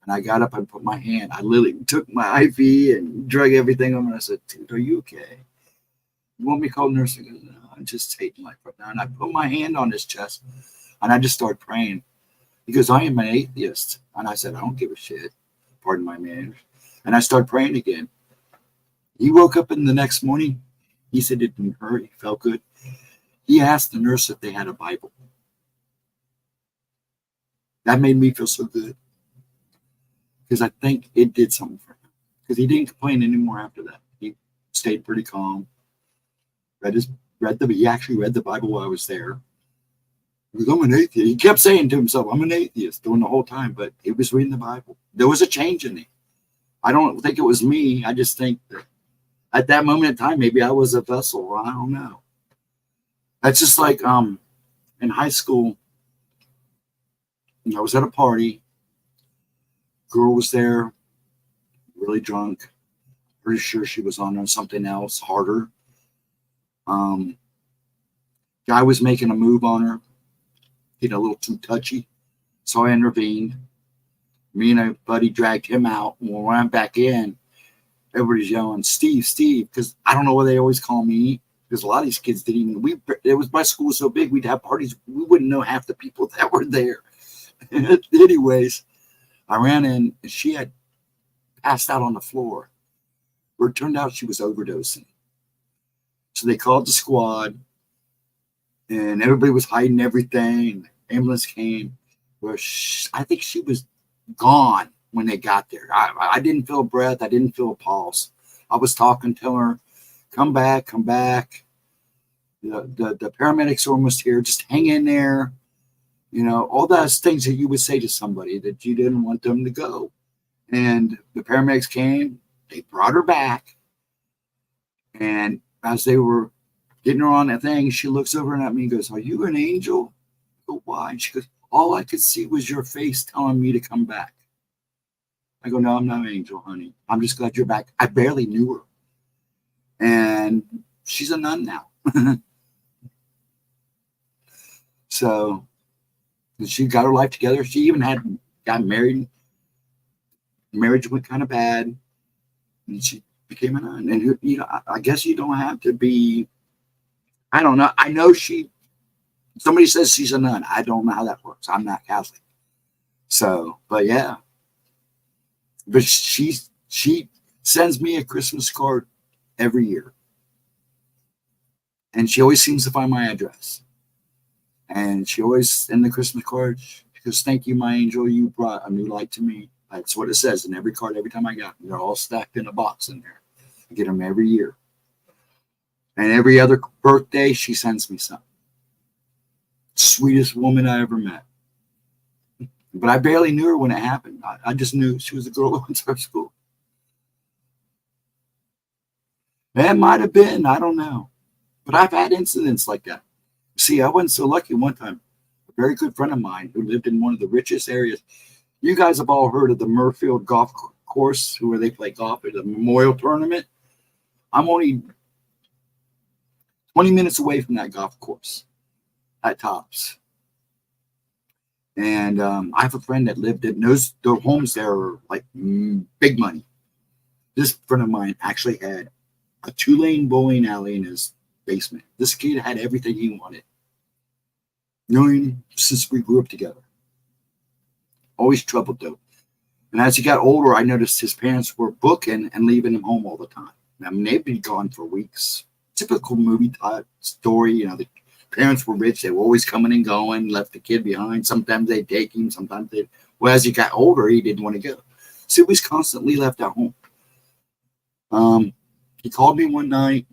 Speaker 1: And I got up and put my hand, I literally took my IV and drug everything on, and I said, dude, are you okay? You want me to call nurse? He goes, no, I'm just taking life right now. And I put my hand on his chest and I just started praying. He goes, I am an atheist. And I said, I don't give a shit. Pardon my manners. And I started praying again. He woke up in the next morning. He said it didn't hurt. He felt good. He asked the nurse if they had a Bible. That made me feel so good. Because I think it did something for him. Because he didn't complain anymore after that. He stayed pretty calm. He actually read the Bible while I was there. He goes, I'm an atheist. He kept saying to himself, I'm an atheist during the whole time, but he was reading the Bible. There was a change in him. I don't think it was me. I just think that at that moment in time, maybe I was a vessel. I don't know. That's just like in high school, I was at a party. Girl was there, really drunk. Pretty sure she was on something else harder. Guy was making a move on her, getting a little too touchy. So I intervened. Me and a buddy dragged him out. When we went back in, everybody's yelling, Steve, Steve, because I don't know why they always call me. Because a lot of these kids didn't even, it was, my school was so big, we'd have parties. We wouldn't know half the people that were there. Anyways, I ran in and she had passed out on the floor. Where it turned out she was overdosing. So they called the squad and everybody was hiding everything. The ambulance came. Well, I think she was gone when they got there. I didn't feel a breath. I didn't feel a pulse. I was talking to her, come back, come back. The paramedics are almost here. Just hang in there. You know, all those things that you would say to somebody that you didn't want them to go. And the paramedics came. They brought her back. And as they were getting her on that thing, she looks over at me and goes, are you an angel? go, why? And she goes, all I could see was your face telling me to come back. I go, no, I'm not an angel, honey. I'm just glad you're back. I barely knew her. And she's a nun now. So she got her life together. She even got married. Marriage went kind of bad. And she became a nun. And, I guess you don't have to be, I don't know. I know somebody says she's a nun. I don't know how that works. I'm not Catholic. So, but yeah. But she sends me a Christmas card every year. And she always seems to find my address. And she always, in the Christmas card, she goes, thank you, my angel. You brought a new light to me. That's what it says in every card every time I got them. They're all stacked in a box in there. I get them every year. And every other birthday, she sends me something. Sweetest woman I ever met. But I barely knew her when it happened. I just knew she was a girl who went to our school. That might have been, I don't know. But I've had incidents like that. See, I wasn't so lucky one time. A very good friend of mine who lived in one of the richest areas. You guys have all heard of the Murfield Golf Course, where they play golf at the Memorial Tournament. I'm only 20 minutes away from that golf course at Tops. And I have a friend that lived in those. Their homes there are like big money. This friend of mine actually had a 2-lane bowling alley in his basement. This kid had everything he wanted. Knowing since we grew up together. Always troubled though. And as he got older, I noticed his parents were booking and leaving him home all the time. I mean, they'd been gone for weeks. Typical movie type story. The parents were rich. They were always coming and going, left the kid behind. Sometimes they'd take him. Sometimes they'd. Well, as he got older, he didn't want to go. So he was constantly left at home. He called me one night.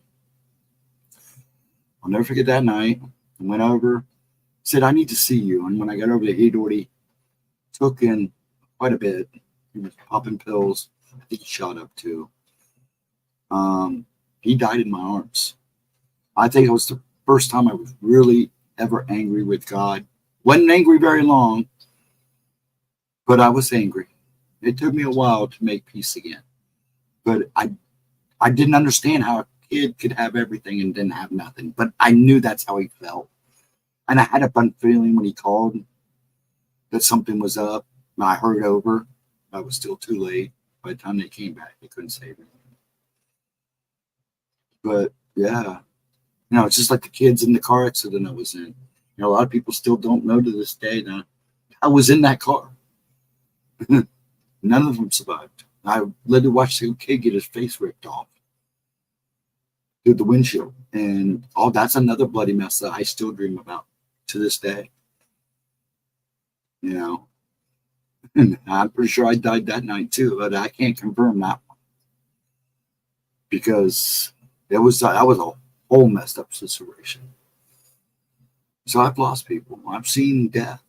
Speaker 1: I'll never forget that night. I went over, said, I need to see you. And when I got over there, he'd already took in quite a bit. He was popping pills. I think he shot up too. He died in my arms. I think it was the first time I was really ever angry with God. Wasn't angry very long, but I was angry. It took me a while to make peace again. But I didn't understand how a kid could have everything and didn't have nothing. But I knew that's how he felt. And I had a fun feeling when he called that something was up. And I hurried over. I was still too late. By the time they came back, they couldn't save me. But yeah, it's just like the kids in the car accident I was in. A lot of people still don't know to this day that I was in that car. None of them survived. I literally watched the kid get his face ripped off through the windshield. And that's another bloody mess that I still dream about to this day. And I'm pretty sure I died that night too, but I can't confirm that one. Because that was a whole messed up situation. So I've lost people. I've seen death.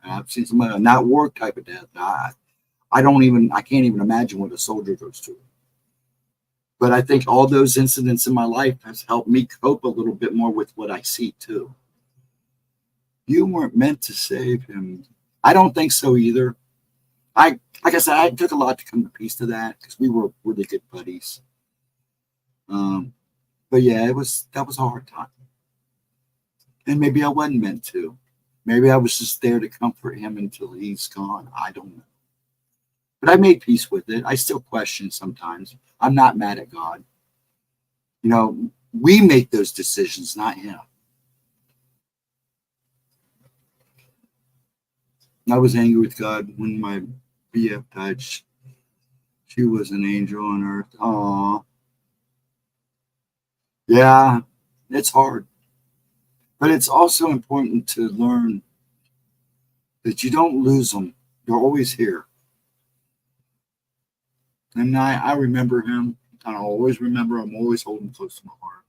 Speaker 1: I've seen somebody not work type of death. I can't even imagine what a soldier goes through. But I think all those incidents in my life has helped me cope a little bit more with what I see too. You weren't meant to save him. I don't think so either. Like I said, I took a lot to come to peace to that because we were really good buddies. But yeah, that was a hard time. And maybe I wasn't meant to. Maybe I was just there to comfort him until he's gone. I don't know. But I made peace with it. I still question sometimes. I'm not mad at God. We make those decisions, not him. I was angry with God when my BF died. She was an angel on earth. Aww. Yeah, it's hard. But it's also important to learn that you don't lose them. They're always here. And I remember him. I always remember him. Always hold him close to my heart.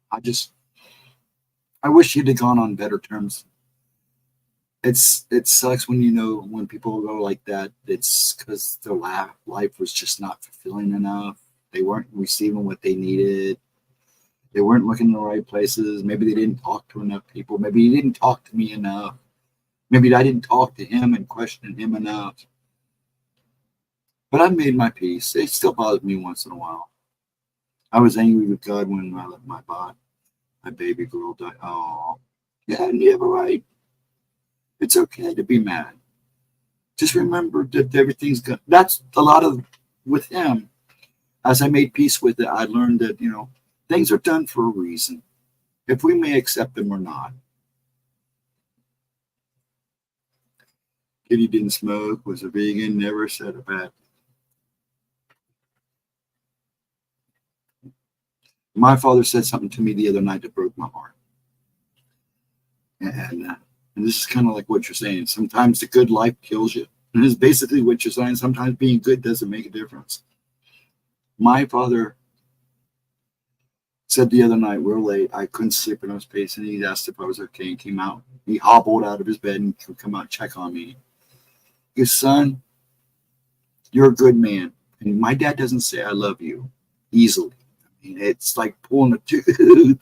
Speaker 1: I wish he'd have gone on better terms. It sucks when people go like that. It's because their life was just not fulfilling enough. They weren't receiving what they needed. They weren't looking in the right places. Maybe they didn't talk to enough people. Maybe he didn't talk to me enough. Maybe I didn't talk to him and question him enough. But I made my peace. It still bothers me once in a while. I was angry with God when I let my baby girl die. Oh, yeah, and you have a right. It's okay to be mad. Just remember that everything's good. That's a lot of with him. As I made peace with it, I learned that, things are done for a reason. If we may accept them or not. Kitty didn't smoke, was a vegan, never said a bad. My father said something to me the other night that broke my heart. And this is kind of like what you're saying. Sometimes the good life kills you. And it's basically what you're saying. Sometimes being good doesn't make a difference. My father said the other night, we're late. I couldn't sleep and I was pacing. He asked if I was okay and came out. He hobbled out of his bed and could come out and check on me. His son, you're a good man. And my dad doesn't say I love you easily. I mean, it's like pulling a tooth.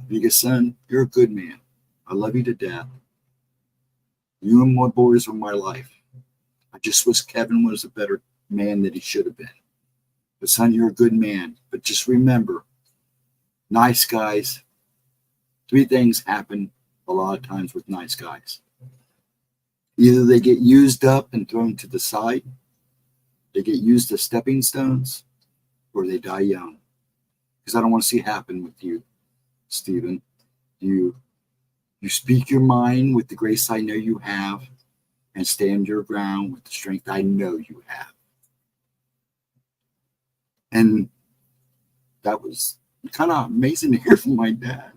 Speaker 1: Because, son, you're a good man. I love you to death. You and my boys are my life. I just wish Kevin was a better man than he should have been. But, son, you're a good man. But just remember, nice guys, 3 things happen a lot of times with nice guys. Either they get used up and thrown to the side, they get used as stepping stones, or they die young. Because I don't want to see it happen with you, Stephen. You speak your mind with the grace I know you have, and stand your ground with the strength I know you have. And that was kind of amazing to hear from my dad.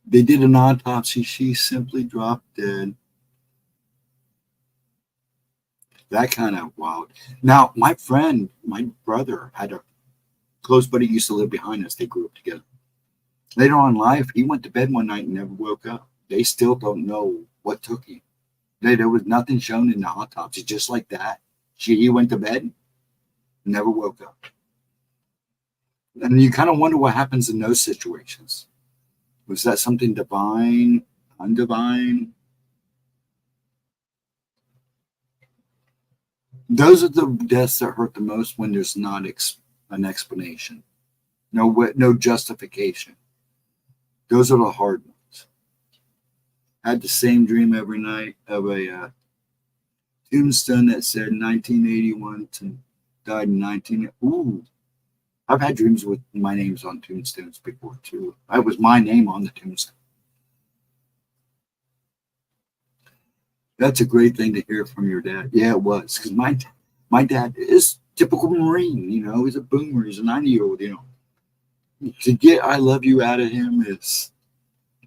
Speaker 1: They did an autopsy. She simply dropped dead. That kind of wild. Now, my brother, had a close buddy used to live behind us. They grew up together. Later on in life, he went to bed one night and never woke up. They still don't know what took him. There was nothing shown in the autopsy, just like that. He went to bed, never woke up. And you kind of wonder what happens in those situations. Was that something divine, undivine? Those are the deaths that hurt the most when there's not an explanation, no justification. Those are the hard ones. I had the same dream every night of a tombstone that said 1981 to died in 19. Ooh, I've had dreams with my names on tombstones before too. That was my name on the tombstone. That's a great thing to hear from your dad. Yeah, it was, because my dad is typical Marine. He's a boomer. He's a 90-year-old. To get "I love you" out of him is,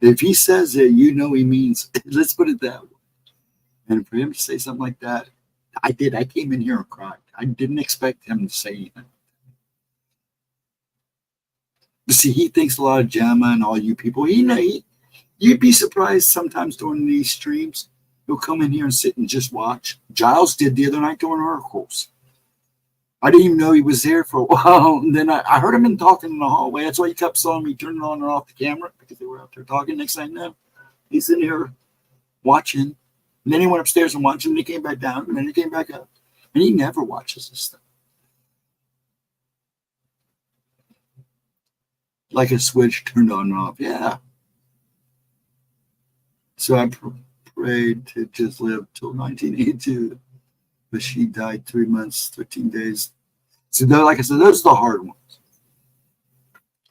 Speaker 1: if he says it, he means. Let's put it that way. And for him to say something like that, I did. I came in here and cried. I didn't expect him to say anything. But see, he thinks a lot of Gemma and all you people. You'd be surprised sometimes during these streams. He'll come in here and sit and just watch. Giles did the other night during Oracles. I didn't even know he was there for a while. And then I heard him talking in the hallway. That's why he kept saw me turning on and off the camera, because they were out there talking. Next thing I know, he's in here watching. And then he went upstairs and watched, and he came back down, and then he came back up. And he never watches this stuff. Like a switch turned on and off. Yeah. So I prayed to just live till 1982. But she died 3 months, 13 days. So like I said, those are the hard ones.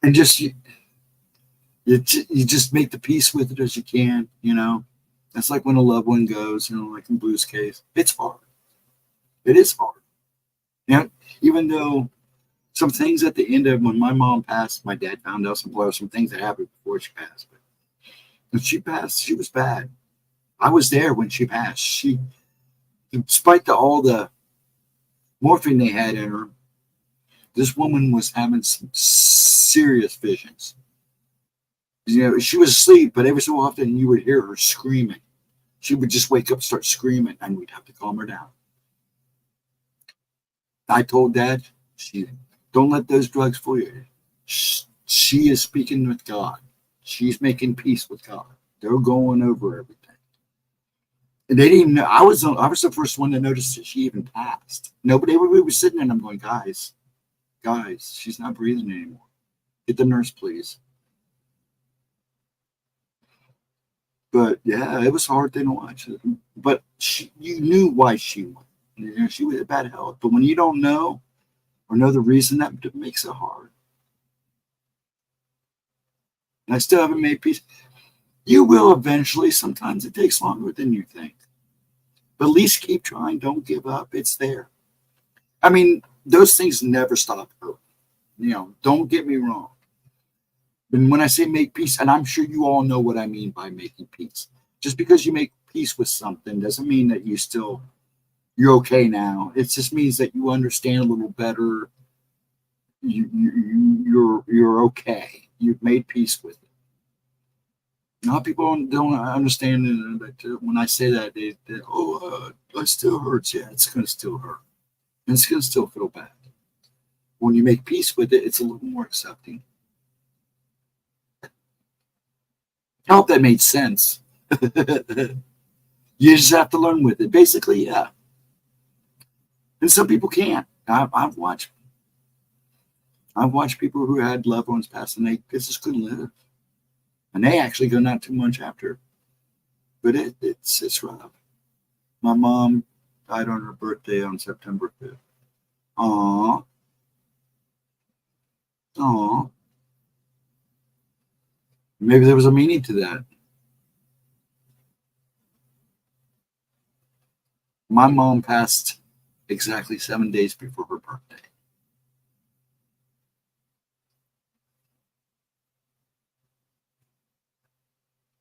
Speaker 1: And just you just make the peace with it as you can, That's like when a loved one goes, like in Blue's case. It's hard. It is hard. Even though some things at the end of when my mom passed, my dad found out some things that happened before she passed. But when she passed, she was bad. I was there when she passed. Despite all the morphine they had in her, this woman was having some serious visions. She was asleep, but every so often you would hear her screaming. She would just wake up, start screaming, and we'd have to calm her down. I told Dad, don't let those drugs fool you. She is speaking with God. She's making peace with God. They're going over everything. And they didn't even know. I was the first one to notice that she even passed. Nobody, we were sitting there and I'm going, guys, she's not breathing anymore. Get the nurse, please. But yeah, it was a hard thing to watch. But you knew why she went. You know, she was at bad health. But when you don't know or know the reason, that makes it hard. And I still haven't made peace. You will eventually. Sometimes it takes longer than you think. But at least keep trying. Don't give up. It's there. I mean, those things never stop hurting. You know, don't get me wrong. And when I say make peace, and I'm sure you all know what I mean by making peace. Just because you make peace with something doesn't mean that you're okay now. It just means that you understand a little better. You're okay. You've made peace with it. A lot of people don't understand that when I say that, it still hurts. Yeah, it's going to still hurt. And it's going to still feel bad. When you make peace with it, it's a little more accepting. I hope that made sense. You just have to learn with it. Basically, yeah. And some people can't. I've watched people who had loved ones pass and they just couldn't live. And they actually go not too much after. But it's rough. My mom died on her birthday on September 5th. Aw. Aw. Maybe there was a meaning to that. My mom passed exactly 7 days before her birthday.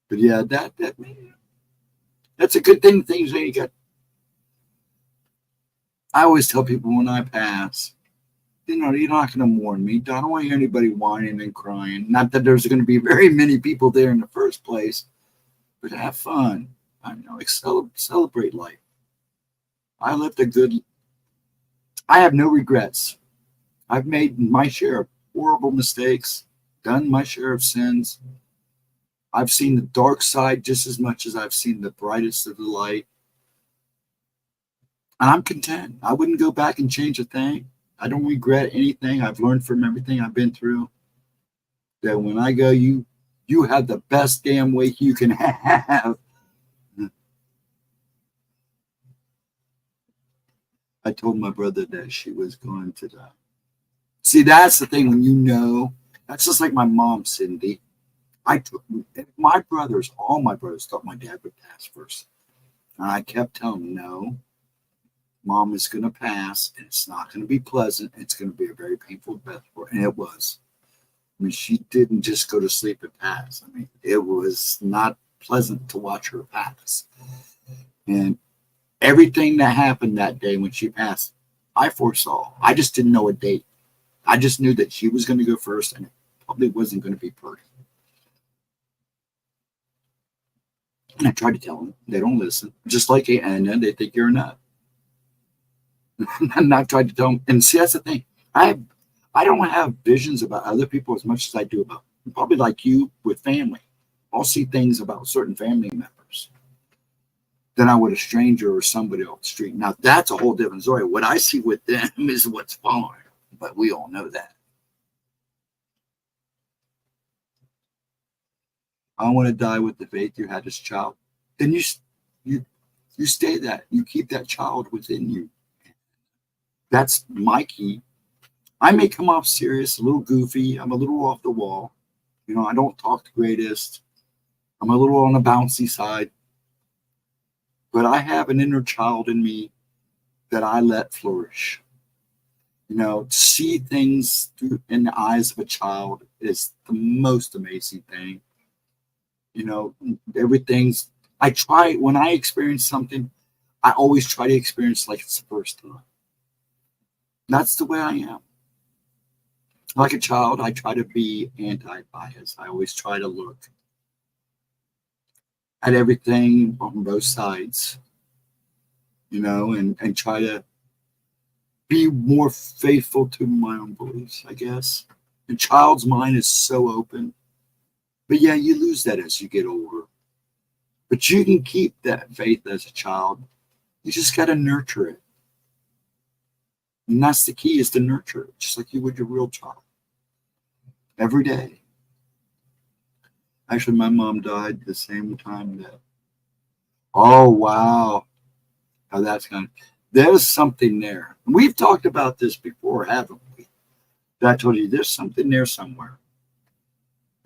Speaker 1: But yeah, that's a good thing. Things that you got. I always tell people when I pass, you know, you're not going to mourn me. I don't want to hear anybody whining and crying. Not that there's going to be very many people there in the first place, but have fun. I know, celebrate life. I lived a good. I have no regrets. I've made my share of horrible mistakes, done my share of sins. I've seen the dark side just as much as I've seen the brightest of the light. And I'm content. I wouldn't go back and change a thing. I don't regret anything. I've learned from everything I've been through. That when I go, you have the best damn week you can have. I told my brother that she was going to die. See, that's the thing when you know. That's just like my mom, Cindy. My brothers, all my brothers thought my dad would pass first. And I kept telling them, no, mom is going to pass, and it's not going to be pleasant. It's going to be a very painful death for her. And it was. I mean, she didn't just go to sleep and pass. I mean, it was not pleasant to watch her pass. And everything that happened that day when she passed, I foresaw. I just didn't know a date. I just knew that she was going to go first, and it probably wasn't going to be pretty. And I tried to tell them. They don't listen. Just like Anna, they think you're a nut. And I've tried to tell them. And see, that's the thing. I don't have visions about other people as much as I do about, probably like you with family. I'll see things about certain family members than I would a stranger or somebody off the street. Now, that's a whole different story. What I see with them is what's following. But we all know that. I want to die with the faith you had as a child. Then you stay that. You keep that child within you. That's my key. I may come off serious, a little goofy. I'm a little off the wall. You know, I don't talk the greatest. I'm a little on the bouncy side. But I have an inner child in me that I let flourish. You know, to see things in the eyes of a child is the most amazing thing. You know, everything's, I try, when I experience something, I always try to experience like it's the first time. That's the way I am. Like a child, I try to be anti-bias. I always try to look at everything on both sides, you know, and try to be more faithful to my own beliefs, I guess. The child's mind is so open. But yeah, you lose that as you get older. But you can keep that faith as a child. You just got to nurture it. And that's the key, is to nurture it, just like you would your real child. Every day. Actually, my mom died the same time that. Oh, wow. How that's going to. There's something there. We've talked about this before, haven't we? I told you there's something there somewhere.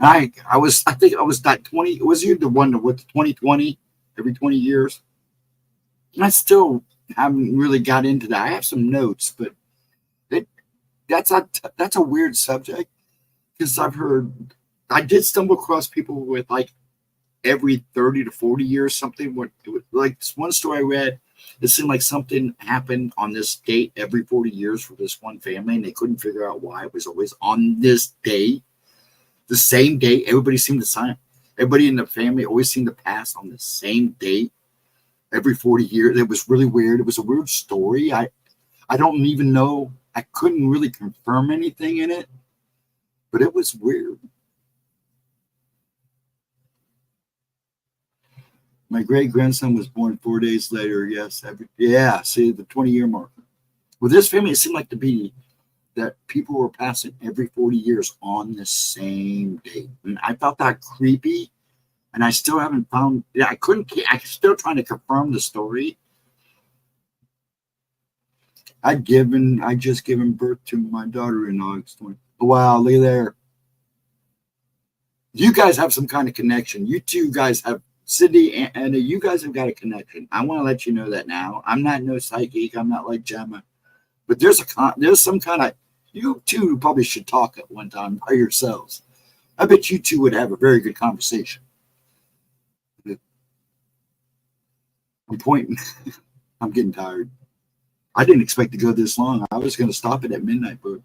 Speaker 1: I think I was that 20. Was you the one with the 2020 every 20 years? I still haven't really got into that. I have some notes, but it, that's a weird subject, because I did stumble across people with like every 30 to 40 years something. Like this one story I read, it seemed like something happened on this date every 40 years for this one family, and they couldn't figure out why it was always on this day, the same day. Everybody in the family always seemed to pass on the same date every 40 years. It was really weird. It was a weird story. I don't even know. I couldn't really confirm anything in it, but it was weird. My great grandson was born 4 days later. Yes, see the 20-year mark. With this family, it seemed like to be that people were passing every 40 years on the same date. And I felt that creepy, and I still haven't found. Yeah, I'm still trying to confirm the story. I just given birth to my daughter in August 20. Wow, look there. You guys have some kind of connection. You two guys have. Cindy and you guys have got a connection. I want to let you know that now. I'm not no psychic. I'm not like Gemma, but there's some kind of. You two probably should talk at one time by yourselves. I bet you two would have a very good conversation. I'm pointing. I'm getting tired. I didn't expect to go this long. I was going to stop it at midnight, but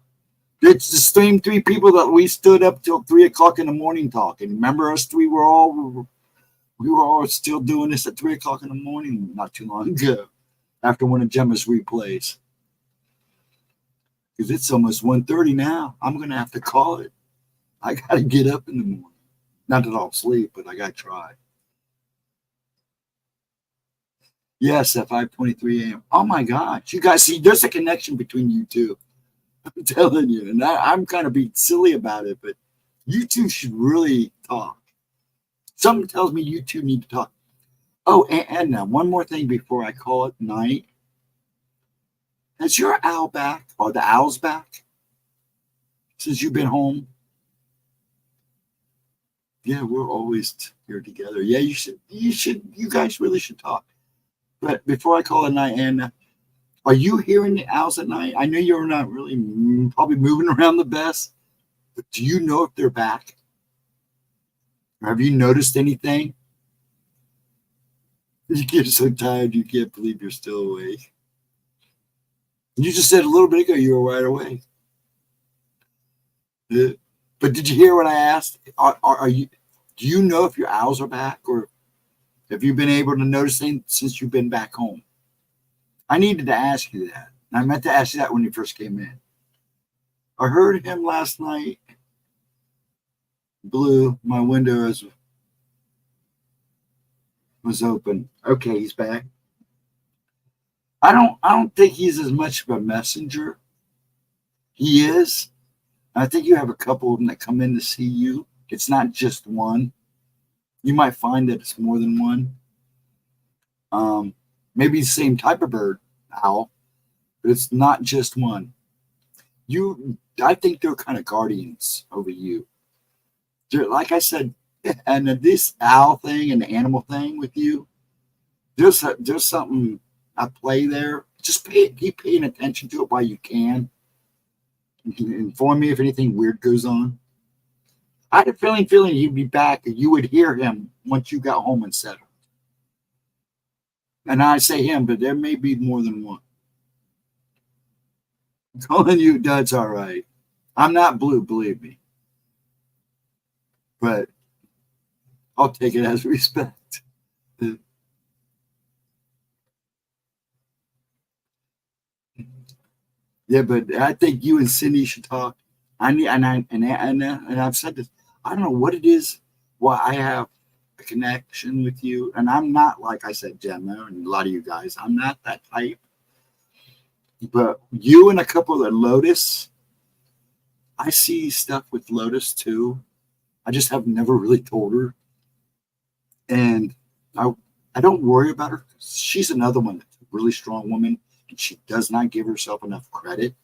Speaker 1: it's the same three people that we stood up till 3 o'clock in the morning talking. Remember us three were all. We were all still doing this at 3 o'clock in the morning not too long ago, after one of Gemma's replays. Because it's almost 1:30 now. I'm going to have to call it. I got to get up in the morning. Not that I'll sleep, but I got to try. Yes, at 5:23 a.m. Oh my gosh. You guys see, there's a connection between you two. I'm telling you. And I'm kind of being silly about it, but you two should really talk. Something tells me you two need to talk. Oh, and now one more thing before I call it night. Is your owl back? Or the owl's back? Since you've been home? Yeah, we're always here together. Yeah, you guys really should talk. But before I call it night, Anna, are you hearing the owls at night? I know you're not really probably moving around the best, but do you know if they're back? Or have you noticed anything? You get so tired you can't believe you're still awake. You just said a little bit ago you were wide awake. But did you hear what I asked? Are you? Do you know if your owls are back, or have you been able to notice things since you've been back home? I needed to ask you that. And I meant to ask you that when you first came in. I heard him last night. Blue, my window was open. Okay, he's back. I don't think he's as much of a messenger. He is. I think you have a couple of them that come in to see you. It's not just one. You might find that it's more than one. Maybe the same type of bird, owl, but it's not just one. I think they're kind of guardians over you. They're, like I said, and this owl thing and the animal thing with you, there's something at play there. Just keep paying attention to it while you can. You can inform me if anything weird goes on. I had a feeling he'd be back, and you would hear him once you got home and settled. And I say him, but there may be more than one. I'm telling you, that's all right. I'm not blue, believe me. But I'll take it as respect. Yeah, but I think you and Cindy should talk. And I've said this. I don't know what it is. well, I have a connection with you, and I'm not, like I said, Gemma, and a lot of you guys, I'm not that type. But you and a couple of Lotus, I see stuff with Lotus too. I just have never really told her, and I I don't worry about her. She's another one that's a really strong woman, and she does not give herself enough credit.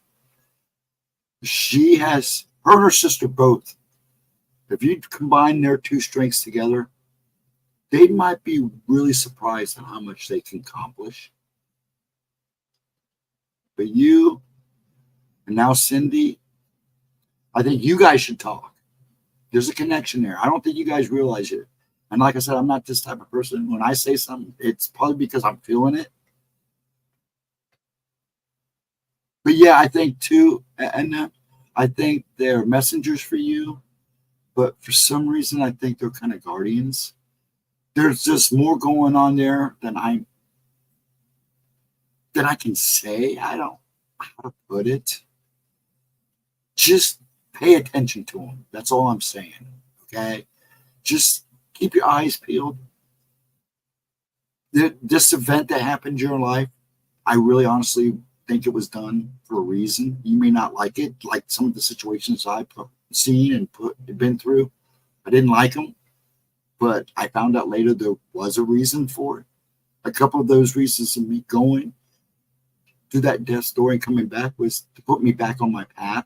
Speaker 1: She has her and her sister both. If you combine their two strengths together, they might be really surprised at how much they can accomplish. But you and now Cindy, I think you guys should talk. There's a connection there. I don't think you guys realize it. And like I said, I'm not this type of person. When I say something, it's probably because I'm feeling it. But yeah, I think too, and I think they're messengers for you. But for some reason, I think they're kind of guardians. There's just more going on there than I can say. I don't know how to put it. Just pay attention to them. That's all I'm saying. Okay, just keep your eyes peeled. This event that happened in your life, I really honestly think it was done for a reason. You may not like it, like some of the situations I've seen and been through. I didn't like them, but I found out later there was a reason for it. A couple of those reasons of me going through that death story and coming back was to put me back on my path.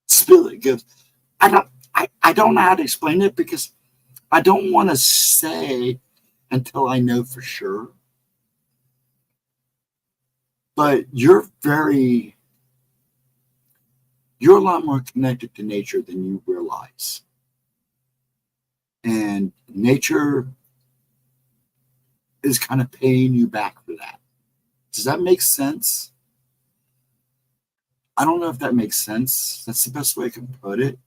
Speaker 1: Spirit gives. I don't know how to explain it because I don't want to say until I know for sure. But you're a lot more connected to nature than you realize. And nature is kind of paying you back for that. Does that make sense? I don't know if that makes sense. That's the best way I can put it.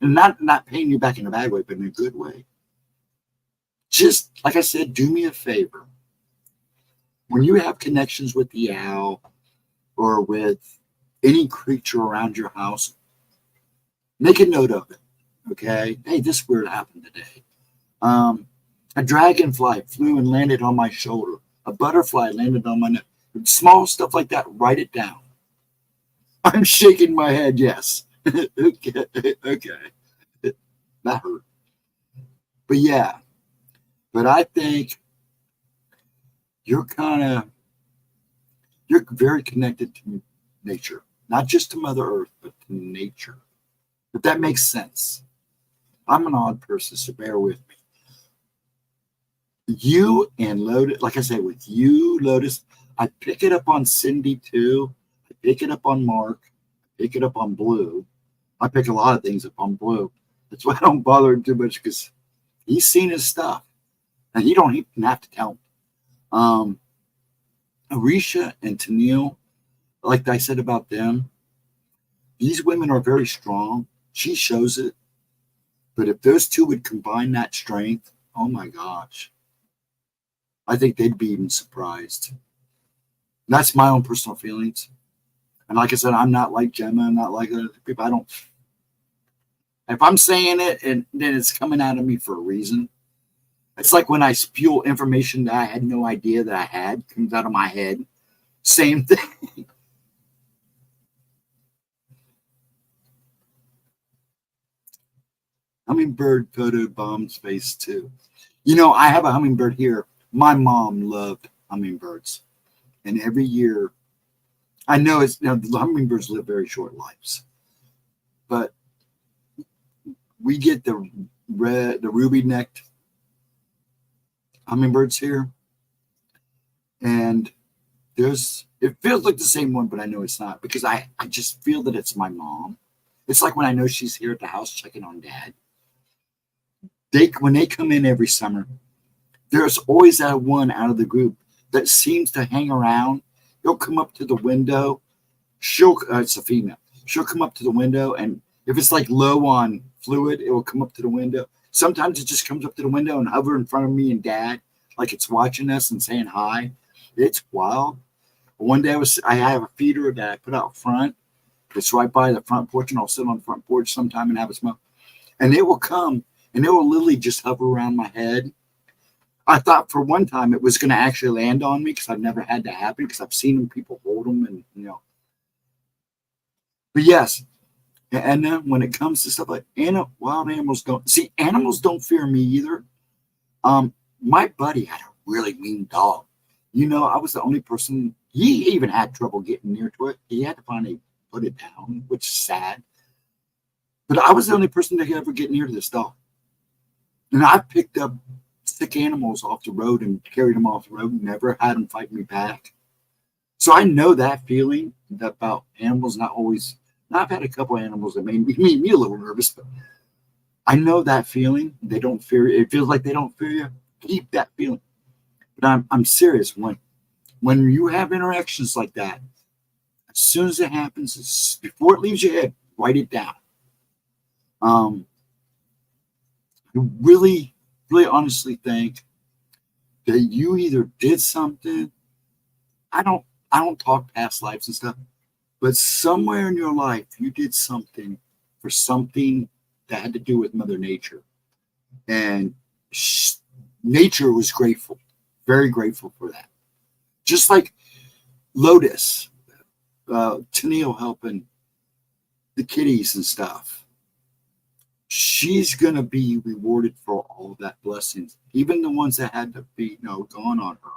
Speaker 1: And not paying you back in a bad way, but in a good way. Just, like I said, do me a favor. When you have connections with the owl or with any creature around your house, make a note of it. Okay? Hey, this weird happened today. A dragonfly flew and landed on my shoulder. A butterfly landed on my neck. Small stuff like that, write it down. I'm shaking my head, yes. Okay. That hurt. But yeah. But I think you're very connected to nature. Not just to Mother Earth, but to nature. If that makes sense. I'm an odd person, so bear with me. You and Lotus, like I said, with you, Lotus, I pick it up on Cindy too. I pick it up on Mark. I pick it up on Blue. I pick a lot of things up on Blue. That's why I don't bother him too much because he's seen his stuff. And you don't even have to tell him. Arisha and Tennille, like I said about them, these women are very strong. She shows it. But if those two would combine that strength, oh my gosh. I think they'd be even surprised. That's my own personal feelings. And like I said, I'm not like Gemma. I'm not like other people. If I'm saying it and then it's coming out of me for a reason. It's like when I spew information that I had no idea that I had, comes out of my head. Same thing. Hummingbird photo bombs face too. I have a hummingbird here. My mom loved hummingbirds. And every year, I know the hummingbirds live very short lives. But we get the ruby-necked hummingbirds here. And it feels like the same one, but I know it's not because I just feel that it's my mom. It's like when I know she's here at the house checking on Dad. When they come in every summer, there's always that one out of the group that seems to hang around. He'll come up to the window. It's a female. She'll come up to the window, and if it's like low on fluid, it will come up to the window. Sometimes it just comes up to the window and hover in front of me and Dad, like it's watching us and saying hi. It's wild. One day I have a feeder that I put out front. It's right by the front porch, and I'll sit on the front porch sometime and have a smoke. And it will come and it will literally just hover around my head. I thought for one time it was going to actually land on me because I've never had that happen because I've seen them, people hold them, and But yes, and then when it comes to stuff like wild animals don't see animals don't fear me either. My buddy had a really mean dog. I was the only person. He even had trouble getting near to it. He had to finally put it down, which is sad. But I was the only person that could ever get near to this dog. And I picked up sick animals off the road and carried them off the road. Never had them fight me back. So I know that feeling about animals not always. Now, I've had a couple of animals that made me a little nervous, but I know that feeling. They don't fear you. It feels like they don't fear you. Keep that feeling. But I'm serious. When you have interactions like that, as soon as it happens, before it leaves your head, write it down. I really, really honestly think that you either did something. I don't talk past lives and stuff, but somewhere in your life you did something for something that had to do with Mother Nature, and nature was grateful, very grateful for that. Just like Lotus, Tennille helping the kitties and stuff. She's gonna be rewarded for all of that blessings, even the ones that had to be, gone on her.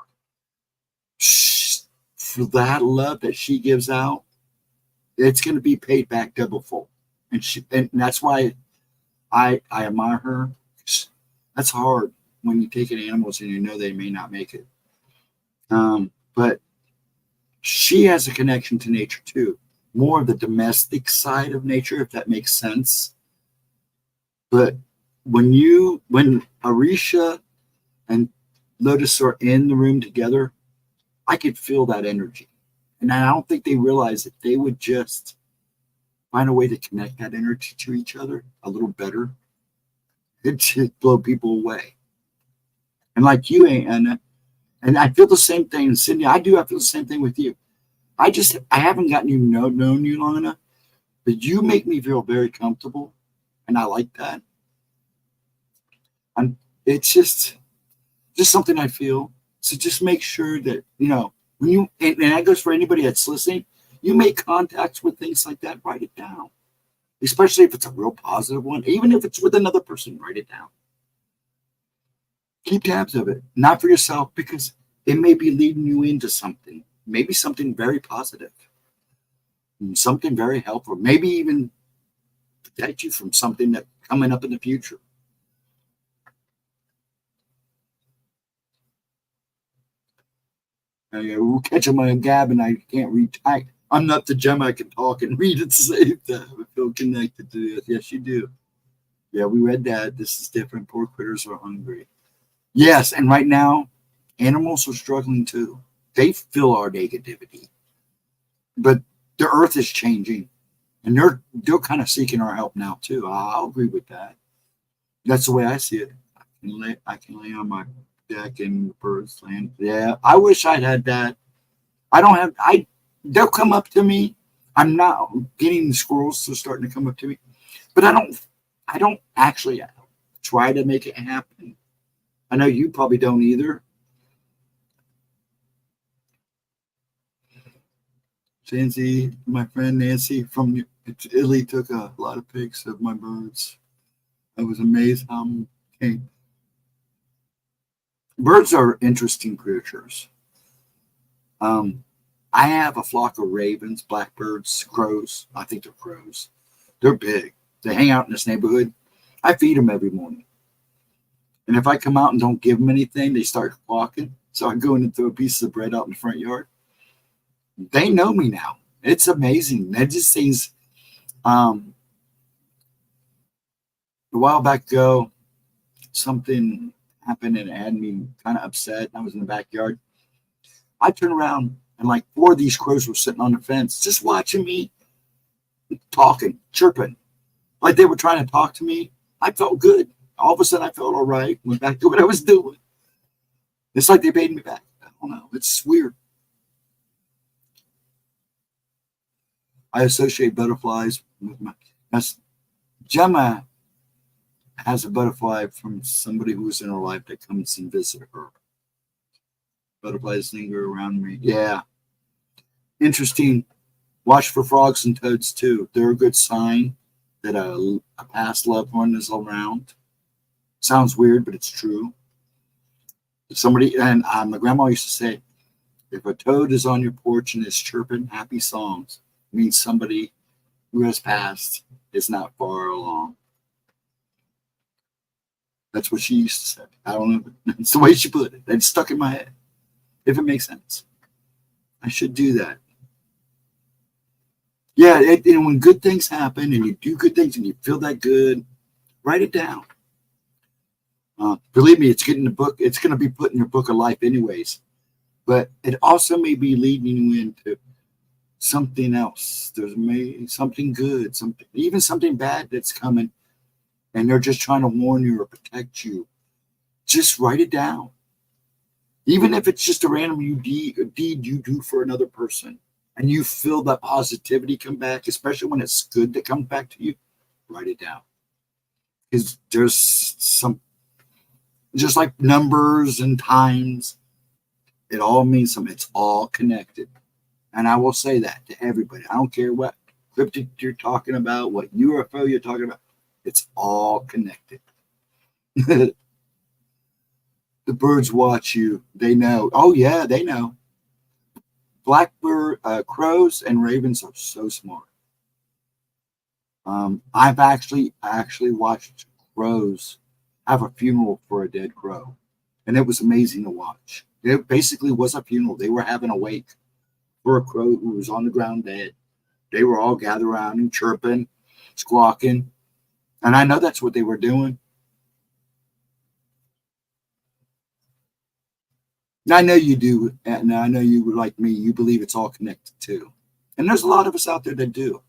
Speaker 1: For that love that she gives out, it's gonna be paid back double fold, and that's why I admire her. That's hard when you take in animals and you know they may not make it. But she has a connection to nature too, more of the domestic side of nature, if that makes sense. But when Arisha and Lotus are in the room together, I could feel that energy. And I don't think they realize that they would just find a way to connect that energy to each other a little better. It'd just blow people away. And like you, Anna, and I feel the same thing, Cindy. I feel the same thing with you. I haven't gotten known you long enough, but you make me feel very comfortable, and I like that. It's just something I feel. So just make sure that when you and that goes for anybody that's listening. You make contacts with things like that. Write it down, especially if it's a real positive one. Even if it's with another person, write it down. Keep tabs of it, not for yourself, because it may be leading you into something, maybe something very positive, something very helpful, maybe even protect you from something that coming up in the future. We'll catch them on a gab, and I can't read. I'm not the gem. I can talk and read at the same time. I feel connected to it. Yes, you do. Yeah, we read that. This is different. Poor critters are hungry. Yes, and right now, animals are struggling too. They feel our negativity, but the earth is changing, and they're kind of seeking our help now too. I'll agree with that. That's the way I see it. I can lay on my deck and the birds land. Yeah, I wish I'd had that. I don't have. They'll come up to me. I'm not getting the squirrels to starting to come up to me, but I don't actually try to make it happen. I know you probably don't either. Nancy, my friend Nancy from Italy, took a lot of pics of my birds. I was amazed how came. Birds are interesting creatures. Um, I have a flock of ravens, blackbirds, crows. I think they're crows. They're big. They hang out in this neighborhood. I feed them every morning. And if I come out and don't give them anything, they start walking. So I go in and throw pieces of bread out in the front yard. They know me now. It's amazing. That just seems a while back ago, something happened and it had me kind of upset. I was in the backyard. I turned around and like four of these crows were sitting on the fence, just watching me, talking, chirping, like they were trying to talk to me. I felt good. All of a sudden, I felt all right. Went back to what I was doing. It's like they paid me back. I don't know. It's weird. I associate butterflies with my. Gemma has a butterfly from somebody who was in her life that comes and visit her. Butterflies linger around me. Yeah. Interesting. Watch for frogs and toads too. They're a good sign that a past loved one is around. Sounds weird, but it's true. If somebody, and my grandma used to say, if a toad is on your porch and is chirping happy songs, it means somebody who has passed is not far along. That's what she used to say. I don't know. It's the way she put it. It's stuck in my head. If it makes sense, I should do that. Yeah, and when good things happen and you do good things and you feel that good, write it down. Believe me, it's getting the book. It's going to be put in your book of life anyways. But it also may be leading you into something else. There's maybe something good, even something bad that's coming, and they're just trying to warn you or protect you. Just write it down. Even if it's just a random deed you do for another person, and you feel that positivity come back, especially when it's good that comes back to you, write it down. Because there's some, just like numbers and times, it all means something. It's all connected. And I will say that to everybody. I don't care what cryptid you're talking about, what UFO you're talking about. It's all connected. The birds watch you. They know. Oh, yeah, they know. Blackbird, crows, and ravens are so smart. I've actually watched crows have a funeral for a dead crow, and it was amazing to watch. It basically was a funeral. They were having a wake for a crow who was on the ground dead. They were all gathered around and chirping, squawking, and I know that's what they were doing. And I know you do, and I know you, like me, you believe it's all connected too. And there's a lot of us out there that do.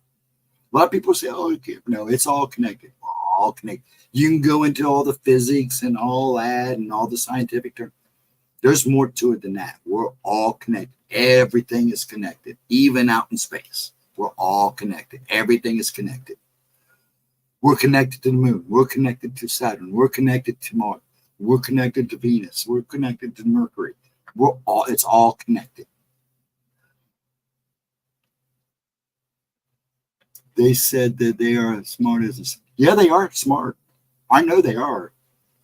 Speaker 1: A lot of people say, "Oh, no, it's all connected. We're all connected." You can go into all the physics and all that and all the scientific terms. There's more to it than that. We're all connected. Everything is connected, even out in space. We're all connected. Everything is connected. We're connected to the moon. We're connected to Saturn. We're connected to Mars. We're connected to Venus. We're connected to Mercury. It's all connected. They said that they are as smart as us. Yeah, they are smart. I know they are.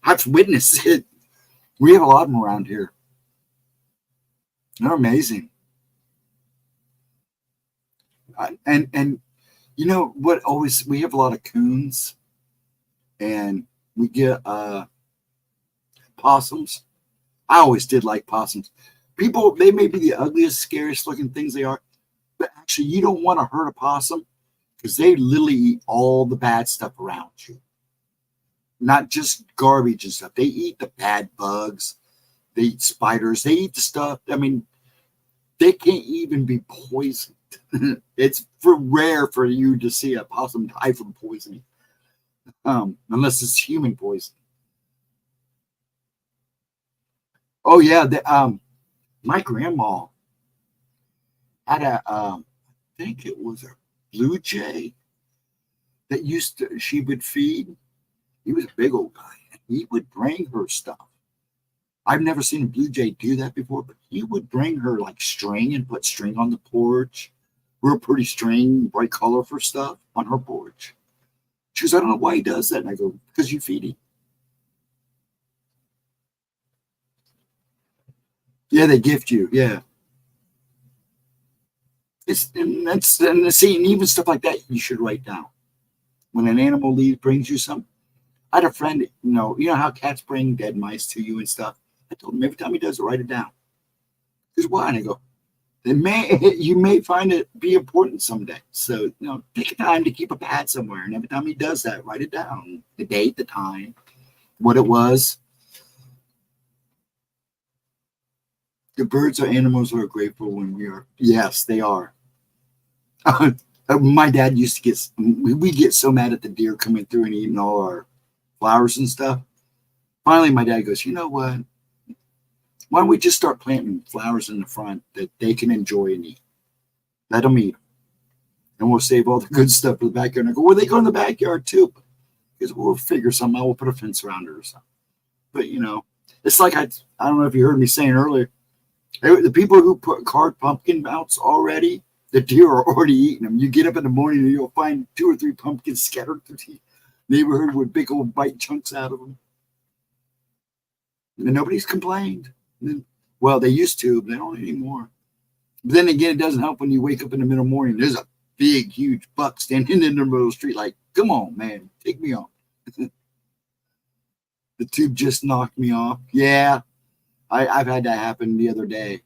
Speaker 1: I've witnessed it. We have a lot of them around here. They're amazing. And you know what? Always we have a lot of coons, and we get possums. I always did like possums. People, they may be the ugliest, scariest looking things they are, but actually, you don't want to hurt a possum because they literally eat all the bad stuff around you. Not just garbage and stuff. They eat the bad bugs. They eat spiders. They eat the stuff. I mean, they can't even be poisoned. It's rare for you to see a possum die from poisoning, unless it's human poison. Oh yeah, my grandma had I think it was a blue jay that she would feed. He was a big old guy, and he would bring her stuff. I've never seen a blue jay do that before, but he would bring her like string and put string on the porch. Real pretty string, bright color for stuff on her porch. She goes, I don't know why he does that. And I go, because you feed him. Yeah, they gift you. Yeah. And see, and even stuff like that you should write down. When an animal brings you something. I had a friend, you know how cats bring dead mice to you and stuff. I told him every time he does it, write it down. Because why? And I go, you may find it be important someday. So, take a time to keep a pad somewhere. And every time he does that, write it down. The date, the time, what it was. The birds or animals are grateful when we are. Yes, they are. My dad used to we get so mad at the deer coming through and eating all our flowers and stuff. Finally, my dad goes, you know what? Why don't we just start planting flowers in the front that they can enjoy and eat? Let them eat. And we'll save all the good stuff for the backyard. And I go, well, they go in the backyard too. because we'll figure something out. We'll put a fence around her or something. But it's like I don't know if you heard me saying earlier. The people who put carved pumpkin mounts already, the deer are already eating them. You get up in the morning and you'll find 2 or 3 pumpkins scattered through the neighborhood with big old bite chunks out of them. And nobody's complained. Well, they used to, but they don't anymore. But then again, it doesn't help when you wake up in the middle of the morning. There's a big, huge buck standing in the middle of the street like, come on, man, take me on. The tube just knocked me off. Yeah, I've had that happen the other day.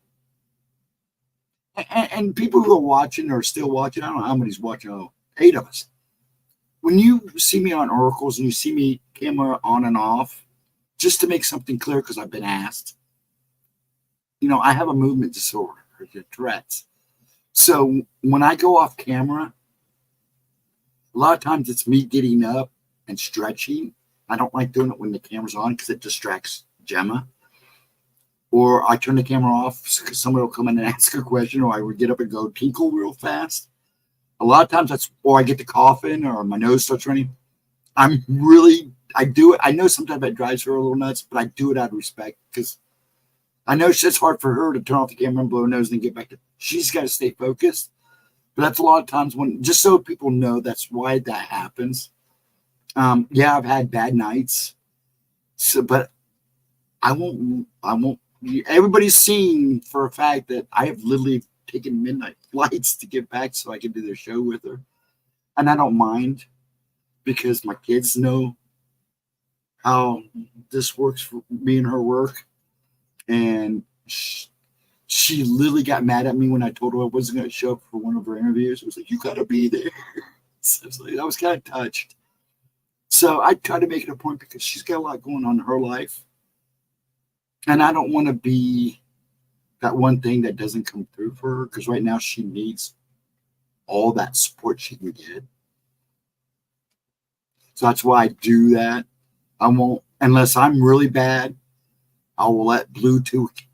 Speaker 1: And people who are watching or still watching, I don't know how many's watching, 8 of us. When you see me on oracles and you see me camera on and off, just to make something clear, because I've been asked, I have a movement disorder, Tourette's. So when I go off camera, a lot of times it's me getting up and stretching. I don't like doing it when the camera's on because it distracts Gemma. Or I turn the camera off because somebody will come in and ask a question, or I would get up and go tinkle real fast. A lot of times or I get to coughing or my nose starts running. I do it. I know sometimes that drives her a little nuts, but I do it out of respect because I know it's hard for her to turn off the camera and blow her nose and then get back to, she's got to stay focused. But that's a lot of times just so people know that's why that happens. Yeah, I've had bad nights. But I won't, everybody's seen for a fact that I have literally taken midnight flights to get back so I can do the show with her. And I don't mind because my kids know how this works for me and her work. And she literally got mad at me when I told her I wasn't going to show up for one of her interviews. It was like, you got to be there. So I was kind of touched. So I try to make it a point because she's got a lot going on in her life. And I don't want to be that one thing that doesn't come through for her because right now she needs all that support she can get. So that's why I do that. I won't, unless I'm really bad, I will let Blue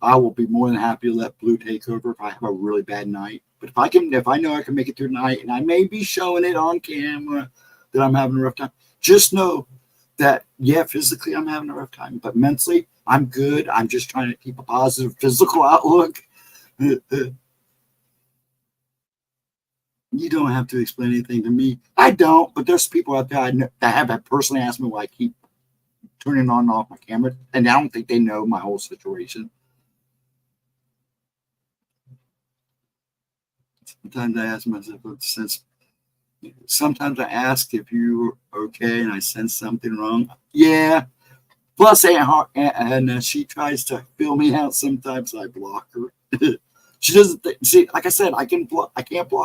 Speaker 1: I will be more than happy to let Blue take over if I have a really bad night. But if I know I can make it through the night and I may be showing it on camera that I'm having a rough time, just know that, yeah, physically I'm having a rough time, but mentally I'm good. I'm just trying to keep a positive physical outlook. You don't have to explain anything to me. I don't, but there's people out there that have personally asked me why I keep turning on and off my camera, and I don't think they know my whole situation. Sometimes I ask myself, sometimes I ask if you're okay, and I sense something wrong. Yeah. Plus, and she tries to fill me out. Sometimes I block her. She doesn't see. Like I said, I can't block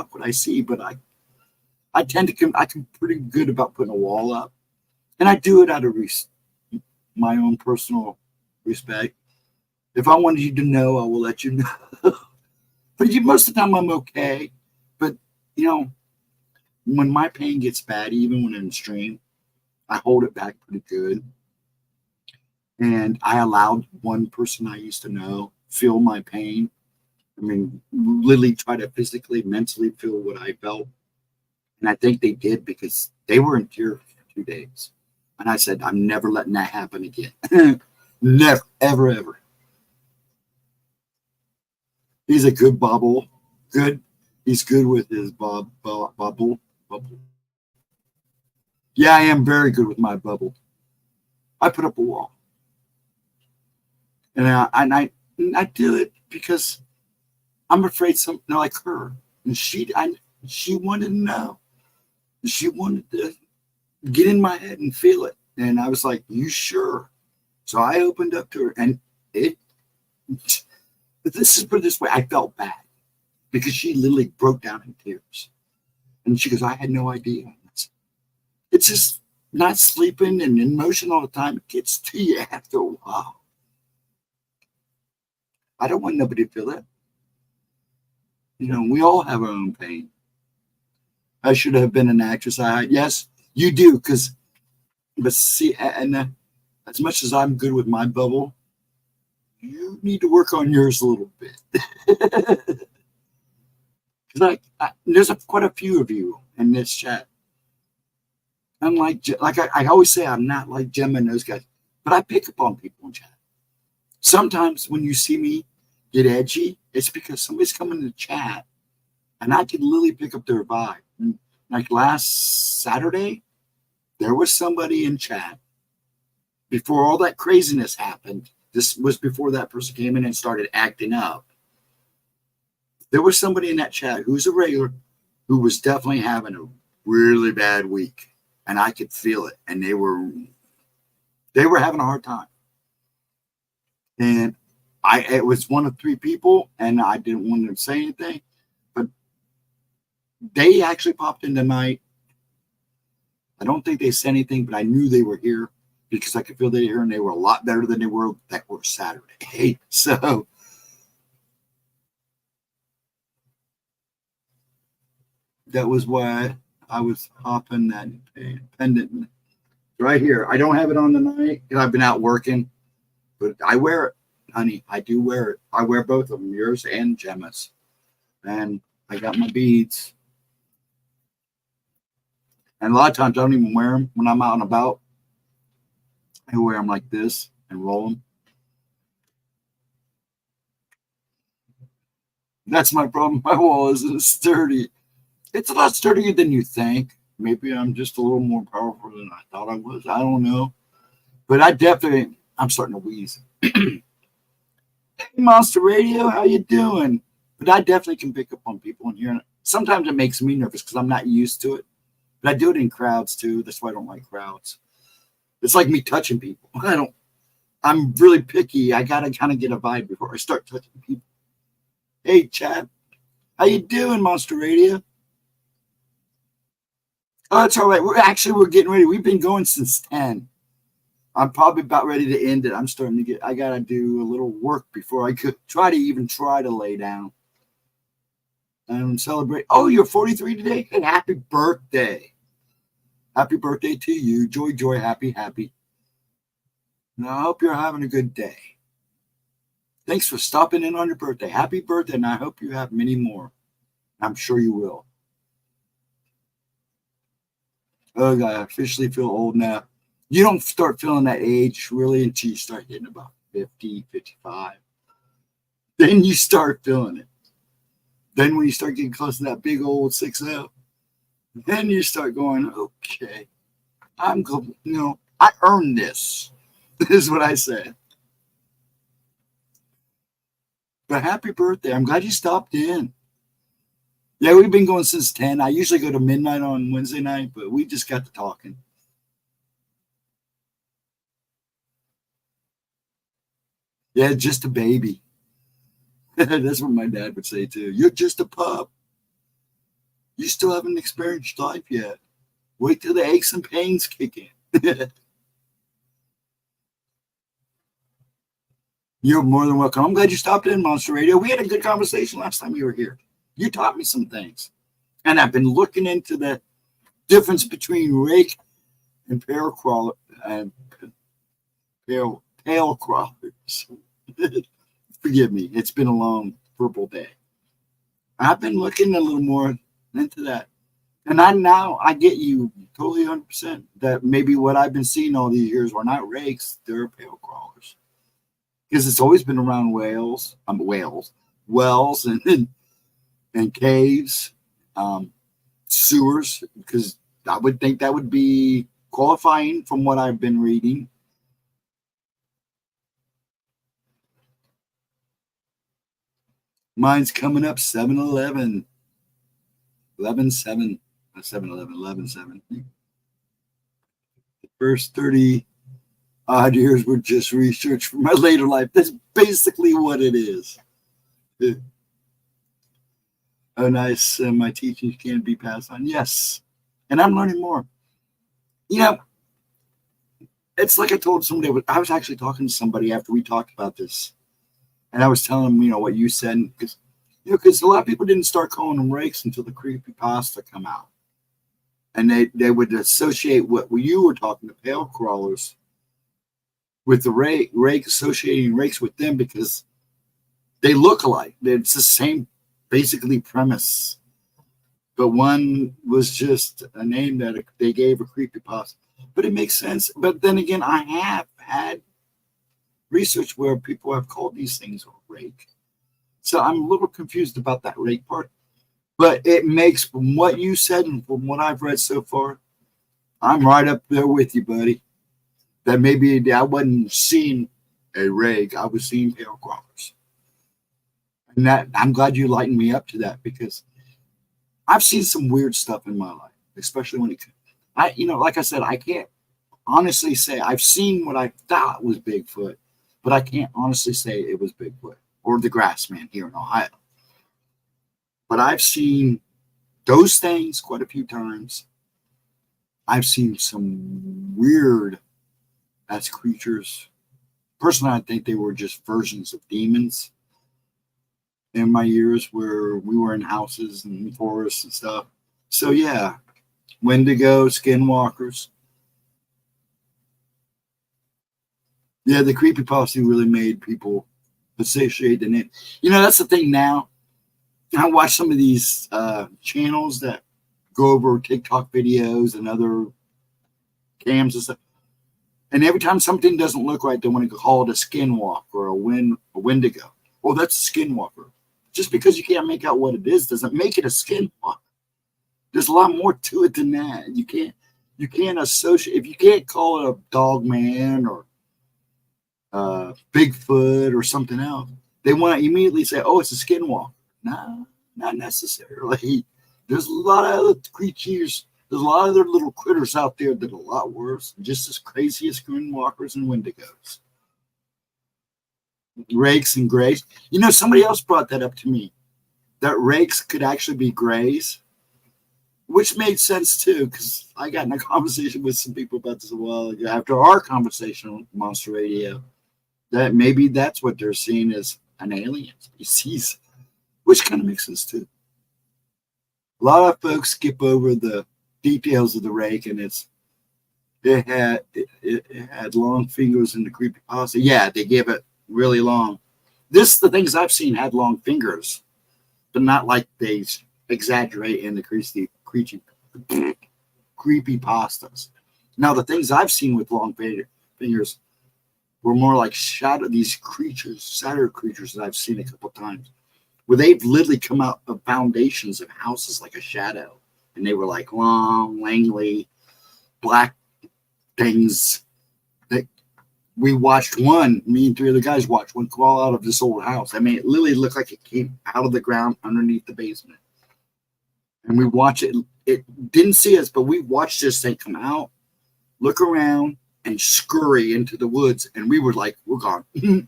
Speaker 1: what I see, but I tend to. I'm pretty good about putting a wall up, and I do it out of my own personal respect. If I wanted you to know, I will let you know. But most of the time, I'm okay. But when my pain gets bad, even when in stream, I hold it back pretty good. And I allowed one person I used to know feel my pain. I mean, literally try to physically, mentally feel what I felt. And I think they did because they were in tears for 2 days. And I said, I'm never letting that happen again. Never, ever, ever. He's a good bubble. Good. He's good with his bubble. Yeah, I am very good with my bubble. I put up a wall. And I do it because I'm afraid something like her. And she wanted to know. She wanted to get in my head and feel it. And I was like, you sure? So I opened up to her and but this is put this way, I felt bad because she literally broke down in tears. And she goes, I had no idea. It's just not sleeping and in motion all the time. It gets to you after a while. I don't want nobody to feel it. We all have our own pain. I should have been an actress. Yes, you do. But see, and as much as I'm good with my bubble, you need to work on yours a little bit. Because there's quite a few of you in this chat. like I always say, I'm not like Gemma and those guys, but I pick up on people in chat. Sometimes when you see me get edgy, it's because somebody's coming to chat and I can literally pick up their vibe. Like last Saturday, there was somebody in chat before all that craziness happened. This was before that person came in and started acting up. There was somebody in that chat who's a regular who was definitely having a really bad week. And I could feel it. And they were having a hard time. And it was one of three people, and I didn't want to say anything, but they actually popped in tonight. I don't think they said anything, but I knew they were here because I could feel they were here, and they were a lot better than they were Saturday. So that was why I was hopping that pendant right here. I don't have it on tonight because I've been out working, but I wear it, honey. I do wear it. I wear both of them, yours and Gemma's. And I got my beads. And a lot of times I don't even wear them when I'm out and about. I wear them like this and roll them. That's my problem. My wall isn't sturdy. It's a lot sturdier than you think. Maybe I'm just a little more powerful than I thought I was. I don't know. But I'm starting to wheeze. Hey, Monster Radio, how you doing? But I definitely can pick up on people in here. Sometimes it makes me nervous because I'm not used to it. But I do it in crowds too. That's why I don't like crowds. It's like me touching people. I'm really picky. I gotta kind of get a vibe before I start touching people. Hey, Chad, how you doing, Monster Radio? Oh, that's all right. We're getting ready. We've been going since 10. I'm probably about ready to end it. I got to do a little work before I could try to lay down and celebrate. Oh, you're 43 today? And happy birthday. Happy birthday to you. Joy, happy. And I hope you're having a good day. Thanks for stopping in on your birthday. Happy birthday, and I hope you have many more. I'm sure you will. Oh, God, I officially feel old now. You don't start feeling that age really until you start hitting about 50, 55. Then you start feeling it. Then when you start getting close to that big old 6-0, then you start going, okay, I earned this. This is what I said. But happy birthday. I'm glad you stopped in. Yeah, we've been going since 10. I usually go to midnight on Wednesday night, but we just got to talking. Yeah, just a baby. That's what my dad would say too. You're just a pup. You still haven't experienced life yet. Wait till the aches and pains kick in. You're more than welcome. I'm glad you stopped in, Monster Radio. We had a good conversation last time you were here. You taught me some things. And I've been looking into the difference between rake and pale crawler and pale crawlers. Forgive me. It's been a long purple day. I've been looking a little more into that. And I get you totally 100% that maybe what I've been seeing all these years were not rakes, they're pale crawlers. Because it's always been around wells and caves, sewers, because I would think that would be qualifying from what I've been reading. Mine's coming up 7-11. 11-7. 7-11, 11-7. The first 30 odd years were just research for my later life. That's basically what it is. Oh, nice. My teachings can be passed on. Yes. And I'm learning more. It's like I told somebody, I was actually talking to somebody after we talked about this. And I was telling them, what you said. Because a lot of people didn't start calling them rakes until the creepypasta come out. And they would associate what you were talking to, pale crawlers, with the rake associating rakes with them because they look alike. It's the same basically premise. but one was just a name that they gave a creepypasta. But it makes sense. But then again, I have had research where people have called these things a rake. So I'm a little confused about that rake part. But it makes, from what you said and from what I've read so far, I'm right up there with you, buddy. That maybe I wasn't seeing a rake, I was seeing pale crawlers. And that I'm glad you lightened me up to that, because I've seen some weird stuff in my life, especially when like I said, I can't honestly say I've seen what I thought was Bigfoot, but I can't honestly say it was Bigfoot or the Grassman here in Ohio. But I've seen those things quite a few times. I've seen some weird as creatures. Personally, I think they were just versions of demons in my years where we were in houses and forests and stuff. So yeah, Wendigo, skinwalkers. Yeah, the creepypasta really made people associate the name. That's the thing now. I watch some of these channels that go over TikTok videos and other cams and stuff. And every time something doesn't look right, they want to call it a skinwalker or a wendigo. Oh, that's a skinwalker. Just because you can't make out what it is doesn't make it a skinwalker. There's a lot more to it than that. You can't associate, if you can't call it a dog man or Bigfoot or something else, they want to immediately say, oh, it's a skinwalker. No, not necessarily. There's a lot of other creatures. There's a lot of other little critters out there that are a lot worse, just as crazy as skinwalkers and wendigos. Rakes and grays. Somebody else brought that up to me, that rakes could actually be grays, which made sense too, because I got in a conversation with some people about this a while ago after our conversation on Monster Radio, that maybe that's what they're seeing as an alien species, which kind of makes sense too. A lot of folks skip over the details of the rake, and it had long fingers in the creepypasta. Yeah, they gave it really long. The things I've seen had long fingers, but not like they exaggerate in the creepy pastas. Now, the things I've seen with long fingers were more like shadow creatures that I've seen a couple times, where they've literally come out of foundations of houses like a shadow, and they were like long, langly, black things. That we watched me and three other guys watched one crawl out of this old house. I mean, it literally looked like it came out of the ground underneath the basement. And we watched it. It didn't see us, but we watched this thing come out, look around, and scurry into the woods. And we were like, we're gone. And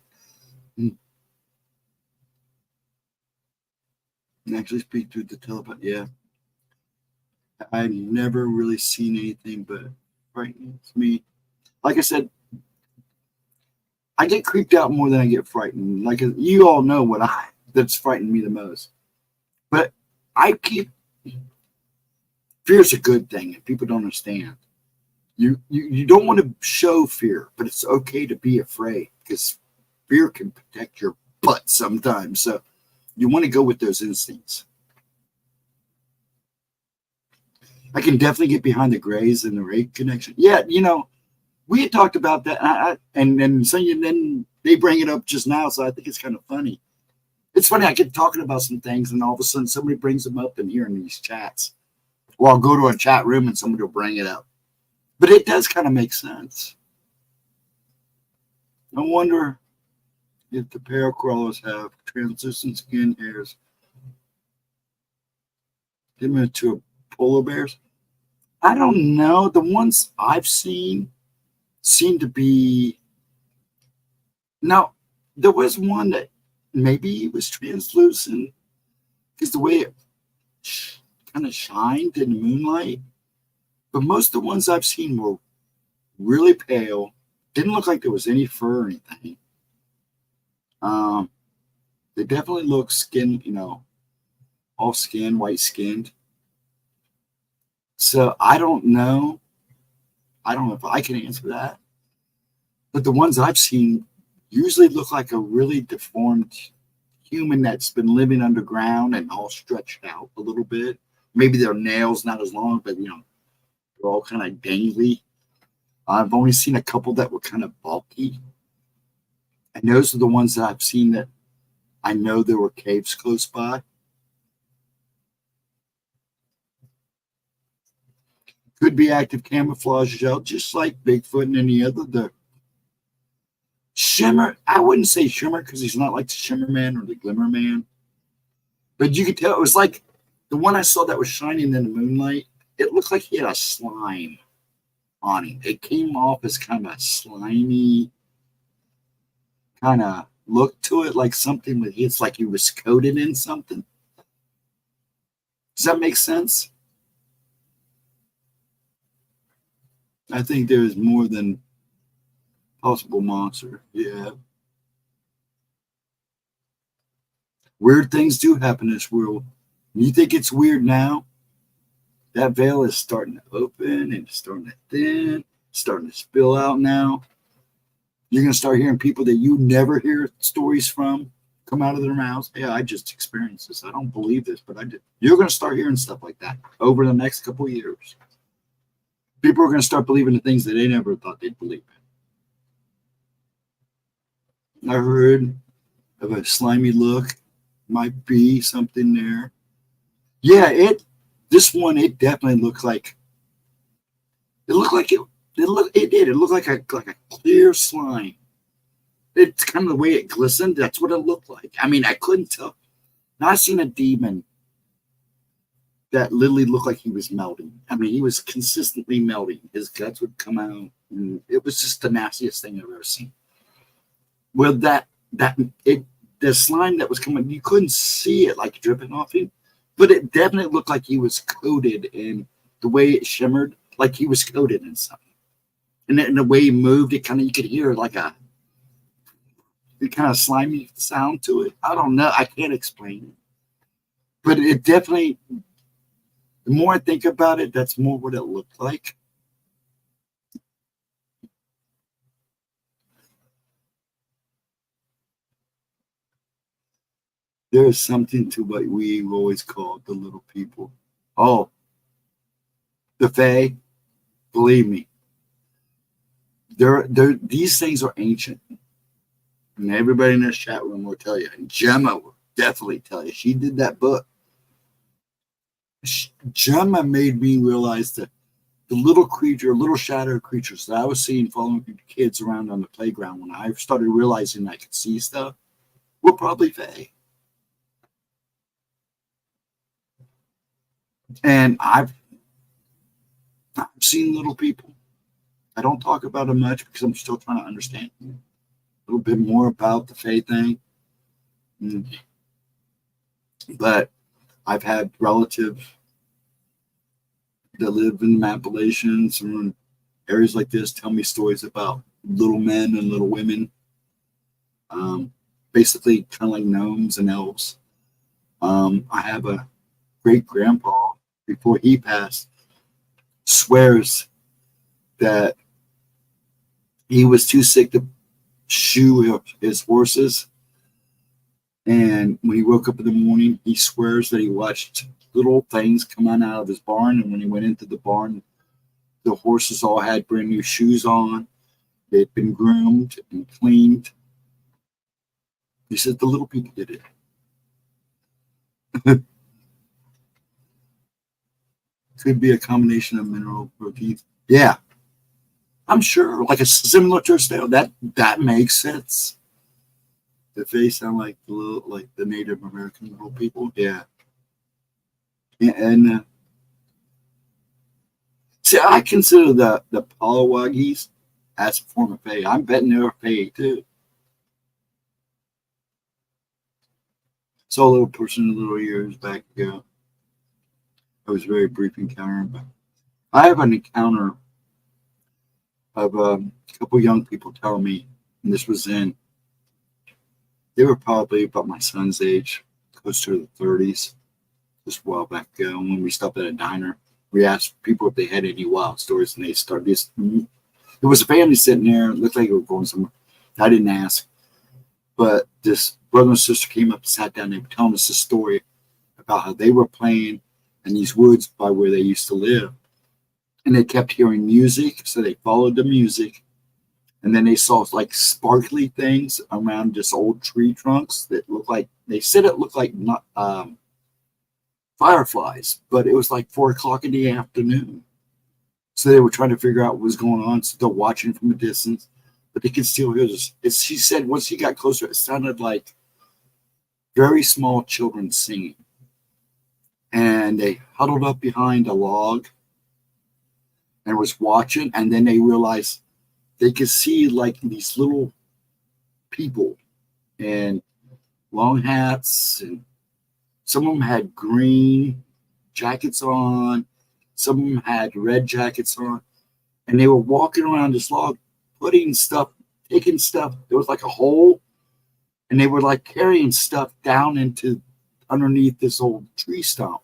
Speaker 1: actually speak through the telepath. Yeah. I've never really seen anything but frightens me. Like I said, I get creeped out more than I get frightened. Like, you all know that's frightened me the most. But fear's a good thing, and people don't understand. You don't want to show fear, but it's okay to be afraid, because fear can protect your butt sometimes. So you want to go with those instincts. I can definitely get behind the grays and the rake connection. Yeah, we had talked about that, and then they bring it up just now, so I think it's kind of funny. It's funny, I get talking about some things, and all of a sudden somebody brings them up in here in these chats. Or I'll go to a chat room and somebody will bring it up. But it does kind of make sense. I wonder if the pale crawlers have translucent skin hairs similar to polar bears. I don't know. The ones I've seen seem to be. Now, there was one that maybe was translucent, because the way it kind of shined in the moonlight. But most of the ones I've seen were really pale. Didn't look like there was any fur or anything. They definitely look all skin, white skinned. So I don't know. I don't know if I can answer that. But the ones I've seen usually look like a really deformed human that's been living underground and all stretched out a little bit, Maybe their nails not as long, but they're all kind of dangly. I've only seen a couple that were kind of bulky, and those are the ones that I've seen that I know there were caves close by. Could be active camouflage gel, just like Bigfoot and any other. The shimmer, I wouldn't say shimmer because he's not like the Shimmer Man or the Glimmer Man, but you could tell it was like the one I saw that was shining in the moonlight. It looked like he had a slime on him. It came off as kind of a slimy kind of look to it, like something that it's like he was coated in something. Does that make sense? I think there's more than possible monster. Yeah. Weird things do happen in this world. You think it's weird now? That veil is starting to open and it's starting to thin, starting to spill out now. You're going to start hearing people that you never hear stories from come out of their mouths. Yeah, I just experienced this. I don't believe this, but I did. You're going to start hearing stuff like that over the next couple of years. People are going to start believing the things that they never thought they'd believe in. I heard of a slimy look. Might be something there. Yeah, this one, it definitely looked like it looked like it did. It looked like a clear slime. It's kind of the way it glistened. That's what it looked like. I mean, I couldn't tell. Now I seen a demon that literally looked like he was melting. I mean, he was consistently melting. His guts would come out, and it was just the nastiest thing I've ever seen. Well, the slime that was coming, you couldn't see it like dripping off him, but it definitely looked like he was coated in the way it shimmered, like he was coated in something. And then the way he moved, it kind of, you could hear like a kind of slimy sound to it. I don't know. I can't explain it. But it definitely, the more I think about it, that's more what it looked like. There is something to what we always call the little people. Oh, the Fae, believe me, these things are ancient. And everybody in this chat room will tell you. And Gemma will definitely tell you. She did that book. Gemma made me realize that the little shadow creatures that I was seeing following kids around on the playground when I started realizing I could see stuff were probably Fae. And I've seen little people. I don't talk about them much because I'm still trying to understand a little bit more about the Fae thing. But I've had relatives that live in the Appalachians and areas like this tell me stories about little men and little women, basically kind of like gnomes and elves. I have a great grandpa, before he passed, swears that he was too sick to shoe his horses. And when he woke up in the morning, he swears that he watched little things come on out of his barn. And when he went into the barn, the horses all had brand new shoes on. They'd been groomed and cleaned. He said the little people did it. Could be a combination of mineral proteins. Yeah, I'm sure. Like a similar to a snail. That makes sense. The face sound like the Native American little people. Yeah. And see, I consider the Polywoggies as a form of Fae. I'm betting they're Fae too. Saw a little person a little years back ago. It was a very brief encounter, but I have an encounter of a couple young people telling me, and this was they were probably about my son's age, close to the 30s, just a while back ago. When we stopped at a diner, we asked people if they had any wild stories, and they started this. There was a family sitting there. It looked like they were going somewhere. I didn't ask, but this brother and sister came up and sat down. They were telling us a story about how they were playing in these woods by where they used to live. And they kept hearing music, so they followed the music. And then they saw like sparkly things around just old tree trunks that looked like, they said it looked like not fireflies, but it was like 4 o'clock in the afternoon. So they were trying to figure out what was going on. So they're watching from a distance, but they could still hear this. She said once she got closer, it sounded like very small children singing. And they huddled up behind a log and was watching. And then they realized they could see like these little people in long hats, and some of them had green jackets on, some of them had red jackets on, and they were walking around this log, putting stuff, taking stuff. There was like a hole, and they were like carrying stuff down into underneath this old tree stump.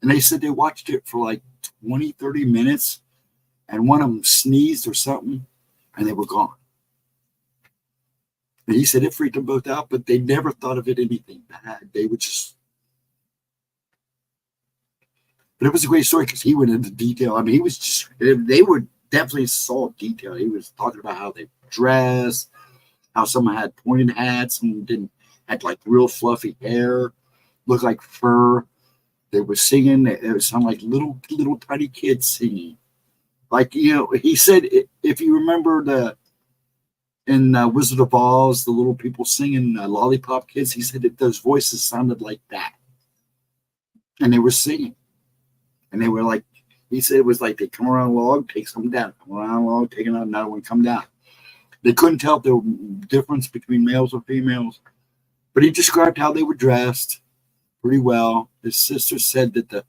Speaker 1: And they said they watched it for like 20, 30 minutes, and one of them sneezed or something, and they were gone. And he said it freaked them both out, but they never thought of it anything bad. They would just. But it was a great story because he went into detail. I mean, he was just, they were definitely saw detail. He was talking about how they dressed, how some had pointed hats, some didn't, had like real fluffy hair, looked like fur. They were singing. It sounded like little tiny kids singing. Like, he said, if you remember in Wizard of Oz, the little people singing Lollipop Kids, he said that those voices sounded like that. And they were singing. And they were like, he said it was like they come around a log, take something down, come around a log, take another one, come down. They couldn't tell if there was a difference between males or females. But he described how they were dressed pretty well. His sister said that the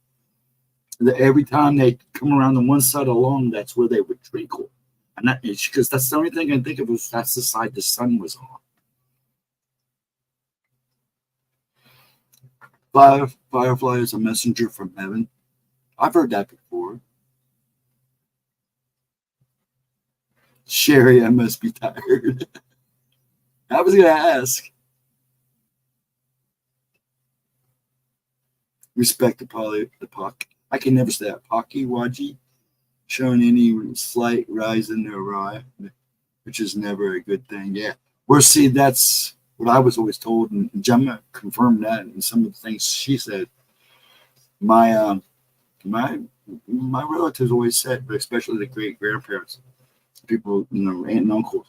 Speaker 1: every time they come around the one side of the lawn, that's where they would twinkle. And that is because that's the only thing I can think of was that's the side the sun was on. Firefly is a messenger from heaven. I've heard that before. Sherry, I must be tired. I was going to ask. Respect the pock. I can never say that. Pocky Waji, showing any slight rise in their rye, which is never a good thing. Yeah. Well, see, that's what I was always told, and Gemma confirmed that in some of the things she said. My relatives always said, but especially the great grandparents, people, aunt and uncles,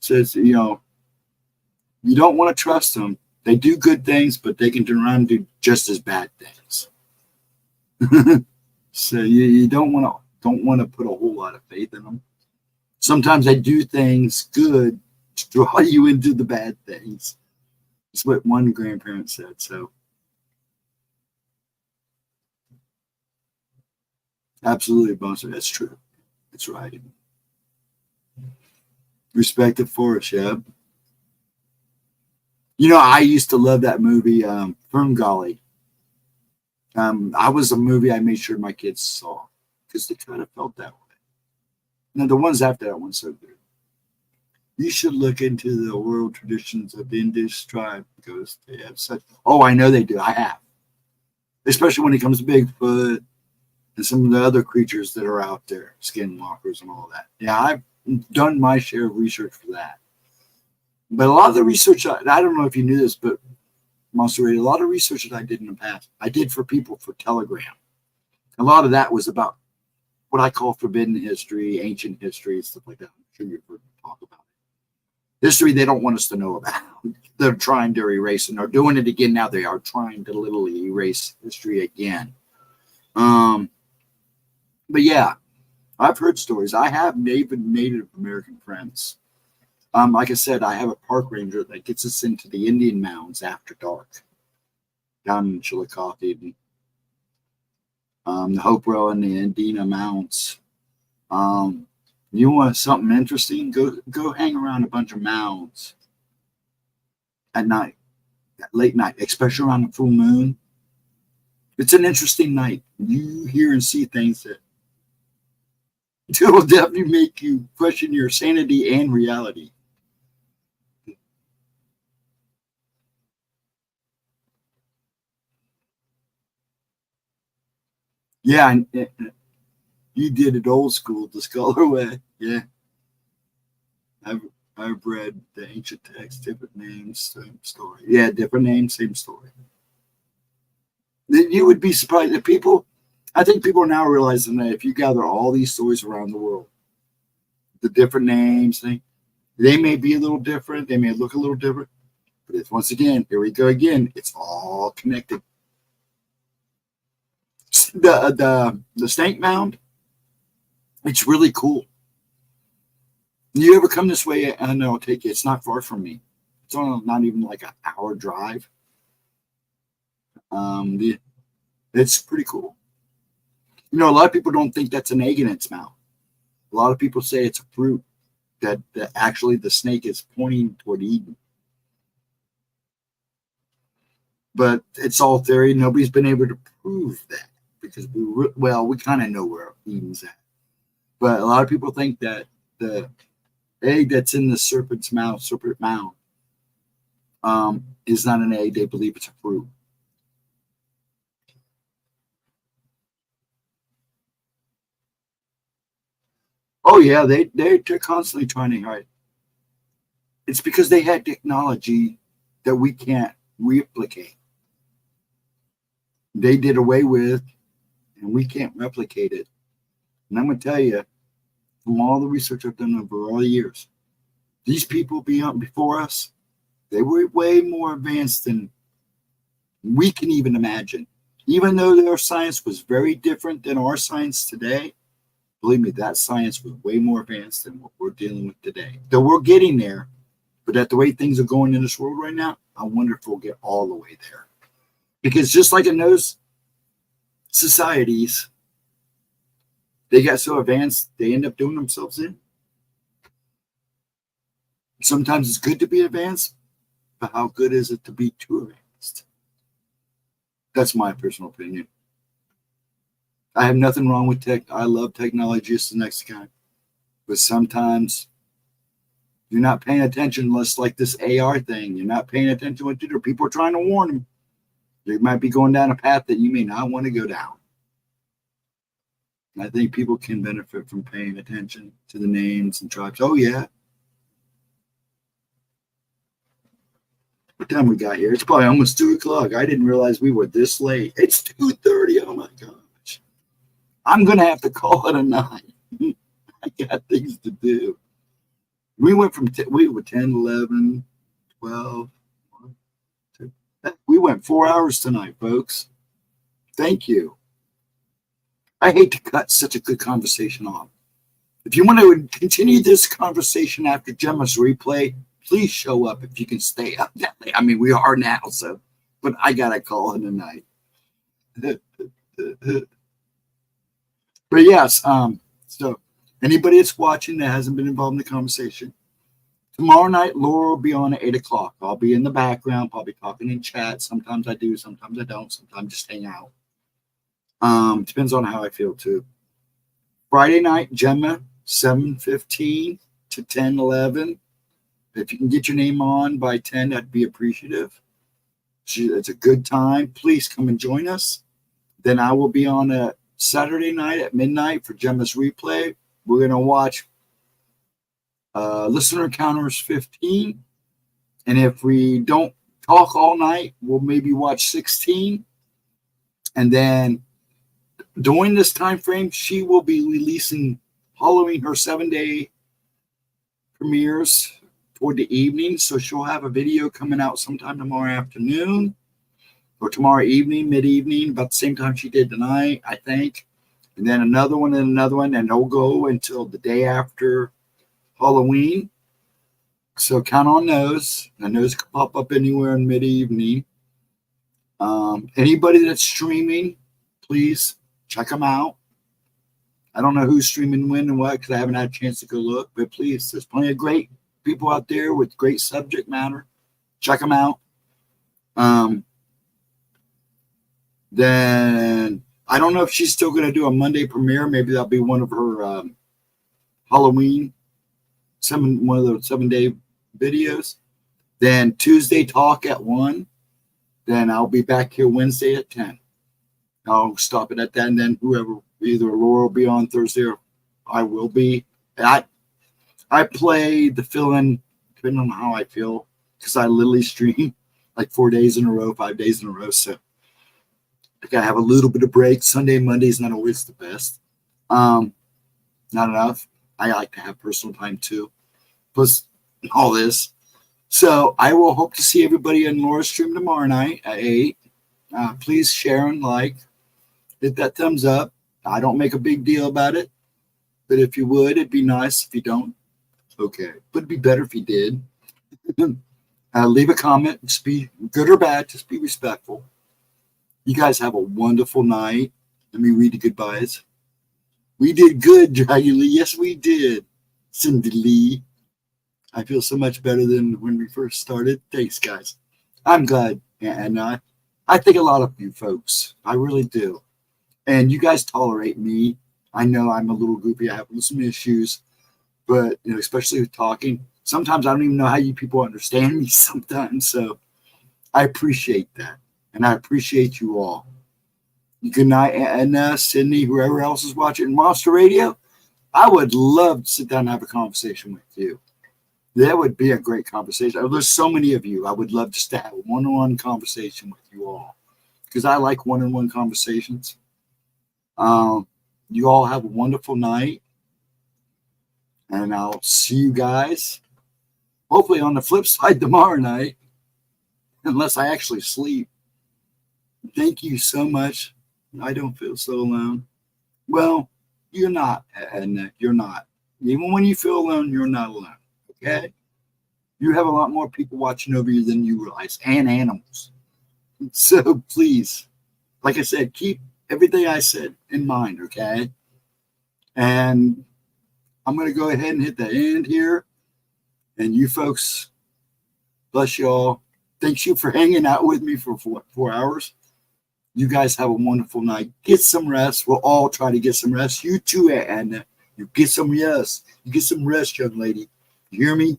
Speaker 1: says, you don't want to trust them. They do good things, but they can turn around and do just as bad things. So you don't want to put a whole lot of faith in them. Sometimes they do things good to draw you into the bad things. That's what one grandparent said. So absolutely, Bonser. That's true. That's right. Respect the forest, yeah. I used to love that movie, Ferngully. I was a movie I made sure my kids saw because they kind of felt that way. Now, the ones after that one's so good. You should look into the oral traditions of the Indigenous tribe because they have such. Oh, I know they do. I have. Especially when it comes to Bigfoot and some of the other creatures that are out there, skinwalkers and all that. Yeah, I've done my share of research for that. But a lot of the research, I don't know if you knew this, but Monster Radio, a lot of research that I did in the past, I did for people for Telegram. A lot of that was about what I call forbidden history, ancient history, stuff like that. I'm sure you've heard me talk about it. History they don't want us to know about. They're trying to erase, and they're doing it again now. They are trying to literally erase history again. But yeah, I've heard stories. I have Native American friends. Like I said, I have a park ranger that gets us into the Indian mounds after dark down in Chillicothe, the Hopewell and the Andina mounds. You want something interesting? Go hang around a bunch of mounds at night, at late night, especially around the full moon. It's an interesting night. You hear and see things that will definitely make you question your sanity and reality. Yeah, and you did it old school, the scholar way. Yeah, I've I've read the ancient text, different names, same story. Yeah, different names, same story. You would be surprised that people. I think people are now realizing that if you gather all these stories around the world, the different names, they may be a little different, they may look a little different, but it's once again, here we go again. It's all connected. The snake mound, it's really cool. You ever come this way? I know I'll take you. It's not far from me. It's on not even like an hour drive. The It's pretty cool. You know, a lot of people don't think that's an egg in its mouth. A lot of people say it's a fruit that actually the snake is pointing toward Eden. But it's all theory. Nobody's been able to prove that because we kind of know where Eden's at. But a lot of people think that the egg that's in the serpent mound, is not an egg. They believe it's a fruit. Oh yeah, they're constantly trying to hide. It's because they had technology that we can't replicate. They did away with, and we can't replicate it. And I'm gonna tell you, from all the research I've done over all the years, these people before us, they were way more advanced than we can even imagine. Even though their science was very different than our science today, believe me, that science was way more advanced than what we're dealing with today. Though we're getting there, but at the way things are going in this world right now, I wonder if we'll get all the way there. Because just like in those societies, they got so advanced, they end up doing themselves in. Sometimes it's good to be advanced, but how good is it to be too advanced? That's my personal opinion. I have nothing wrong with tech. I love technology, just the next guy. But sometimes you're not paying attention, unless like this AR thing. You're not paying attention to what to do. People are trying to warn them. They might be going down a path that you may not want to go down. I think people can benefit from paying attention to the names and tribes. Oh yeah. What time we got here? It's probably almost 2 o'clock. I didn't realize we were this late. It's 2:30. Oh my gosh. I'm gonna have to call it a night. I got things to do. We went from we were 10, 11, 12. 1, 2. We went 4 hours tonight, folks. Thank you. I hate to cut such a good conversation off. If you want to continue this conversation after Gemma's replay, please show up if you can stay up that late. I mean, we are now, so, but I got to call it a night. But yes, so anybody that's watching that hasn't been involved in the conversation, tomorrow night, Laura will be on at 8 o'clock. I'll be in the background, probably talking in chat. Sometimes I do, sometimes I don't. Sometimes just hang out. Depends on how I feel too. Friday night, Gemma, 7:15 to 10:11. If you can get your name on by 10, that'd be appreciative. It's a good time. Please come and join us. Then I will be on a Saturday night at midnight for Gemma's replay. We're going to watch Listener Encounters 15. And if we don't talk all night, we'll maybe watch 16. And then during this time frame, she will be releasing Halloween, her 7-day premieres toward the evening. So she'll have a video coming out sometime tomorrow afternoon or tomorrow evening, mid-evening, about the same time she did tonight, I think. And then another one and another one, and they'll go until the day after Halloween. So count on those. And those can pop up anywhere in mid-evening. Anybody that's streaming, please check them out. I don't know who's streaming when and what because I haven't had a chance to go look. But please, there's plenty of great people out there with great subject matter. Check them out. Then I don't know if she's still going to do a Monday premiere. Maybe that'll be one of her Halloween, one of those 7-day videos. Then Tuesday talk at 1. Then I'll be back here Wednesday at 10. I'll stop it at that, and then whoever, either Laura will be on Thursday or I will be. I play the fill-in depending on how I feel, because I literally stream like 4 days in a row, 5 days in a row. So I gotta have a little bit of break. Sunday and Monday is not always the best. Um, Not enough. I like to have personal time too. Plus all this. So I will hope to see everybody in Laura's stream tomorrow night at 8. Please share and like. Hit that thumbs up. I don't make a big deal about it. But if you would, it'd be nice. If you don't, okay. But it'd be better if you did. Leave a comment. Just be good or bad. Just be respectful. You guys have a wonderful night. Let me read the goodbyes. We did good, Dragon Lee. Yes, we did. Cindy Lee. I feel so much better than when we first started. Thanks, guys. I'm glad. And I think a lot of you folks. I really do. And you guys tolerate me. I know I'm a little goofy. I have some issues. But, especially with talking. Sometimes I don't even know how you people understand me sometimes. So I appreciate that. And I appreciate you all. Good night, and Sydney, whoever else is watching Monster Radio. I would love to sit down and have a conversation with you. That would be a great conversation. There's so many of you. I would love just to have a one-on-one conversation with you all, because I like one-on-one conversations. You all have a wonderful night, and I'll see you guys hopefully on the flip side tomorrow night, unless I actually sleep. Thank you so much. I don't feel so alone. Well, you're not, and you're not. Even when you feel alone, you're not alone. Okay? You have a lot more people watching over you than you realize, and animals. So please, like I said, keep everything I said in mind, okay? And I'm going to go ahead and hit the end here. And you folks, bless you all. Thank you for hanging out with me for 4 hours. You guys have a wonderful night. Get some rest. We'll all try to get some rest. You too, Anna. You get some rest. You get some rest, young lady. You hear me?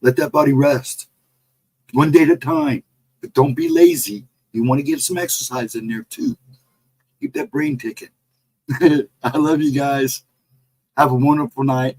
Speaker 1: Let that body rest. One day at a time. But don't be lazy. You want to get some exercise in there too. Keep that brain ticking. I love you guys. Have a wonderful night.